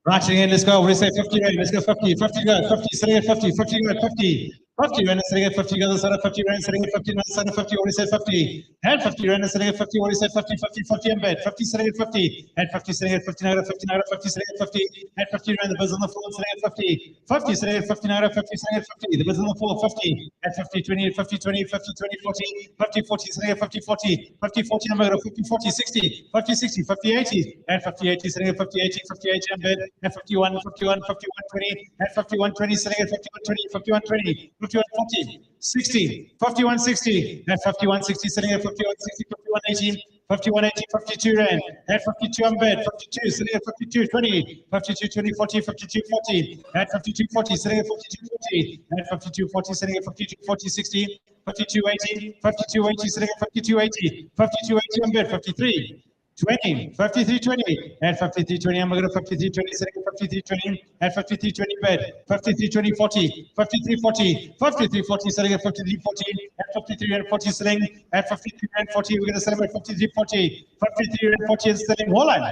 S1: Right, again, let's go. What do you say? 50 rand, let's go 50, 50 go, 50, sitting at 50, 50 go, 50. 50 rand, sitting at 50, go to the side of 50 rand, sitting at 50, another side of 50, what do you say? 50. And 50 rand, sitting at 50, what do you say? 50, 50, 50 in bed, 50 sitting at 50, and 50 sitting at 50, now 50, now 50 sitting at 50, and 50 rand, the bids on the floor, sitting at 50, 50 sitting at 50, now 50 sitting at 50, the bids on the floor, 50, at 50, 20, at 50, 20, 50, 20, 40, 50, 40, sitting at 50, 40, 50, 40 number, 50, 40, 60, 50, 60, 50, 80, and 50, 80 sitting at 50, 80, 50, 80 in bed, and 51, 51, 51, 20, and 51, 20 sitting at 51, 20, 51, 20, 51, 40, 60, 51, 60, and 51, 60 sitting at 51, 60, 51, 18, 51, 80, 52 rand, and 52 on bed, 52 sitting at 52, 20, 52, 20, 40, 52, 40, and 52, 40 sitting at 52, 40, and 52, 40 sitting at 52, 40, 60, 52, 80, 52, 80 sitting at 52, 80, 52, 80 on bed, 53. 20, 53, 20, and 53, 20, I'm going to 53, 20, sitting at 53, 20, and 53, 20 bed, 53, 20, 40, 53, 40, 53, 40, sitting at 53, 40, and 53, and 40, sitting at 53, and 40, we're going to celebrate 53, 40, 53, and 40 is sitting, hold on.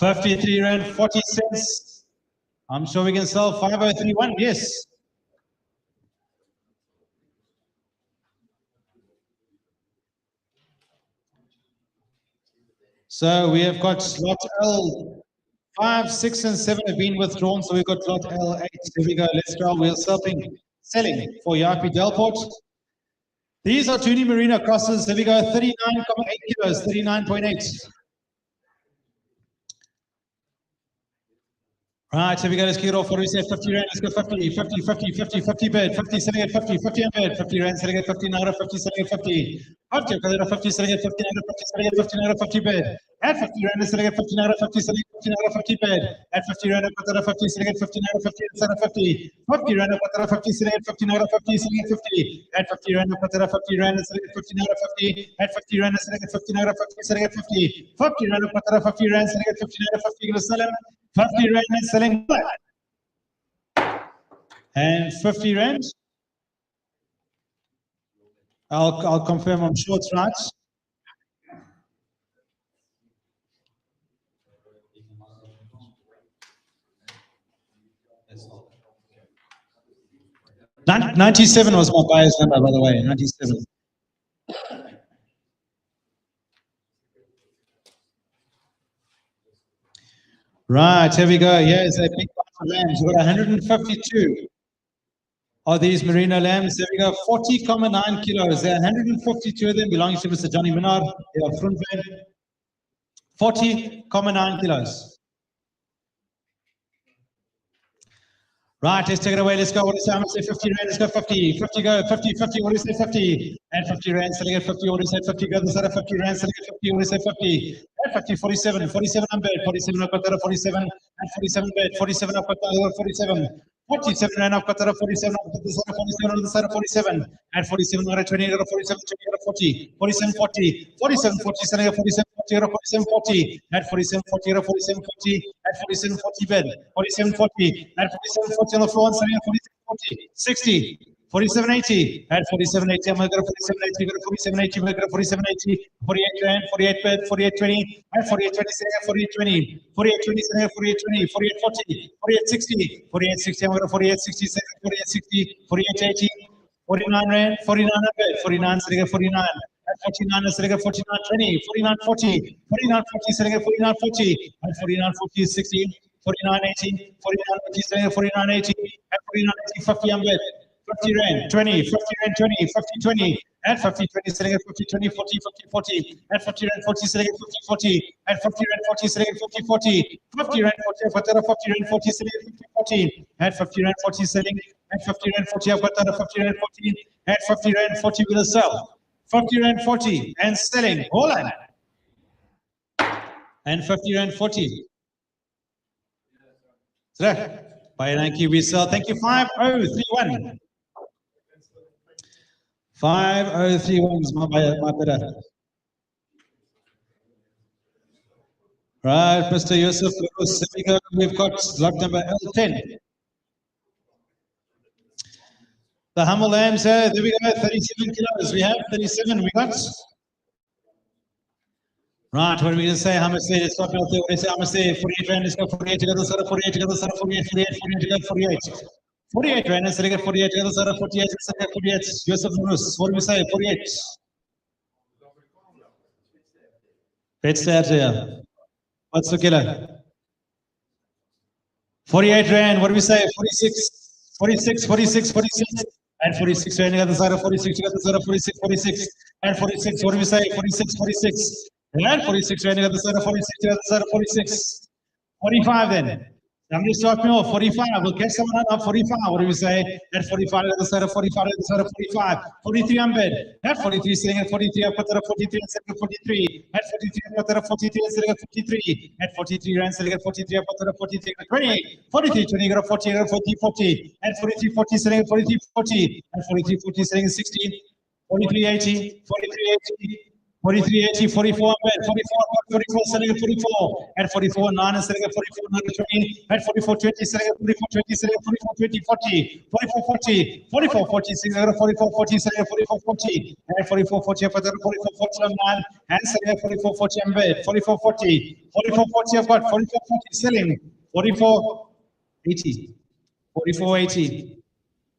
S1: 53 and 40 cents. I'm sure we can sell 5031, yes. So we have got lot L 5, 6, and 7 have been withdrawn. So we've got lot L8. Here we go. Let's go. We're selling for Yapi Delport. These are Tuni Merino crosses. Here we go. 39.8 kilos, 39.8. Right, here we go. Let's kick it off. What do we say? 50 rand. Let's go 50, 50, 50, 50, 50 bid. 50 selling at 50, 50 on bid. 50 rand selling at 50, now 50 selling at 50. 50, 50 selling at 50, now 50 selling at 50, now 50 bid. At 50 rand selling at 50, now 50 selling at 50, now 50 bid. At 50 rand, 50 selling at 50, now 50 instead of 50. 50 rand, 50 selling at 50, now 50 selling at 50. At 50 rand, 50 rand selling at 50, now 50. At 50 rand selling at 50, now 50 selling at 50. 50 rand, 50 rand selling at 50, now 50. Going to sell him. 50 rand is selling. And 50 rand. I'll confirm, I'm sure it's right. Yes. 97 was my buyer's number, by the way, 97. Right, here we go. Here's a big bunch of lambs. We've got 152 of these merino lambs. There we go, 40.9 kilos. There are 152 of them belonging to Mr. Johnny Menard. They are front van. 40.9 kilos. Right, let's take it away. Let's go. What do you say? I'm going to say 50 rand. Let's go 50. 50 go. 50, 50. What do you say? 50. And 50 rand. Selling at 50. What do you say? 50 go. The side of 50 rand. Selling at 50. What do you say? 50. And 50. 47. 47 on bed. 47 up at 47. And 47 bed. 47 up at 47. 47 rand up at 47. Up at the side of 47. On the side of 47. And 47 out of 20. Out of 47. 20 out of 40. 47 40. 47 40. Selling at 47. 40 out of 47 40. At 47 40. Out of 47 40. At 47 40 bed. 47 40. At 47 40 on the floor. And selling at 47 40. 60. 4780 at 4780. I'm going to go to 4780. Go to 4780. We're going to 4780. 48 rand, 48 bed, 4820 at 4820. 4820. 4820. 4820. 4840. 4860. 4860. I'm going to 4860. 4860. 4880. 49 rand, 49 bed, 49 sitting at 49. At 49 sitting at 4920. 4940. 4940 sitting at 4940. At 4940 is 60. 4980. 4980 sitting at 4980. At 4980 50 on bed. 50 rand, 20, 50 rand, 20, 50, 20, and 50, 20, selling at 50, 20, 40, 50, 40, and 50 rand, 40, selling at 50, 40, and 50 rand, 40, selling at 50, 40, 50 rand, 40, 50 rand, 40, selling at 50, 40, and 50 rand, 40, selling At 50 Rand 40, I've got that at 50 Rand 40. At 50 Rand 40 with a sell. 50 Rand 40 and selling. Hold on. And 50 Rand 40. Buy Nike, we sell. Thank you. 5031. 5031 is my bidder. Right, Mr. Yusuf, we've got lot number L10. The humble lambs here, there we go, 37 kilos. We have 37, we got. Right, what are we going to say? How much there? Let's stop out there. What do you say? How much there? 48 Rand, let's go 48 together, sort of 48 together, sort of 48, 48, 48 together, 48. 48 Rand, let's get 48 together, sort of 48, let's get 48. Yusuf Rus, what do we say? 48. Let's start here. What's the killer? 48 Rand, what do we say? 46, 46, 46, 46. And 46 Rand, the other side of 46, the other side of 46, 46. And 46, what do we say? 46, 46. And 46 Rand, the other side of 46, the other side of 46. 45 then. Somebody start me off, 45. We'll catch someone up, 45. What do we say? At 45, the other side of 45, the other side of 45. 43 on bed. At 43, sitting at 43, I've got that at 43, and sitting at 43. At 43, I've got that at 43, and sitting at 43. At 43, Rand, sitting at 43, I've got that at 43, at 20. 43, 20, got a 40, got a 40, 40. At 43, 40, sitting at 43, 40. At 43, 40, sitting at 16. 43, 80, 43, 80. 43, 80, 44, 44, selling at 44, at 44, 9 and selling at 44, 9 20, at 44, 20, selling at 44, 20, selling at 44, 20, 40, 44, 40, 44, 40, selling at 44, 40, selling at 44, 40, at 44, 40, I've got 44, 40 on 9, and selling at 44, 40 on bed, 44, 40, 44, 40, I've got 44, 40, selling, 44, 80, 44, 80.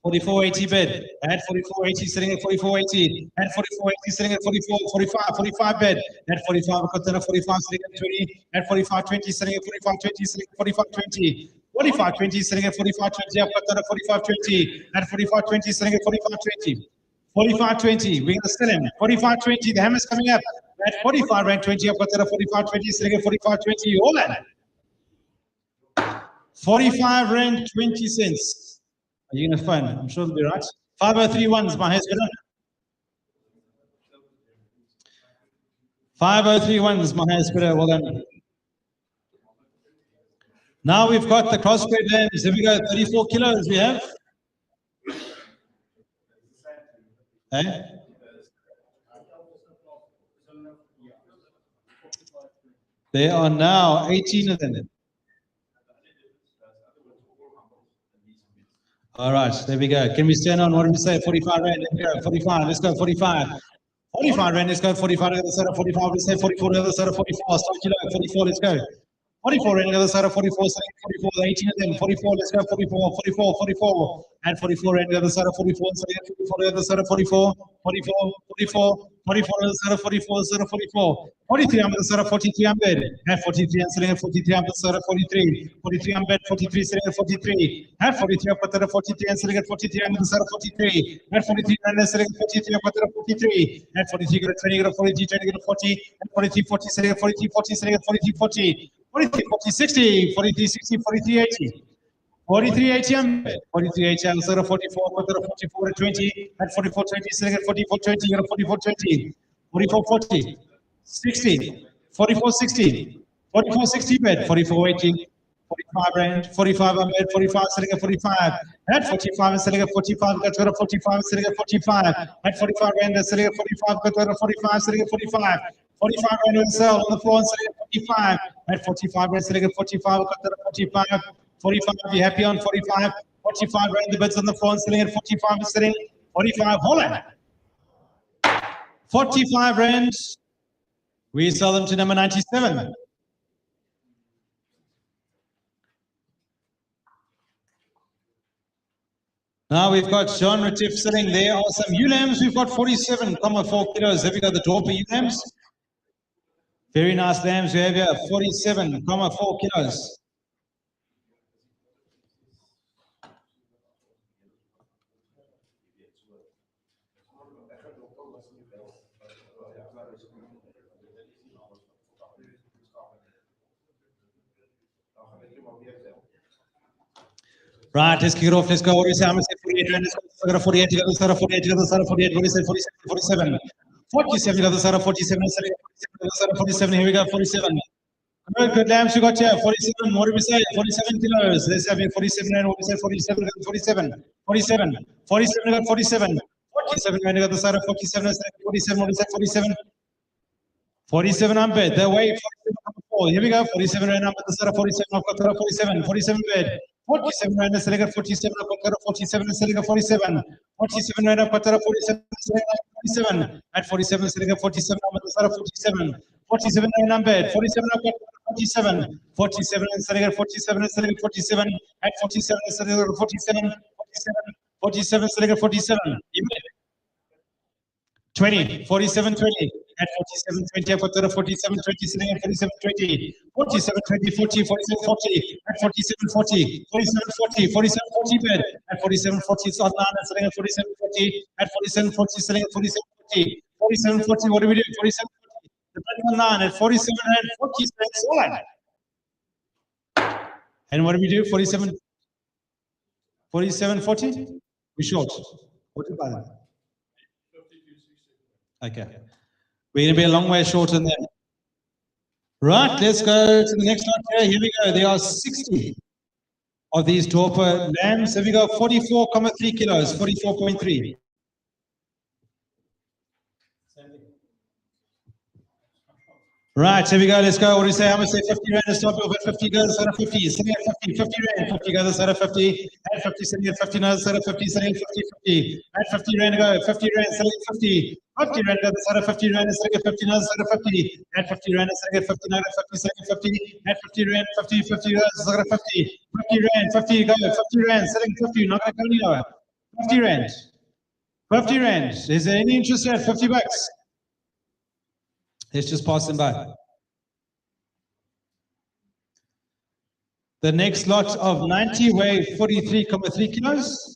S1: 44.80 bid, at 44.80 sitting at 44.80, at 44.80 sitting at 45 bid, at 45 container 45 sitting at 20, at 45.20 sitting at 45.20 sitting at 45.20, 45.20 sitting at 45.20, up container 45.20, at 45.20 sitting at 45.20, 45.20, we're going to sell him, 45.20, the hammer's coming up, at 45 Rand 20, up container 45.20 sitting at 45.20, all in. 45 Rand 20 cents. Are you going to find? I'm sure it'll be right. 5031 is my highest bidder. 5031 is my highest bidder. Well done. Now we've got the crossbred lambs. Here we go. 34 kilos we have. Eh? There are now 18 of them. All right, there we go. Can we stand on? What do we say? 45 Rand. Let's go. 45. Let's go. 45. 45 Rand. Let's go. 45 on the other side of 45. Let's say 44 on the other side of 44. Start kilo. 44. Let's go. 44 Rand on the other side of 44. 44. 18 of them. 44. Let's go. 44. 44. 44. And 44 Rand on the other side of 44. 44 on the other side of 44. 44. 44. 44 on the side of 44. Side of 44. 43 on the side of 43 on bed. And 43 and sitting at 43 on the side of 43. 43 on bed. 43 sitting at 43. And 43 up at 43 and sitting at 43 on the side of 43. And 43 and sitting at 43 up at 43. And 43 got a 20, got a 43, 20 got a 40. And 43, 40 sitting at 43, 40 sitting at 43, 40. 43, 40, 60. 43, 60, 43, 80. 43, 80 on bed. 43, 80 on the side of 44. Got a 44 at 20. And 44, 20 sitting at 44, 20. Got a 44, 20. 44, 40. 60, 44, 60, 44, 60 bed, 44, 80, 45 Rand, 45 on bed, 45 sitting at 45, at 45 and sitting at 45, got to 45 sitting at 45, at 45 Rand sitting at 45, got to 45 sitting at 45, 45 Rand and sell on the floor and sitting at 45, at 45 Rand sitting at 45, got to 45, 45, be happy on 45, 45 Rand the bids on the floor and sitting at 45 and sitting 45, hold on. 45 Rand. We sell them to number 97. Now we've got John Retief sitting there. Are some ewe lambs. We've got 47.4 kilos. Have we got the Dorper ewe lambs? Very nice lambs we have here. 47.4 kilos. Right, let's kick it off. Let's go. What do you say? I'm going to say 48 Rand, let's go 48, you got the side of 48, you got the side of 48, what do you say, 47, 47, you got the side of 47, let's go 47, here we go, 47. Good lambs you got here, 47, what do we say, 47 kilos, let's have here 47 Rand, what do we say, 47, 47, 47, 47, you got 47, 47 Rand, you got the side of 47, let's say 47, what do we say, 47, 47 on bed, the way 47 here we go, 47 Rand, the side of 47, I've got 47, 47 bed, 47 Rand, let's select 47, I've got 47, let's select 47, 47 Rand, I've got 47, select 47, at 47, select 47, I'm at the side of 47, 47 Rand on bed, 47, I've got 47, 47, and select 47, and select 47, at 47, and select 47, 47, 47, select 47, 20, 47, 20, at 47, 20, I've got 47, 20, sitting at 47, 20, 47, 20, 40, 47, 40, at 47, 40, 47, 40, 47, 40 bed, at 47, 40, it's on line, and sitting at 47, 40, at 47, 40, sitting at 47, 40, 47, 40, what do we do? 47, 40, the bed on line at 47, and 40, it's on. And what do we do? 47, 47, 40? We're short. What do you buy that? Okay. We're going to be a long way short than that. Right, let's go to the next one here. Here we go. There are 60 of these torpor lambs. Have we got 44.3 kilos, 44.3. Right, here we go. Let's go. What do you say? I'm going to say 50 Rand. Let's start over at 50. Go to the side of 50. Sitting at 50. 50 Rand. 50 go to the side of 50. At 50. Sitting at 50. Now the side of 50. Sitting at 50. 50. At 50 Rand. Go. 50 Rand. Sitting at 50. 50 Rand. Go to the side of 50 Rand. Sitting at 50. Now the side of 50. At 50 Rand. Sitting at 50. Now at 50. Sitting at 50. At 50 Rand. 50. 50 go to the side of 50. 50 Rand. 50 go. 50 Rand. Sitting at 50. Not going to go any lower. 50 Rand. 50 Rand. Is there any interest at 50 bucks? Let's just pass them by. The next lot of 90 weigh 43.3 kilos.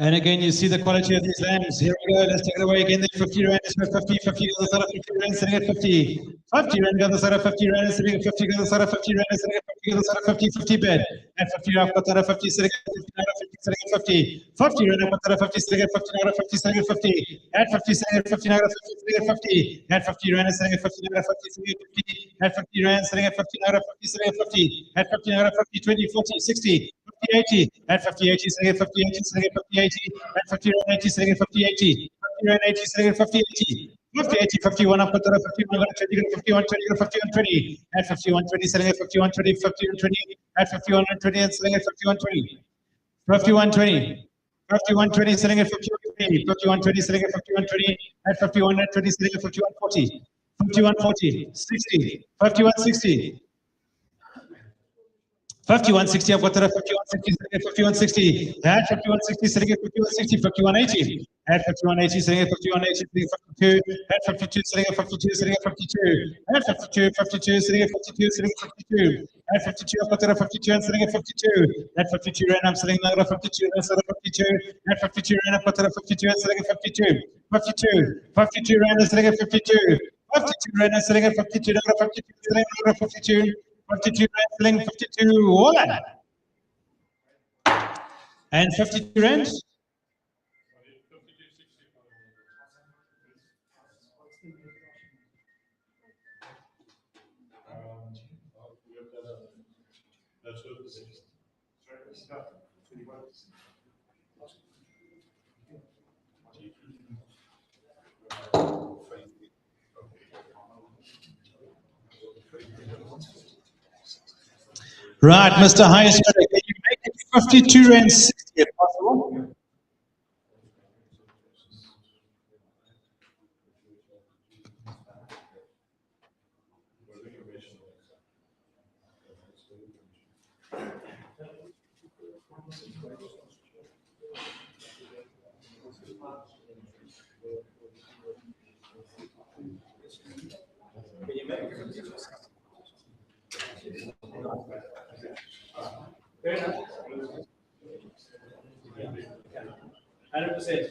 S1: And again, you see the quality of these lambs. Here we go. Let's take it away again. 50 Rand, 50, 50 go to the side of 50 Rand, sitting at 50. 50 Rand, go to the side of 50 Rand, sitting at 50, go to the side of 50 Rand, sitting at 50, go to the side of 50, 50 bed. At 50, I've got that of 50, sitting at 50, out of 50, sitting at 50. 50 Rand, I've got that of 50, sitting at 50, out of 50, sitting at 50. At 50, sitting at 50, out of 50, sitting at 50. At 50 Rand, sitting at 50, out of 50, sitting at 50. At 50 Rand, sitting at 50, out of 50, sitting at 50. At 50, out of 50, 20, 40, 60. 50, 80, at 50, 80, sitting at 50, 80, sitting at 50, 80, at 50, 80, sitting at 50, 80, 50, 80, sitting at 50, 80, 50, 80, 51, up to 51, 20, 51, 20, 51, 20, at 51, 20, sitting at 51, 20, 51, 20, at 51, 20, and sitting at 51, 20, 51, 20, 51, 20, sitting at 51, 20, 51, 20, sitting at 51, 20, at 51, 20, sitting at 51, 40, 51, 40, 60, 51, 60. 5160, I've got that at 5160, sitting at 5160, at 5160, sitting at 5160, 5180, at 5180, sitting at 5180, sitting at 52, at 52, sitting at 52, sitting at 52, at 52, 52, sitting at 52, sitting at 52, at 52, I've got that at 52, and sitting at 52, at 52 Rand, I'm sitting now at 52, and sitting at 52, at 52 Rand, I've got that at 52, and sitting at 52, 52, 52 Rand, and sitting at 52, 52 Rand, and sitting at 52, now at 52, sitting now at 52, 52 Rand, selling 52 Holland. And 52 Rand. Right, Mr. Highest, can you make it 52 Rand 60 if possible? Fair enough. 100%.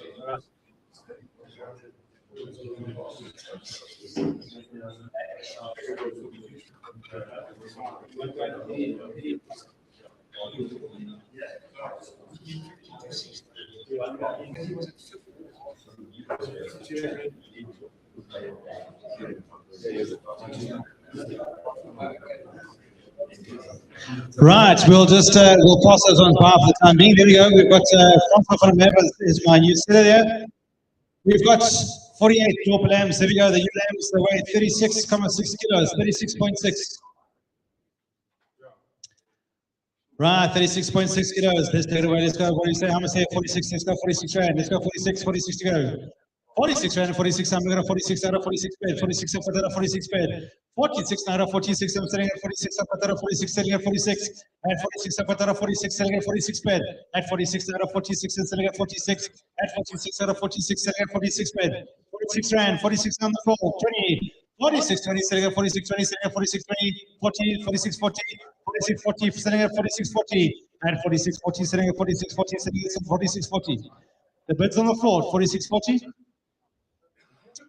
S1: Right, we'll just we'll pass those on by for the time being. There we go. We've got Francois van der Merwe is my new setter there. We've got 48 Dorper lambs. There we go. The ewe lambs, they weigh 36.6 kilos, 36.6. Right, 36.6 kilos. Let's take it away. Let's go. What do you say? How much say? 46. Let's go. 46 rand. Let's go. 46. 46 to go. 46 rand. 46. I'm going to 46 out of 46 bed. 46 up at 46 bed. 46 out of 46. I'm selling at 46 up at 46. Selling at 46. At 46 up at 46. Selling at 46 bed. At 46 out of 46 and selling at 46. At 46 out of 46. Selling at 46 bed. 46 rand. 46 on the floor. 20. 46, 20, selling at 46, 20, selling at 46, 20, 40, 46, 40, 46, 40, selling at 46, 40, and 46, 40, selling at 46, 40, selling at 46, 40. The bids on the floor, 46, 40,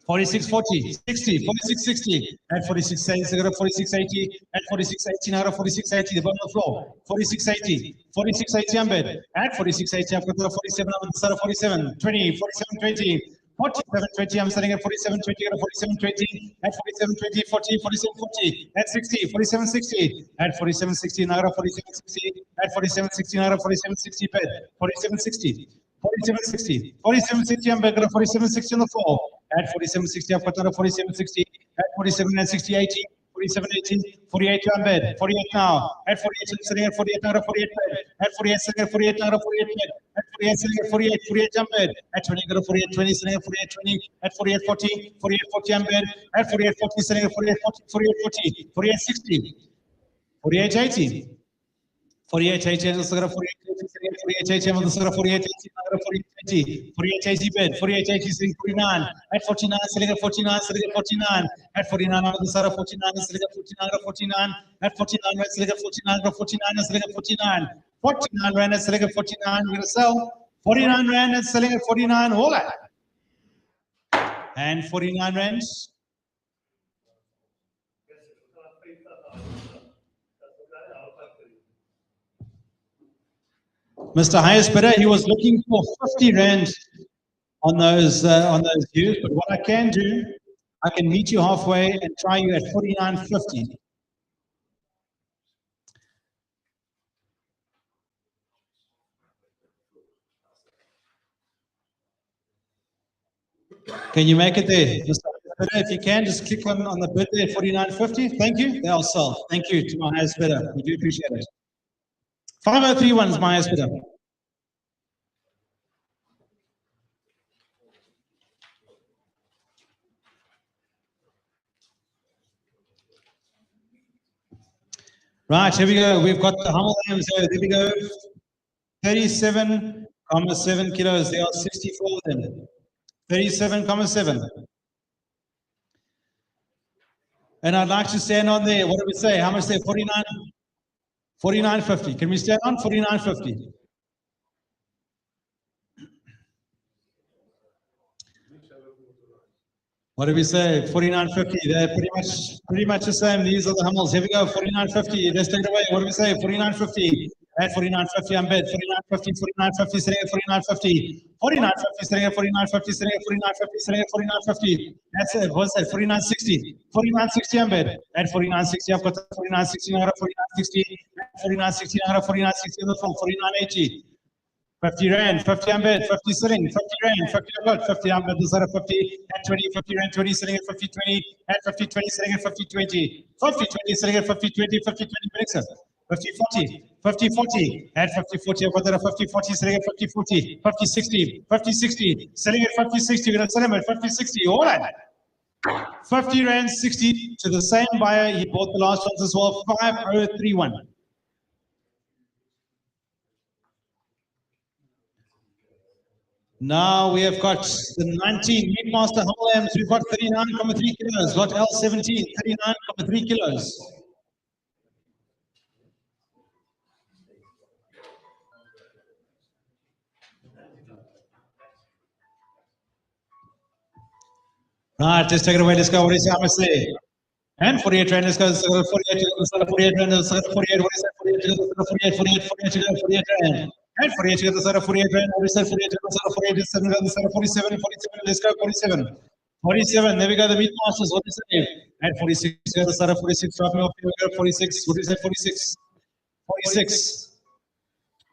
S1: 46, 40, 60, 46, 60, and 46, selling at 46, 80, and 46, 80, out of 46, 80, the bid on the floor, 46, 80, 46, 80 on bid, at 46, 80, I've got the 47, I'm on the side of 47, 20, 47, 20, 47.20, I'm selling at 47.20, at 47.20, at 47.20, 40, 47.40, at 60, 47.60, at 47.60, now at 47.60, at 47.60, now at 47.60, bed, 47.60, 47.60, 47.60, I'm back at 47.60 on the floor, at 47.60, I've got another 47.60, at 47.60, 80, 47.80, 48 on bed, 48 now, at 48, I'm selling at 48, now at 48 bed, at 48, selling at 48, now at 48 bed, at 48, selling at 48, 48 on bed, at 20, go to 48, 20, selling at 48, 20, at 48, 40, 48, 40 on bed, at 48, 40, selling at 48, 40, 48, 40, 48, 60, 48, 80, 48, 80, and the sort of 48, 48, 80, and the sort of 48, 80, 48, 80, 48, 80 bed, 48, 80, selling 49, at 49, selling at 49, selling at 49, at 49, on the side of 49, and selling at 49, at 49, at 49, selling at 49, at 49, and selling at 49, 49 rand and selling at 49, we're going to sell 49 rand and selling at 49, all that. And 49 rand. Mr. Highest bidder, he was looking for 50 rand on those views, but what I can do, I can meet you halfway and try you at 49.50. Can you make it there? Mr. Highest bidder, if you can, just click on the bid there, 49.50. Thank you. They'll sell. Thank you to my highest bidder. We do appreciate it. 5031 is my highest bidder. Right, here we go. We've got the Hummel lambs here. There we go. 37.7 kilos. There are 64 of them. 37.7. And I'd like to stand on there. What do we say? How much there? 49? 49.50. Can we stand on 49.50? What do we say? 49.50. They're pretty much the same. These are the Hummels. Here we go. 49.50. Let's take it away. What do we say? 49.50. At 49.50, I'm bid. 49.50, 49.50, sitting at 49.50. 49.50, sitting at 49.50, sitting at 49.50, sitting at 49.50. That's it. What's that? 49.60. 49.60, I'm bid. At 49.60, I've got the 49.60 now at 49.60. 49.60 now at 49.60 on the phone. 49.80. 50 rand, 50 on bid, 50 sitting, 50 rand, 50 on bid, 50 on bid, this are 50, at 20, 50 rand, 20 sitting at 50, 20, at 50, 20 sitting at 50, 20, 50, 20 sitting at 50, 20, 50, 20 breaks up, 50, 40, 50, 40, at 50, 40, I've got that at 50, 40 sitting at 50, 40, 50, 60, 50, 60, sitting at 50, 60, we're going to sell him at 50, 60, all right. 50 rand, 60 to the same buyer, he bought the last ones as well, 5031. Now we have got the 19 Meatmaster Hummel lambs. We've got 39.3 kilos. Lot L17, 39.3 kilos. Right, let's take it away. Let's go. What is how much there? And 48 rand. Let's go. 48 rand. 48 rand. 48. What is that? 48. 48. 48. 48 rand. and 48 to the side of 48 rand, 47, 48 to the side of 48, 7 to the side of 47, 47, let's go 47. 47, there we go, the meat masters, what do you say? And 46 to the side of 46, dropping off here, 46, what do you say, 46? 46.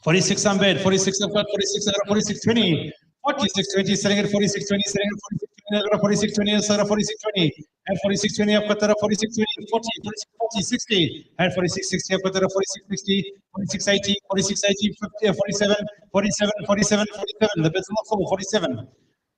S1: 46 on bed, 46 I've got 46, 46, 20. 46, 20, selling at 46, 20, selling at 46, 20, I've got 46, 20, and 46, 20. At 46, 20, I've got that 46, 20, 40, 46, 40, 60. At 46, 60, I've got that 46, 60, 46, 80, 46, 80, 50, 47, 47, 47, 47. The bid's on the floor, 47.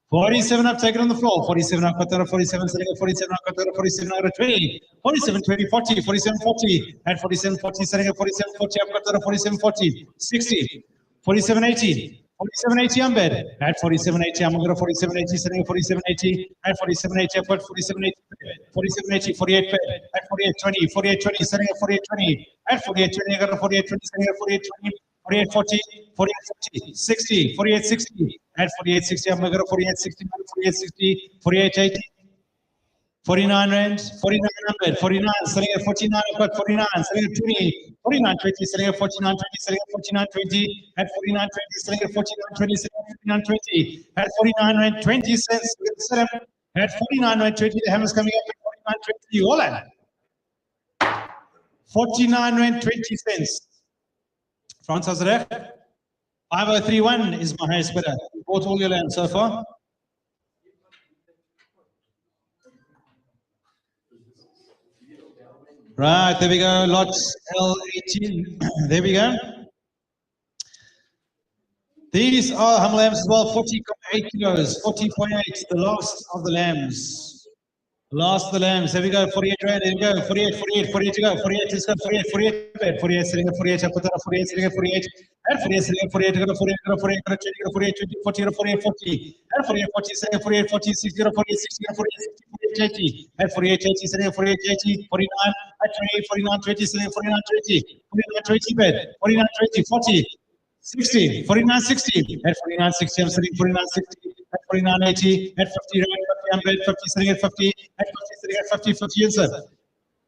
S1: 47 I've taken on the floor, 47 I've got that 47, selling at 47, I've got that 47, I've got 20, 47, 20, 40, 47, 40, at 47, 40, selling at 47, 40, I've got that 47, 40, 60, 47, 80, 47, 80 on bed, at 47, 80, I'm going to 47, 80, selling at 47, 80, at 47, 80, I've got 47, 80, 47, 80, 48 bed, at 48, 20, 48, 20, selling at 48, 20, at 48, 20, I got a 48, 20, selling at 48, 20, 48, 40, 48, 40, 60, 48, 60, at 48, 60, I'm going to go 48, 60, 48, 60, 48, 80, 49 rand, 49 100, 49, selling at 49, I've got 49, selling at 20, 49, 20, selling at 49, 20, selling at 49, 20, at 49, 20, selling at 49, 20, selling at 49, 20, at 49 rand, 20 cents, at 49 rand, 20, the hammer's coming up at 49, 20, Holland, 49 rand, 20 cents. France has it. 5031 is my highest bidder. You bought all your land so far? Right, there we go. Lots L18. There we go. These are humble lambs as well. 40.8 kilos. 40.8. The last of the lambs. Last of the lambs. There we go. 48 rand. There we go. 48, 48, 48 to go. 48. Let's go. 48, 48. 48 sitting at 48. I put that at 48. Sitting at 48. And 48 sitting at 48. Go to 48. Go to 48. Go to 20. Go to 48. 20. 40. Go to 48. 40. And 48. 40. Sitting at 48. 40. 60. Go to 48. 60. Go to 48. 60. 48. 80. And 48. 80. Sitting at 48. 80. 49. At 28. 49. 20. Sitting at 49. 20. 49. 20 bed. 49. 20. 40. 60, 49, 60, at 49, 60, I'm sitting 49, 60, at 49, 80, at 50, 50, I'm bed, 50, sitting at 50, at 50, sitting at 50, 50, insert,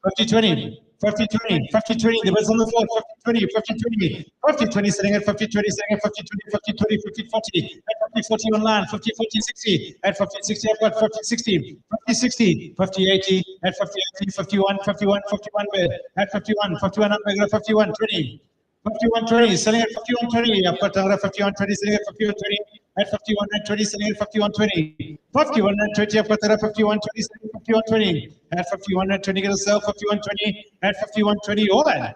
S1: 50, 20, 50, 20, 50, 20, the bid's on the floor, 50, 20, 50, 20, 50, 20, sitting at 50, 20, sitting at 50, 20, 50, 20, 50, 40, at 50, 40 online, 50, 40, 60, at 50, 60, I've got 50, 60, 50, 60, 50, 80, at 50, 80, 51, 51, 51 bed, at 51, 51, I'm going to 51, 20, 51.20, selling at 51.20. I've got another 51.20, selling at 51.20. At 51.20, selling at 51.20. 51.20, I've got another 51.20, selling at 51.20. At 51.20, get a sell. 51.20. At 51.20, all that.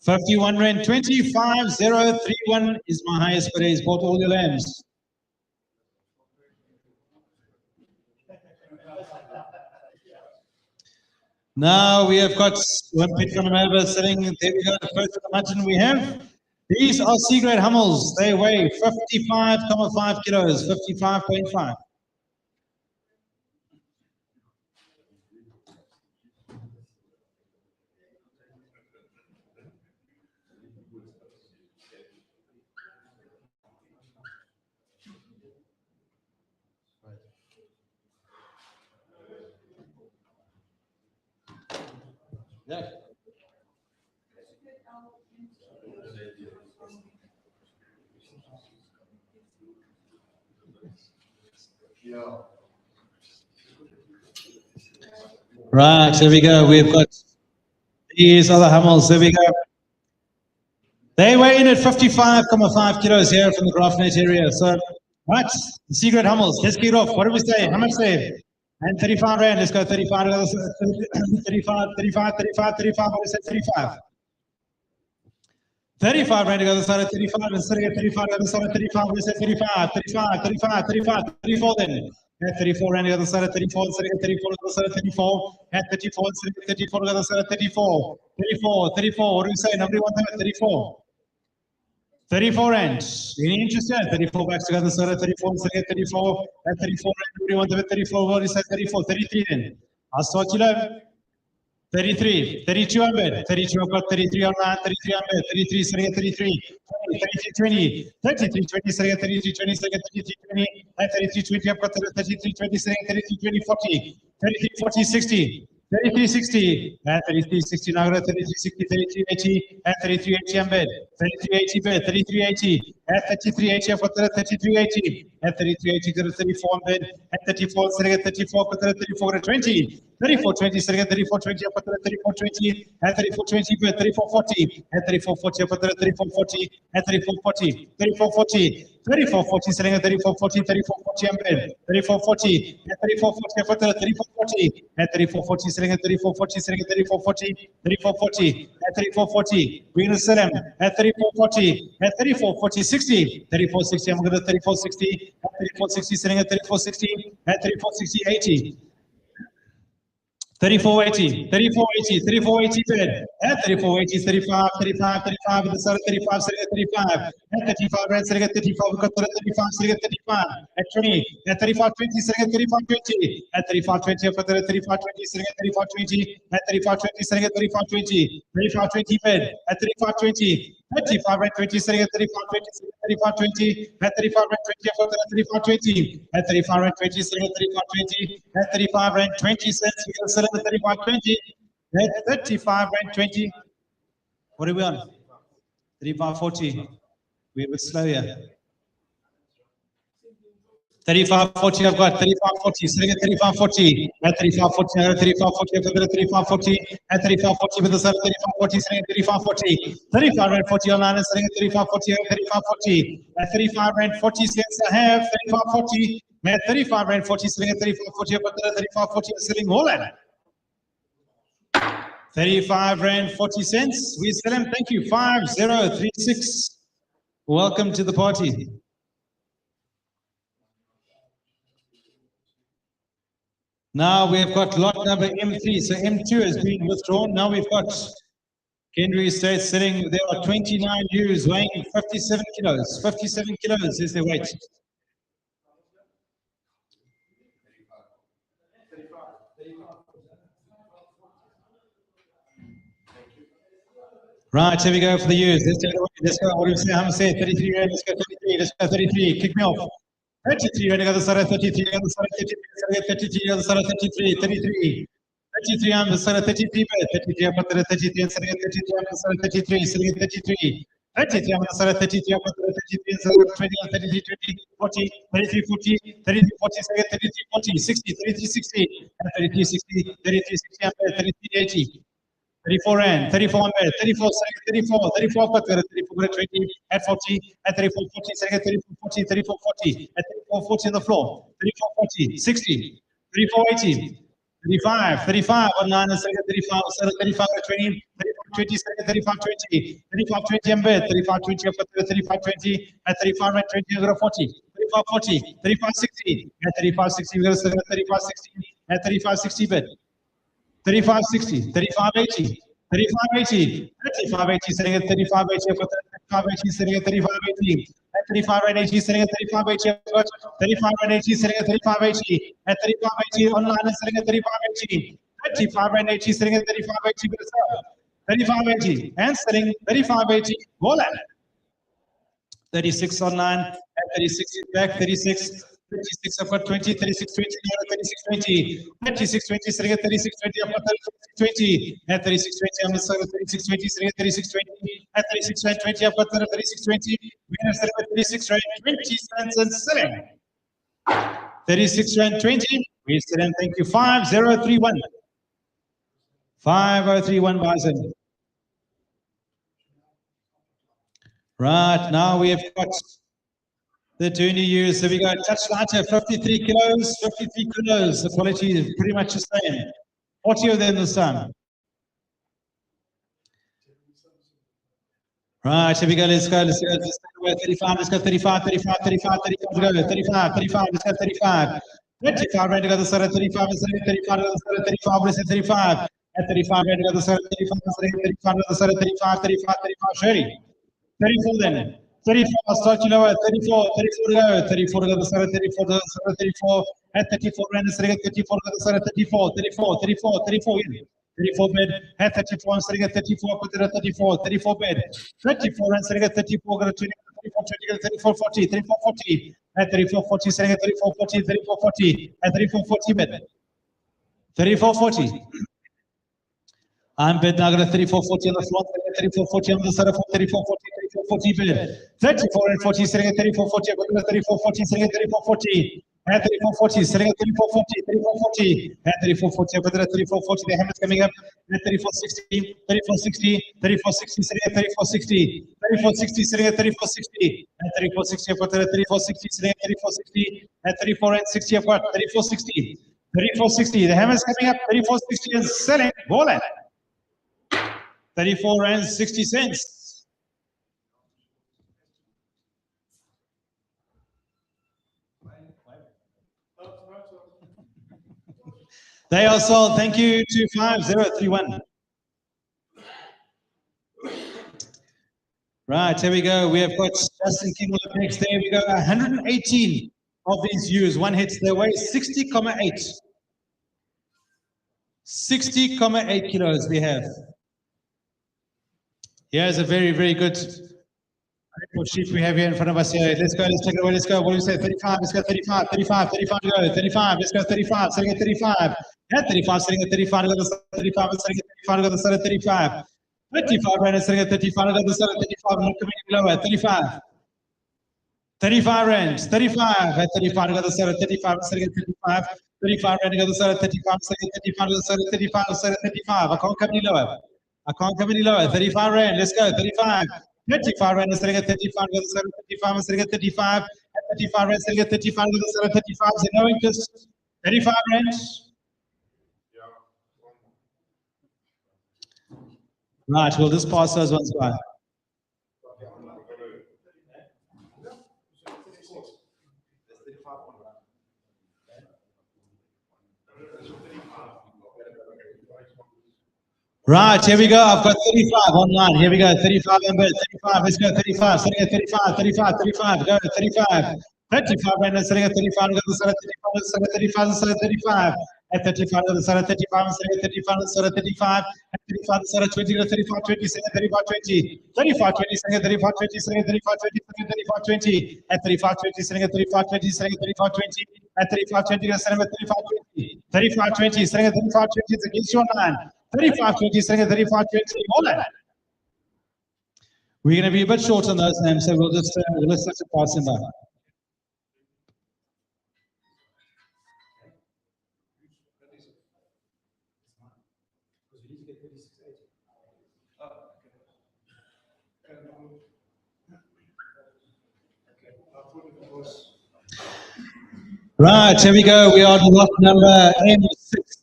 S1: 51 rand 25,031 is my highest bidder. He's bought all your lambs. Now we have got one pit from Melbourne selling. There we go, the first of the margin we have. These are C-grade Hummels. They weigh 55.5 kilos, 55.5. Yeah. Right, there we go. We've got these other Hummels. There we go. They weigh in at 55.5 kilos here from the Graafnet area. So, right, the C-grade Hummels. Let's get off. What do we say? How much say? And 35 rand. Let's go 35. 35, 35, 35, 35. What is that? 35. 35 rand to go to the side of 35 and sitting at 35 to the side of 35. What is that? 35, 35, 35, 35, 34 then. At 34 rand to go to the side of 34 and sitting at 34 to the side of 34. At 34 and sitting at 34 to go to the side of 34. 34, 34. What do we say? Nobody wants that at 34. 34 rand. Any interest here? 34 back to the side of 34 and sitting at 34. At 34 rand. Nobody wants that at 34. What do we say? 34, 33 then. I'll start you low. 33, 32 on bed, 32 I've got 33 online, 33 on bed, 33 sitting at 33, 20, 33, 20, 33, 20 sitting at 33, 20 sitting at 33, 20, at 33, 20 I've got 33, 20 sitting at 33, 20, 40, 33, 40, 60, 33, 60, at 33, 60 now I've got 33, 60, 33, 80, at 33, 80 on bed, 3380 bid, 3380, at 3380 for 3380, at 3380 to the 34 bid, at 34 sitting at 34 for 34 to 20, 3420 sitting at 3420 for 3420, at 3420 bid, 3440, at 3440 for 3440, at 3440, 3440, 3440 sitting at 3440, 3440 bid, 3440, at 3440 for 3440, at 3440 sitting at 3440, sitting at 3440, 3440, at 3440, we're going to sell him at 3440, at 3440, 60, 3460, I'm going to 3460, at 3460, sitting at 3460, at 3460, 80. 3480, 3480, 3480 bid, at 3480, 35, 35, 35, with the side of 35, sitting at 35, at 35, red, sitting at 35, we've got the 35, sitting at 35, at 20, at 3520, sitting at 3520, at 3520, for the 3520, sitting at 3520, at 3520, sitting at 3520, 3520 bid, at 3520, 35 red 20, sitting at 3520, 3520, at 35 red 20, for the 3520, at 35 red 20, sitting at 3520, at 35 red 20 cents, we're going to sell at 3520, at 35 red 20. What are we on? 3540. We're a bit slow here. 3540, I've got 3540, sitting at 3540, at 3540, at 3540, for the 3540, at 3540 with the side 3540, sitting at 3540, 35 rand 40 online and sitting at 3540, at 3540, at 35 rand 40 cents I have, 3540, at 35 rand 40, sitting at 3540, but the 3540 is sitting Holland. 35 rand 40 cents, we sell him, thank you, 5036. Welcome to the party. Now we've got lot number M3, so M2 has been withdrawn. Now we've got Kendry State sitting, there are 29 ewes weighing 57 kilos. 57 kilos is their weight. Right, here we go for the ewes. Let's go. What do we say? I'm saying 33 rand, let's go 33, let's go 33, kick me off. 33, on the other side of 33, on the side of 33, on the side of 33, 33, 33, on the side of 33, 33, up to 33, and sitting at 33, on the side of 33, sitting at 33, 33, on the side of 33, up to 33, and sitting at 20, on 33, 20, 40, 33, 40, 33, 40, sitting at 33, 40, 60, 33, 60, and 33, 60, 33, 60, and 33, 80. 34 rand, 34 on bed, 34, 34, 34, 34, 20, at 40, at 34, 40, 34, 40, 34, 40, at 34, 40 on the floor, 34, 40, 60, 34, 80, 35, 35 on 9, and 35, 35, 20, 35, 20, 35, 20, 35, 20 on bed, 35, 20, up to 35, 20, at 35, rand 20, 40, 35, 40, 35, 60, at 35, 60, we're going to 35, 60, at 35, 60 bed. 3560, 3580, 3580, 3580, sitting at 3580, 3580, sitting at 3580, at 3580, sitting at 3580, 3580, sitting at 3580, at 3580, online and sitting at 3580, 3580, sitting at 3580, 3580, and sitting 3580, Holland. 36 online, at 36 back, 36. 36 up at 20, 36, 20, 36, 20, 36, 20, sitting at 36, 20, up at 36, 20, at 36, 20, on the side of 36, 20, sitting at 36, 20, at 36, 20, up at 36, 20, we're sitting at 36, 20 cents and sitting. 36, 20, we sit in, thank you, 5031. 5031 Bison. Right, now we have got the 20 years, so we got touch lighter, 53 kilos, 53 kilos. The quality is pretty much the same. 40 of them this time. Right, here we go, let's go, let's go, let's go, 35, let's go, 35, 35, 35, 35, go, 35, 35, let's go, 35. 35, right to go to the side of 35, let's go, 35, let's go, 35, let's go, 35. At 35, right to go to the side of 35, let's go, 35, let's go, 35, 35, 35, 30. 34 then. 34, start you lower, 34, 34 to go, 34 to go to the side of 34, to the side of 34, at 34, rand is sitting at 34 to the side of 34, 34, 34, 34 in, 34 bed, at 34, I'm sitting at 34, put it at 34, 34 bed, 34, and sitting at 34, go to 20, 34, 20, 34, 40, 34, 40, at 34, 40, sitting at 34, 40, 34, 40, at 34, 40 bed, 34, 40. I'm bid now, got a 34, 40 on the floor, 34, 40 on the side of 34, 40, 34.40 bid. 34 and 40, sitting at 34.40. I've got 34.40, sitting at 34.40. At 34.40, sitting at 34.40, 34.40. At 34.40, I've got 34.40. The hammer's coming up at 34.60, 34.60, 34.60, sitting at 34.60. 34.60, sitting at 34.60. At 34.60, I've got 34.60, sitting at 34.60. At 34 and 60, I've got 34.60. 34.60, the hammer's coming up, 34.60 and selling, wallet. 34 and 60 cents. They are sold. Thank you to 5031. Right, here we go. We have got Justin King up next. There we go. 118 of these ewes. One hits their way. 60.8. 60.8 kilos we have. Here's a very, very good sheep we have here in front of us here. Let's go, let's take it away, let's go. What do you say? 35, let's go 35, 35, 35 to go. 35, let's go 35, sitting at 35. At 35, sitting at 35, to go to 35, sitting at 35, to go to 35. 35, rand, sitting at 35, to go to 35, not coming lower, 35. 35 rand, 35, at 35, to go to 35, sitting at 35. 35 rand, to go to 35, sitting at 35, to go to 35, sitting at 35. I can't come any lower. I can't come any lower. 35 rand, let's go, 35. 35 rand, sitting at 35, to go to 35, sitting at 35. At 35 rand, sitting at 35, to go to 35, is no interest. 35 rand. Right, we'll just pass those ones by. Right, here we go. I've got 35 online. Here we go. 35 and 35. Let's go. 35. Sitting at 35. 35. 35. Go. 35. 35 and sitting at 35. Go to the 35. Sitting at 35. Sitting at 35. At 35 to the side of 35. Sitting at 35. Sitting at 35. At 35 side of 20 to 35. 20. Sitting at 35. 20. 35. 20. Sitting at 35. 20. Sitting at 35. 20. Sitting at 35. 20. At 35. 20. Sitting at 35. 20. Sitting at 35. 20. At 35. 20. Sitting at 35. 20. 35. 20. Sitting at 35. 20. It's against your line. 35, 20, sitting at 35, 20, all that. We're going to be a bit short on those names, so we'll just pass them by. Right, here we go. We are on lot number M6.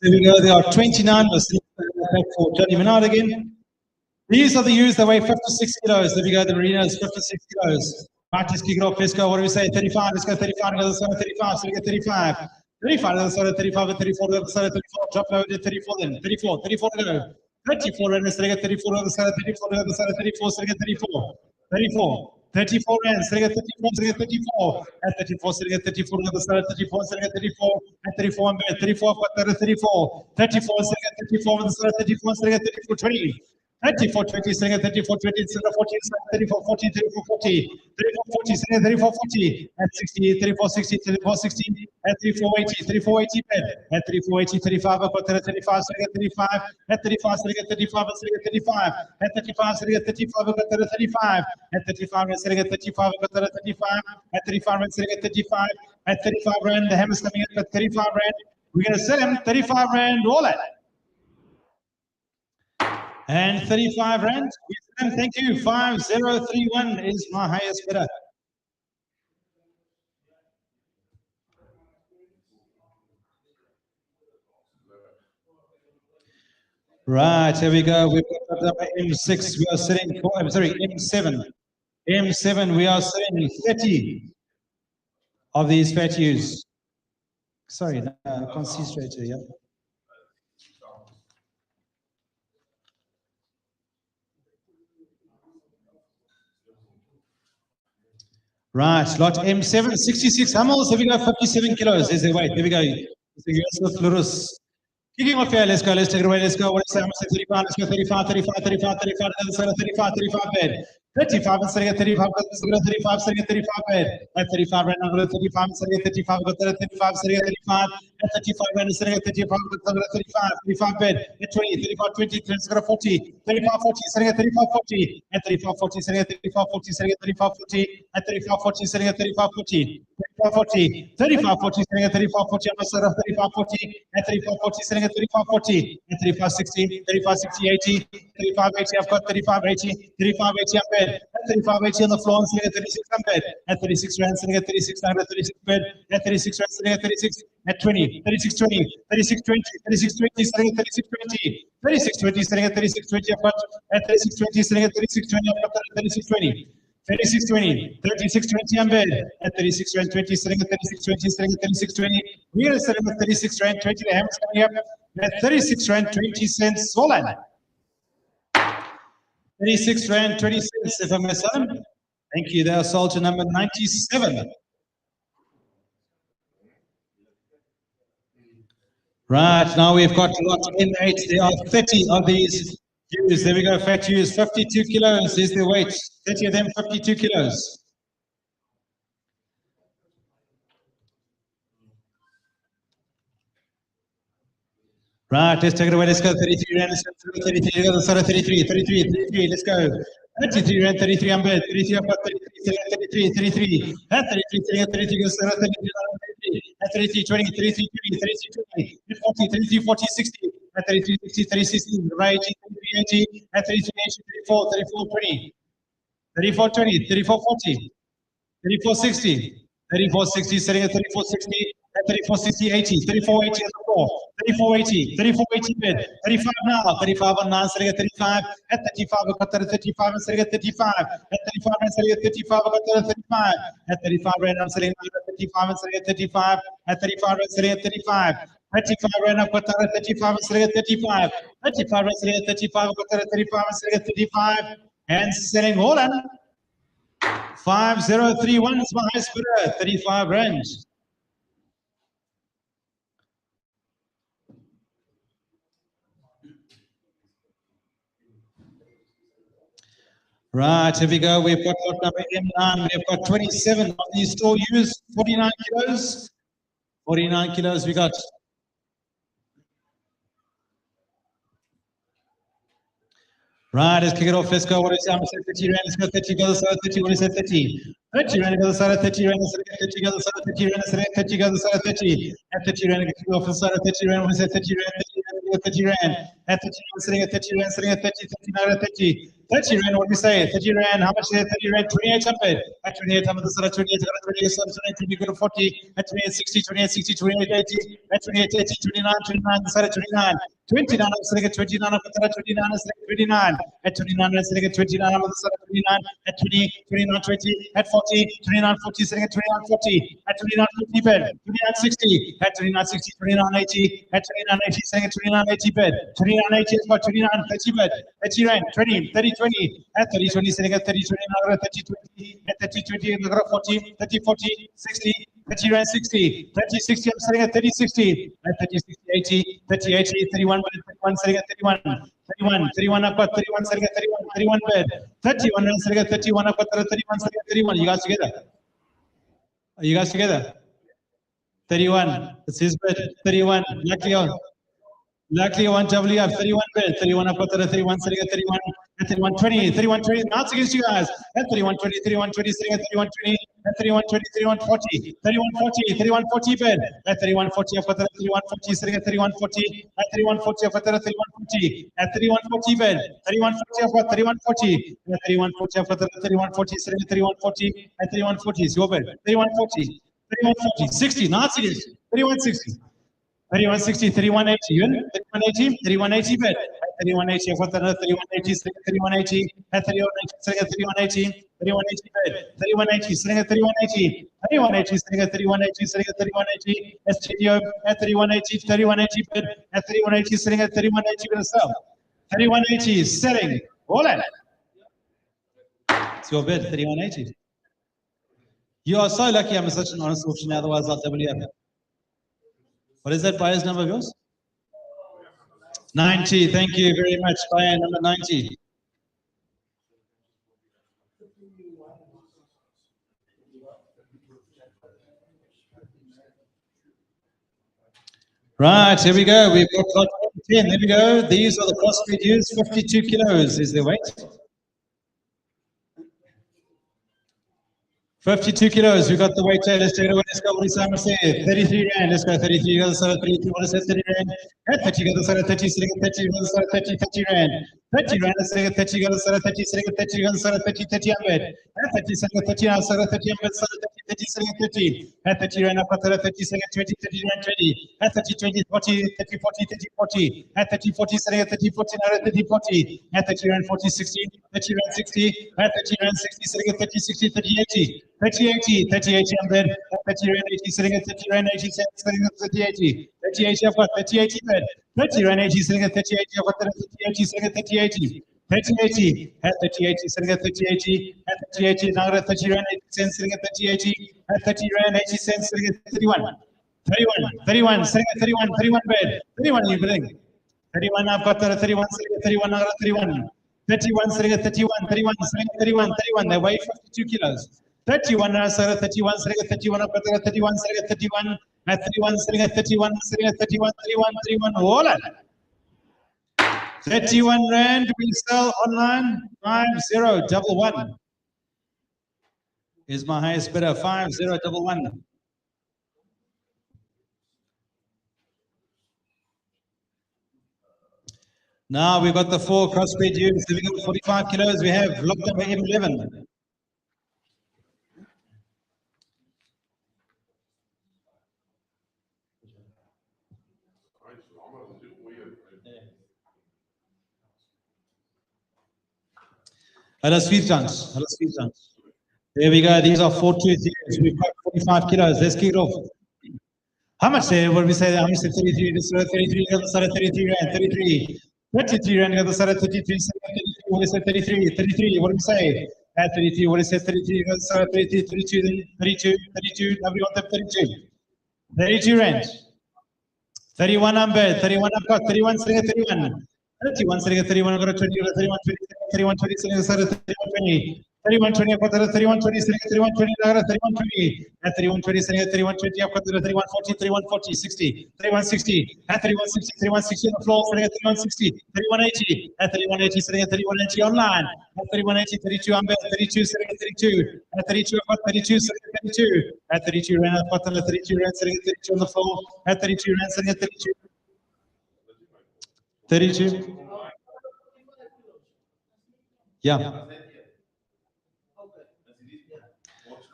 S1: There we go. There are 29. For Johnny Menard again. These are the ewes that weigh 56 kilos. There we go. The Merinos, 56 kilos. Right, let's kick it off. Let's go. What do we say? 35. Let's go 35. Go to the side of 35. So we get 35. 35 to the side of 35 and 34 to the side of 34. Drop low to 34 then. 34. 34 to go. 34 and let's get 34 to the side of 34 to the side of 34. So we get 34. 34. 34 and sitting at 34, sitting at 34, at 34, sitting at 34, on the side of 34, sitting at 34, at 34, and 34, but 34, 34, sitting at 34, on the side of 34, sitting at 34, 20, 34, 20, sitting at 34, 20, sitting at 40, 34, 40, 34, 40, 34, 40, sitting at 34, 40, at 60, 34, 60, 34, 60, at 34, 80, 34, 80, at 34, 80, 35, up to 35, sitting at 35, at 35, sitting at 35, sitting at 35, at 35, sitting at 35, up to 35, at 35, and sitting at 35, up to 35, at 35, and sitting at 35, at 35 rand, the hammer's coming in at 35 rand, we're going to sell him 35 rand, all that. And 35 rand, thank you, 5031 is my highest bidder. Right, here we go. We've got number M6. We are sitting, I'm sorry, M7. M7, we are sitting 30 of these fat ewes. Sorry, no, I can't see straight here. Yeah. Right, lot M7, 66 hummels. Here we go, 57 kilos. There's their weight. There we go. Kicking off here, let's go, let's take it away, let's go. What is that? 35, let's go 35, 35, 35, 35, 35, 35 bed. 35 and selling at 35, 35, selling at 35 bed. At 35 right now, 35 and selling at 35, 35, selling at 35, at 35 and selling at 35, 35, 35 bed. At 20, 35, 20, 40, 35, 40, selling at 35, 40, at 35, 40, selling at 35, 40, selling at 35, 40, at 35, 40, selling at 35, 40, 35, 40, 35, 40, selling at 35, 40, on the side of 35, 40, at 35, 40, selling at 35, 40, at 35, 60, 35, 60, 80, 35, 80, I've got 35, 80, 35, 80, I'm bed, at 35, 80 on the floor, and selling at 36, I'm bed, at 36 rand, selling at 36, I'm at 36 bed, at 36 rand, selling at 36, at 20, 36, 20, 36, 20, 36, 20, selling at 36, 20, 36, 20, selling at 36, 20, I've got at 36, 20, selling at 36, 20, I've got 36, 20. 36, 20, 36, 20, I'm bed at 36 rand 20, selling at 36, 20, selling at 36, 20. We are selling at 36 rand 20. The ham's coming up at 36 rand 20 cents. Swollen. 36 rand 20 cents. If I may sell them, thank you. They are sold to number 97. Right now we've got lot M8. There are 30 of these. Ewes. There we go, fat ewes, 52 kilos is the weight. 30 of them, 52 kilos. Right, let's take it away. Let's go. 33 rand. Let's go. 33. Let's go. 33. 33. 33. Let's go. 33 rand. 33. I'm bed. 33. I've got 33. 33. 33. At 33. 33. Let's go. 33. At 33. 20. 33. 20. 33. 20. 40. 33. 40. 60. At 33. 60. 30. 60. Right. 33. 80. At 33. 34. 34. 20. 34. 20. 34. 40. 34. 60. 34. 60. Setting at 34. 60. At 34, 60, 80, 34, 80 on the floor, 34, 80, 34, 80 bid, 35 now, 35 on 9, setting at 35, at 35, I got that at 35, and setting at 35, at 35, and setting at 35, I got that at 35, at 35, right, I'm setting at 35, and setting at 35, at 35, and setting at 35, 35, right, I've got that at 35, and setting at 35, 35, right, setting at 35, I got that at 35, and setting at 35, and selling, hold on, 5031 is my highest bidder, 35 range. Right, here we go. We've got lot number M9. We've got 27 of these store ewes, 49 kilos. 49 kilos we got. Right, let's kick it off. Let's go. What is it? I'm going to say 30 rand. Let's go 30. Go to the side 30. What is it? 30. 30 rand. Go to the side 30 rand. 30. Go to the side 30 rand. 30. Go to the side 30. At 30 rand. Kick off the side 30 rand. What is it? 30 rand. 30 rand. At 30 rand. Sitting at 30 rand. Sitting at 30. 39 at 30. 30 rand. What do we say? 30 rand. How much is it? 30 rand. 28 up it. At 28, I'm at the side 28. 28, 28, 20, go to 40. At 28, 60, 28, 60, 28, 80. At 28, 80, 29, 29, the side 29. 29, I'm sitting at 29, I'm at the side 29, I'm sitting at 29. At 29, I'm sitting at 29, I'm at the side of 29. At 20, 29, 20. At 40, 29, 40, sitting at 29, 40. At 29, 50 bed. 29, 60. At 29, 60, 29, 80. At 29, 80, sitting at 29, 80 bed. 29, 80 is about 29, 30 bed. 30 rand, 20, 30, 20. At 30, 20, sitting at 30, 29, at 30, 20. At 30, 20, I'm at 40, 30, 40, 60. 30 rand 60, 30, 60, I'm sitting at 30, 60, at 30, 60, 80, 30, 80, 31, 31, sitting at 31, 31, 31, I've got 31, sitting at 31, 31 bed, 31, I'm sitting at 31, I've got 31, sitting at 31, you guys together? Are you guys together? 31, it's his bed, 31, luckily one W, I have 31 bed, 31, I've got 31, sitting at 31, at 31, 20, 31, 20, now it's against you guys, at 31, 20, 31, 20, sitting at 31, 20, at 31, 20, 31, 40, 31, 40, 31, 40 bed, at 31, 40, I've got 31, 40, sitting at 31, 40, at 31, 40, I've got 31, 40, at 31, 40 bed, 31, 40, I've got 31, 40, at 31, 40, I've got 31, 40, sitting at 31, 40, at 31, 40 is your bed, 31, 40, 31, 40, 60, now it's against you, 31, 60. 3160, 3180, you in? 3180, 3180 bid. At 3180, I've got another 3180, sitting at 3180, at 3180, sitting at 3180, 3180 bid. 3180, sitting at 3180, 3180, sitting at 3180, sitting at 3180, STDO at 3180, 3180 bid. At 3180, sitting at 3180 with a sell. 3180 is selling. All in. It's your bid, 3180. You are so lucky I'm such an honest auction, otherwise I'll double you up. What is that buyer's number of yours? 90, thank you very much, buyer number 90. Right, here we go. We've got lot 10. There we go. These are the crossbred ewes, 52 kilos is their weight. 52 kilos, we got the weight there. Let's take it away. Let's go. What is Simon say? 33 rand. Let's go. 33 goes 33. What is it? 30 rand. At 30 goes 30. 30 goes 30. 30 rand. 30 rand. Let's take it. 30 goes 30. 30 goes 30. 30 ambed. At 30 30 now 30 ambed. 30 30. At 30 rand. Up 30 20. 30 rand 20. At 30 20 40 30 40 30 40. At 30 40 30 40 now 30 40. At 30 rand 40 60. 30 rand 60. At 30 rand 60 30 60 30 80. 30 80, 30 80 ambed, 30 rand 80, sitting at 30 rand 80 cents, sitting at 30 80, 30 80, I've got 30 80 bed, 30 rand 80, sitting at 30 80, I've got 30 80, sitting at 30 80, 30 80, at 30 80, sitting at 30 80, at 30 80, now at 30 rand 80 cents, sitting at 30 80, at 30 rand 80 cents, sitting at 31, 31, sitting at 31, 31 bed, 31 you bring, 31, I've got 31, sitting at 31, now at 31, 31, sitting at 31, 31, sitting at 31, 31, they weigh 52 kilos. 31, 31, sitting at 31, up at 31, sitting at 31, at 31, sitting at 31, sitting at 31, 31, 31, voila. 31 rand, we sell online, 5011. Is my highest bidder, 5011. Now we've got the 4 crossbred ewes, living at 45 kilos, we have lot number M11. Hello, sweet junks. Hello, sweet junks. There we go. These are 4 tooth ewes. We've got 45 kilos. Let's kick it off. How much there? What we say? How much? 33. This 33. Got the side 33 rand. 33. 33 rand. Got the side 33. 33. What is it? 33. 33. What do we say? At 33. What is it? 33. Got the side 33. 32. Then 32. 32. Now we got the 32. 32 rand. 31 ambed. 31 up got 31. 31. 31 sitting at 31, I've got a 20, 31 20, 31 20, sitting at 31 20, 31 20, I've got a 31 20, sitting at 31 20, I've got a 31 20, at 31 20, sitting at 31 20, I've got a 31 40, 31 40, 60, 31 60, at 31 60, 31 60 on the floor, sitting at 31 60, 31 80, at 31 80, sitting at 31 80 online, at 31 80, 32, I'm at 32, sitting at 32, at 32, I've got 32, sitting at 32, at 32 rand, I've got a 32 rand, sitting at 32 on the floor, at 32 rand, sitting at 32. 32. Yeah.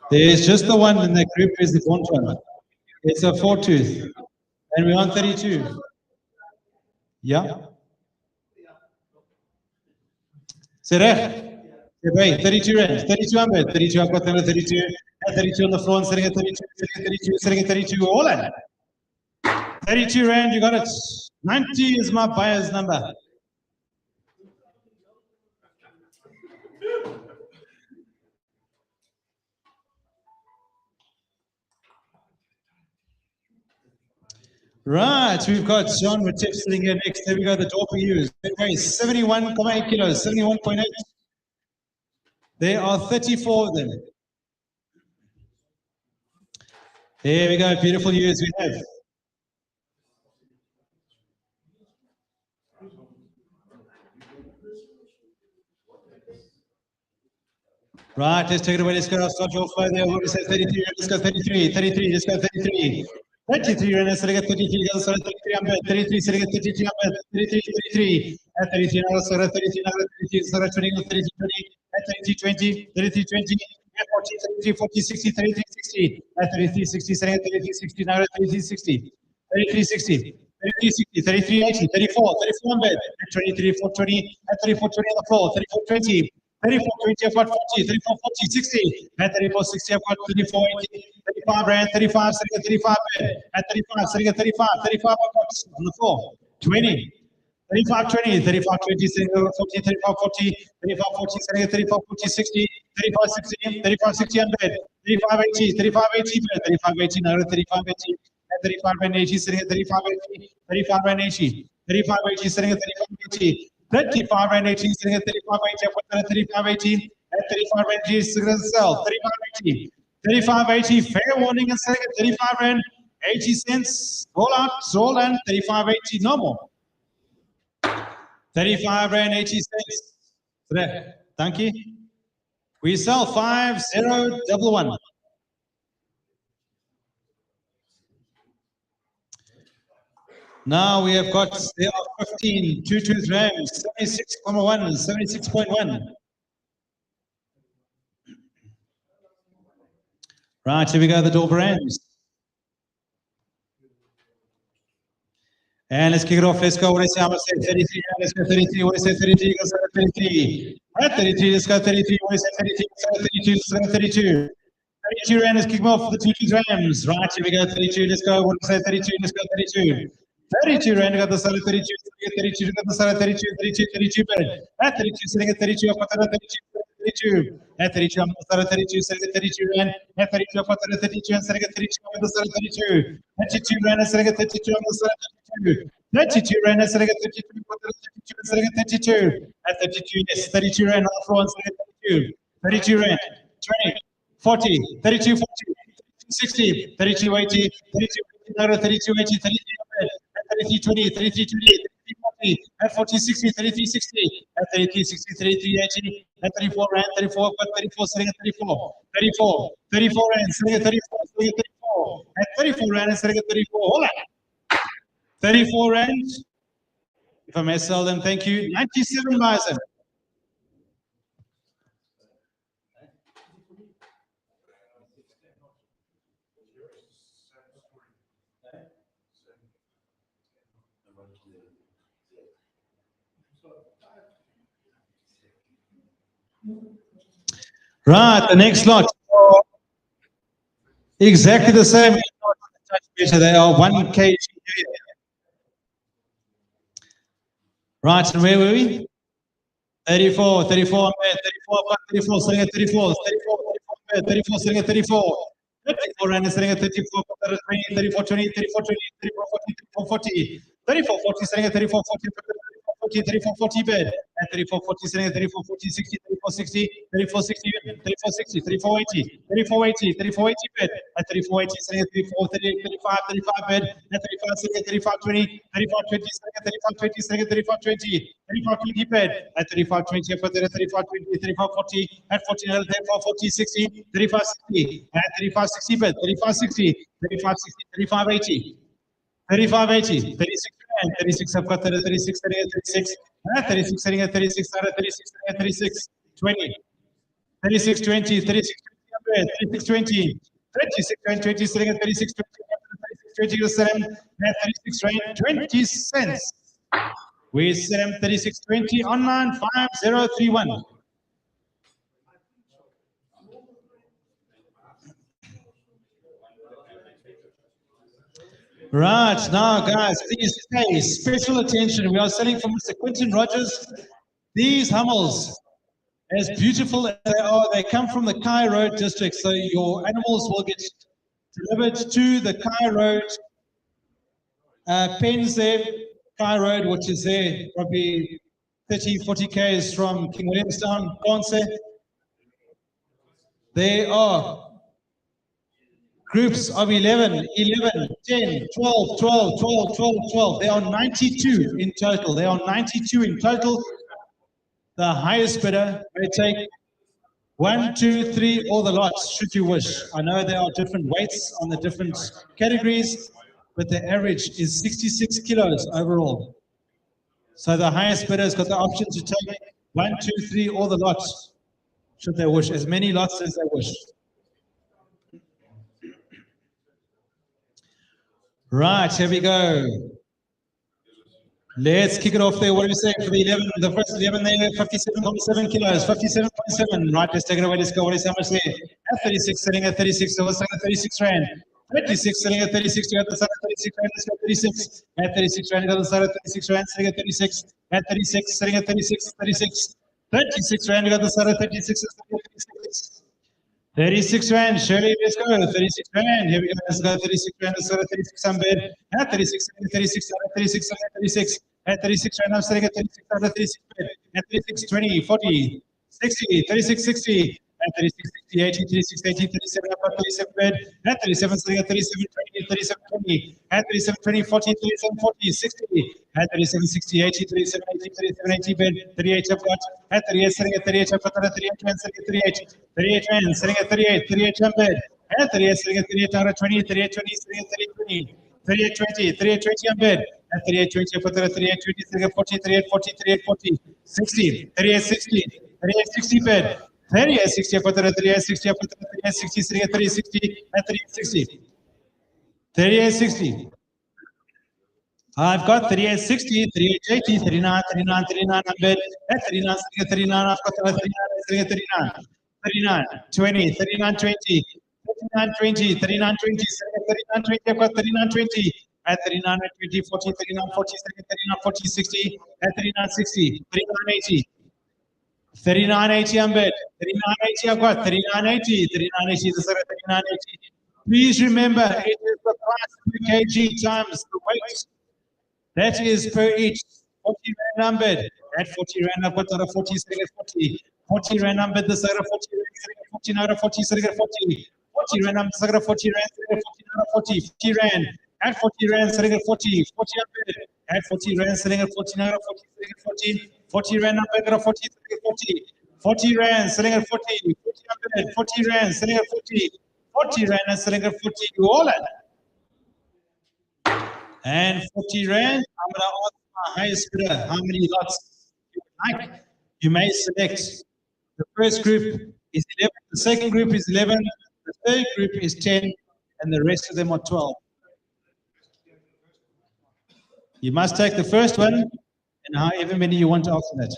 S1: There's just the one in that group is the front one. It's a 4 tooth. And we're on 32. Yeah. Serech. 32 rand. 32 ambed. 32 I've got 32. At 32 on the floor and sitting at 32, sitting at 32, sitting at 32. All in. 32 rand, you got it. 90 is my buyer's number. Right, we've got John Retiff sitting here next. There we go, the door for you. It weighs 71.8 kilos, 71.8. There are 34 of them. There we go, beautiful ewes we have. Right, let's take it away. Let's go. Start your flow there. What is that? 33. Let's go 33. 33. Let's go 33. 33. And let's get 33. Let's go 33. I'm 33. Let's get 33. I'm 33. 33. At 33. Now let's go 33. Now 33. Let's go 20. 33. 20. At 33. 20. 33. 20. At 40. 33. 40. 60. 33. 60. At 33. 60. 33. 60. Now 33. 60. 33. 60. 33, 60, 33, 80, 34, 34 on bed, at 23, 420, at 34, 20 on the floor, 34, 20, 34, 20, I've got 40, 34, 40, 60, at 34, 60, I've got 34, 80, 35 rand, 35, sitting at 35 bed, at 35, sitting at 35, 35 I've got on the floor, 20, 35, 20, 35, 20, sitting at 40, 35, 40, 35, 40, sitting at 35, 40, 60, 35, 60, 35, 60 on bed, 35, 80, 35, 80 bed, 35, 80, now 35, 80, 35 and 80, sitting at 35 80, 35 and 80, 35 80, sitting at 35 80, 35 and 80, sitting at 35 80, 35 80, At 35 Rand, she's going to sell. 35.80. 35.80, fair warning and selling at 35 Rand, 80 cents. Roll out, roll and 35.80, no more. 35 Rand, 80 cents. There, thank you. We sell 5011. Now we have got, there are 15, 2 rams, 76.1, 76.1. Right, here we go, the door brands. And let's kick it off. Let's go. What I say, I'm going to say 33. Let's go 33. What I say, 33. Let's go 33. At 33. Let's go 33. What I say, 33. Let's go 32. Let's go 32. 32 Rand. Let's kick off the 2 rams. Right, here we go. 32. Let's go. What I say, 32. Let's go 32. 32 Rand. Got the side of 32. 32. Got the side of 32. 32. 32 bid. At 32. Sitting at 32. Up at 32. At 32. I'm the side of 32. Sitting at 32 Rand. At 32. Up at 32. And sitting at 32. On the side of 32. 32 Rand. And sitting at 32. On the side of 32. 32 Rand. And sitting at 32. And sitting at 32. At 32. Yes. 32 Rand on the floor. And sitting at 32. 32 Rand. 20. 40. 32. 40. 60. 32. 80. 32. 32. 80. 33. 33, 20, 33, 20, 33, 40, at 40, 60, 33, 60, at 33, 60, 33, 80, at 34 Rand, 34, but 34, sitting at 34, 34, 34 Rand, sitting at 34, sitting at 34, at 34 Rand, sitting at 34, hold on, 34 Rand, if I may sell them, thank you, 97 bison. Right, the next lot. Exactly the same. They are 1 kg. Right, and where were we? 34, 34, 34, 34, sitting at 34, 34, 34, sitting at 34. 34 Rand sitting at 34, 34, 20, 34, 20, 34, 40, 34, 40. 34, 40, sitting at 34, 40, 34, 40 bid. At 34, 40, sitting at 34, 40, 60, 34, 60, 34, 60, 34, 60, 34, 80, 34, 80, 34, 80 bid. At 34, 80, sitting at 34, 35, 35 bid. At 35, sitting at 35, 20, 35, 20, sitting at 35, 20, sitting at 35, 20, 35, 20 bid. At 35, 20, up at 35, 20, 35, 40, at 40, 35, 40, 60, 35, 60, at 35, 60 bid, 35, 60, 35, 60, 35, 80. 35, 80, 36, 36, I've got 36, 36, 36, sitting at 36, 36, 36, 20, 36, 20, 36, 36, 20, 36, 20, sitting at 36, 20, 27, 36, 20 cents. We set them 36, 20, online 5031. Right, now guys, please pay special attention. We are selling for Mr. Quentin Rogers. These Hummels, as beautiful as they are, they come from the Kai Road district. So your animals will get delivered to the Kai Road pens there, Kai Road, which is there, probably 30, 40 k's from King Williamstown, Ponce. They are groups of 11, 11, 10, 12, 12, 12, 12, 12. There are 92 in total. There are 92 in total. The highest bidder may take 1, 2, 3, or the lots, should you wish. I know there are different weights on the different categories, but the average is 66 kilos overall. So the highest bidder has got the option to take 1, 2, 3, or the lots, should they wish, as many lots as they wish. Right, here we go. Let's kick it off there. What are we saying for the 11? The first 11 there, 57.7 kilos, 57.7. Right, let's take it away. Let's go. What is how much there? At 36, sitting at 36. So what's at 36 Rand? 36, sitting at 36. You got the side at 36 Rand. Let's go 36. At 36 Rand, you got the side at 36 Rand. Sitting at 36. At 36, sitting at 36. 36. 36 Rand, you got the side at 36. 36. 36 Rand, Shirley, let's go. 36 Rand, here we go. Let's go. 36 Rand, let's go. 36 Sunbed. At 36, 36, 36, 36, at 36 Rand, I'm sitting at 36, 36 bed. At 36, 20, 40, 60, 36, 60, and 36, 60, 80, 36, 80, 37, I've got 37 bed, and 37, sitting at 37, 20, 37, 20, and 37, 20, 40, 37, 40, 60, and 37, 60, 80, 37, 80, 37, 80 bed, 38 I've got, and 38, sitting at 38, I've got 38, and sitting at 38, 38 and sitting at 38, 38 bed, and 38, sitting at 38, out of 20, 38, 20, sitting at 38, 20, 38, 20, 38, 20 on bed, and 38, 20, I've got 38, 20, sitting at 40, 38, 40, 38, 40, 60, 38, 60, 38, 60 bed, 38, 60, I've got 38, 60, I've got 38, 60, sitting at 38, 60, and 38, 60, 38, 60. I've got 38, 60, 38, 80, 39, 39, 39 on bed, and 39, sitting at 39, I've got 39, sitting at 39, 39, 20, 39, 20, 39, 20, 39, 20, 39, 20, I've got 39, 20, at 39, 20, 40, 39, 40, 39, 40, 60, at 39, 60, 39, 80, 39, 80 on bed, 39, 80, I've got 39, 80, 39, 80, this is 39, 80. Please remember, it is the price per kg times the weight. That is per each. 40 rand numbered. At 40 rand, I've got out of 40, sitting at 40. 40 rand numbered, the side of 40 rand, sitting at 40, out of 40, sitting at 40. 40 rand, I'm sitting at 40 rand, sitting at 40, out of 40. 40 rand. At 40 rand, sitting at 40. 40 numbered. At 40 rand, sitting at 40, out of 40, sitting at 40. 40 rand, numbered, out of 40, sitting at 40. 40 rand, sitting at 40. 40 numbered. 40 rand, sitting at 40. 40 rand, and sitting at 40. You all at and 40 rand, I'm going to ask my highest bidder how many lots you would like. You may select. The first group is 11, the second group is 11, the third group is 10, and the rest of them are 12. You must take the first one, and however many you want after that.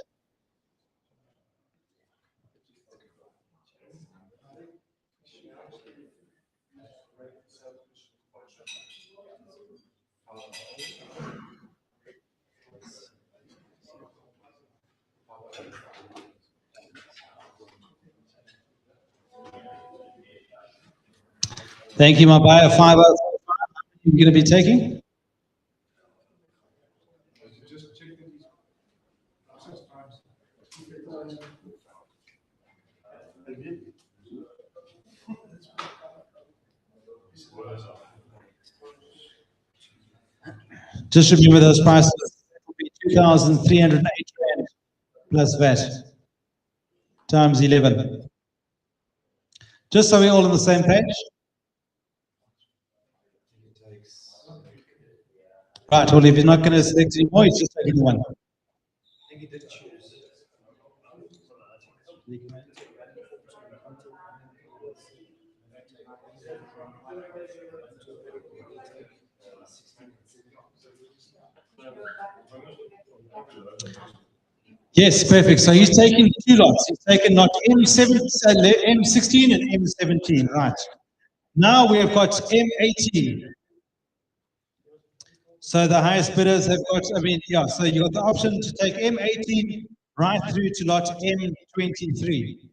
S1: Thank you, my buyer. 5 out of 5. You're going to be taking? Just remember those prices. It will be 2,308 rand plus VAT times 11. Just so we're all on the same page. Right, well, if you're not going to select anymore, he's just taking one. Yes, perfect. So he's taken 2 lots. He's taken lot M7, M16 and M17. Right. Now we have got M18. So the highest bidders have got, so you got the option to take M18 right through to lot M23.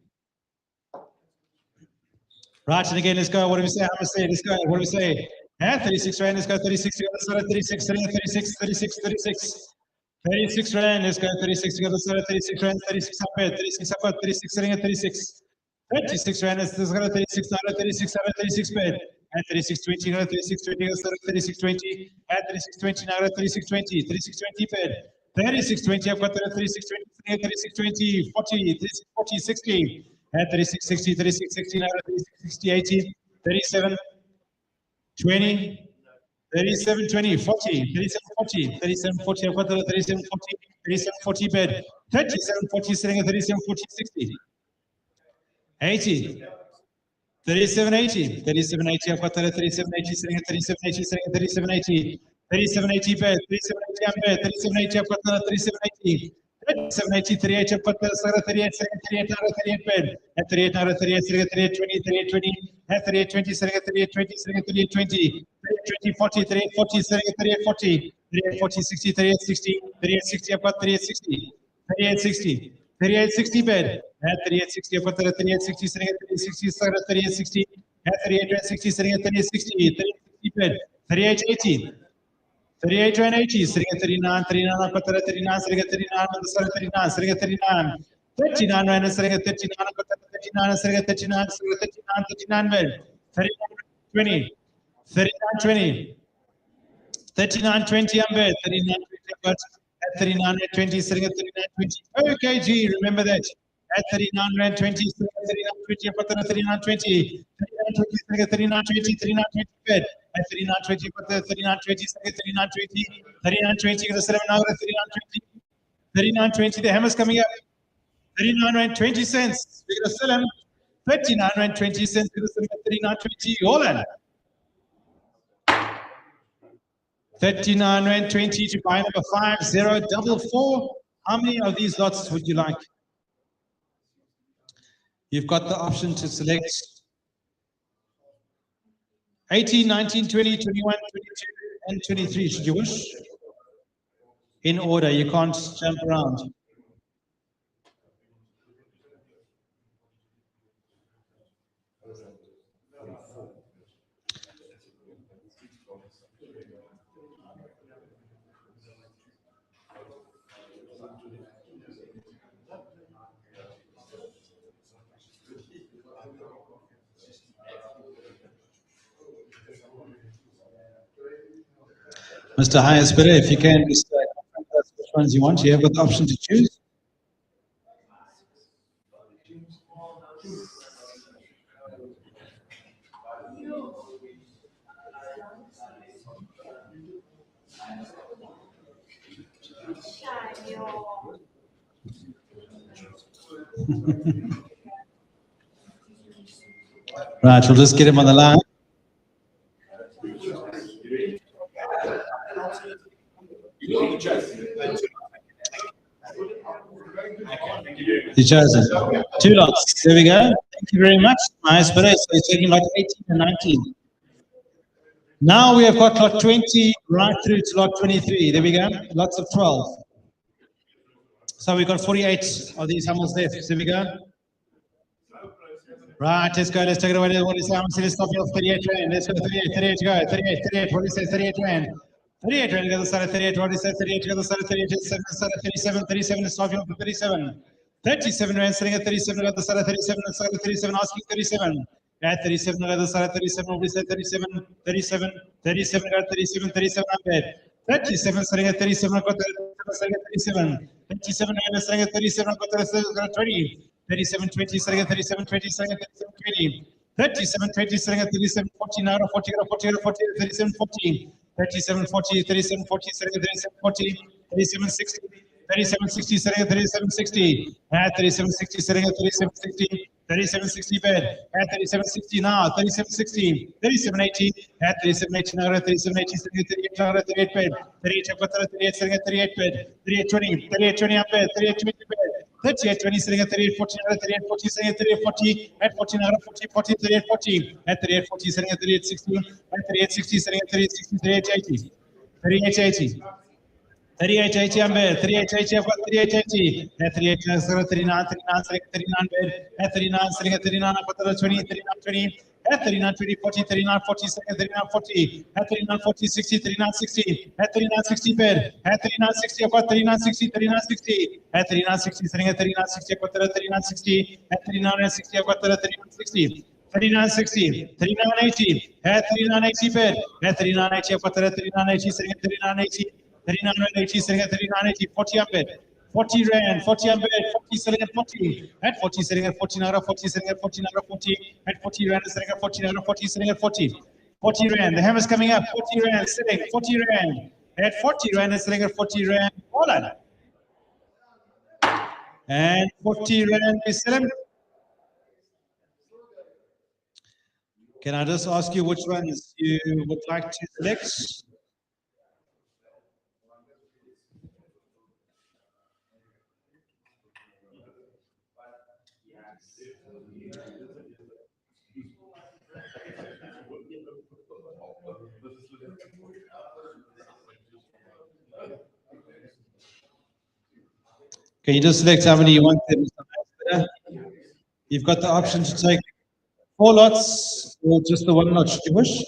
S1: Right, and again, let's go. What do we say? How do we say? Let's go. What do we say? 36 rand, let's go 36, the other side of 36, 36, 36, 36. 36 rand, let's go 36, the other side of 36 rand, 36 up here, 36 up here, 36, sitting at 36. 36 rand, let's go 36, out of 36, out of 36 bed. At 36.20, out of 36.20, out of 36.20, at 36.20, out of 36.20, 36.20 bed. 36.20, I've got 36.20, 36.20, 40, 40, 60. At 36.60, 36.60, out of 36.60, 80, 37, 20, 37, 20, 40, 37, 40, 37, 40, I've got 37, 40, 37, 40 bed. 37, 40, sitting at 37, 40, 60. 80. 3780, 3780, I've got 3780, sitting at 3780, sitting at 3780, 3780 bed, 3780 on bed, 3780, I've got 3780, 3780, 38, I've got 38, 38 out of 38 bed, at 38 out of 38, sitting at 38, 20, 38, 20, at 38, 20, sitting at 38, 20, sitting at 38, 20, 38, 20, 40, 38, 40, sitting at 38, 40, 38, 40, 60, 38, 60, 38, 60, I've got 38, 60, 38, 60. 3860 bed. At 3860, I've got 3860, sitting at 3860, sitting at 3860, at 3860, sitting at 3860, 3860 bed. 3880. 3880, sitting at 39, 39, I've got 39, sitting at 39, on the side of 39, sitting at 39. 39 Rand is selling at 39, 39 is selling at 39, 39, 39 bid. 39, 20, 39, 20. 39.20 Ambed, 39.20 but at 39 and 20, sitting at 39.20. Okay, G, remember that. At 39 and 20, sitting at 39.20, but then at 39.20, 39.20, sitting at 39.20, 39.20 bed. At 39.20, but the 39.20, sitting at 39.20, 39.20, going to set him now at 39.20. 39.20, the hammer's coming up. 39 Rand 20 cents. We're going to sell him 39 Rand 20 cents. We're going to sell him at 39.20. All in. 39 Rand 20 to buy number 5044. How many of these lots would you like? You've got the option to select 18, 19, 20, 21, 22, and 23, should you wish. In order, you can't jump around. Mr. Highest bidder, if you can, just which ones you want. You have got the option to choose. Right, we'll just get him on the line. You chosen. 2 lots. There we go. Thank you very much. Nice, but so it's taking lot 18 and 19. Now we have got lot 20 right through to lot 23. There we go. Lots of 12. So we've got 48 of these hummels left. There we go. Right, let's go. Let's take it away. What is how much? Let's stop here. 38 Rand. Let's go. 38, 38 to go. 38, 38. What do you say? 38 Rand. 38 Rand. Go to the side of 38. What do you say? 38 to go to the side of 38. 37, 37. Let's stop here for 37. 37 Rand. Sitting at 37. Go to the side of 37. Let's go to 37. Asking 37. At 37. Go to the side of 37. What do you say? 37, 37, 37. Go to 37, 37. I'm bed. 37. Sitting at 37. I've got 37. 37 Rand. Sitting at 37. I've got 20. 37, 20, sitting at 37, 20, sitting at 37, 20. 37, 20, sitting at 37, 40, now 40, 40, 40, 37, 40. 37, 40, 37, 40, sitting at 37, 40. 37, 60, 37, 60, sitting at 37, 60. At 37, 60, sitting at 37, 60. 37, 60 bed. At 37, 60 now. 37, 60. 37, 80. At 37, 80 now. 37, 80, sitting at 38 now. 38 bed. 38, 38, sitting at 38 bed. 38, 20. 38, 20 up bed. 38, 20 bed. 38, 20, sitting at 38, 40, 38, 40, sitting at 38, 40, at 40, 40, 40, 38, 40, at 38, 40, sitting at 38, 60, at 38, 60, sitting at 38, 60, 38, 80, 38, 80. 38, 80, I'm bed. 38, 80, I've got 38, 80. At 38, 39, 39, sitting at 39 bed. At 39, sitting at 39, I've got 20, 39, 20. At 39, 20, 40, 39, 40, sitting at 39, 40. At 39, 40, 60, 39, 60. At 39, 60 bed. At 39, 60, I've got 39, 60, 39, 60. At 39, 60, sitting at 39, 60, I've got 39, 60. At 39, 60, I've got 39, 60. 39, 60, 39, 80. At 39, 80 bed. At 39, 80, I've got 39, 80, sitting at 39, 80. 39 Rand 80, sitting at 39, 80, 40 up bed. 40 Rand, 40 up bed, 40 sitting at 40. At 40 sitting at 40 naira, 40 sitting at 40 naira, 40. At 40 Rand sitting at 40 naira, 40 sitting at 40. 40 Rand, the hammer's coming up, 40 Rand sitting, 40 Rand. At 40 Rand sitting at 40 Rand. Hold on. And 40 Rand is selling. Can I just ask you which ones you would like to select? Can you just select how many you want there? You've got the option to take 4 lots or just the 1 lot, should you wish.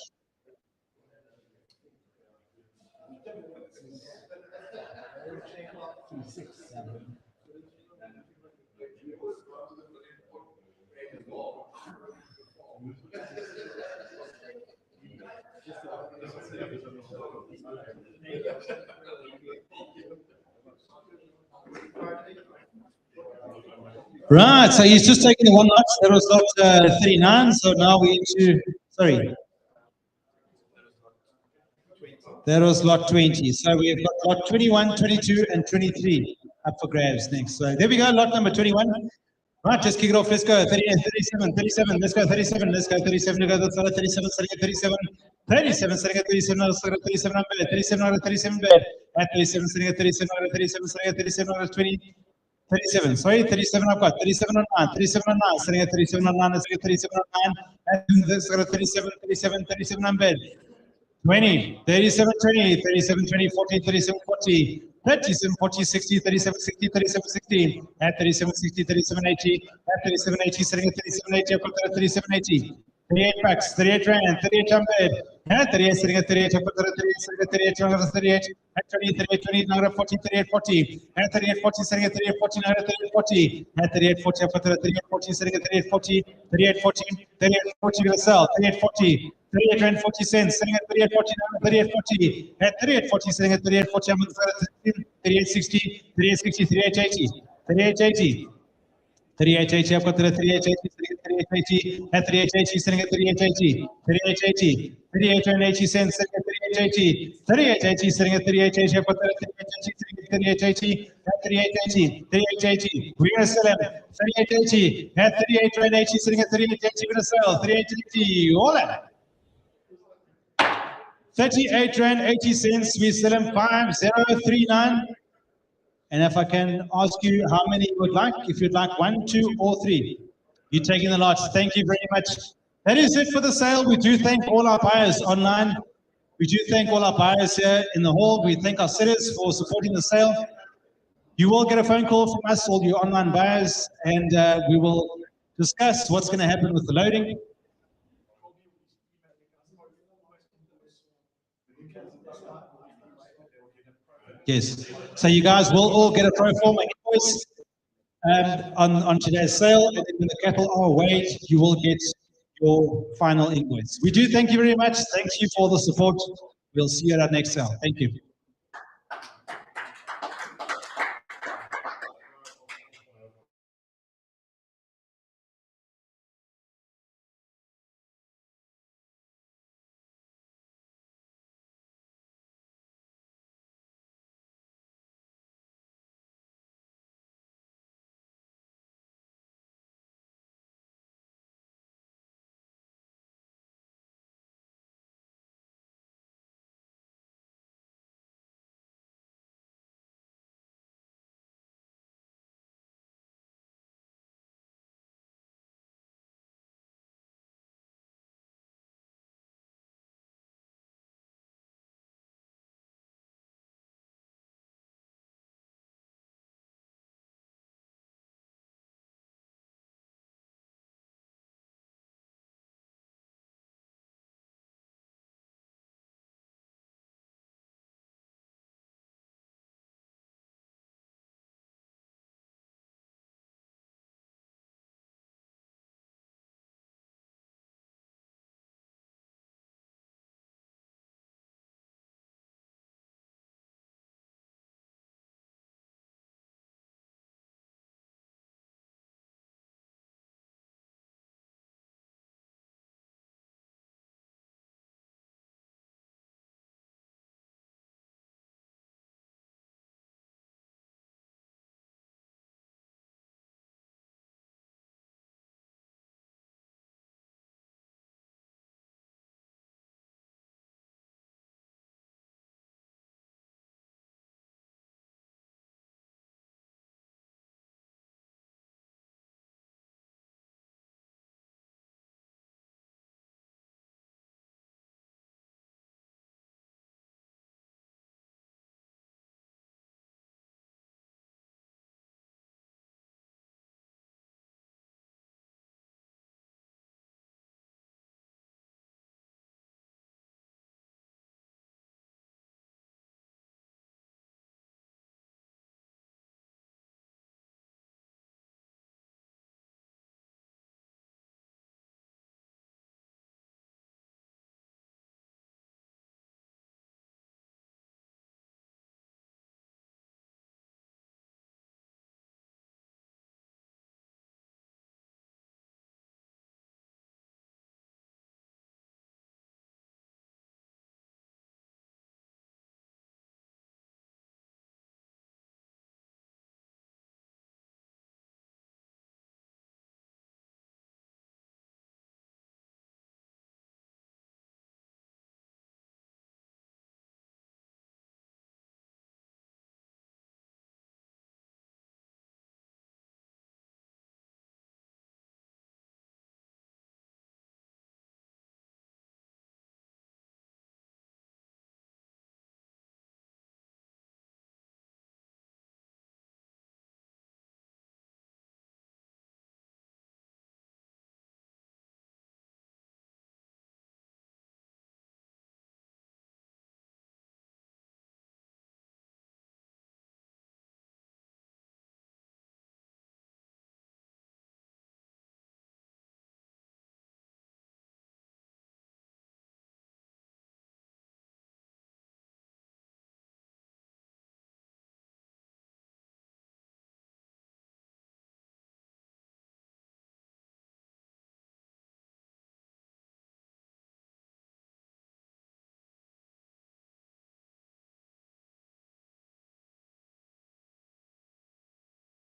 S1: Right, so he's just taken the one notch. That was lot 39. So now we're into, sorry. That was lot 20. So we've got lot 21, 22, and 23 up for grabs next. So there we go, lot number 21. Right, just kick it off. Let's go. 38, 37, 37. Let's go. 37. Let's go. 37. Let's go. 37. 37. 37. 37. 37. 37. 37. At 37. 37. 37. 37. 20. 37. Sorry, 37. I've got 37 on 9. 37 on 9. Sitting at 37 on 9. Let's get 37 on 9. And let's go. 37. 37. 37 on bed. 20, 37, 20, 37, 20, 40, 37, 40, 37, 40, 60, 37, 60, 37, 60, at 37, 60, 37, 80, at 37, 80, sitting at 37, 80, I've got 37, 80, 38 bucks, 38 rand, 38 on bed, at 38, sitting at 38, I've got 38, sitting at 38, I've got 38, at 20, 38, 20, now at 40, 38, 40, at 38, 40, sitting at 38, 40, now at 38, 40, at 38, 40, I've got 38, 40, sitting at 38, 40, 38, 40, 38, 40, gonna sell, 38, 40, 38 rand 40 cents, sitting at 38 40, 38 40, at 38 40, sitting at 38 40, I'm going to 38 60, 38 60, 38 80, 38 80, 38 80, I've got 38 80, sitting at 38 80, at 38 80, sitting at 38 80, 38 80, 38 rand 80 cents, sitting at 38 80, 38 80, sitting at 38 80, I've got 38 80, sitting at 38 80, at 38 80, 38 80, we're going to sell him, 38 80, at 38 rand 80, sitting at 38 80, we're going to sell, 38 80, hola. 38 rand 80 cents, we sell them 5039. And if I can ask you how many you would like, if you'd like 1, 2, or 3, you're taking the lot. Thank you very much. That is it for the sale. We do thank all our buyers online. We do thank all our buyers here in the hall. We thank our sellers for supporting the sale. You will get a phone call from us, all you online buyers, and we will discuss what's going to happen with the loading. Yes, so you guys will all get a pro forma invoice on today's sale, and then when the cattle are weighed, you will get your final invoice. We do thank you very much. Thank you for the support. We'll see you at our next sale. Thank you.